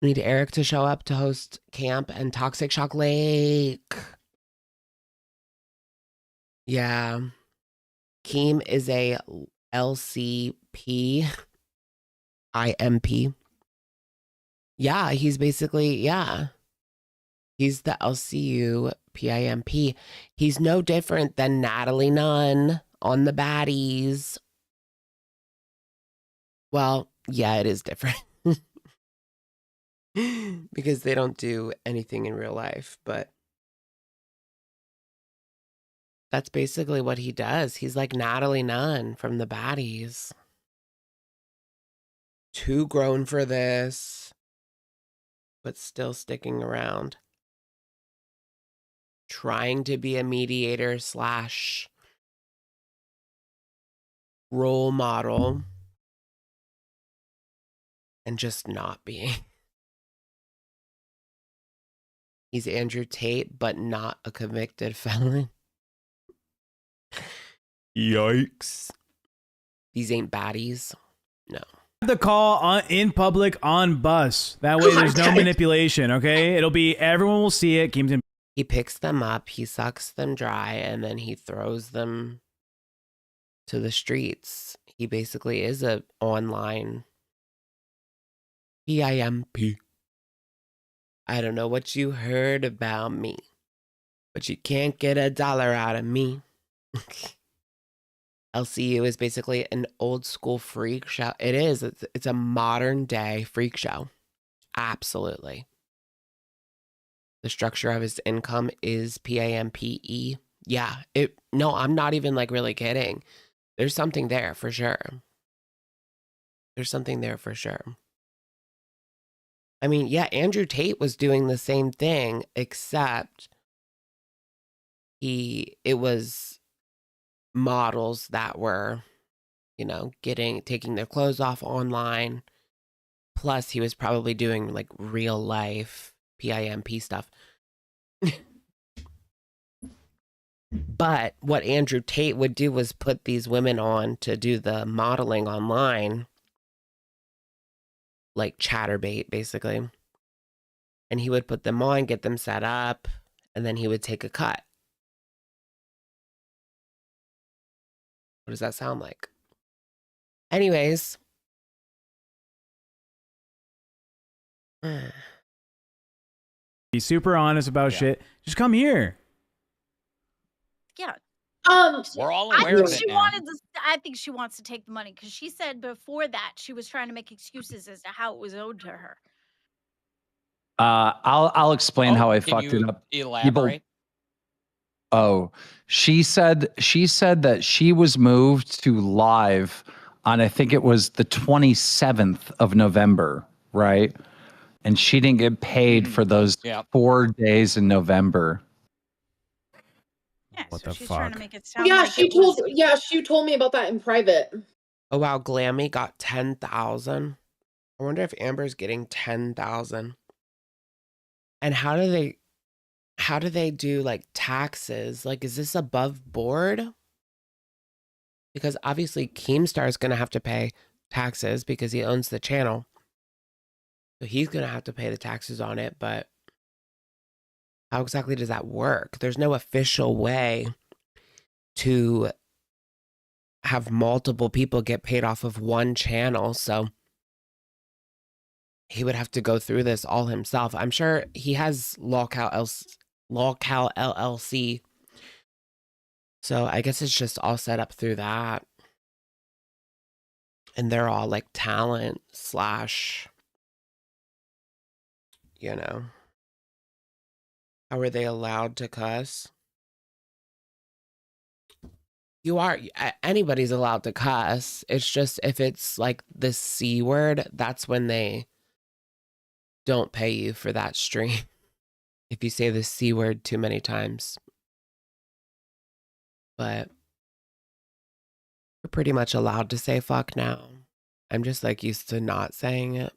[SPEAKER 1] need Eric to show up to host camp and Toxic Shock Lake. Yeah. Keem is a LCP IMP. Yeah, he's basically, yeah. He's the LCU PIMP. He's no different than Natalie Nunn on the baddies. Well, yeah, it is different. Because they don't do anything in real life, but that's basically what he does. He's like Natalie Nunn from the baddies. Too grown for this, but still sticking around. Trying to be a mediator slash role model and just not being. He's Andrew Tate, but not a convicted felon. Yikes. These ain't baddies. No.
[SPEAKER 11] the call on in public on bus. That way there's no manipulation, okay? It'll be, everyone will see it.
[SPEAKER 1] He picks them up, he sucks them dry, and then he throws them to the streets. He basically is a online PIMP. I don't know what you heard about me, but you can't get $1 out of me. LCU is basically an old school freak show. It is. It's a modern day freak show. Absolutely. The structure of his income is PAMPE. Yeah. No, I'm not even like really kidding. There's something there for sure. There's something there for sure. I mean, yeah, Andrew Tate was doing the same thing, except it was models that were, you know, taking their clothes off online. Plus, he was probably doing like real life PIMP stuff. But what Andrew Tate would do was put these women on to do the modeling online, like chatterbait, basically. And he would put them on, get them set up, and then he would take a cut. What does that sound like? Anyways.
[SPEAKER 11] Be super honest about shit. Just come here.
[SPEAKER 17] Yeah.
[SPEAKER 16] We're all
[SPEAKER 17] I
[SPEAKER 16] aware
[SPEAKER 17] think
[SPEAKER 16] of it
[SPEAKER 17] she
[SPEAKER 16] now.
[SPEAKER 17] wanted to. I think she wants to take the money because she said before that she was trying to make excuses as to how it was owed to her.
[SPEAKER 15] I'll explain how I
[SPEAKER 16] Can
[SPEAKER 15] fucked
[SPEAKER 16] you
[SPEAKER 15] it up.
[SPEAKER 16] elaborate?
[SPEAKER 15] Oh, she said that she was moved to live on, I think it was the 27th of November, right? And she didn't get paid for those 4 days in November.
[SPEAKER 17] Yeah,
[SPEAKER 11] What
[SPEAKER 17] so
[SPEAKER 11] the
[SPEAKER 17] she's
[SPEAKER 11] fuck?
[SPEAKER 17] trying to make it sound
[SPEAKER 9] Yeah,
[SPEAKER 17] like
[SPEAKER 9] she
[SPEAKER 17] it was.
[SPEAKER 9] told. Yeah, she told me about that in private.
[SPEAKER 1] Oh wow, Glammy got 10,000. I wonder if Amber's getting 10,000. And how do they do like taxes? Like, is this above board? Because obviously Keemstar is going to have to pay taxes because he owns the channel. So he's going to have to pay the taxes on it. But how exactly does that work? There's no official way to have multiple people get paid off of one channel. So he would have to go through this all himself. I'm sure he has Lolcal LLC. So I guess it's just all set up through that. And they're all like talent / you know. How are they allowed to cuss? Anybody's allowed to cuss. It's just if it's like the C word, that's when they don't pay you for that stream. If you say the C word too many times. But we're pretty much allowed to say fuck now. I'm just like used to not saying it.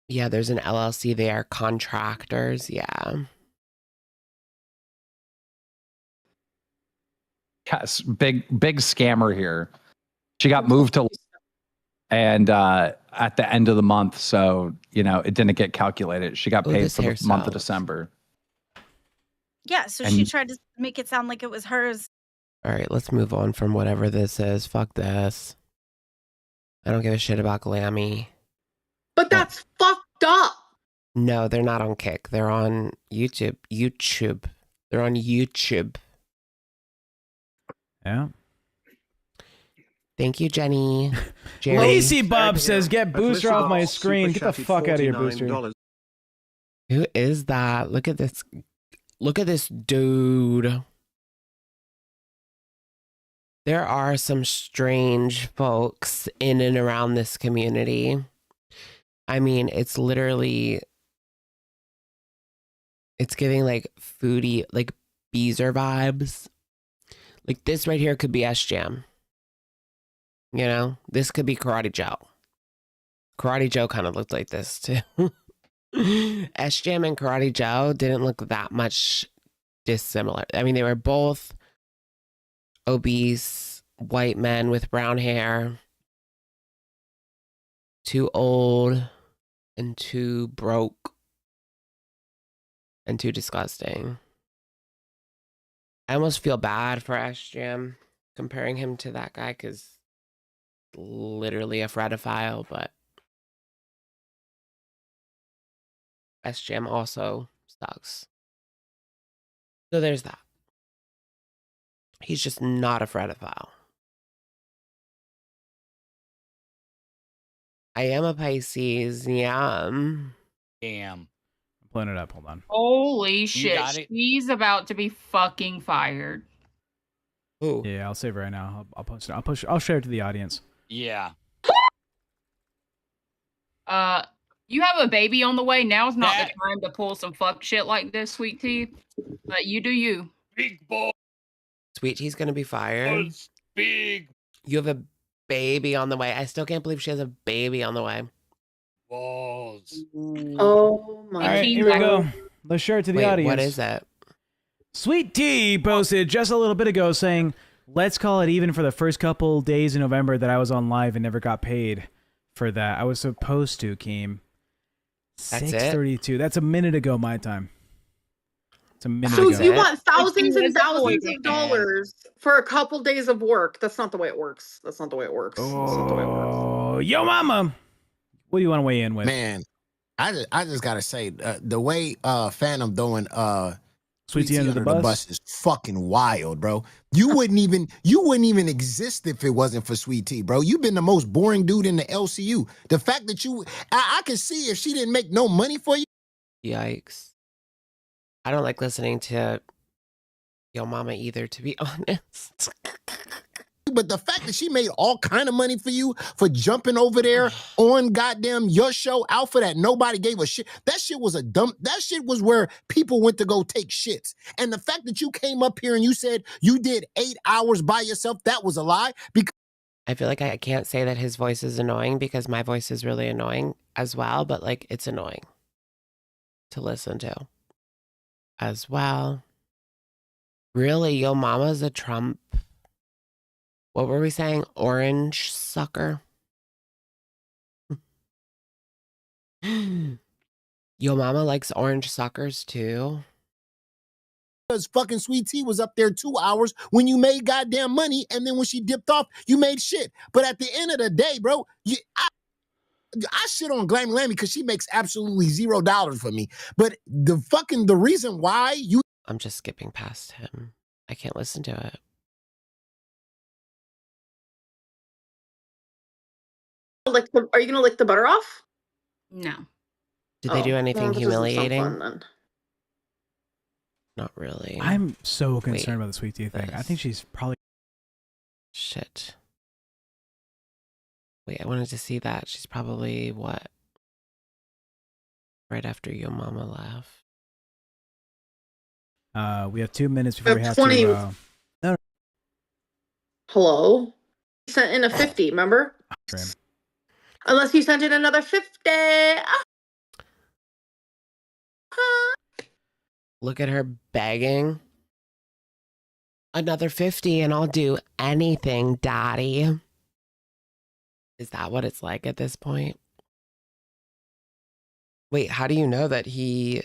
[SPEAKER 1] Yeah, there's an LLC. They are contractors. Yeah.
[SPEAKER 15] Yes, big scammer here. She got moved to and at the end of the month, so it didn't get calculated. She got paid for the month of December.
[SPEAKER 17] Yeah, so
[SPEAKER 15] And-
[SPEAKER 17] she tried to make it sound like it was hers.
[SPEAKER 1] All right, let's move on from whatever this is. Fuck this. I don't give a shit about Glammy.
[SPEAKER 9] But that's fucked up.
[SPEAKER 1] No, they're not on Kick. They're on YouTube. They're on YouTube.
[SPEAKER 11] Yeah.
[SPEAKER 1] Thank you, Jenny. Jerry.
[SPEAKER 11] Lazy Bob says, "Get Booster off my screen. Get the fuck out of here, Booster."
[SPEAKER 1] Who is that? Look at this. Look at this dude. There are some strange folks in and around this community. I mean, it's literally, it's giving like foodie, like Beezer vibes. Like this right here could be S-Jam. You know, this could be Karate Joe. Karate Joe kind of looked like this too. S-Jam and Karate Joe didn't look that much dissimilar. I mean, they were both obese white men with brown hair. Too old and too broke and too disgusting. I almost feel bad for S-Jam comparing him to that guy because literally a fratophile, but S-Jam also sucks. So there's that. He's just not a fratophile. I am a Pisces, yeah.
[SPEAKER 16] Damn.
[SPEAKER 11] I'm pulling it up. Hold on.
[SPEAKER 13] Holy shit.
[SPEAKER 16] got it?
[SPEAKER 13] She's about to be fucking fired.
[SPEAKER 1] Ooh.
[SPEAKER 11] Yeah, I'll save it right now. I'll post it. I'll share it to the audience.
[SPEAKER 16] Yeah.
[SPEAKER 13] You have a baby on the way. Now's not the time to pull some fuck shit like this, Sweet Tea. But you do you.
[SPEAKER 16] Big boy.
[SPEAKER 1] Sweet Tea's gonna be fired.
[SPEAKER 16] Big
[SPEAKER 1] You have a baby on the way. I still can't believe she has a baby on the way.
[SPEAKER 16] balls.
[SPEAKER 9] Oh my
[SPEAKER 11] All right, here we go. Let's share it to the
[SPEAKER 1] Wait,
[SPEAKER 11] audience.
[SPEAKER 1] what is it?
[SPEAKER 11] Sweet Tea posted just a little bit ago saying, "Let's call it even for the first couple days in November that I was on live and never got paid for that. I was supposed to, Keem."
[SPEAKER 1] That's it?
[SPEAKER 11] 6:32. That's a minute ago my time. It's a minute
[SPEAKER 9] So
[SPEAKER 11] ago.
[SPEAKER 9] you want thousands
[SPEAKER 13] Like,
[SPEAKER 9] and thousands
[SPEAKER 13] man.
[SPEAKER 9] of dollars for a couple days of work? That's not the way it works. That's not the way it works. That's not the way it works.
[SPEAKER 11] Oh, yo, mama. What do you want to weigh in with?
[SPEAKER 18] Man, I just gotta say, the way Phantom throwing
[SPEAKER 11] Sweet Tea under the bus
[SPEAKER 18] is fucking wild, bro. You wouldn't even exist if it wasn't for Sweet Tea, bro. You've been the most boring dude in the LCU. The fact that I can see if she didn't make no money for you.
[SPEAKER 1] Yikes. I don't like listening to Yo Mama either, to be honest.
[SPEAKER 18] But the fact that she made all kind of money for you for jumping over there on goddamn your show, Alpha, that nobody gave a shit. That shit was that shit was where people went to go take shits. And the fact that you came up here and you said you did 8 hours by yourself, that was a lie. Because
[SPEAKER 1] I feel like I can't say that his voice is annoying because my voice is really annoying as well, but like it's annoying to listen to as well. Really, Yo Mama's a Trump. What were we saying? Orange sucker? Yo Mama likes orange suckers too.
[SPEAKER 18] Because fucking Sweet Tea was up there 2 hours when you made goddamn money, and then when she dipped off, you made shit. But at the end of the day, bro, I shit on Glammy Lammy because she makes absolutely $0 for me. But the reason why you...
[SPEAKER 1] I'm just skipping past him. I can't listen to it.
[SPEAKER 9] Are you gonna lick the butter off?
[SPEAKER 13] No.
[SPEAKER 1] Did they do anything humiliating?
[SPEAKER 9] Fun, then.
[SPEAKER 1] Not really.
[SPEAKER 11] I'm so concerned about the Sweet Tea thing. I think she's probably...
[SPEAKER 1] Shit. Wait, I wanted to see that. She's probably, what? Right after Yo Mama left.
[SPEAKER 11] We have 2 minutes before we have
[SPEAKER 9] 20...
[SPEAKER 11] to... No.
[SPEAKER 9] Hello? You sent in a 50, remember? Unless you sent in another 50.
[SPEAKER 1] Look at her begging. Another 50 and I'll do anything, Daddy. Is that what it's like at this point? Wait, how do you know that he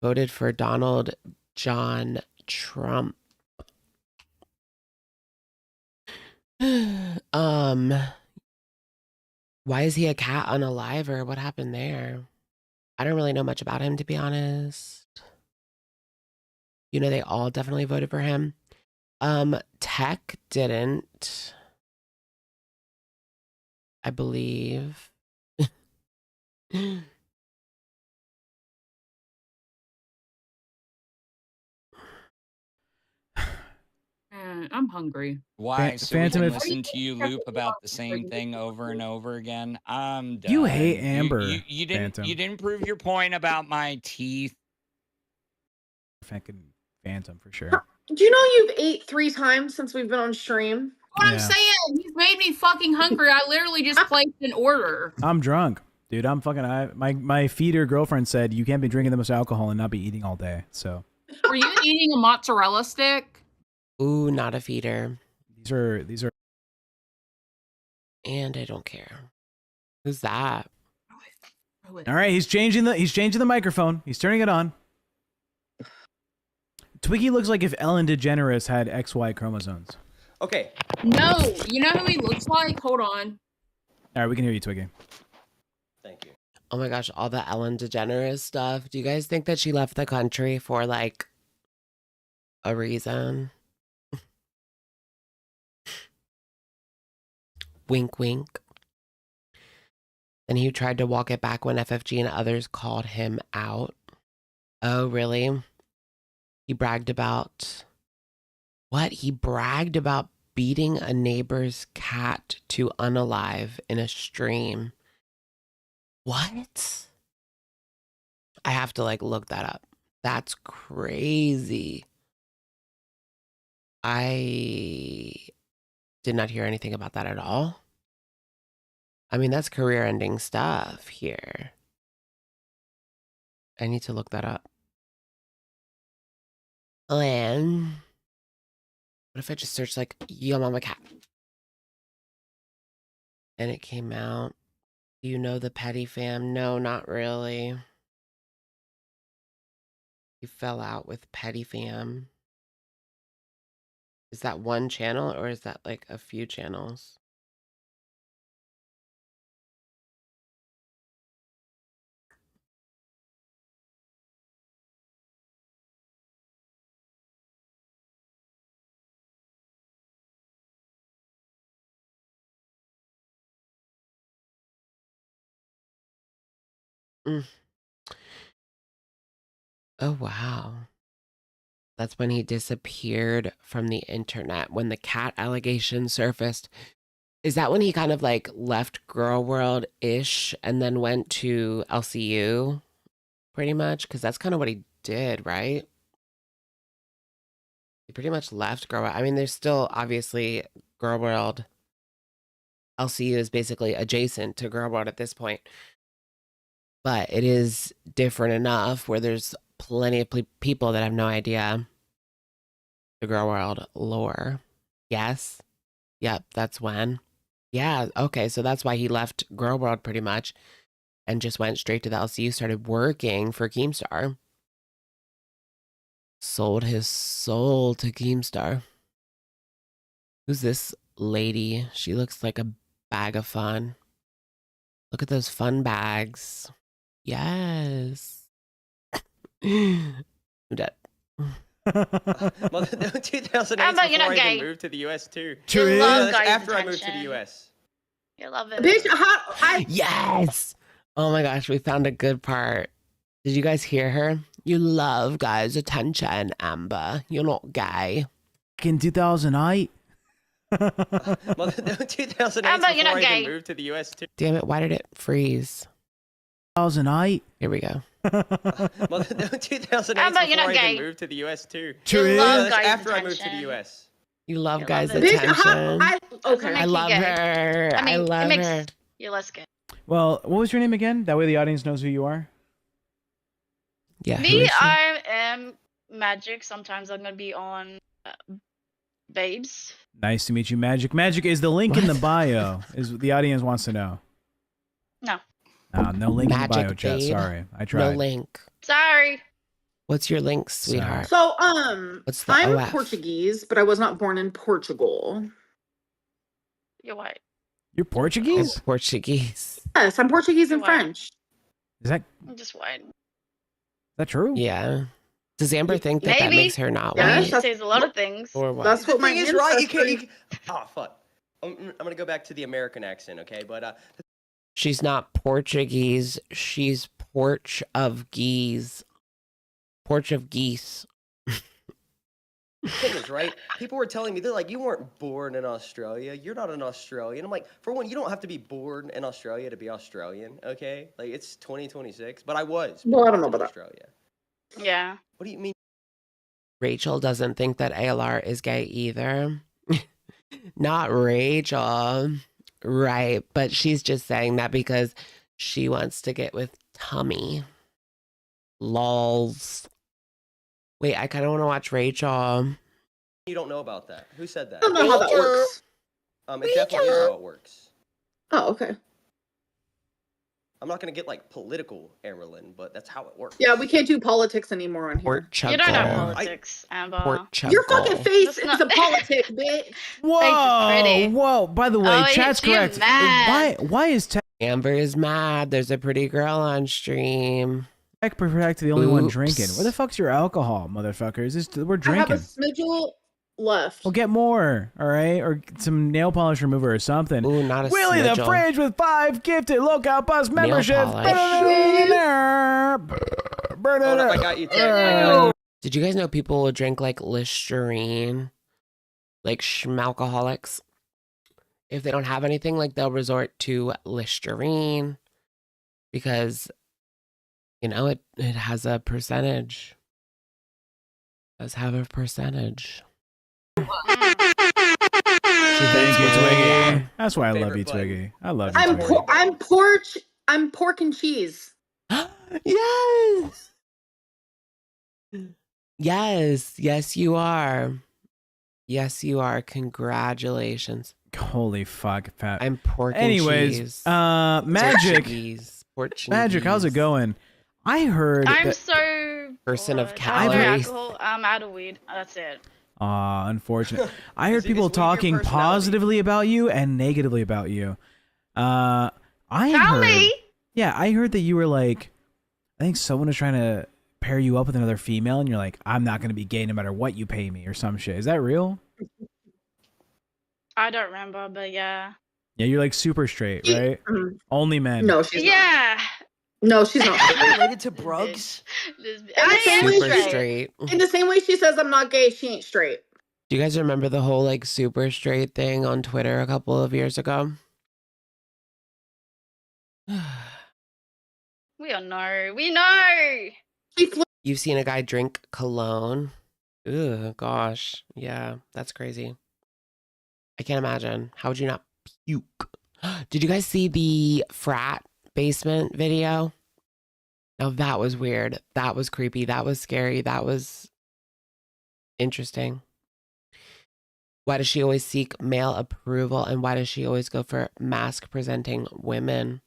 [SPEAKER 1] voted for Donald John Trump? Why is he a cat unaliver? What happened there? I don't really know much about him, to be honest. You know, they all definitely voted for him. Tech didn't, I believe.
[SPEAKER 13] I'm hungry.
[SPEAKER 16] Why? So we
[SPEAKER 11] Phantom,
[SPEAKER 16] can
[SPEAKER 11] if-
[SPEAKER 16] listen to you loop about the same thing over and over again. I'm done.
[SPEAKER 11] You hate Amber,
[SPEAKER 16] You didn't.
[SPEAKER 11] Phantom.
[SPEAKER 16] You didn't prove your point about my teeth.
[SPEAKER 11] Fucking Phantom for sure.
[SPEAKER 9] Do you know you've ate 3 times since we've been on stream?
[SPEAKER 13] What I'm saying, he's made me fucking hungry. I literally just placed an order.
[SPEAKER 11] I'm drunk. Dude, I'm fucking... My feeder girlfriend said you can't be drinking that much alcohol and not be eating all day, so...
[SPEAKER 13] Were you eating a mozzarella stick?
[SPEAKER 1] Ooh, not a feeder.
[SPEAKER 11] These are...
[SPEAKER 1] And I don't care. Who's that?
[SPEAKER 11] All right, he's changing the microphone. He's turning it on. Twiggy looks like if Ellen DeGeneres had XY chromosomes.
[SPEAKER 19] Okay.
[SPEAKER 13] No, you know who he looks like? Hold on.
[SPEAKER 11] All right, we can hear you, Twiggy.
[SPEAKER 19] Thank you.
[SPEAKER 1] Oh my gosh, all the Ellen DeGeneres stuff. Do you guys think that she left the country for like a reason? Wink, wink. Then he tried to walk it back when FFG and others called him out. Oh, really? He bragged about... What? He bragged about beating a neighbor's cat to unalive in a stream. What? I have to like look that up. That's crazy. I did not hear anything about that at all. I mean, that's career-ending stuff here. I need to look that up. And what if I just search like Yo Mama Cat? And it came out. Do you know the Petty Fam? No, not really. You fell out with Petty Fam. Is that one channel or is that like a few channels? Mm. Oh, wow. That's when he disappeared from the internet, when the cat allegation surfaced. Is that when he kind of like left Girl World-ish and then went to LCU, pretty much? Because that's kind of what he did, right? He pretty much left Girl World. I mean, there's still obviously Girl World. LCU is basically adjacent to Girl World at this point. But it is different enough where there's plenty of people that have no idea the Girl World lore. Yes. Yep, that's when. Yeah, okay, so that's why he left Girl World pretty much and just went straight to the LCU, started working for Keemstar. Sold his soul to Keemstar. Who's this lady? She looks like a bag of fun. Look at those fun bags. Yes. I'm dead.
[SPEAKER 19] Well, 2008
[SPEAKER 6] How about you're not
[SPEAKER 19] before I even
[SPEAKER 6] gay?
[SPEAKER 19] moved to the US too.
[SPEAKER 11] True.
[SPEAKER 6] You love
[SPEAKER 19] That's
[SPEAKER 6] guys'
[SPEAKER 19] after I moved to the
[SPEAKER 6] attention.
[SPEAKER 19] US.
[SPEAKER 6] You love it.
[SPEAKER 9] Bitch, I
[SPEAKER 1] Yes. Oh my gosh, we found a good part. Did you guys hear her? You love guys' attention, Amber. You're not gay.
[SPEAKER 11] In 2008.
[SPEAKER 19] Well, 2008
[SPEAKER 6] How about you're
[SPEAKER 19] before
[SPEAKER 6] not
[SPEAKER 19] I
[SPEAKER 6] gay?
[SPEAKER 19] even moved to the US too.
[SPEAKER 1] Damn it, why did it freeze?
[SPEAKER 11] 2008.
[SPEAKER 1] Here we go.
[SPEAKER 19] Well, 2008
[SPEAKER 6] How about you're
[SPEAKER 19] before
[SPEAKER 6] not
[SPEAKER 19] I even
[SPEAKER 6] gay?
[SPEAKER 19] moved to the US too.
[SPEAKER 11] True.
[SPEAKER 6] You love
[SPEAKER 19] That's
[SPEAKER 6] guys'
[SPEAKER 19] after I moved to the
[SPEAKER 6] attention.
[SPEAKER 19] US.
[SPEAKER 1] You love
[SPEAKER 6] You
[SPEAKER 1] guys'
[SPEAKER 6] love it.
[SPEAKER 9] bitch,
[SPEAKER 1] attention.
[SPEAKER 9] okay.
[SPEAKER 6] Make
[SPEAKER 1] I
[SPEAKER 6] you
[SPEAKER 1] love
[SPEAKER 6] gay.
[SPEAKER 1] her.
[SPEAKER 6] I mean,
[SPEAKER 1] I love
[SPEAKER 6] it makes
[SPEAKER 1] her.
[SPEAKER 6] you less gay.
[SPEAKER 11] Well, what was your name again? That way the audience knows who you are.
[SPEAKER 1] Yeah. who
[SPEAKER 6] Me,
[SPEAKER 1] is she?
[SPEAKER 6] I am Magic. Sometimes I'm gonna be on Babes.
[SPEAKER 11] Nice to meet you, Magic. Magic is the link in the
[SPEAKER 1] What?
[SPEAKER 11] bio. Is what the audience wants to know.
[SPEAKER 6] No.
[SPEAKER 11] No link in the bio,
[SPEAKER 1] Magic
[SPEAKER 11] chat.
[SPEAKER 1] babe.
[SPEAKER 11] Sorry, I
[SPEAKER 1] No
[SPEAKER 11] tried.
[SPEAKER 1] link.
[SPEAKER 6] Sorry.
[SPEAKER 1] What's your link, sweetheart?
[SPEAKER 9] So,
[SPEAKER 1] What's the
[SPEAKER 9] I'm
[SPEAKER 1] OF?
[SPEAKER 9] Portuguese, but I was not born in Portugal.
[SPEAKER 6] You're white.
[SPEAKER 11] You're
[SPEAKER 1] I'm
[SPEAKER 11] Portuguese?
[SPEAKER 1] Portuguese.
[SPEAKER 9] Yes, I'm Portuguese and
[SPEAKER 6] You're white.
[SPEAKER 9] French.
[SPEAKER 11] Is
[SPEAKER 6] I'm just white.
[SPEAKER 11] that true?
[SPEAKER 1] Yeah. Does Amber think that
[SPEAKER 6] Maybe.
[SPEAKER 1] makes her not
[SPEAKER 9] Yeah,
[SPEAKER 6] I mean,
[SPEAKER 1] white?
[SPEAKER 6] she says a lot of things.
[SPEAKER 1] Or what?
[SPEAKER 9] That's
[SPEAKER 19] The
[SPEAKER 9] what my
[SPEAKER 19] thing is, right? You can't.
[SPEAKER 9] ancestry.
[SPEAKER 19] Oh fuck. I'm gonna go back to the American accent, okay? But
[SPEAKER 1] She's not Portuguese. She's Porch of Geese. Porch of Geese.
[SPEAKER 19] the thing is, right? People were telling me, they're like, you weren't born in Australia. You're not an Australian. I'm like, for one, you don't have to be born in Australia to be Australian, okay? Like, it's 2026. But I was.
[SPEAKER 9] Well, I don't know
[SPEAKER 19] born in
[SPEAKER 9] about that.
[SPEAKER 19] Australia.
[SPEAKER 6] Yeah.
[SPEAKER 19] What do you mean?
[SPEAKER 1] Rachel doesn't think that ALR is gay either. Not Rachel. Right. But she's just saying that because she wants to get with Tummy. Lols. Wait, I kind of want to watch Rachel.
[SPEAKER 19] You don't know about that. Who said that?
[SPEAKER 9] I don't know how that works.
[SPEAKER 19] It definitely is how it works.
[SPEAKER 9] Oh, okay.
[SPEAKER 19] I'm not gonna get like political, Amberlynn, but that's how it works.
[SPEAKER 9] Yeah, we can't do politics anymore on here.
[SPEAKER 1] Portugal.
[SPEAKER 6] You don't know politics, Amber.
[SPEAKER 1] Portugal.
[SPEAKER 9] Your fucking face
[SPEAKER 6] That's
[SPEAKER 9] is a politic, bitch.
[SPEAKER 11] Whoa!
[SPEAKER 6] pretty.
[SPEAKER 11] Whoa! By the way,
[SPEAKER 6] Oh,
[SPEAKER 11] chat's
[SPEAKER 6] you're
[SPEAKER 11] correct.
[SPEAKER 6] mad.
[SPEAKER 11] Why is
[SPEAKER 1] Amber is mad. There's a pretty girl on stream.
[SPEAKER 11] Tech Perfect the only one
[SPEAKER 1] Oops.
[SPEAKER 11] drinking? Where the fuck's your alcohol, motherfuckers? We're
[SPEAKER 9] I have
[SPEAKER 11] drinking.
[SPEAKER 9] a smidgel left.
[SPEAKER 11] Well, get more, all right? Or some nail polish remover or something.
[SPEAKER 1] Ooh, not a
[SPEAKER 11] Willie the
[SPEAKER 1] smidgel.
[SPEAKER 11] Fridge with 5 gifted Lookout Bus memberships.
[SPEAKER 1] polish.
[SPEAKER 19] Hold up, I got you, Tech. I got you.
[SPEAKER 1] Did you guys know people will drink like Listerine? Like schmalcoholics? If they don't have anything, like they'll resort to Listerine because, you know, it has a percentage. It does have a percentage.
[SPEAKER 11] Thank you, Twiggy. That's why I love
[SPEAKER 19] Favorite
[SPEAKER 11] you,
[SPEAKER 19] button.
[SPEAKER 11] Twiggy. I love you,
[SPEAKER 9] I'm
[SPEAKER 11] Twiggy.
[SPEAKER 9] I'm pork and cheese.
[SPEAKER 1] Yes. Yes, you are. Yes, you are. Congratulations.
[SPEAKER 11] Holy fuck, Pat.
[SPEAKER 1] I'm pork and
[SPEAKER 11] Anyways,
[SPEAKER 1] cheese.
[SPEAKER 11] Magic.
[SPEAKER 1] Portuguese.
[SPEAKER 11] Magic, how's it going? I heard
[SPEAKER 6] I'm
[SPEAKER 11] that...
[SPEAKER 6] so
[SPEAKER 1] Person of
[SPEAKER 6] bored. I have no
[SPEAKER 1] calories.
[SPEAKER 6] alcohol. I'm out of weed. That's it.
[SPEAKER 11] Unfortunate. I heard
[SPEAKER 19] Is
[SPEAKER 11] people
[SPEAKER 19] weed your
[SPEAKER 11] talking
[SPEAKER 19] personality?
[SPEAKER 11] positively about you and negatively about you. I
[SPEAKER 6] Tell
[SPEAKER 11] heard...
[SPEAKER 6] me.
[SPEAKER 11] Yeah, I heard that you were like... I think someone was trying to pair you up with another female, and you're like, I'm not going to be gay no matter what you pay me, or some shit. Is that real?
[SPEAKER 6] I don't remember, but yeah.
[SPEAKER 11] Yeah, you're like super straight, right? Only men.
[SPEAKER 9] No, she's not.
[SPEAKER 6] Yeah.
[SPEAKER 9] No, she's not.
[SPEAKER 19] Related to Bruggs?
[SPEAKER 9] Super
[SPEAKER 1] straight.
[SPEAKER 9] In the same way she says I'm not gay, she ain't straight.
[SPEAKER 1] Do you guys remember the whole like super straight thing on Twitter a couple of years ago?
[SPEAKER 6] We all know. We know.
[SPEAKER 1] You've seen a guy drink cologne? Ugh, gosh. Yeah, that's crazy. I can't imagine. How would you not puke? Did you guys see the frat basement video? Now that was weird. That was creepy. That was scary. That was interesting. Why does she always seek male approval? And why does she always go for mask presenting women?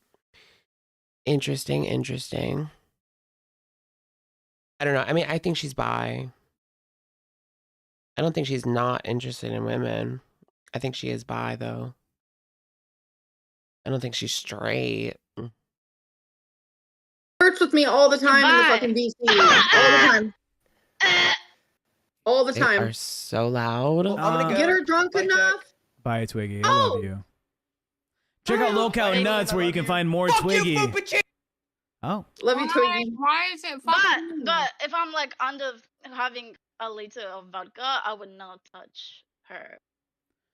[SPEAKER 1] Interesting, interesting. I don't know. I mean, I think she's bi. I don't think she's not interested in women. I think she is bi, though. I don't think she's straight.
[SPEAKER 9] Flirts with me all the time in the fucking DC. All the time. All the
[SPEAKER 1] They
[SPEAKER 9] time.
[SPEAKER 1] are so loud.
[SPEAKER 19] I'm gonna
[SPEAKER 9] Get her drunk enough.
[SPEAKER 11] Bye, Twiggy. I love you. Check out Lockout Nuts where you can find more Twiggy. Oh.
[SPEAKER 9] Love you, Twiggy.
[SPEAKER 13] Why is it fun?
[SPEAKER 6] But if I'm like under having a liter of vodka, I would not touch her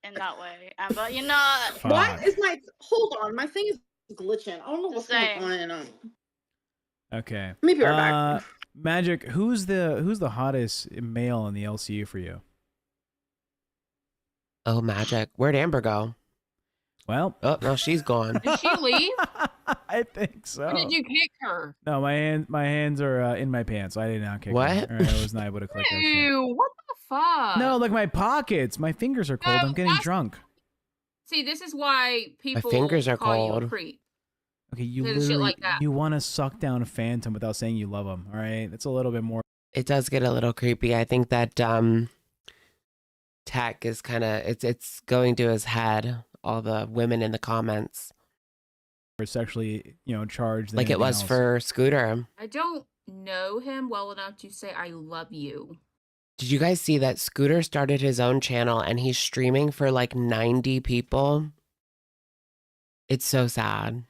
[SPEAKER 6] in that way. Amber, you know.
[SPEAKER 9] Why is my hold on? My thing is glitching. I don't know what's going on.
[SPEAKER 11] Okay.
[SPEAKER 9] Let me be right back.
[SPEAKER 11] Magic, who's the hottest male in the LCU for you?
[SPEAKER 1] Oh, Magic. Where'd Amber go?
[SPEAKER 11] Well,
[SPEAKER 1] oh no, she's gone.
[SPEAKER 13] Did she leave?
[SPEAKER 11] I think so.
[SPEAKER 13] Or did you kick her?
[SPEAKER 11] No, my hands are in my pants. I did not kick
[SPEAKER 1] what?
[SPEAKER 11] her. I was not able to click that shit.
[SPEAKER 13] Ew, what the fuck?
[SPEAKER 11] No, like my pockets. My fingers are cold. I'm getting drunk.
[SPEAKER 13] See, this is why people
[SPEAKER 1] fingers are
[SPEAKER 13] call you
[SPEAKER 1] cold.
[SPEAKER 13] a creep.
[SPEAKER 11] Okay, you
[SPEAKER 13] Because of shit
[SPEAKER 11] literally
[SPEAKER 13] like that.
[SPEAKER 11] you want to suck down a phantom without saying you love him. All right, that's a little bit more.
[SPEAKER 1] It does get a little creepy. I think that Tech is kind of it's going to his head. All the women in the comments,
[SPEAKER 11] Sexually, charged. than
[SPEAKER 1] like it
[SPEAKER 11] anything
[SPEAKER 1] was
[SPEAKER 11] else.
[SPEAKER 1] for Scooter.
[SPEAKER 13] I don't know him well enough to say I love you.
[SPEAKER 1] Did you guys see that Scooter started his own channel and he's streaming for like 90 people? It's so sad.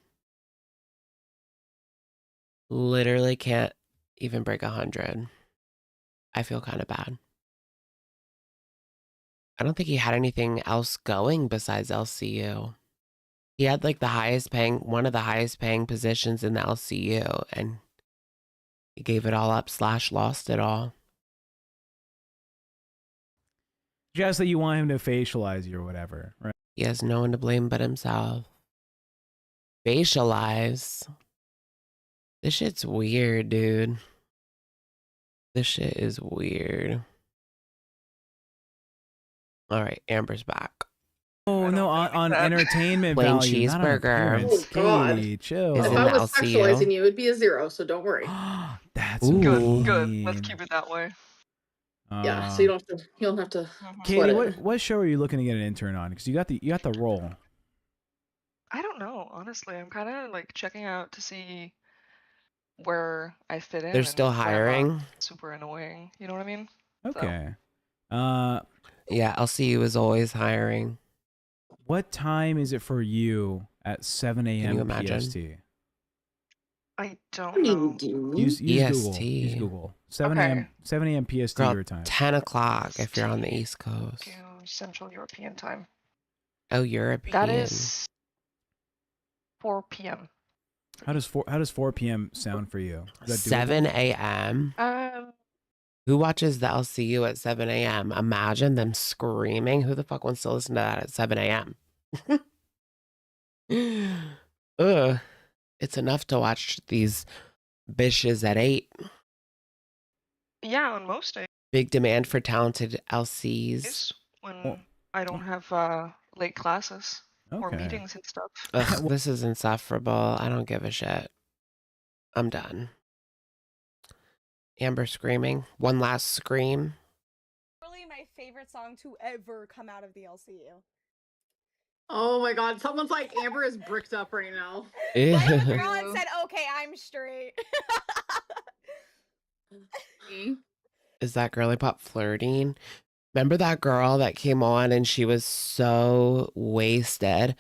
[SPEAKER 1] Literally can't even break 100. I feel kind of bad. I don't think he had anything else going besides LCU. He had like one of the highest paying positions in the LCU, and he gave it all up / lost it all.
[SPEAKER 11] Just that you want him to facialize you or whatever, right?
[SPEAKER 1] He has no one to blame but himself. Facialize. This shit's weird, dude. This shit is weird. All right, Amber's back.
[SPEAKER 11] Oh no, on entertainment
[SPEAKER 1] Plain
[SPEAKER 11] value, not on
[SPEAKER 1] cheeseburger.
[SPEAKER 11] appearance.
[SPEAKER 9] Oh, God.
[SPEAKER 11] Katie, chill.
[SPEAKER 1] Is
[SPEAKER 9] If
[SPEAKER 1] in
[SPEAKER 9] I
[SPEAKER 1] the
[SPEAKER 9] was
[SPEAKER 1] LCU.
[SPEAKER 9] sexualizing you, it'd be a 0, so don't worry.
[SPEAKER 11] That's
[SPEAKER 1] Ooh.
[SPEAKER 20] Good. Let's keep it that way.
[SPEAKER 9] Yeah, so you don't have to
[SPEAKER 11] Katie,
[SPEAKER 9] sweat it.
[SPEAKER 11] what show are you looking to get an intern on? Because you got the role.
[SPEAKER 20] I don't know, honestly. I'm kind of like checking out to see where I fit in.
[SPEAKER 1] They're
[SPEAKER 20] and
[SPEAKER 1] still
[SPEAKER 20] where I'm not
[SPEAKER 1] hiring?
[SPEAKER 20] super annoying. You know what I mean?
[SPEAKER 11] Okay.
[SPEAKER 1] Yeah, LCU is always hiring.
[SPEAKER 11] What time is it for you at 7
[SPEAKER 1] Can you
[SPEAKER 11] a.m.
[SPEAKER 1] imagine?
[SPEAKER 11] PST?
[SPEAKER 20] I don't know.
[SPEAKER 11] Use Google.
[SPEAKER 1] EST.
[SPEAKER 11] Use Google. 7 a.m.
[SPEAKER 20] Okay.
[SPEAKER 11] 7 a.m. PST
[SPEAKER 1] Girl,
[SPEAKER 11] your time.
[SPEAKER 1] 10 o'clock if you're on the East Coast.
[SPEAKER 20] Central European time.
[SPEAKER 1] Oh, European.
[SPEAKER 20] That is 4 p.m.
[SPEAKER 11] How does 4 p.m. sound for you? Is that doable?
[SPEAKER 1] 7 a.m. Who watches the LCU at 7 a.m.? Imagine them screaming. Who the fuck wants to listen to that at 7 a.m.? Ugh. It's enough to watch these bitches at 8.
[SPEAKER 20] Yeah, on most days
[SPEAKER 1] Big demand for talented LCs.
[SPEAKER 20] when I don't have late classes or
[SPEAKER 11] Okay.
[SPEAKER 20] meetings and stuff.
[SPEAKER 1] Ugh, this is insufferable. I don't give a shit. I'm done. Amber screaming. One last scream.
[SPEAKER 10] Really my favorite song to ever come out of the LCU.
[SPEAKER 9] Oh my god, someone's like, Amber is bricked up right now.
[SPEAKER 1] Ew.
[SPEAKER 10] The girl had said, okay, I'm straight.
[SPEAKER 1] Is that girly pop flirting? Remember that girl that came on and she was so wasted?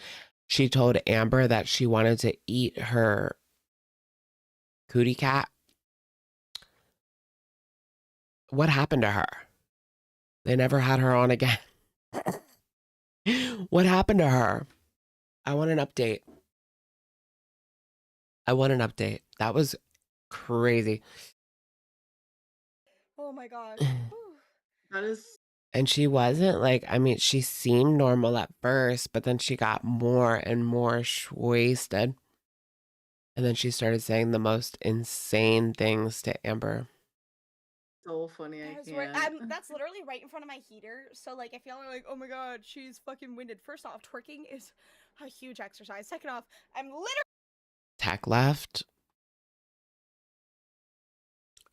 [SPEAKER 1] She told Amber that she wanted to eat her Cootie Cat. What happened to her? They never had her on again. What happened to her? I want an update. I want an update. That was crazy.
[SPEAKER 21] Oh my god.
[SPEAKER 2] That is.
[SPEAKER 1] And she wasn't like, I mean, she seemed normal at first, but then she got more and more wasted. And then she started saying the most insane things to Amber.
[SPEAKER 2] So funny. I
[SPEAKER 21] Right,
[SPEAKER 2] can't.
[SPEAKER 21] that's literally right in front of my heater. So like, if y'all are like, "Oh my god, she's fucking winded." First off, twerking is a huge exercise. Second off, I'm literally.
[SPEAKER 1] Tech left.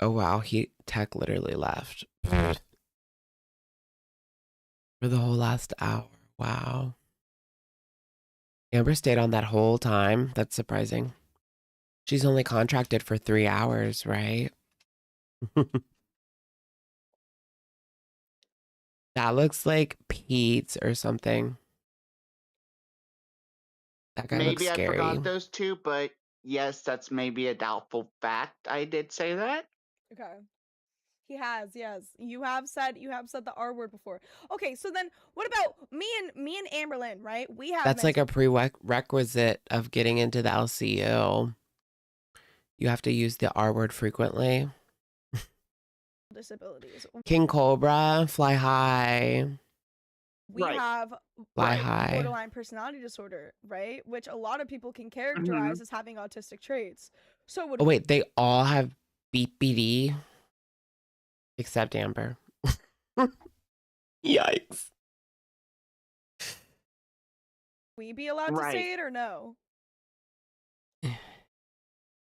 [SPEAKER 1] Oh wow, Tech literally left. For the whole last hour. Wow. Amber stayed on that whole time. That's surprising. She's only contracted for 3 hours, right? That looks like Pete's or something. That guy looks
[SPEAKER 22] Maybe I
[SPEAKER 1] scary.
[SPEAKER 22] forgot those two, but yes, that's maybe a doubtful fact. I did say that.
[SPEAKER 21] Okay. He has, yes. You have said the R word before. Okay, so then what about me and Amberlynn, right? We have
[SPEAKER 1] That's like a prerequisite of getting into the LCU. You have to use the R word frequently.
[SPEAKER 21] disabilities.
[SPEAKER 1] King Cobra, fly high.
[SPEAKER 21] We have
[SPEAKER 1] Fly high.
[SPEAKER 21] borderline personality disorder, right? Which a lot of people can characterize as having autistic traits. So would
[SPEAKER 1] Oh wait, they all have BPD except Amber. Yikes.
[SPEAKER 21] we be allowed to say it or no?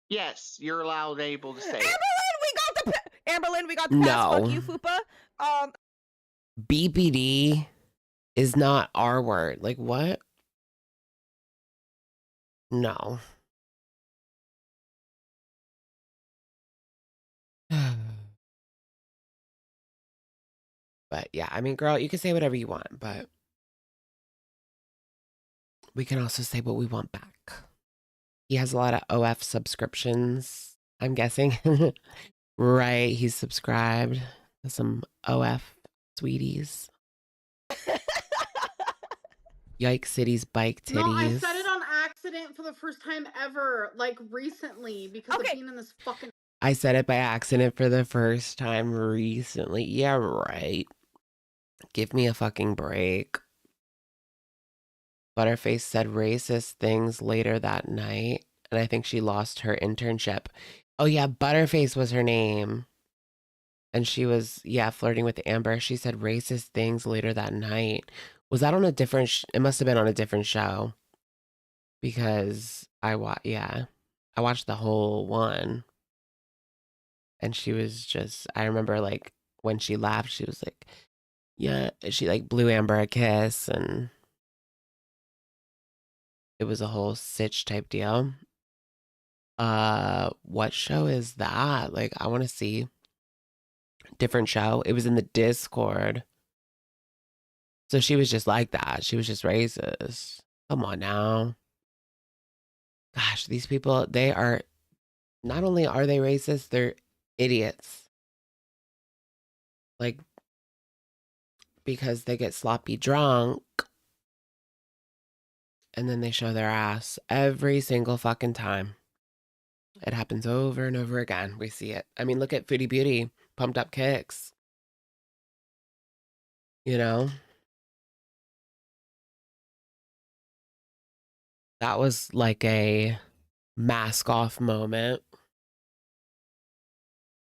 [SPEAKER 22] Yes, you're allowed able to say it.
[SPEAKER 21] Amberlynn, we got the pass.
[SPEAKER 1] No.
[SPEAKER 21] Fuck you, Fupa.
[SPEAKER 1] BPD is not our word. Like what? No. But yeah, I mean, girl, you can say whatever you want, but we can also say what we want back. He has a lot of OF subscriptions, I'm guessing. Right, he's subscribed to some OF sweeties. Yikes City's bike titties.
[SPEAKER 2] No, I said it on accident for the first time ever, like recently, because of being in this fucking.
[SPEAKER 1] I said it by accident for the first time recently. Yeah, right. Give me a fucking break. Butterface said racist things later that night, and I think she lost her internship. Oh yeah, Butterface was her name. And she was, yeah, flirting with Amber. She said racist things later that night. Was that on a different, it must have been on a different show. Because I watched the whole one. And she was just, I remember like when she laughed, she was like, yeah, she like blew Amber a kiss and it was a whole sitch type deal. What show is that? Like, I want to see. Different show. It was in the Discord. So she was just like that. She was just racist. Come on now. Gosh, these people, they are, not only are they racist, they're idiots. Like, because they get sloppy drunk and then they show their ass every single fucking time. It happens over and over again. We see it. I mean, look at Foodie Beauty, pumped up kicks. You know? That was like a mask off moment.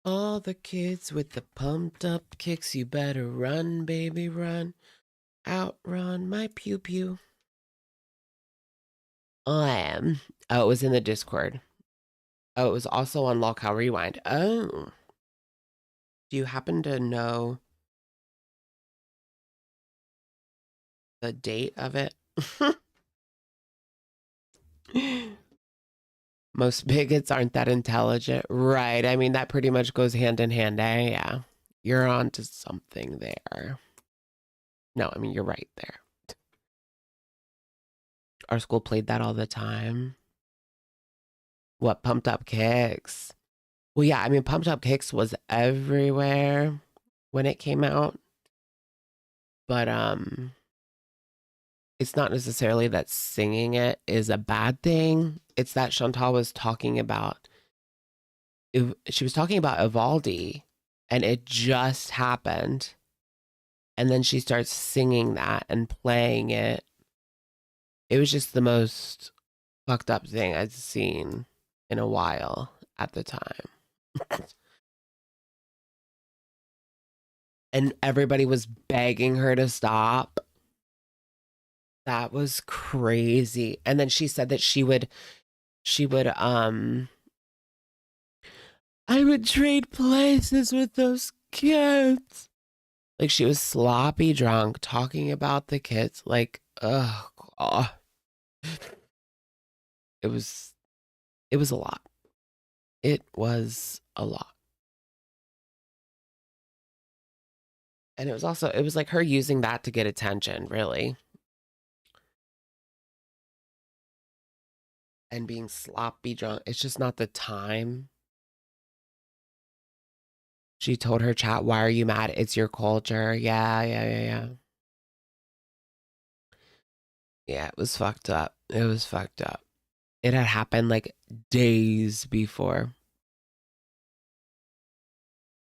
[SPEAKER 1] All the kids with the pumped up kicks, you better run, baby, run. Outrun my pew pew. Oh, it was in the Discord. Oh, it was also on Lolcow Rewind. Oh. Do you happen to know the date of it? Most bigots aren't that intelligent. Right. I mean, that pretty much goes hand in hand, eh? Yeah. You're on to something there. No, I mean, you're right there. Our school played that all the time. What, pumped up kicks? Well, yeah, I mean, Pumped Up Kicks was everywhere when it came out. But it's not necessarily that singing it is a bad thing. It's that Chantal was talking about, she was talking about Evaldi, and it just happened. And then she starts singing that and playing it. It was just the most fucked up thing I'd seen in a while at the time. And everybody was begging her to stop. That was crazy. And then she said that I would trade places with those kids. Like, she was sloppy drunk talking about the kids. Like, oh God. It was a lot. It was a lot. And it was like her using that to get attention, really. And being sloppy drunk. It's just not the time. She told her chat, why are you mad? It's your culture. Yeah. Yeah, it was fucked up. It was fucked up. It had happened like days before.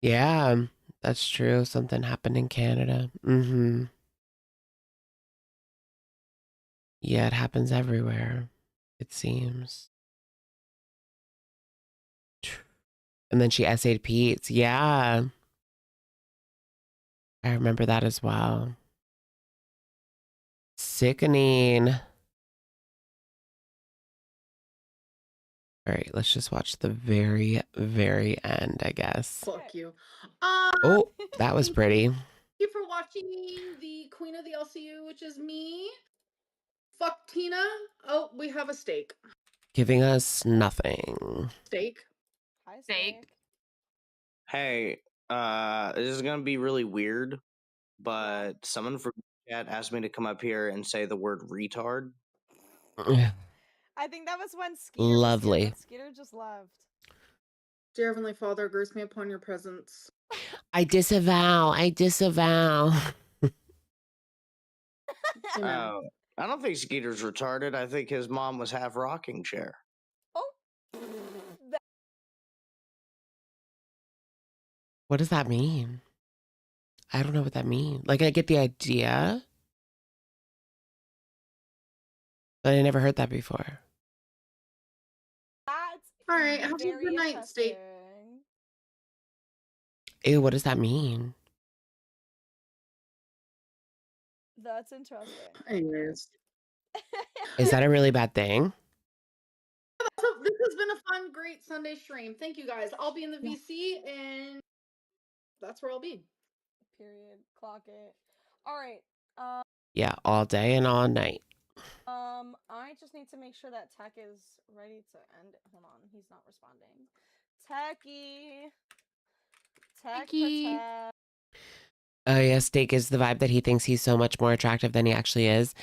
[SPEAKER 1] Yeah, that's true. Something happened in Canada. Mm-hmm. Yeah, it happens everywhere, it seems. And then she essayed Pete's. Yeah. I remember that as well. Sickening. All right, let's just watch the very, very end, I guess.
[SPEAKER 9] Fuck you.
[SPEAKER 1] Oh, that was pretty.
[SPEAKER 9] Thank you for watching the Queen of the LCU, which is me. Fuck Tina. Oh, we have a steak.
[SPEAKER 1] Giving us nothing.
[SPEAKER 9] Steak.
[SPEAKER 21] Hi,
[SPEAKER 13] Steak.
[SPEAKER 14] Hey, this is gonna be really weird, but someone from chat asked me to come up here and say the word retard.
[SPEAKER 21] I think that was when Skeeter
[SPEAKER 1] Lovely.
[SPEAKER 21] was here, but Skeeter just left.
[SPEAKER 9] Dear Heavenly Father, grace me upon your presence.
[SPEAKER 1] I disavow.
[SPEAKER 14] Oh, I don't think Skeeter's retarded. I think his mom was half rocking chair.
[SPEAKER 1] What does that mean? I don't know what that means. Like, I get the idea, but I never heard that before.
[SPEAKER 9] All right, have a good night, steak.
[SPEAKER 1] Ew, what does that mean?
[SPEAKER 21] That's interesting.
[SPEAKER 9] Anyways.
[SPEAKER 1] Is that a really bad thing?
[SPEAKER 9] So this has been a fun, great Sunday stream. Thank you guys. I'll be in the VC, and that's where I'll be.
[SPEAKER 21] Period. Clock it. All right.
[SPEAKER 1] Yeah, all day and all night.
[SPEAKER 21] I just need to make sure that Tech is ready to end it. Hold on, he's not responding. Techie. Tech protect.
[SPEAKER 1] Oh yeah, Steak is the vibe that he thinks he's so much more attractive than he actually is.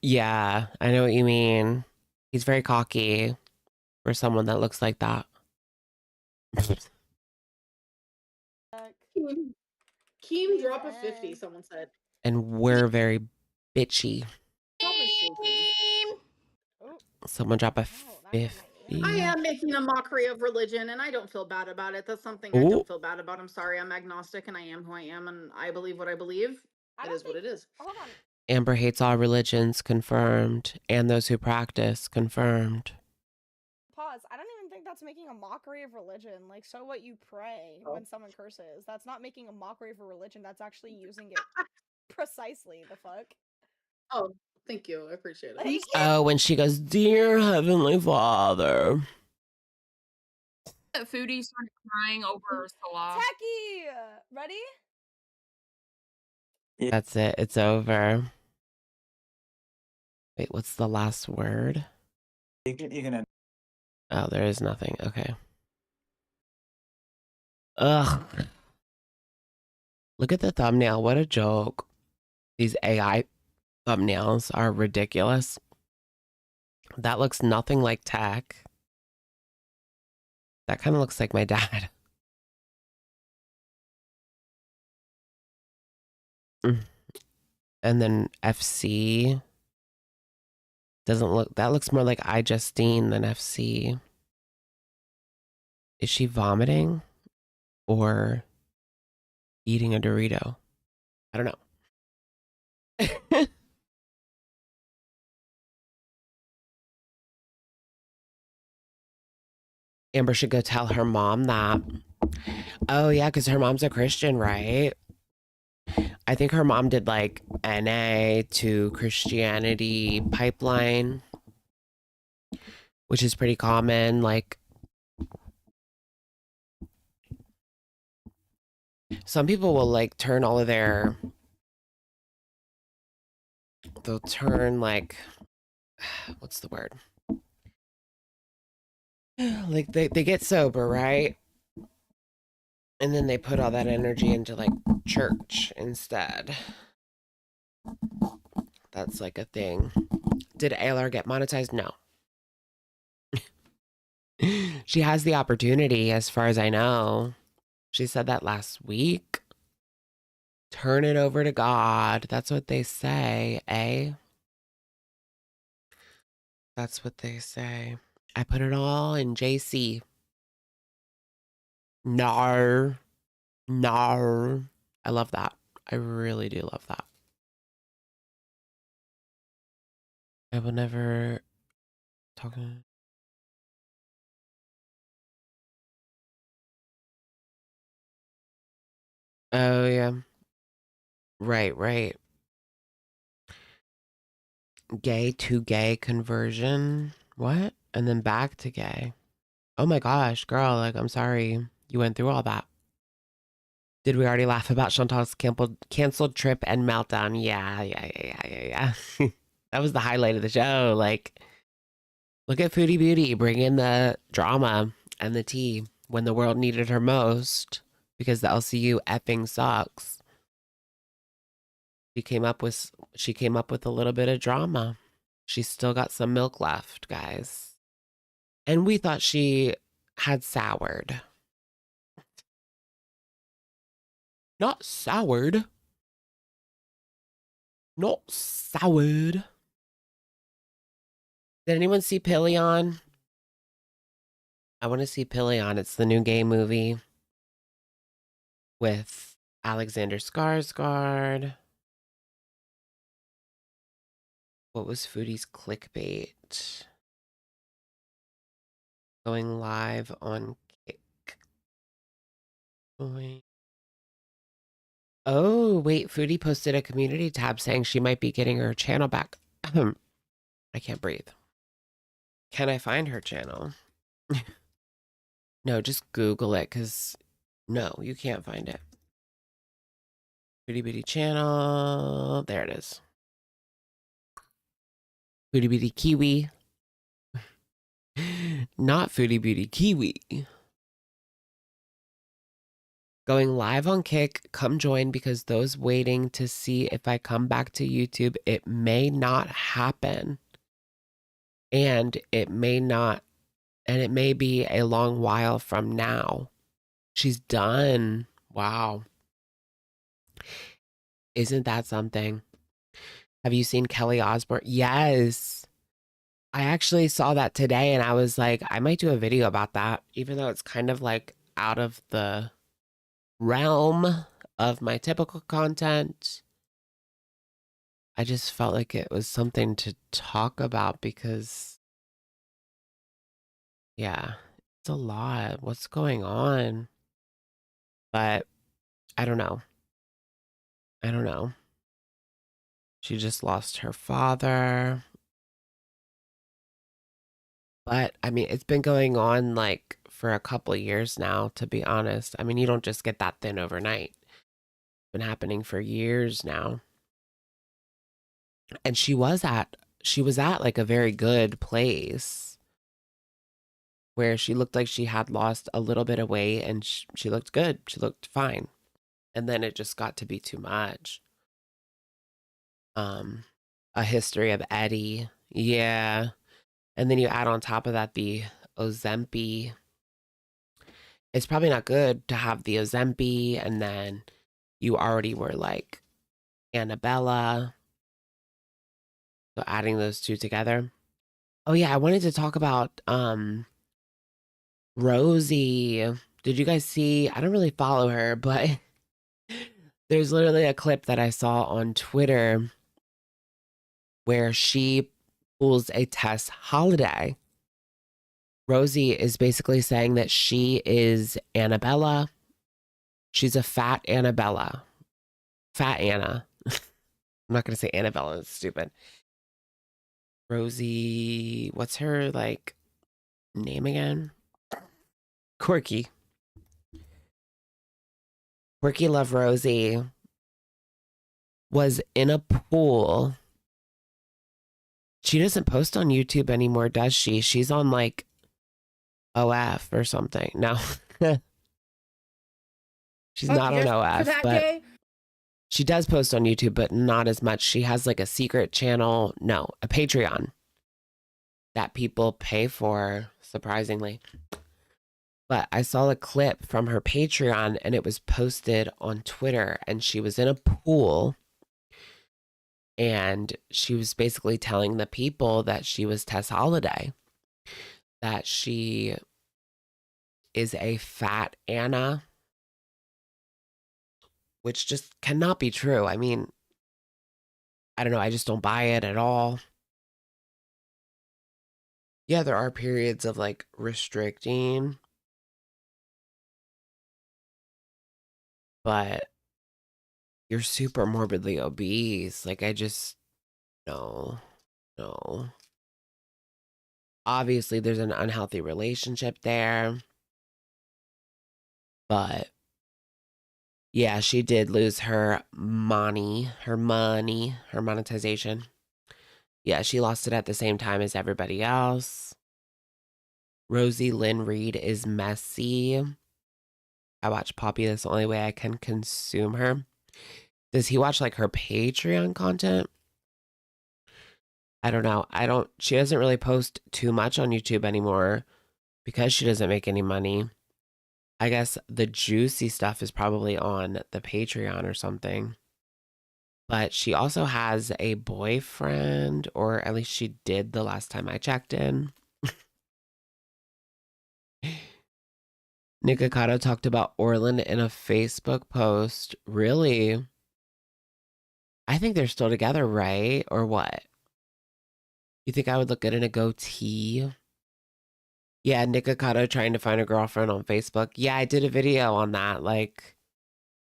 [SPEAKER 1] Yeah, I know what you mean. He's very cocky for someone that looks like that.
[SPEAKER 9] Keem, drop a 50, someone said.
[SPEAKER 1] And we're very bitchy. Someone drop a 50.
[SPEAKER 9] I am making a mockery of religion, and I don't feel bad about it. That's something I
[SPEAKER 1] Ooh.
[SPEAKER 9] don't feel bad about. I'm sorry, I'm agnostic, and I am who I am, and I believe what I believe. It is what it is.
[SPEAKER 21] Hold on.
[SPEAKER 1] Amber hates all religions, confirmed. And those who practice, confirmed.
[SPEAKER 21] Pause. I don't even think that's making a mockery of religion. Like, so what you pray when someone curses. That's not making a mockery of a religion. That's actually using it precisely. The fuck?
[SPEAKER 9] Oh, thank you. I appreciate it.
[SPEAKER 1] Oh, when she goes, Dear Heavenly Father.
[SPEAKER 13] Foodie started crying over Salah.
[SPEAKER 21] Techie! Ready?
[SPEAKER 1] That's it. It's over. Wait, what's the last word?
[SPEAKER 4] You can end.
[SPEAKER 1] Oh, there is nothing. Okay. Ugh. Look at the thumbnail. What a joke. These AI thumbnails are ridiculous. That looks nothing like Tech. That kind of looks like my dad. And then FC doesn't look, that looks more like iJustine than FC. Is she vomiting or eating a Dorito? I don't know. Amber should go tell her mom that. Oh, yeah, because her mom's a Christian, right? I think her mom did like NA to Christianity pipeline, which is pretty common. Like, some people will like turn all of their, they'll turn like, what's the word? Like they get sober, right? And then they put all that energy into like church instead. That's like a thing. Did ALR get monetized? No. She has the opportunity, as far as I know. She said that last week. Turn it over to God. That's what they say, eh? That's what they say. I put it all in JC. Nar. Nar. I love that. I really do love that. I will never talk. Oh, yeah. Right, right. Gay to gay conversion. What? And then back to gay. Oh my gosh, girl. Like, I'm sorry you went through all that. Did we already laugh about Chantal's canceled trip and meltdown? Yeah. That was the highlight of the show. Like, look at Foodie Beauty bringing the drama and the tea when the world needed her most because the LCU effing sucks. She came up with a little bit of drama. She's still got some milk left, guys. And we thought she had soured. Not soured. Not soured. Did anyone see Pillion? I want to see Pillion. It's the new gay movie with Alexander Skarsgård. What was Foodie's clickbait? Going live on Kick. Oh, wait. Foodie posted a community tab saying she might be getting her channel back. I can't breathe. Can I find her channel? No, just Google it because no, you can't find it. Foodie Beauty channel. There it is. Foodie Beauty Kiwi. Not Foodie Beauty Kiwi. Going live on Kick. Come join because those waiting to see if I come back to YouTube, it may not happen. And it may not, and it may be a long while from now. She's done. Wow. Isn't that something? Have you seen Kelly Osbourne? Yes. I actually saw that today and I was like, I might do a video about that, even though it's kind of like out of the realm of my typical content. I just felt like it was something to talk about because, yeah, it's a lot. What's going on? But I don't know. I don't know. She just lost her father. But I mean, it's been going on like for a couple of years now, to be honest. I mean, you don't just get that thin overnight. It's been happening for years now. And she was at like a very good place where she looked like she had lost a little bit of weight and she looked good. She looked fine. And then it just got to be too much. A history of Eddie. Yeah. And then you add on top of that the Ozempic it's probably not good to have the Ozempi and then you already were like Annabella. So adding those two together. Oh yeah, I wanted to talk about Rosie. Did you guys see? I don't really follow her, but there's literally a clip that I saw on Twitter where she pulls a Tess Holiday. Rosie is basically saying that she is Annabella. She's a fat Annabella. Fat Anna. I'm not going to say Annabella. It's stupid. Rosie, what's her like name again? Quirky. Quirkylove Rosie was in a pool. She doesn't post on YouTube anymore, does she? She's on like OF or something. No. She's not on OF, but she does post on YouTube, but not as much. She has like a secret channel. No, a Patreon that people pay for, surprisingly. But I saw a clip from her Patreon and it was posted on Twitter and she was in a pool and she was basically telling the people that she was Tess Holiday, that she is a fat Anna, which just cannot be true. I mean, I don't know. I just don't buy it at all. Yeah, there are periods of like restricting, but you're super morbidly obese. Like, I just, no. Obviously, there's an unhealthy relationship there. But yeah, she did lose her monetization. Yeah, she lost it at the same time as everybody else. Rosie Lynn Reed is messy. I watch Poppy. That's the only way I can consume her. Does he watch like her Patreon content? I don't know. She doesn't really post too much on YouTube anymore because she doesn't make any money. I guess the juicy stuff is probably on the Patreon or something. But she also has a boyfriend, or at least she did the last time I checked in. Nikocado talked about Orland in a Facebook post. Really? I think they're still together, right? Or what? You think I would look good in a goatee? Yeah, Nikocado trying to find a girlfriend on Facebook. Yeah, I did a video on that. Like,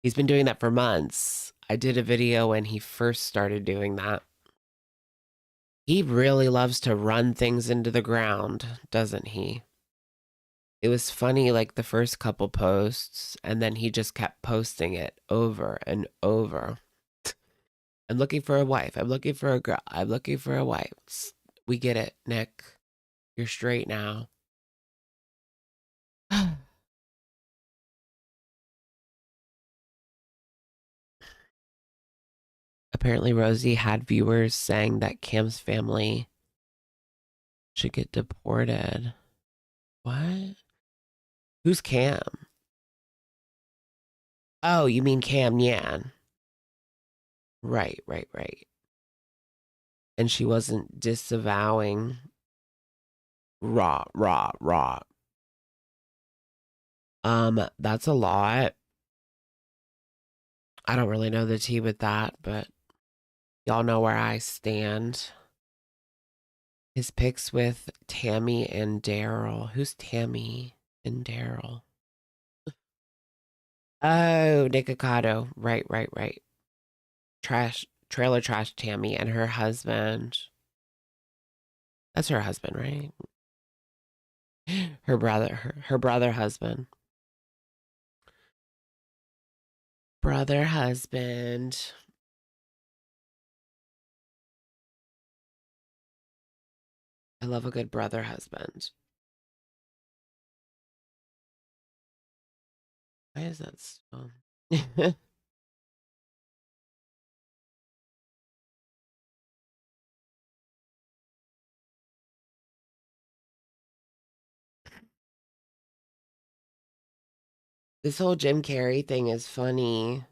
[SPEAKER 1] he's been doing that for months. I did a video when he first started doing that. He really loves to run things into the ground, doesn't he? It was funny, like the first couple posts, and then he just kept posting it over and over. I'm looking for a wife. I'm looking for a girl. I'm looking for a wife. We get it, Nick. You're straight now. Apparently, Rosie had viewers saying that Cam's family should get deported. What? Who's Cam? Oh, you mean Cam Yan. Right. And she wasn't disavowing. Raw. That's a lot. I don't really know the tea with that, but y'all know where I stand. His pics with Tammy and Daryl. Who's Tammy and Daryl? Oh, Nikocado. Right. Trailer trash Tammy and her husband. That's her husband, right? Her brother husband. Brother husband. I love a good brother husband. Why is that so? This whole Jim Carrey thing is funny.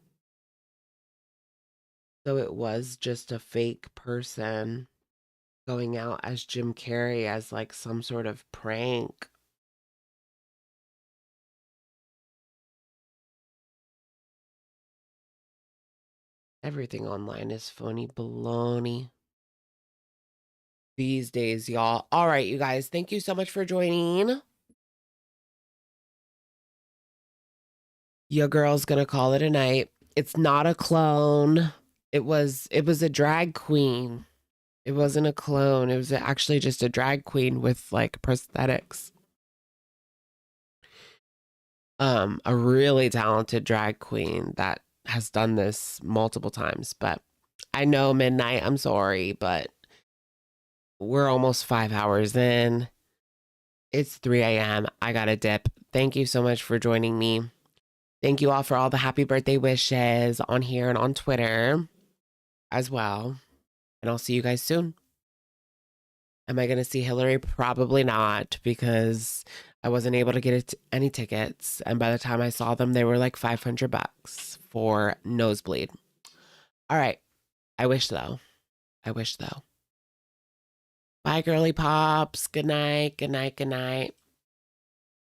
[SPEAKER 1] So it was just a fake person going out as Jim Carrey as like some sort of prank. Everything online is phony baloney these days, y'all. All right, you guys, thank you so much for joining. Your girl's gonna call it a night. It's not a clone. It was a drag queen. It wasn't a clone. It was actually just a drag queen with like prosthetics. A really talented drag queen that has done this multiple times, but I know midnight, I'm sorry, but we're almost 5 hours in. It's 3 a.m. I gotta dip. Thank you so much for joining me. Thank you all for all the happy birthday wishes on here and on Twitter as well. And I'll see you guys soon. Am I going to see Hillary? Probably not, because I wasn't able to get any tickets. And by the time I saw them, they were like $500 for nosebleed. All right. I wish though. Bye, girly pops. Good night. Good night. Good night.